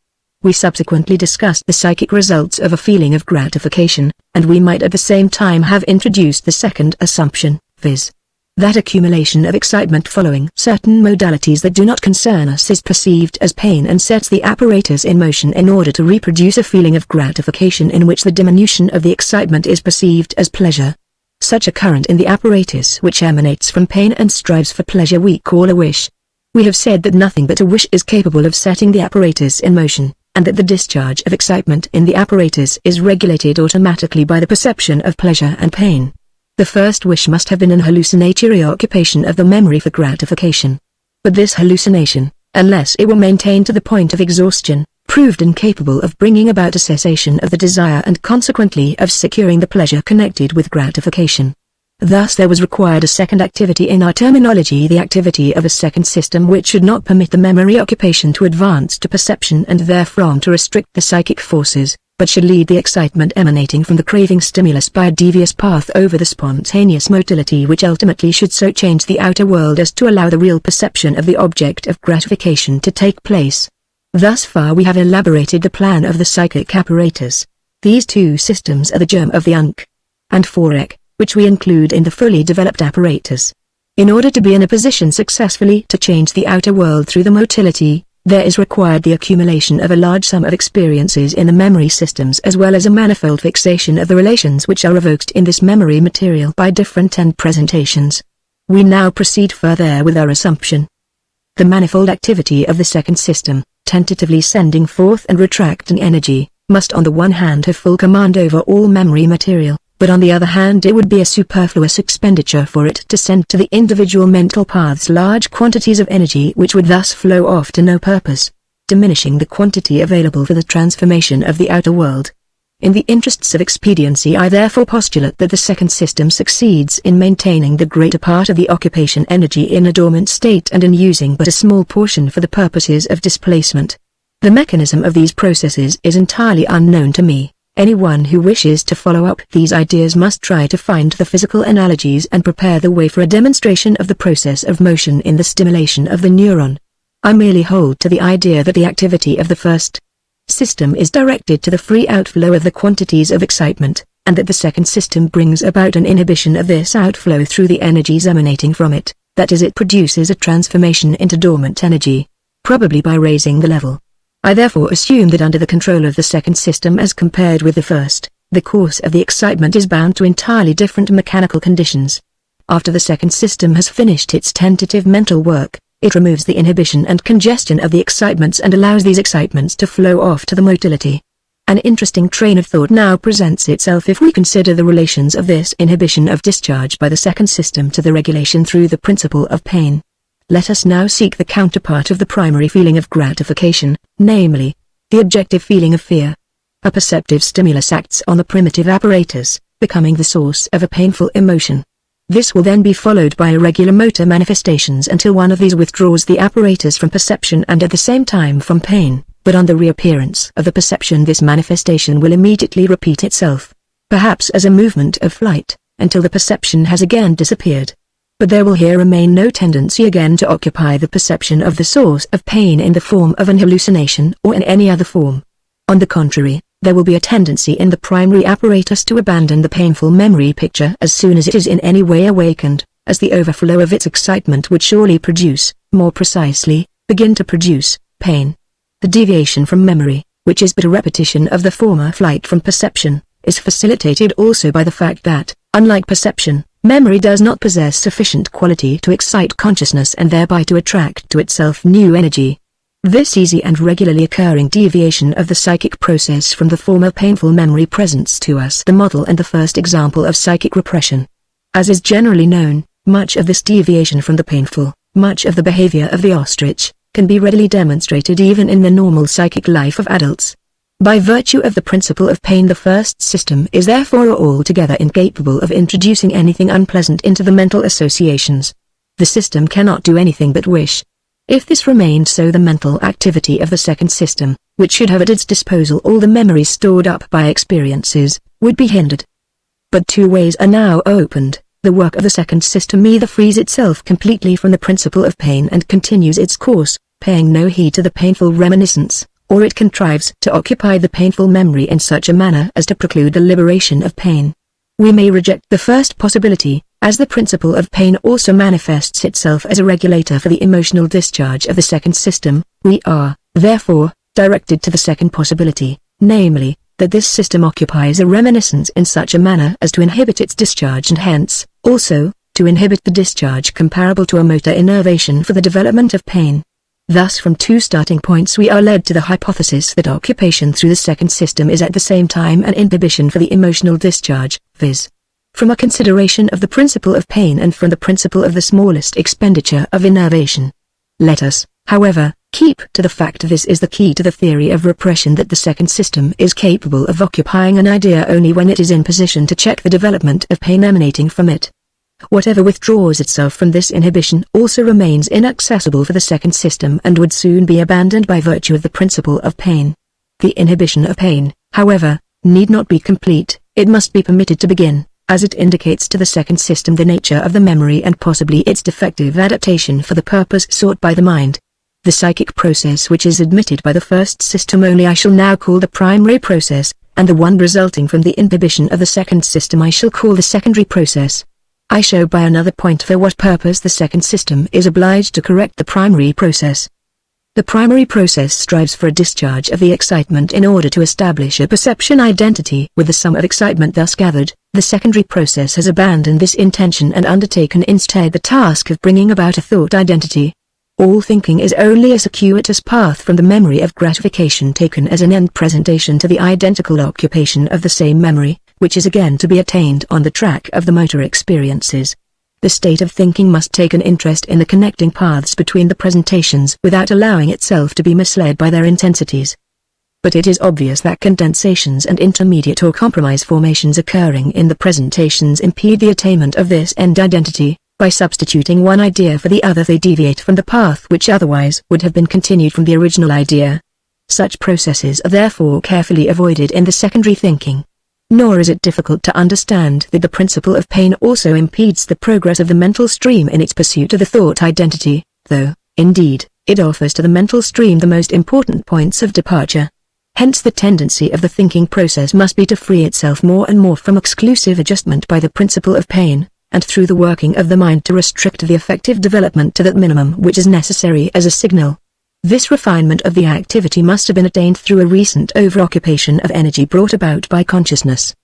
Speaker 1: We subsequently discussed the psychic results of a feeling of gratification, and we might at the same time have introduced the second assumption, viz. that accumulation of excitement following certain modalities that do not concern us is perceived as pain and sets the apparatus in motion in order to reproduce a feeling of gratification in which the diminution of the excitement is perceived as pleasure. Such a current in the apparatus which emanates from pain and strives for pleasure we call a wish. We have said that nothing but a wish is capable of setting the apparatus in motion, and that the discharge of excitement in the apparatus is regulated automatically by the perception of pleasure and pain. The first wish must have been an hallucinatory occupation of the memory for gratification. But this hallucination, unless it were maintained to the point of exhaustion, proved incapable of bringing about a cessation of the desire and consequently of securing the pleasure connected with gratification. Thus there was required a second activity in our terminology, the activity of a second system which should not permit the memory occupation to advance to perception and therefrom to restrict the psychic forces, but should lead the excitement emanating from the craving stimulus by a devious path over the spontaneous motility which ultimately should so change the outer world as to allow the real perception of the object of gratification to take place. Thus far we have elaborated the plan of the psychic apparatus. These two systems are the germ of the UNC and Forec, which we include in the fully developed apparatus. In order to be in a position successfully to change the outer world through the motility, there is required the accumulation of a large sum of experiences in the memory systems as well as a manifold fixation of the relations which are evoked in this memory material by different end presentations. We now proceed further with our assumption. The manifold activity of the second system, tentatively sending forth and retracting energy, must on the one hand have full command over all memory material, but on the other hand it would be a superfluous expenditure for it to send to the individual mental paths large quantities of energy which would thus flow off to no purpose, diminishing the quantity available for the transformation of the outer world. In the interests of expediency I therefore postulate that the second system succeeds in maintaining the greater part of the occupation energy in a dormant state and in using but a small portion for the purposes of displacement. The mechanism of these processes is entirely unknown to me. Anyone who wishes to follow up these ideas must try to find the physical analogies and prepare the way for a demonstration of the process of motion in the stimulation of the neuron. I merely hold to the idea that the activity of the first system is directed to the free outflow of the quantities of excitement, and that the second system brings about an inhibition of this outflow through the energies emanating from it, that is, it produces a transformation into dormant energy, probably by raising the level. I therefore assume that under the control of the second system as compared with the first, the course of the excitement is bound to entirely different mechanical conditions. After the second system has finished its tentative mental work, it removes the inhibition and congestion of the excitements and allows these excitements to flow off to the motility. An interesting train of thought now presents itself if we consider the relations of this inhibition of discharge by the second system to the regulation through the principle of pain. Let us now seek the counterpart of the primary feeling of gratification, namely, the objective feeling of fear. A perceptive stimulus acts on the primitive apparatus, becoming the source of a painful emotion. This will then be followed by irregular motor manifestations until one of these withdraws the apparatus from perception and at the same time from pain, but on the reappearance of the perception this manifestation will immediately repeat itself, perhaps as a movement of flight, until the perception has again disappeared. But there will here remain no tendency again to occupy the perception of the source of pain in the form of an hallucination or in any other form. On the contrary, there will be a tendency in the primary apparatus to abandon the painful memory picture as soon as it is in any way awakened, as the overflow of its excitement would surely produce, more precisely, begin to produce, pain. The deviation from memory, which is but a repetition of the former flight from perception, is facilitated also by the fact that, unlike perception, memory does not possess sufficient quality to excite consciousness and thereby to attract to itself new energy. This easy and regularly occurring deviation of the psychic process from the former painful memory presents to us the model and the first example of psychic repression. As is generally known, much of this deviation from the painful, much of the behavior of the ostrich, can be readily demonstrated even in the normal psychic life of adults. By virtue of the principle of pain, the first system is therefore altogether incapable of introducing anything unpleasant into the mental associations. The system cannot do anything but wish. If this remained so, the mental activity of the second system, which should have at its disposal all the memories stored up by experiences, would be hindered. But two ways are now opened. The work of the second system either frees itself completely from the principle of pain and continues its course, paying no heed to the painful reminiscence, or it contrives to occupy the painful memory in such a manner as to preclude the liberation of pain. We may reject the first possibility, as the principle of pain also manifests itself as a regulator for the emotional discharge of the second system. We are, therefore, directed to the second possibility, namely, that this system occupies a reminiscence in such a manner as to inhibit its discharge and hence, also, to inhibit the discharge comparable to a motor innervation for the development of pain. Thus from two starting points we are led to the hypothesis that occupation through the second system is at the same time an inhibition for the emotional discharge, viz. from a consideration of the principle of pain and from the principle of the smallest expenditure of innervation. Let us, however, keep to the fact this is the key to the theory of repression, that the second system is capable of occupying an idea only when it is in position to check the development of pain emanating from it. Whatever withdraws itself from this inhibition also remains inaccessible for the second system and would soon be abandoned by virtue of the principle of pain. The inhibition of pain, however, need not be complete, it must be permitted to begin, as it indicates to the second system the nature of the memory and possibly its defective adaptation for the purpose sought by the mind. The psychic process which is admitted by the first system only I shall now call the primary process, and the one resulting from the inhibition of the second system I shall call the secondary process. I show by another point for what purpose the second system is obliged to correct the primary process. The primary process strives for a discharge of the excitement in order to establish a perception identity with the sum of excitement thus gathered. The secondary process has abandoned this intention and undertaken instead the task of bringing about a thought identity. All thinking is only a circuitous path from the memory of gratification taken as an end presentation to the identical occupation of the same memory, which is again to be attained on the track of the motor experiences. The state of thinking must take an interest in the connecting paths between the presentations without allowing itself to be misled by their intensities. But it is obvious that condensations and intermediate or compromise formations occurring in the presentations impede the attainment of this end identity. By substituting one idea for the other they deviate from the path which otherwise would have been continued from the original idea. Such processes are therefore carefully avoided in the secondary thinking. Nor is it difficult to understand that the principle of pain also impedes the progress of the mental stream in its pursuit of the thought identity, though, indeed, it offers to the mental stream the most important points of departure. Hence the tendency of the thinking process must be to free itself more and more from exclusive adjustment by the principle of pain, and through the working of the mind to restrict the affective development to that minimum which is necessary as a signal. This refinement of the activity must have been attained through a recent over-occupation of energy brought about by consciousness.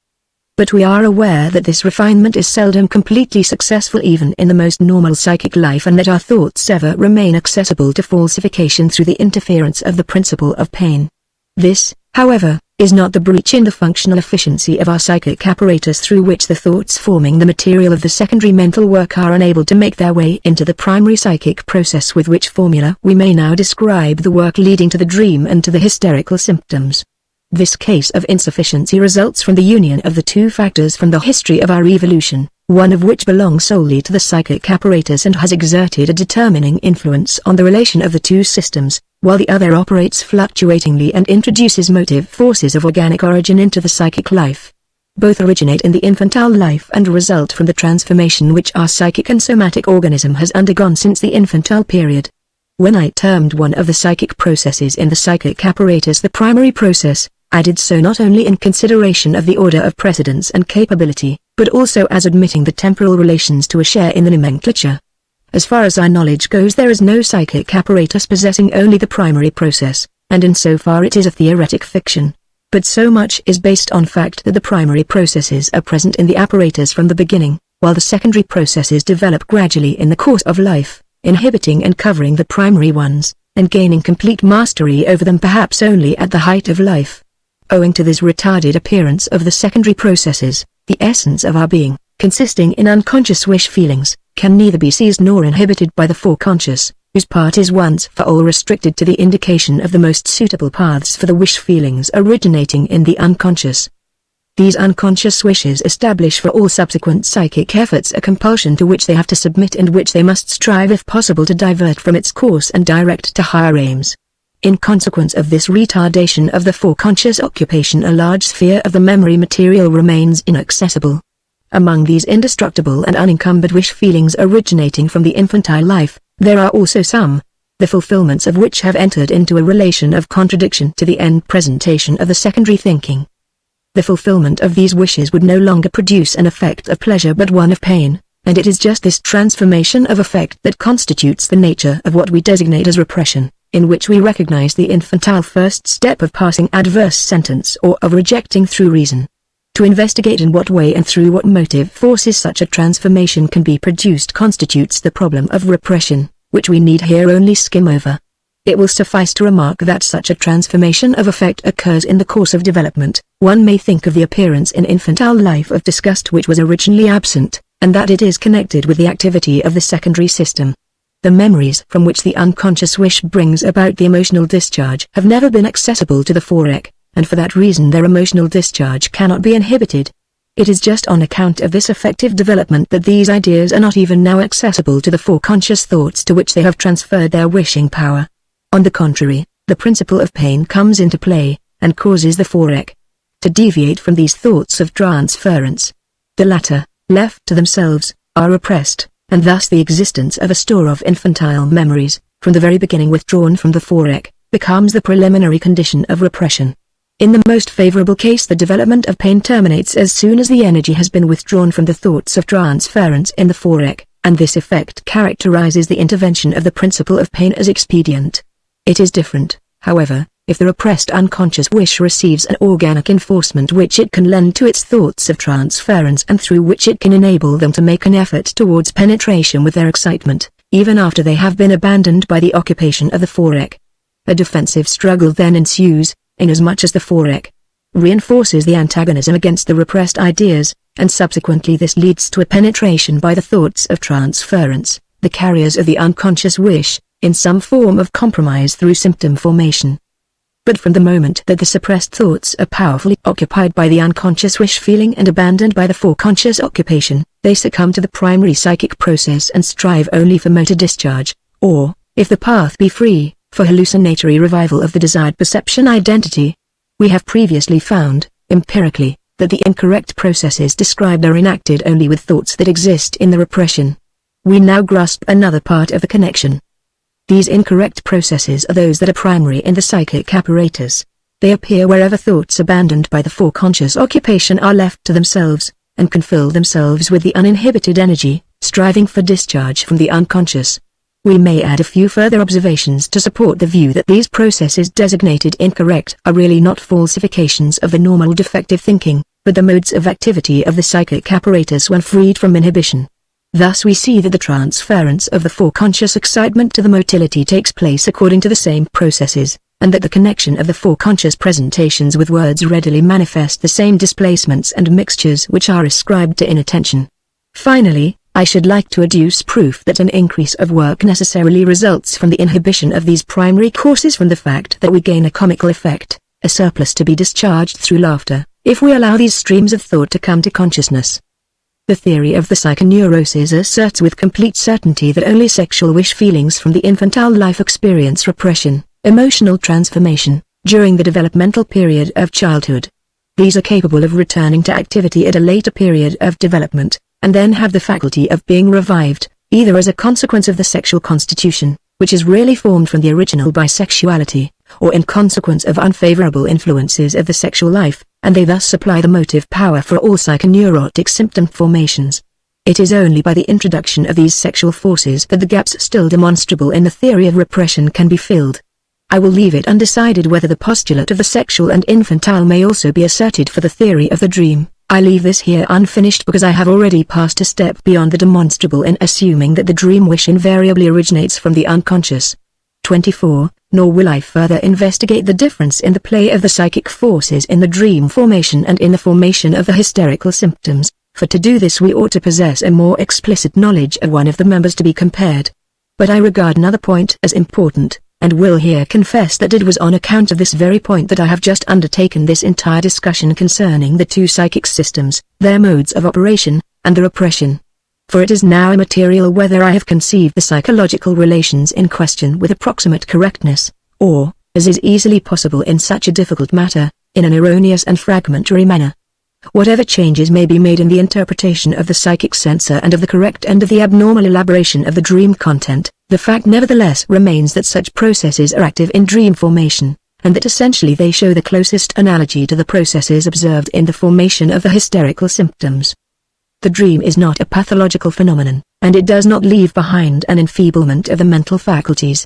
Speaker 1: But we are aware that this refinement is seldom completely successful even in the most normal psychic life, and that our thoughts ever remain accessible to falsification through the interference of the principle of pain. This, however, is not the breach in the functional efficiency of our psychic apparatus through which the thoughts forming the material of the secondary mental work are unable to make their way into the primary psychic process, with which formula we may now describe the work leading to the dream and to the hysterical symptoms. This case of insufficiency results from the union of the two factors from the history of our evolution, one of which belongs solely to the psychic apparatus and has exerted a determining influence on the relation of the two systems, while the other operates fluctuatingly and introduces motive forces of organic origin into the psychic life. Both originate in the infantile life and result from the transformation which our psychic and somatic organism has undergone since the infantile period. When I termed one of the psychic processes in the psychic apparatus the primary process, I did so not only in consideration of the order of precedence and capability, but also as admitting the temporal relations to a share in the nomenclature. As far as our knowledge goes, there is no psychic apparatus possessing only the primary process, and in so far it is a theoretic fiction. But so much is based on fact that the primary processes are present in the apparatus from the beginning, while the secondary processes develop gradually in the course of life, inhibiting and covering the primary ones, and gaining complete mastery over them perhaps only at the height of life. Owing to this retarded appearance of the secondary processes, the essence of our being, consisting in unconscious wish feelings, can neither be seized nor inhibited by the foreconscious, whose part is once for all restricted to the indication of the most suitable paths for the wish feelings originating in the unconscious. These unconscious wishes establish for all subsequent psychic efforts a compulsion to which they have to submit and which they must strive if possible to divert from its course and direct to higher aims. In consequence of this retardation of the foreconscious occupation, a large sphere of the memory material remains inaccessible. Among these indestructible and unencumbered wish feelings originating from the infantile life, there are also some, the fulfillments of which have entered into a relation of contradiction to the end presentation of the secondary thinking. The fulfillment of these wishes would no longer produce an effect of pleasure but one of pain, and it is just this transformation of effect that constitutes the nature of what we designate as repression, in which we recognize the infantile first step of passing adverse sentence or of rejecting through reason. To investigate in what way and through what motive forces such a transformation can be produced constitutes the problem of repression, which we need here only skim over. It will suffice to remark that such a transformation of effect occurs in the course of development. One may think of the appearance in infantile life of disgust which was originally absent, and that it is connected with the activity of the secondary system. The memories from which the unconscious wish brings about the emotional discharge have never been accessible to the forec, and for that reason their emotional discharge cannot be inhibited. It is just on account of this affective development that these ideas are not even now accessible to the foreconscious thoughts to which they have transferred their wishing power. On the contrary, the principle of pain comes into play, and causes the forec to deviate from these thoughts of transference. The latter, left to themselves, are repressed, and thus the existence of a store of infantile memories, from the very beginning withdrawn from the forec, becomes the preliminary condition of repression. In the most favorable case, the development of pain terminates as soon as the energy has been withdrawn from the thoughts of transference in the forec, and this effect characterizes the intervention of the principle of pain as expedient. It is different, however, if the repressed unconscious wish receives an organic enforcement which it can lend to its thoughts of transference and through which it can enable them to make an effort towards penetration with their excitement, even after they have been abandoned by the occupation of the forec. A defensive struggle then ensues, inasmuch as the forec reinforces the antagonism against the repressed ideas, and subsequently this leads to a penetration by the thoughts of transference, the carriers of the unconscious wish, in some form of compromise through symptom formation. But from the moment that the suppressed thoughts are powerfully occupied by the unconscious wish feeling and abandoned by the foreconscious occupation, they succumb to the primary psychic process and strive only for motor discharge, or, if the path be free, for hallucinatory revival of the desired perception identity. We have previously found, empirically, that the incorrect processes described are enacted only with thoughts that exist in the repression. We now grasp another part of the connection. These incorrect processes are those that are primary in the psychic apparatus. They appear wherever thoughts abandoned by the foreconscious occupation are left to themselves, and can fill themselves with the uninhibited energy, striving for discharge from the unconscious. We may add a few further observations to support the view that these processes designated incorrect are really not falsifications of the normal defective thinking, but the modes of activity of the psychic apparatus when freed from inhibition. Thus we see that the transference of the foreconscious excitement to the motility takes place according to the same processes, and that the connection of the foreconscious presentations with words readily manifest the same displacements and mixtures which are ascribed to inattention. Finally, I should like to adduce proof that an increase of work necessarily results from the inhibition of these primary causes from the fact that we gain a comical effect, a surplus to be discharged through laughter, if we allow these streams of thought to come to consciousness. The theory of the psychoneuroses asserts with complete certainty that only sexual wish feelings from the infantile life experience repression, emotional transformation, during the developmental period of childhood. These are capable of returning to activity at a later period of development, and then have the faculty of being revived, either as a consequence of the sexual constitution, which is really formed from the original bisexuality, or in consequence of unfavorable influences of the sexual life, and they thus supply the motive power for all psychoneurotic symptom formations. It is only by the introduction of these sexual forces that the gaps still demonstrable in the theory of repression can be filled. I will leave it undecided whether the postulate of the sexual and infantile may also be asserted for the theory of the dream. I leave this here unfinished because I have already passed a step beyond the demonstrable in assuming that the dream wish invariably originates from the unconscious. 24. Nor will I further investigate the difference in the play of the psychic forces in the dream formation and in the formation of the hysterical symptoms, for to do this we ought to possess a more explicit knowledge of one of the members to be compared. But I regard another point as important, and will here confess that it was on account of this very point that I have just undertaken this entire discussion concerning the two psychic systems, their modes of operation, and the repression. For it is now immaterial whether I have conceived the psychological relations in question with approximate correctness, or, as is easily possible in such a difficult matter, in an erroneous and fragmentary manner. Whatever changes may be made in the interpretation of the psychic censor and of the correct and of the abnormal elaboration of the dream content, the fact nevertheless remains that such processes are active in dream formation, and that essentially they show the closest analogy to the processes observed in the formation of the hysterical symptoms. The dream is not a pathological phenomenon, and it does not leave behind an enfeeblement of the mental faculties.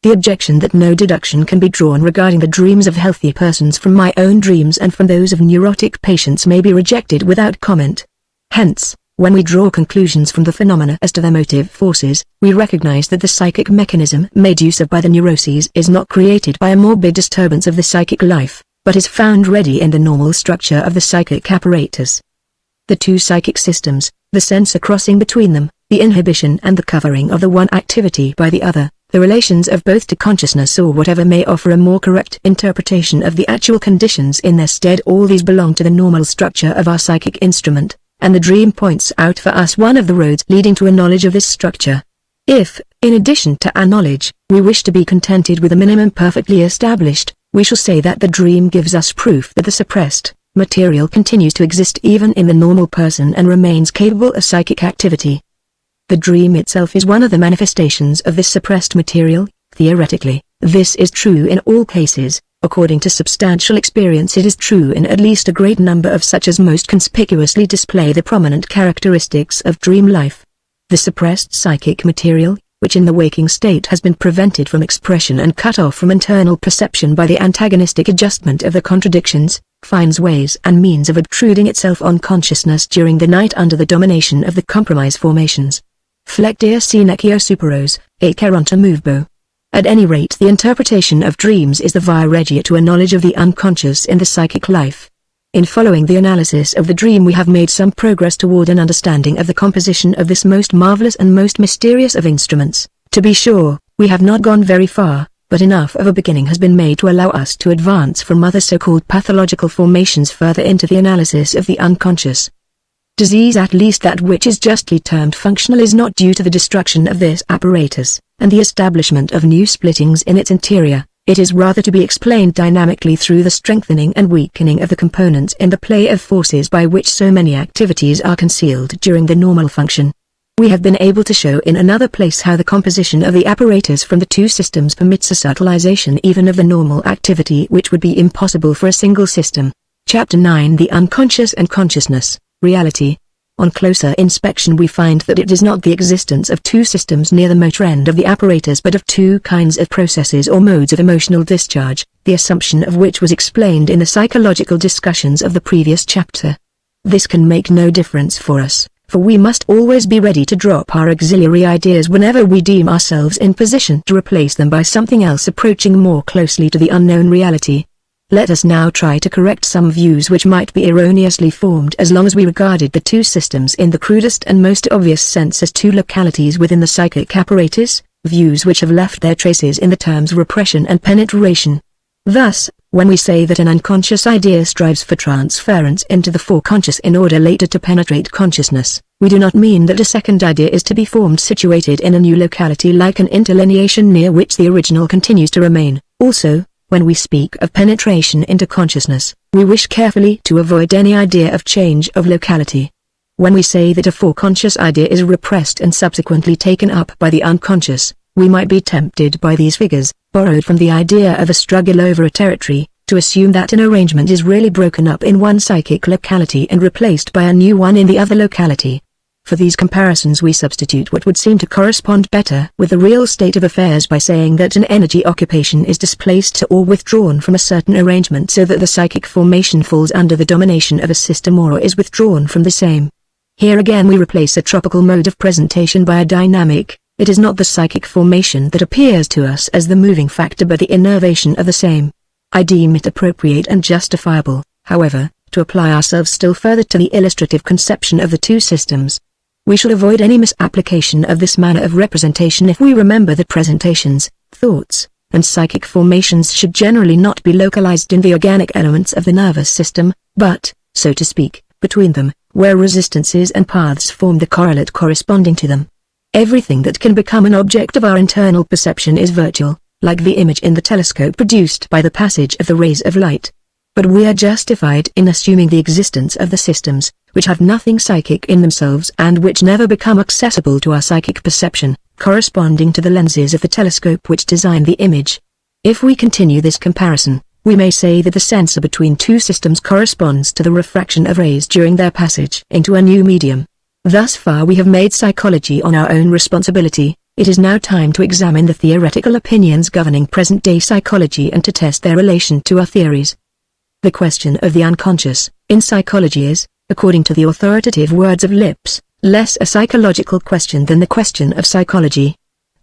Speaker 1: The objection that no deduction can be drawn regarding the dreams of healthy persons from my own dreams and from those of neurotic patients may be rejected without comment. Hence, when we draw conclusions from the phenomena as to their motive forces, we recognize that the psychic mechanism made use of by the neuroses is not created by a morbid disturbance of the psychic life, but is found ready in the normal structure of the psychic apparatus. The two psychic systems, the censor crossing between them, the inhibition and the covering of the one activity by the other, the relations of both to consciousness or whatever may offer a more correct interpretation of the actual conditions in their stead, all these belong to the normal structure of our psychic instrument, and the dream points out for us one of the roads leading to a knowledge of this structure. If, in addition to our knowledge, we wish to be contented with a minimum perfectly established, we shall say that the dream gives us proof that the suppressed material continues to exist even in the normal person and remains capable of psychic activity. The dream itself is one of the manifestations of this suppressed material. Theoretically, this is true in all cases. According to substantial experience, it is true in at least a great number of such as most conspicuously display the prominent characteristics of dream life. The suppressed psychic material, which in the waking state has been prevented from expression and cut off from internal perception by the antagonistic adjustment of the contradictions, finds ways and means of obtruding itself on consciousness during the night under the domination of the compromise formations. Flectia sineccio superos, e caronta movebo. At any rate, the interpretation of dreams is the via regia to a knowledge of the unconscious in the psychic life. In following the analysis of the dream, we have made some progress toward an understanding of the composition of this most marvelous and most mysterious of instruments. To be sure, we have not gone very far, but enough of a beginning has been made to allow us to advance from other so-called pathological formations further into the analysis of the unconscious. Disease, at least that which is justly termed functional, is not due to the destruction of this apparatus, and the establishment of new splittings in its interior. It is rather to be explained dynamically through the strengthening and weakening of the components in the play of forces by which so many activities are concealed during the normal function. We have been able to show in another place how the composition of the apparatus from the two systems permits a subtilization even of the normal activity which would be impossible for a single system. Chapter 9: The Unconscious and Consciousness, Reality. On closer inspection we find that it is not the existence of two systems near the motor end of the apparatus but of two kinds of processes or modes of emotional discharge, the assumption of which was explained in the psychological discussions of the previous chapter. This can make no difference for us, for we must always be ready to drop our auxiliary ideas whenever we deem ourselves in position to replace them by something else approaching more closely to the unknown reality. Let us now try to correct some views which might be erroneously formed as long as we regarded the two systems in the crudest and most obvious sense as two localities within the psychic apparatus, views which have left their traces in the terms repression and penetration. Thus, when we say that an unconscious idea strives for transference into the foreconscious in order later to penetrate consciousness, we do not mean that a second idea is to be formed situated in a new locality like an interlineation near which the original continues to remain. Also, when we speak of penetration into consciousness, we wish carefully to avoid any idea of change of locality. When we say that a foreconscious idea is repressed and subsequently taken up by the unconscious, we might be tempted by these figures, borrowed from the idea of a struggle over a territory, to assume that an arrangement is really broken up in one psychic locality and replaced by a new one in the other locality. For these comparisons we substitute what would seem to correspond better with the real state of affairs by saying that an energy occupation is displaced to or withdrawn from a certain arrangement so that the psychic formation falls under the domination of a system or is withdrawn from the same. Here again we replace a tropical mode of presentation by a dynamic. It is not the psychic formation that appears to us as the moving factor but the innervation of the same. I deem it appropriate and justifiable, however, to apply ourselves still further to the illustrative conception of the two systems. We shall avoid any misapplication of this manner of representation if we remember that presentations, thoughts, and psychic formations should generally not be localized in the organic elements of the nervous system, but, so to speak, between them, where resistances and paths form the correlate corresponding to them. Everything that can become an object of our internal perception is virtual, like the image in the telescope produced by the passage of the rays of light. But we are justified in assuming the existence of the systems, which have nothing psychic in themselves and which never become accessible to our psychic perception, corresponding to the lenses of the telescope which design the image. If we continue this comparison, we may say that the sensor between two systems corresponds to the refraction of rays during their passage into a new medium. Thus far we have made psychology on our own responsibility. It is now time to examine the theoretical opinions governing present-day psychology and to test their relation to our theories. The question of the unconscious, in psychology is, according to the authoritative words of Lipps, less a psychological question than the question of psychology.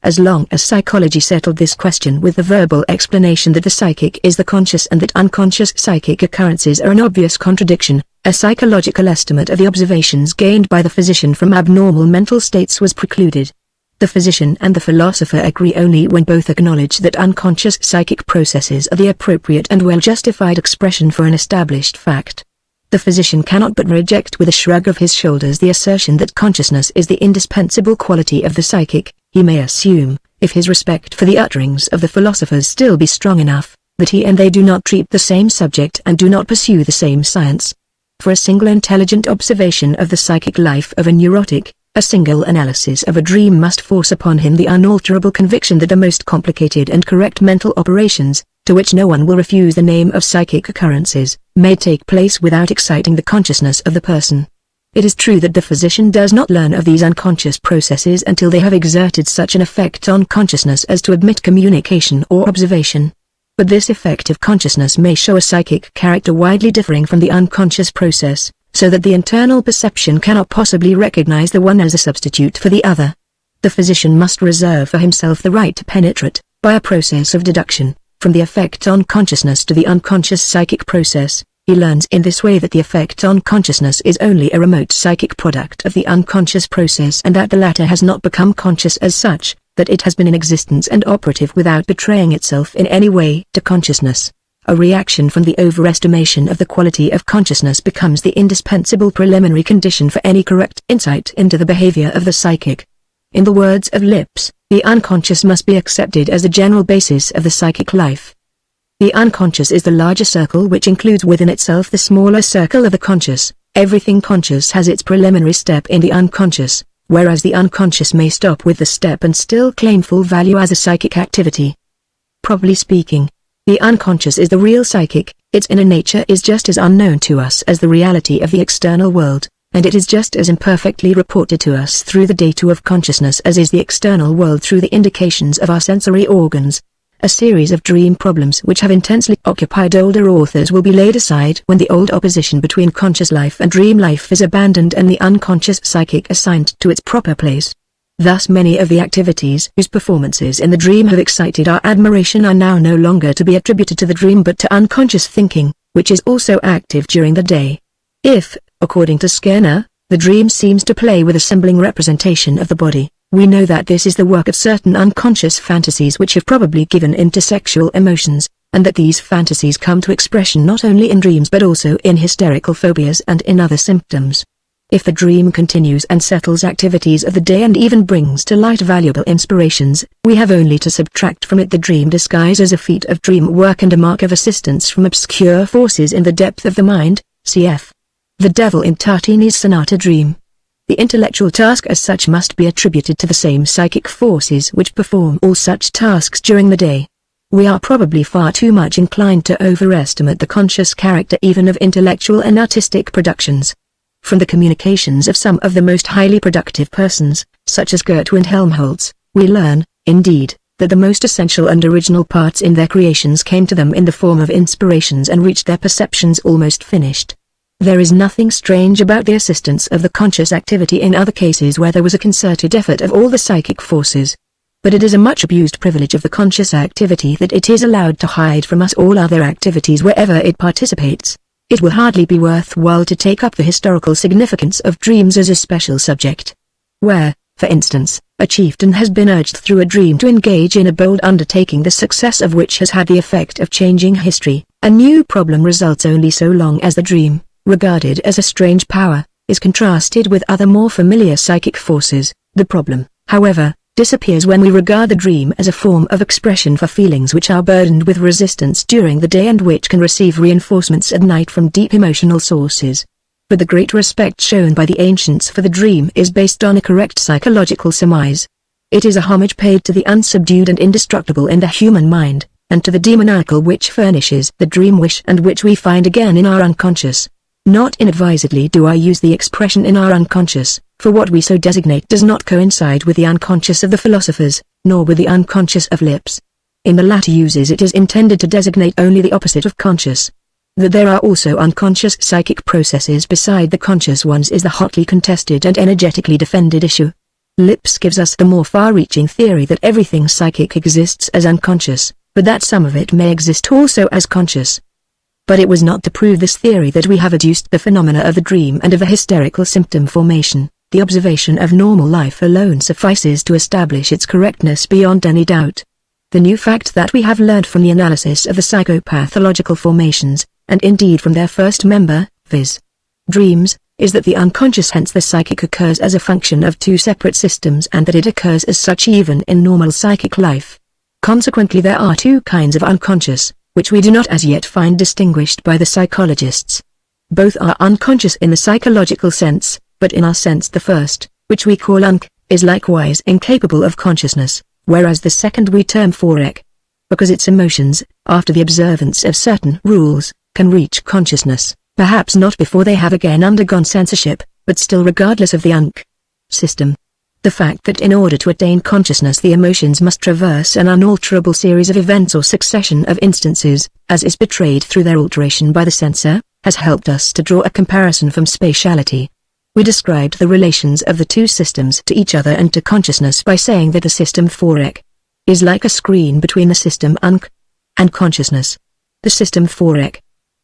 Speaker 1: As long as psychology settled this question with the verbal explanation that the psychic is the conscious and that unconscious psychic occurrences are an obvious contradiction, a psychological estimate of the observations gained by the physician from abnormal mental states was precluded. The physician and the philosopher agree only when both acknowledge that unconscious psychic processes are the appropriate and well-justified expression for an established fact. The physician cannot but reject with a shrug of his shoulders the assertion that consciousness is the indispensable quality of the psychic. He may assume, if his respect for the utterings of the philosophers still be strong enough, that he and they do not treat the same subject and do not pursue the same science. For a single intelligent observation of the psychic life of a neurotic, a single analysis of a dream must force upon him the unalterable conviction that the most complicated and correct mental operations, to which no one will refuse the name of psychic occurrences, may take place without exciting the consciousness of the person. It is true that the physician does not learn of these unconscious processes until they have exerted such an effect on consciousness as to admit communication or observation. But this effect of consciousness may show a psychic character widely differing from the unconscious process, so that the internal perception cannot possibly recognize the one as a substitute for the other. The physician must reserve for himself the right to penetrate, by a process of deduction, from the effect on consciousness to the unconscious psychic process. He learns in this way that the effect on consciousness is only a remote psychic product of the unconscious process and that the latter has not become conscious as such, that it has been in existence and operative without betraying itself in any way to consciousness. A reaction from the overestimation of the quality of consciousness becomes the indispensable preliminary condition for any correct insight into the behavior of the psychic. In the words of Lipps, the unconscious must be accepted as the general basis of the psychic life. The unconscious is the larger circle which includes within itself the smaller circle of the conscious. Everything conscious has its preliminary step in the unconscious, whereas the unconscious may stop with the step and still claim full value as a psychic activity. Properly speaking, the unconscious is the real psychic. Its inner nature is just as unknown to us as the reality of the external world, and it is just as imperfectly reported to us through the data of consciousness as is the external world through the indications of our sensory organs. A series of dream problems which have intensely occupied older authors will be laid aside when the old opposition between conscious life and dream life is abandoned and the unconscious psychic assigned to its proper place. Thus many of the activities whose performances in the dream have excited our admiration are now no longer to be attributed to the dream but to unconscious thinking, which is also active during the day. If, according to Skinner, the dream seems to play with a symbolic representation of the body, we know that this is the work of certain unconscious fantasies which have probably given into sexual emotions, and that these fantasies come to expression not only in dreams but also in hysterical phobias and in other symptoms. If the dream continues and settles activities of the day and even brings to light valuable inspirations, we have only to subtract from it the dream disguise as a feat of dream work and a mark of assistance from obscure forces in the depth of the mind, cf. The Devil in Tartini's Sonata Dream. The intellectual task as such must be attributed to the same psychic forces which perform all such tasks during the day. We are probably far too much inclined to overestimate the conscious character even of intellectual and artistic productions. From the communications of some of the most highly productive persons, such as Goethe and Helmholtz, we learn, indeed, that the most essential and original parts in their creations came to them in the form of inspirations and reached their perceptions almost finished. There is nothing strange about the assistance of the conscious activity in other cases where there was a concerted effort of all the psychic forces. But it is a much abused privilege of the conscious activity that it is allowed to hide from us all other activities wherever it participates. It will hardly be worthwhile to take up the historical significance of dreams as a special subject. Where, for instance, a chieftain has been urged through a dream to engage in a bold undertaking the success of which has had the effect of changing history, a new problem results only so long as the dream, regarded as a strange power, is contrasted with other more familiar psychic forces. The problem, however, disappears when we regard the dream as a form of expression for feelings which are burdened with resistance during the day and which can receive reinforcements at night from deep emotional sources. But the great respect shown by the ancients for the dream is based on a correct psychological surmise. It is a homage paid to the unsubdued and indestructible in the human mind, and to the demoniacal which furnishes the dream wish and which we find again in our unconscious. Not inadvisedly do I use the expression in our unconscious, for what we so designate does not coincide with the unconscious of the philosophers, nor with the unconscious of Lipps. In the latter uses it is intended to designate only the opposite of conscious. That there are also unconscious psychic processes beside the conscious ones is the hotly contested and energetically defended issue. Lipps gives us the more far-reaching theory that everything psychic exists as unconscious, but that some of it may exist also as conscious. But it was not to prove this theory that we have adduced the phenomena of the dream and of the hysterical symptom formation. The observation of normal life alone suffices to establish its correctness beyond any doubt. The new fact that we have learned from the analysis of the psychopathological formations, and indeed from their first member, viz. dreams, is that the unconscious, hence the psychic, occurs as a function of two separate systems and that it occurs as such even in normal psychic life. Consequently there are two kinds of unconscious, which we do not as yet find distinguished by the psychologists. Both are unconscious in the psychological sense, but in our sense the first, which we call unc, is likewise incapable of consciousness, whereas the second we term forec. Because its emotions, after the observance of certain rules, can reach consciousness, perhaps not before they have again undergone censorship, but still regardless of the unc system. The fact that in order to attain consciousness the emotions must traverse an unalterable series of events or succession of instances, as is betrayed through their alteration by the censor, has helped us to draw a comparison from spatiality. We described the relations of the two systems to each other and to consciousness by saying that the system forec is like a screen between the system unc and consciousness. The system forec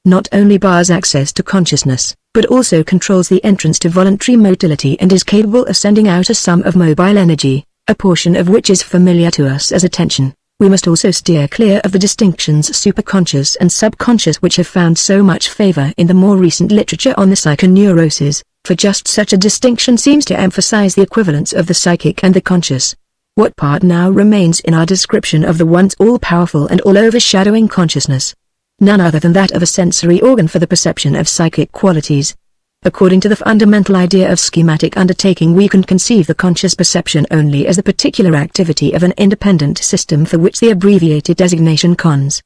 Speaker 1: not only bars access to consciousness, but also controls the entrance to voluntary motility and is capable of sending out a sum of mobile energy, a portion of which is familiar to us as attention. We must also steer clear of the distinctions superconscious and subconscious which have found so much favor in the more recent literature on the psychoneuroses, for just such a distinction seems to emphasize the equivalence of the psychic and the conscious. What part now remains in our description of the once all-powerful and all-overshadowing consciousness? None other than that of a sensory organ for the perception of psychic qualities. According to the fundamental idea of schematic undertaking, we can conceive the conscious perception only as the particular activity of an independent system for which the abbreviated designation cons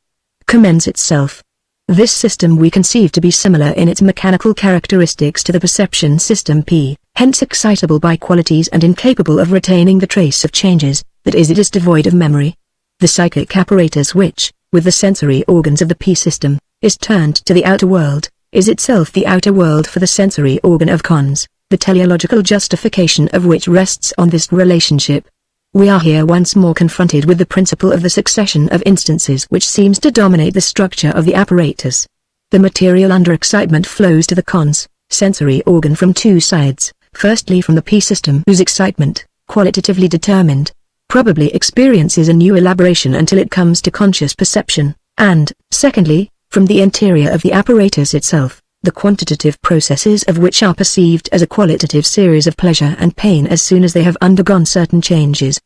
Speaker 1: commends itself. This system we conceive to be similar in its mechanical characteristics to the perception system P, hence excitable by qualities and incapable of retaining the trace of changes, that is, it is devoid of memory. The psychic apparatus which, with the sensory organs of the P system, is turned to the outer world, is itself the outer world for the sensory organ of cons, the teleological justification of which rests on this relationship. We are here once more confronted with the principle of the succession of instances which seems to dominate the structure of the apparatus. The material under excitement flows to the cons, sensory organ from two sides, firstly from the P system whose excitement, qualitatively determined, probably experiences a new elaboration until it comes to conscious perception, and, secondly, from the interior of the apparatus itself, the quantitative processes of which are perceived as a qualitative series of pleasure and pain as soon as they have undergone certain changes.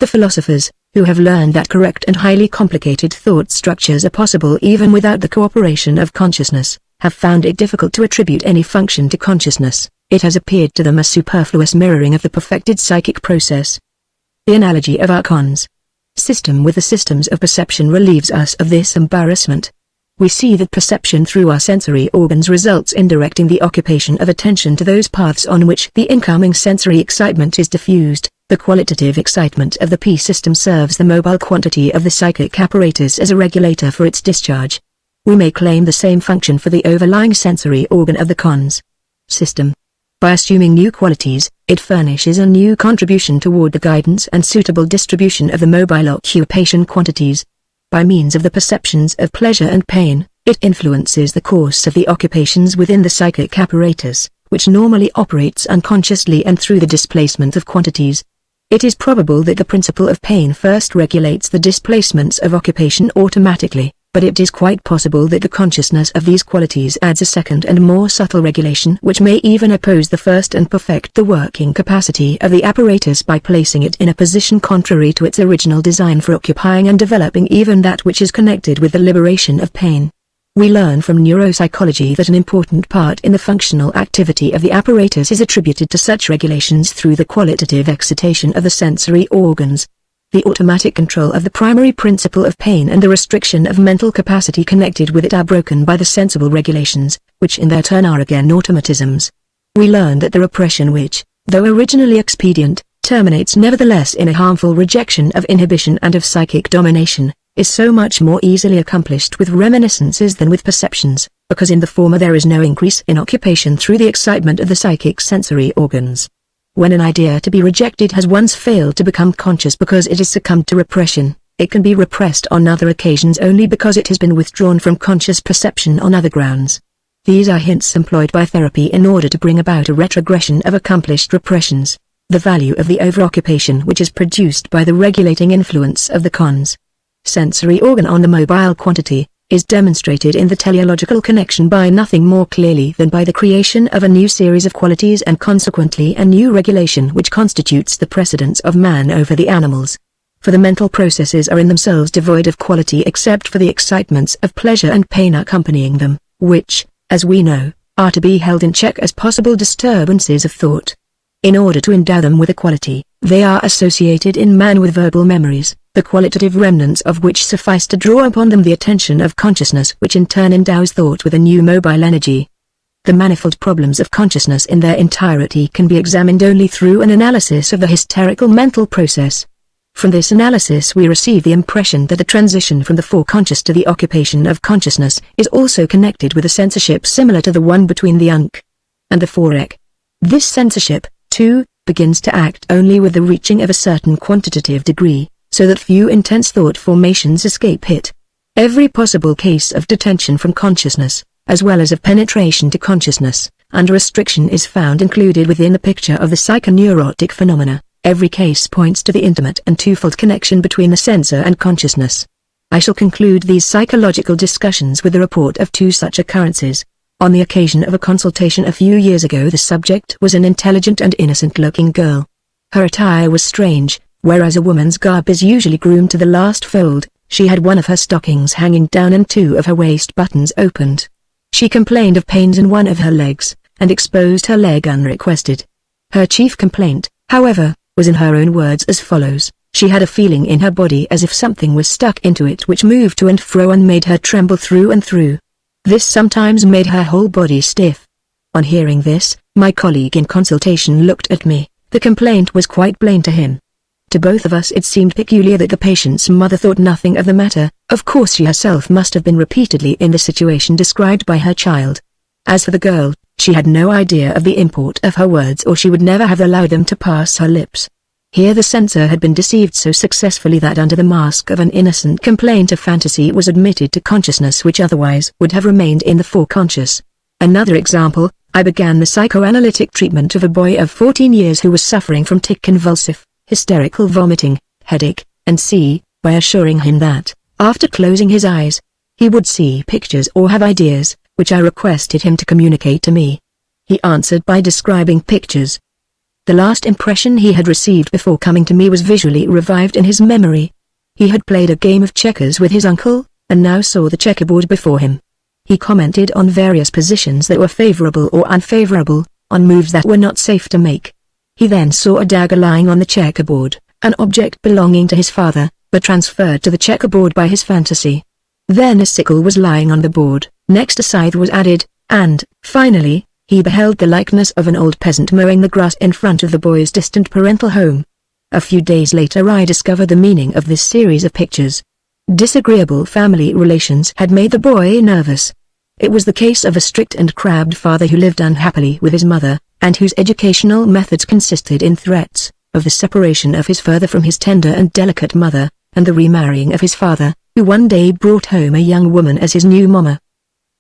Speaker 1: The philosophers, who have learned that correct and highly complicated thought structures are possible even without the cooperation of consciousness, have found it difficult to attribute any function to consciousness. It has appeared to them a superfluous mirroring of the perfected psychic process. The analogy of our cons system with the systems of perception relieves us of this embarrassment. We see that perception through our sensory organs results in directing the occupation of attention to those paths on which the incoming sensory excitement is diffused. The qualitative excitement of the P system serves the mobile quantity of the psychic apparatus as a regulator for its discharge. We may claim the same function for the overlying sensory organ of the cons system. By assuming new qualities, it furnishes a new contribution toward the guidance and suitable distribution of the mobile occupation quantities. By means of the perceptions of pleasure and pain, it influences the course of the occupations within the psychic apparatus, which normally operates unconsciously and through the displacement of quantities. It is probable that the principle of pain first regulates the displacements of occupation automatically, but it is quite possible that the consciousness of these qualities adds a second and more subtle regulation which may even oppose the first and perfect the working capacity of the apparatus by placing it in a position contrary to its original design for occupying and developing even that which is connected with the liberation of pain. We learn from neuropsychology that an important part in the functional activity of the apparatus is attributed to such regulations through the qualitative excitation of the sensory organs. The automatic control of the primary principle of pain and the restriction of mental capacity connected with it are broken by the sensible regulations, which in their turn are again automatisms. We learn that the repression which, though originally expedient, terminates nevertheless in a harmful rejection of inhibition and of psychic domination, is so much more easily accomplished with reminiscences than with perceptions, because in the former there is no increase in occupation through the excitement of the psychic sensory organs. When an idea to be rejected has once failed to become conscious because it has succumbed to repression, it can be repressed on other occasions only because it has been withdrawn from conscious perception on other grounds. These are hints employed by therapy in order to bring about a retrogression of accomplished repressions. The value of the overoccupation which is produced by the regulating influence of the cons sensory organ on the mobile quantity, is demonstrated in the teleological connection by nothing more clearly than by the creation of a new series of qualities and consequently a new regulation which constitutes the precedence of man over the animals. For the mental processes are in themselves devoid of quality except for the excitements of pleasure and pain accompanying them, which, as we know, are to be held in check as possible disturbances of thought. In order to endow them with a quality, they are associated in man with verbal memories, the qualitative remnants of which suffice to draw upon them the attention of consciousness which in turn endows thought with a new mobile energy. The manifold problems of consciousness in their entirety can be examined only through an analysis of the hysterical mental process. From this analysis we receive the impression that the transition from the foreconscious to the occupation of consciousness is also connected with a censorship similar to the one between the UNC and the forec. This censorship, too, begins to act only with the reaching of a certain quantitative degree, so that few intense thought formations escape it. Every possible case of detention from consciousness, as well as of penetration to consciousness, under restriction is found included within the picture of the psychoneurotic phenomena. Every case points to the intimate and twofold connection between the sensor and consciousness. I shall conclude these psychological discussions with the report of two such occurrences. On the occasion of a consultation a few years ago, the subject was an intelligent and innocent-looking girl. Her attire was strange. Whereas a woman's garb is usually groomed to the last fold, she had one of her stockings hanging down and two of her waist buttons opened. She complained of pains in one of her legs, and exposed her leg unrequested. Her chief complaint, however, was in her own words as follows: she had a feeling in her body as if something was stuck into it which moved to and fro and made her tremble through and through. This sometimes made her whole body stiff. On hearing this, my colleague in consultation looked at me. The complaint was quite plain to him. To both of us it seemed peculiar that the patient's mother thought nothing of the matter. Of course she herself must have been repeatedly in the situation described by her child. As for the girl, she had no idea of the import of her words, or she would never have allowed them to pass her lips. Here the censor had been deceived so successfully that under the mask of an innocent complaint a fantasy was admitted to consciousness which otherwise would have remained in the foreconscious. Another example: I began the psychoanalytic treatment of a boy of 14 years who was suffering from tic-convulsive, hysterical vomiting, headache, and by assuring him that, after closing his eyes, he would see pictures or have ideas, which I requested him to communicate to me. He answered by describing pictures. The last impression he had received before coming to me was visually revived in his memory. He had played a game of checkers with his uncle, and now saw the checkerboard before him. He commented on various positions that were favorable or unfavorable, on moves that were not safe to make. He then saw a dagger lying on the checkerboard, an object belonging to his father, but transferred to the checkerboard by his fantasy. Then a sickle was lying on the board, next a scythe was added, and, finally, he beheld the likeness of an old peasant mowing the grass in front of the boy's distant parental home. A few days later I discovered the meaning of this series of pictures. Disagreeable family relations had made the boy nervous. It was the case of a strict and crabbed father who lived unhappily with his mother, and whose educational methods consisted in threats of the separation of his father from his tender and delicate mother, and the remarrying of his father, who one day brought home a young woman as his new mamma.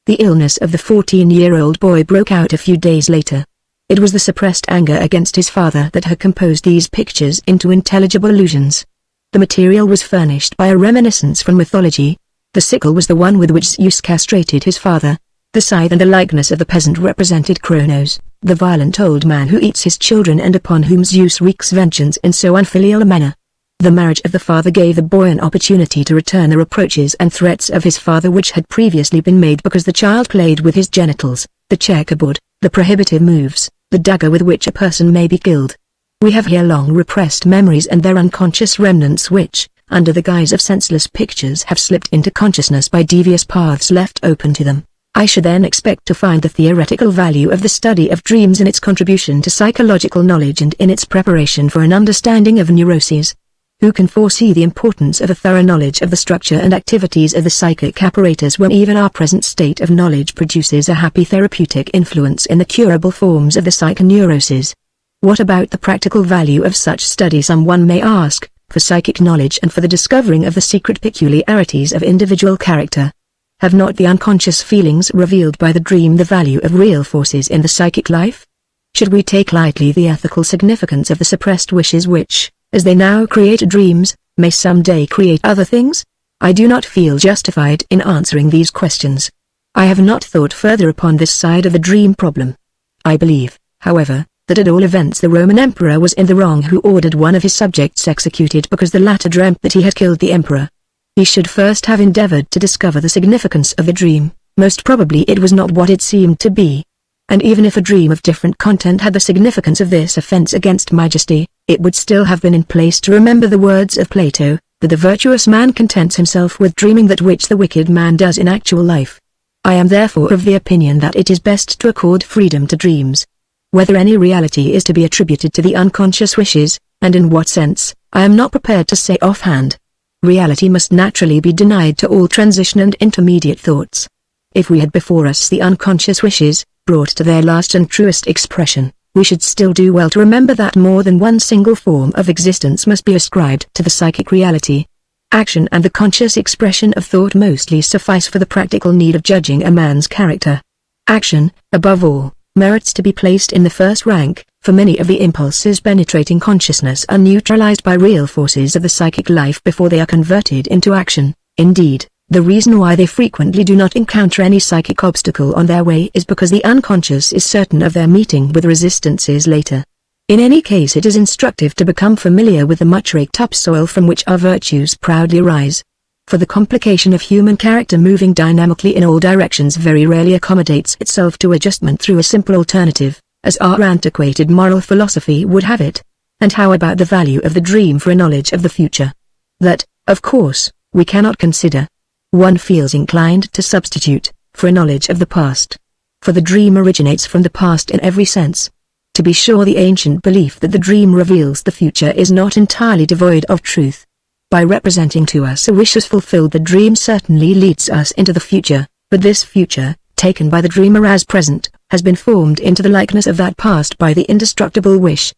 Speaker 1: The illness of the 14-year-old boy broke out a few days later. It was the suppressed anger against his father that had composed these pictures into intelligible illusions. The material was furnished by a reminiscence from mythology. The sickle was the one with which Zeus castrated his father. The scythe and the likeness of the peasant represented Kronos, the violent old man who eats his children and upon whom Zeus wreaks vengeance in so unfilial a manner. The marriage of the father gave the boy an opportunity to return the reproaches and threats of his father which had previously been made because the child played with his genitals, the checkerboard, the prohibitive moves, the dagger with which a person may be killed. We have here long repressed memories and their unconscious remnants which, under the guise of senseless pictures, have slipped into consciousness by devious paths left open to them. I should then expect to find the theoretical value of the study of dreams in its contribution to psychological knowledge and in its preparation for an understanding of neuroses. Who can foresee the importance of a thorough knowledge of the structure and activities of the psychic apparatus when even our present state of knowledge produces a happy therapeutic influence in the curable forms of the psychoneuroses? What about the practical value of such study, someone may ask, for psychic knowledge and for the discovering of the secret peculiarities of individual character? Have not the unconscious feelings revealed by the dream the value of real forces in the psychic life? Should we take lightly the ethical significance of the suppressed wishes which, as they now create dreams, may someday create other things? I do not feel justified in answering these questions. I have not thought further upon this side of the dream problem. I believe, however, that at all events the Roman emperor was in the wrong who ordered one of his subjects executed because the latter dreamt that he had killed the emperor. He should first have endeavored to discover the significance of the dream. Most probably it was not what it seemed to be. And even if a dream of different content had the significance of this offense against majesty, it would still have been in place to remember the words of Plato, that the virtuous man contents himself with dreaming that which the wicked man does in actual life. I am therefore of the opinion that it is best to accord freedom to dreams. Whether any reality is to be attributed to the unconscious wishes, and in what sense, I am not prepared to say offhand. Reality must naturally be denied to all transition and intermediate thoughts. If we had before us the unconscious wishes, brought to their last and truest expression, we should still do well to remember that more than one single form of existence must be ascribed to the psychic reality. Action and the conscious expression of thought mostly suffice for the practical need of judging a man's character. Action, above all, merits to be placed in the first rank, for many of the impulses penetrating consciousness are neutralized by real forces of the psychic life before they are converted into action. Indeed, the reason why they frequently do not encounter any psychic obstacle on their way is because the unconscious is certain of their meeting with resistances later. In any case, it is instructive to become familiar with the much raked up soil from which our virtues proudly rise. For the complication of human character moving dynamically in all directions very rarely accommodates itself to adjustment through a simple alternative, as our antiquated moral philosophy would have it. And how about the value of the dream for a knowledge of the future? That, of course, we cannot consider. One feels inclined to substitute, for a knowledge of the past. For the dream originates from the past in every sense. To be sure, the ancient belief that the dream reveals the future is not entirely devoid of truth. By representing to us a wish as fulfilled, the dream certainly leads us into the future, but this future, taken by the dreamer as present, has been formed into the likeness of that past by the indestructible wish.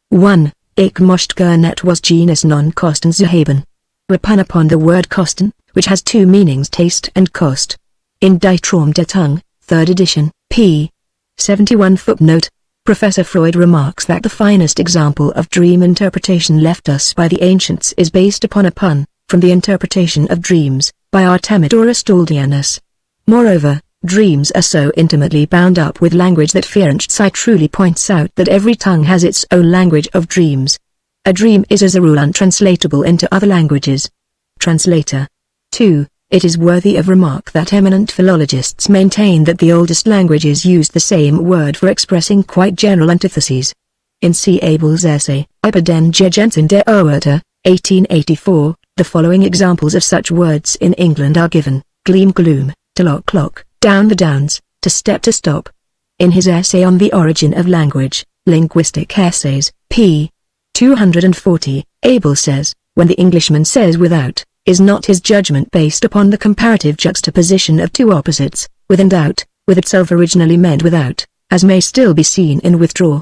Speaker 1: 1. Ik mocht gerne was genus non kosten zu haben. A pun upon the word kosten, which has two meanings, taste and cost. In Die Traum der Tongue, 3rd edition, p. 71 footnote. Professor Freud remarks that the finest example of dream interpretation left us by the ancients is based upon a pun, from the interpretation of dreams, by Artemidorus Daldianus. Moreover, dreams are so intimately bound up with language that Ferenczi truly points out that every tongue has its own language of dreams. A dream is as a rule untranslatable into other languages. Translator. 2. It is worthy of remark that eminent philologists maintain that the oldest languages used the same word for expressing quite general antitheses. In C. Abel's essay, Über den Gegensätzen der Wörter, 1884, the following examples of such words in England are given: gleam gloom, to lock clock, down the downs, to step to stop. In his essay on the origin of language, Linguistic Essays, p. 240, Abel says, when the Englishman says without, is not his judgment based upon the comparative juxtaposition of two opposites, with and out, with itself originally meant without, as may still be seen in withdraw.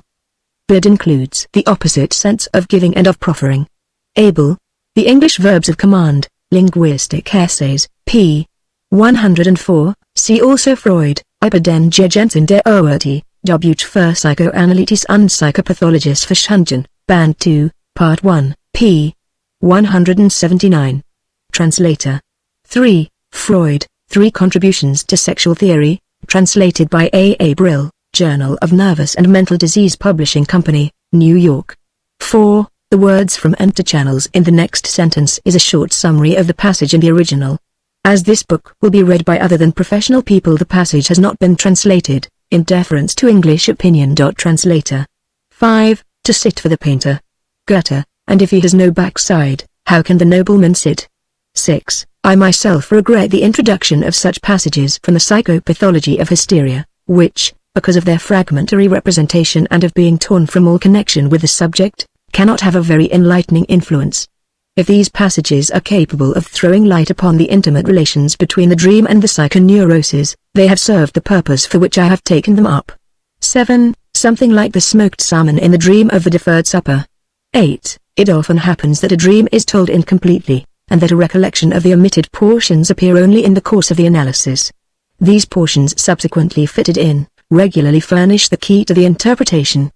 Speaker 1: Bid includes the opposite sense of giving and of proffering. Abel. The English verbs of command, Linguistic Essays, p. 104, see also Freud, Über den Gegensätzen der Wörter, Buch für Psychoanalytis und Psychopathologische Verstanden, Band 2, Part 1, p. 179. Translator. 3. Freud, 3 Contributions to Sexual Theory, translated by A. Brill, Journal of Nervous and Mental Disease Publishing Company, New York. 4. The words from interchannels in the next sentence is a short summary of the passage in the original. As this book will be read by other than professional people, the passage has not been translated, in deference to English opinion. Translator. 5. To sit for the painter. Goethe, and if he has no backside, how can the nobleman sit? 6. I myself regret the introduction of such passages from the psychopathology of hysteria, which, because of their fragmentary representation and of being torn from all connection with the subject, cannot have a very enlightening influence. If these passages are capable of throwing light upon the intimate relations between the dream and the psychoneuroses, they have served the purpose for which I have taken them up. 7. Something like the smoked salmon in the dream of the deferred supper. 8. It often happens that a dream is told incompletely, and that a recollection of the omitted portions appear only in the course of the analysis. These portions subsequently fitted in, regularly furnish the key to the interpretation.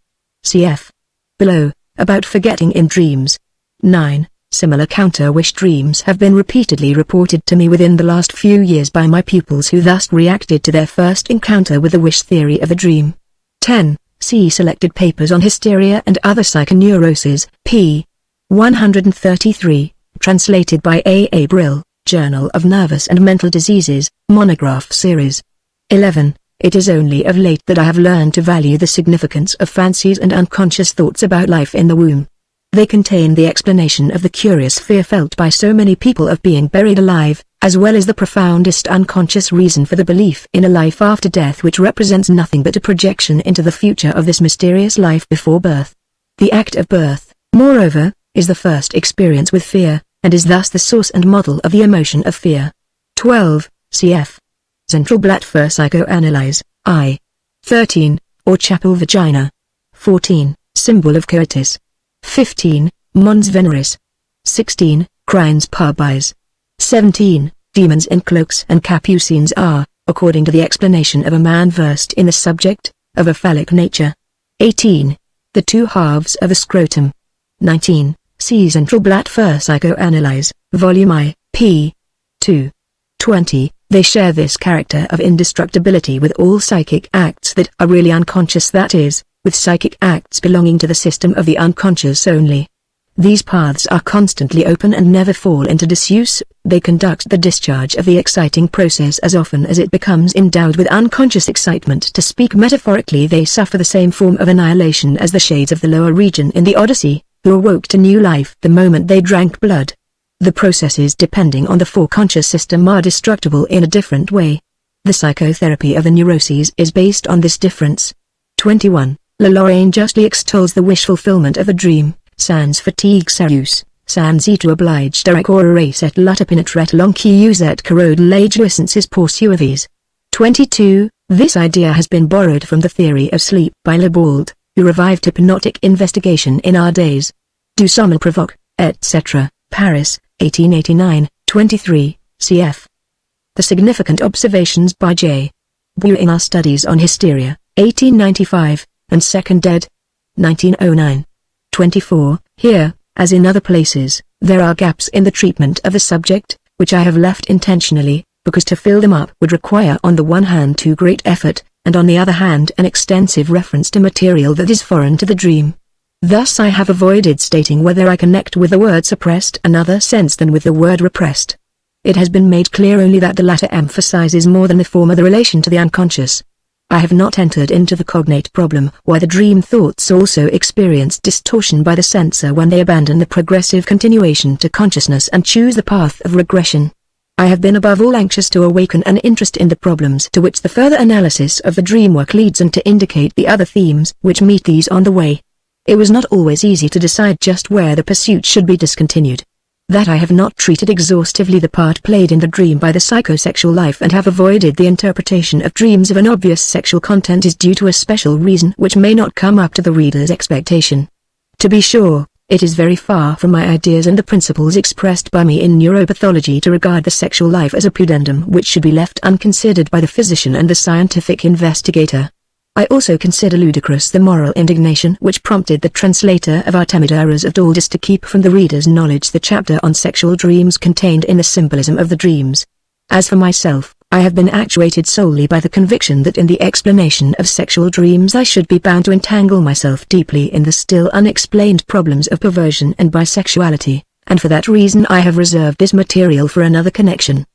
Speaker 1: Cf. below, about forgetting in dreams. 9. Similar counter-wish dreams have been repeatedly reported to me within the last few years by my pupils, who thus reacted to their first encounter with the wish theory of a dream. 10. See selected papers on hysteria and other psychoneuroses, p. 133, translated by A. Brill, Journal of Nervous and Mental Diseases, Monograph Series. 11. It is only of late that I have learned to value the significance of fancies and unconscious thoughts about life in the womb. They contain the explanation of the curious fear felt by so many people of being buried alive, as well as the profoundest unconscious reason for the belief in a life after death, which represents nothing but a projection into the future of this mysterious life before birth. The act of birth, moreover, is the first experience with fear, and is thus the source and model of the emotion of fear. 12. Cf. Zentralblatt für Psychoanalyse, I. 13, or Chapel Vagina. 14. Symbol of coitus. 15. Mons Veneris. 16. Crimes pubis. 17. Demons in cloaks and capucines are, according to the explanation of a man versed in the subject, of a phallic nature. 18. The two halves of a scrotum. 19. See Zentralblatt für Psychoanalyse, Volume I, p. 2. 20. They share this character of indestructibility with all psychic acts that are really unconscious, that is, with psychic acts belonging to the system of the unconscious only. These paths are constantly open and never fall into disuse. They conduct the discharge of the exciting process as often as it becomes endowed with unconscious excitement. To speak metaphorically, they suffer the same form of annihilation as the shades of the lower region in the Odyssey, who awoke to new life the moment they drank blood. The processes depending on the foreconscious system are destructible in a different way. The psychotherapy of the neuroses is based on this difference. 21. Lorraine justly extols the wish fulfillment of a dream, sans fatigue serious, sans y to oblige direct or erase et lutte pénétrer l'enquieuse et corrode les jouissances poursuivies. 22. This idea has been borrowed from the theory of sleep by Lebald, who revived hypnotic investigation in our days. Du sommeil provoque, etc., Paris, 1889, 23, cf. The Significant Observations by J. Bou in Our Studies on Hysteria, 1895, and Second ed. 1909. 24. Here, as in other places, there are gaps in the treatment of the subject, which I have left intentionally, because to fill them up would require on the one hand too great effort, and on the other hand an extensive reference to material that is foreign to the dream. Thus I have avoided stating whether I connect with the word suppressed another sense than with the word repressed. It has been made clear only that the latter emphasizes more than the former the relation to the unconscious. I have not entered into the cognate problem why the dream thoughts also experience distortion by the censor when they abandon the progressive continuation to consciousness and choose the path of regression. I have been above all anxious to awaken an interest in the problems to which the further analysis of the dream work leads and to indicate the other themes which meet these on the way. It was not always easy to decide just where the pursuit should be discontinued. That I have not treated exhaustively the part played in the dream by the psychosexual life and have avoided the interpretation of dreams of an obvious sexual content is due to a special reason which may not come up to the reader's expectation. To be sure, it is very far from my ideas and the principles expressed by me in neuropathology to regard the sexual life as a pudendum which should be left unconsidered by the physician and the scientific investigator. I also consider ludicrous the moral indignation which prompted the translator of Artemides of Daldis to keep from the reader's knowledge the chapter on sexual dreams contained in the symbolism of the dreams. As for myself, I have been actuated solely by the conviction that in the explanation of sexual dreams I should be bound to entangle myself deeply in the still unexplained problems of perversion and bisexuality, and for that reason I have reserved this material for another connection.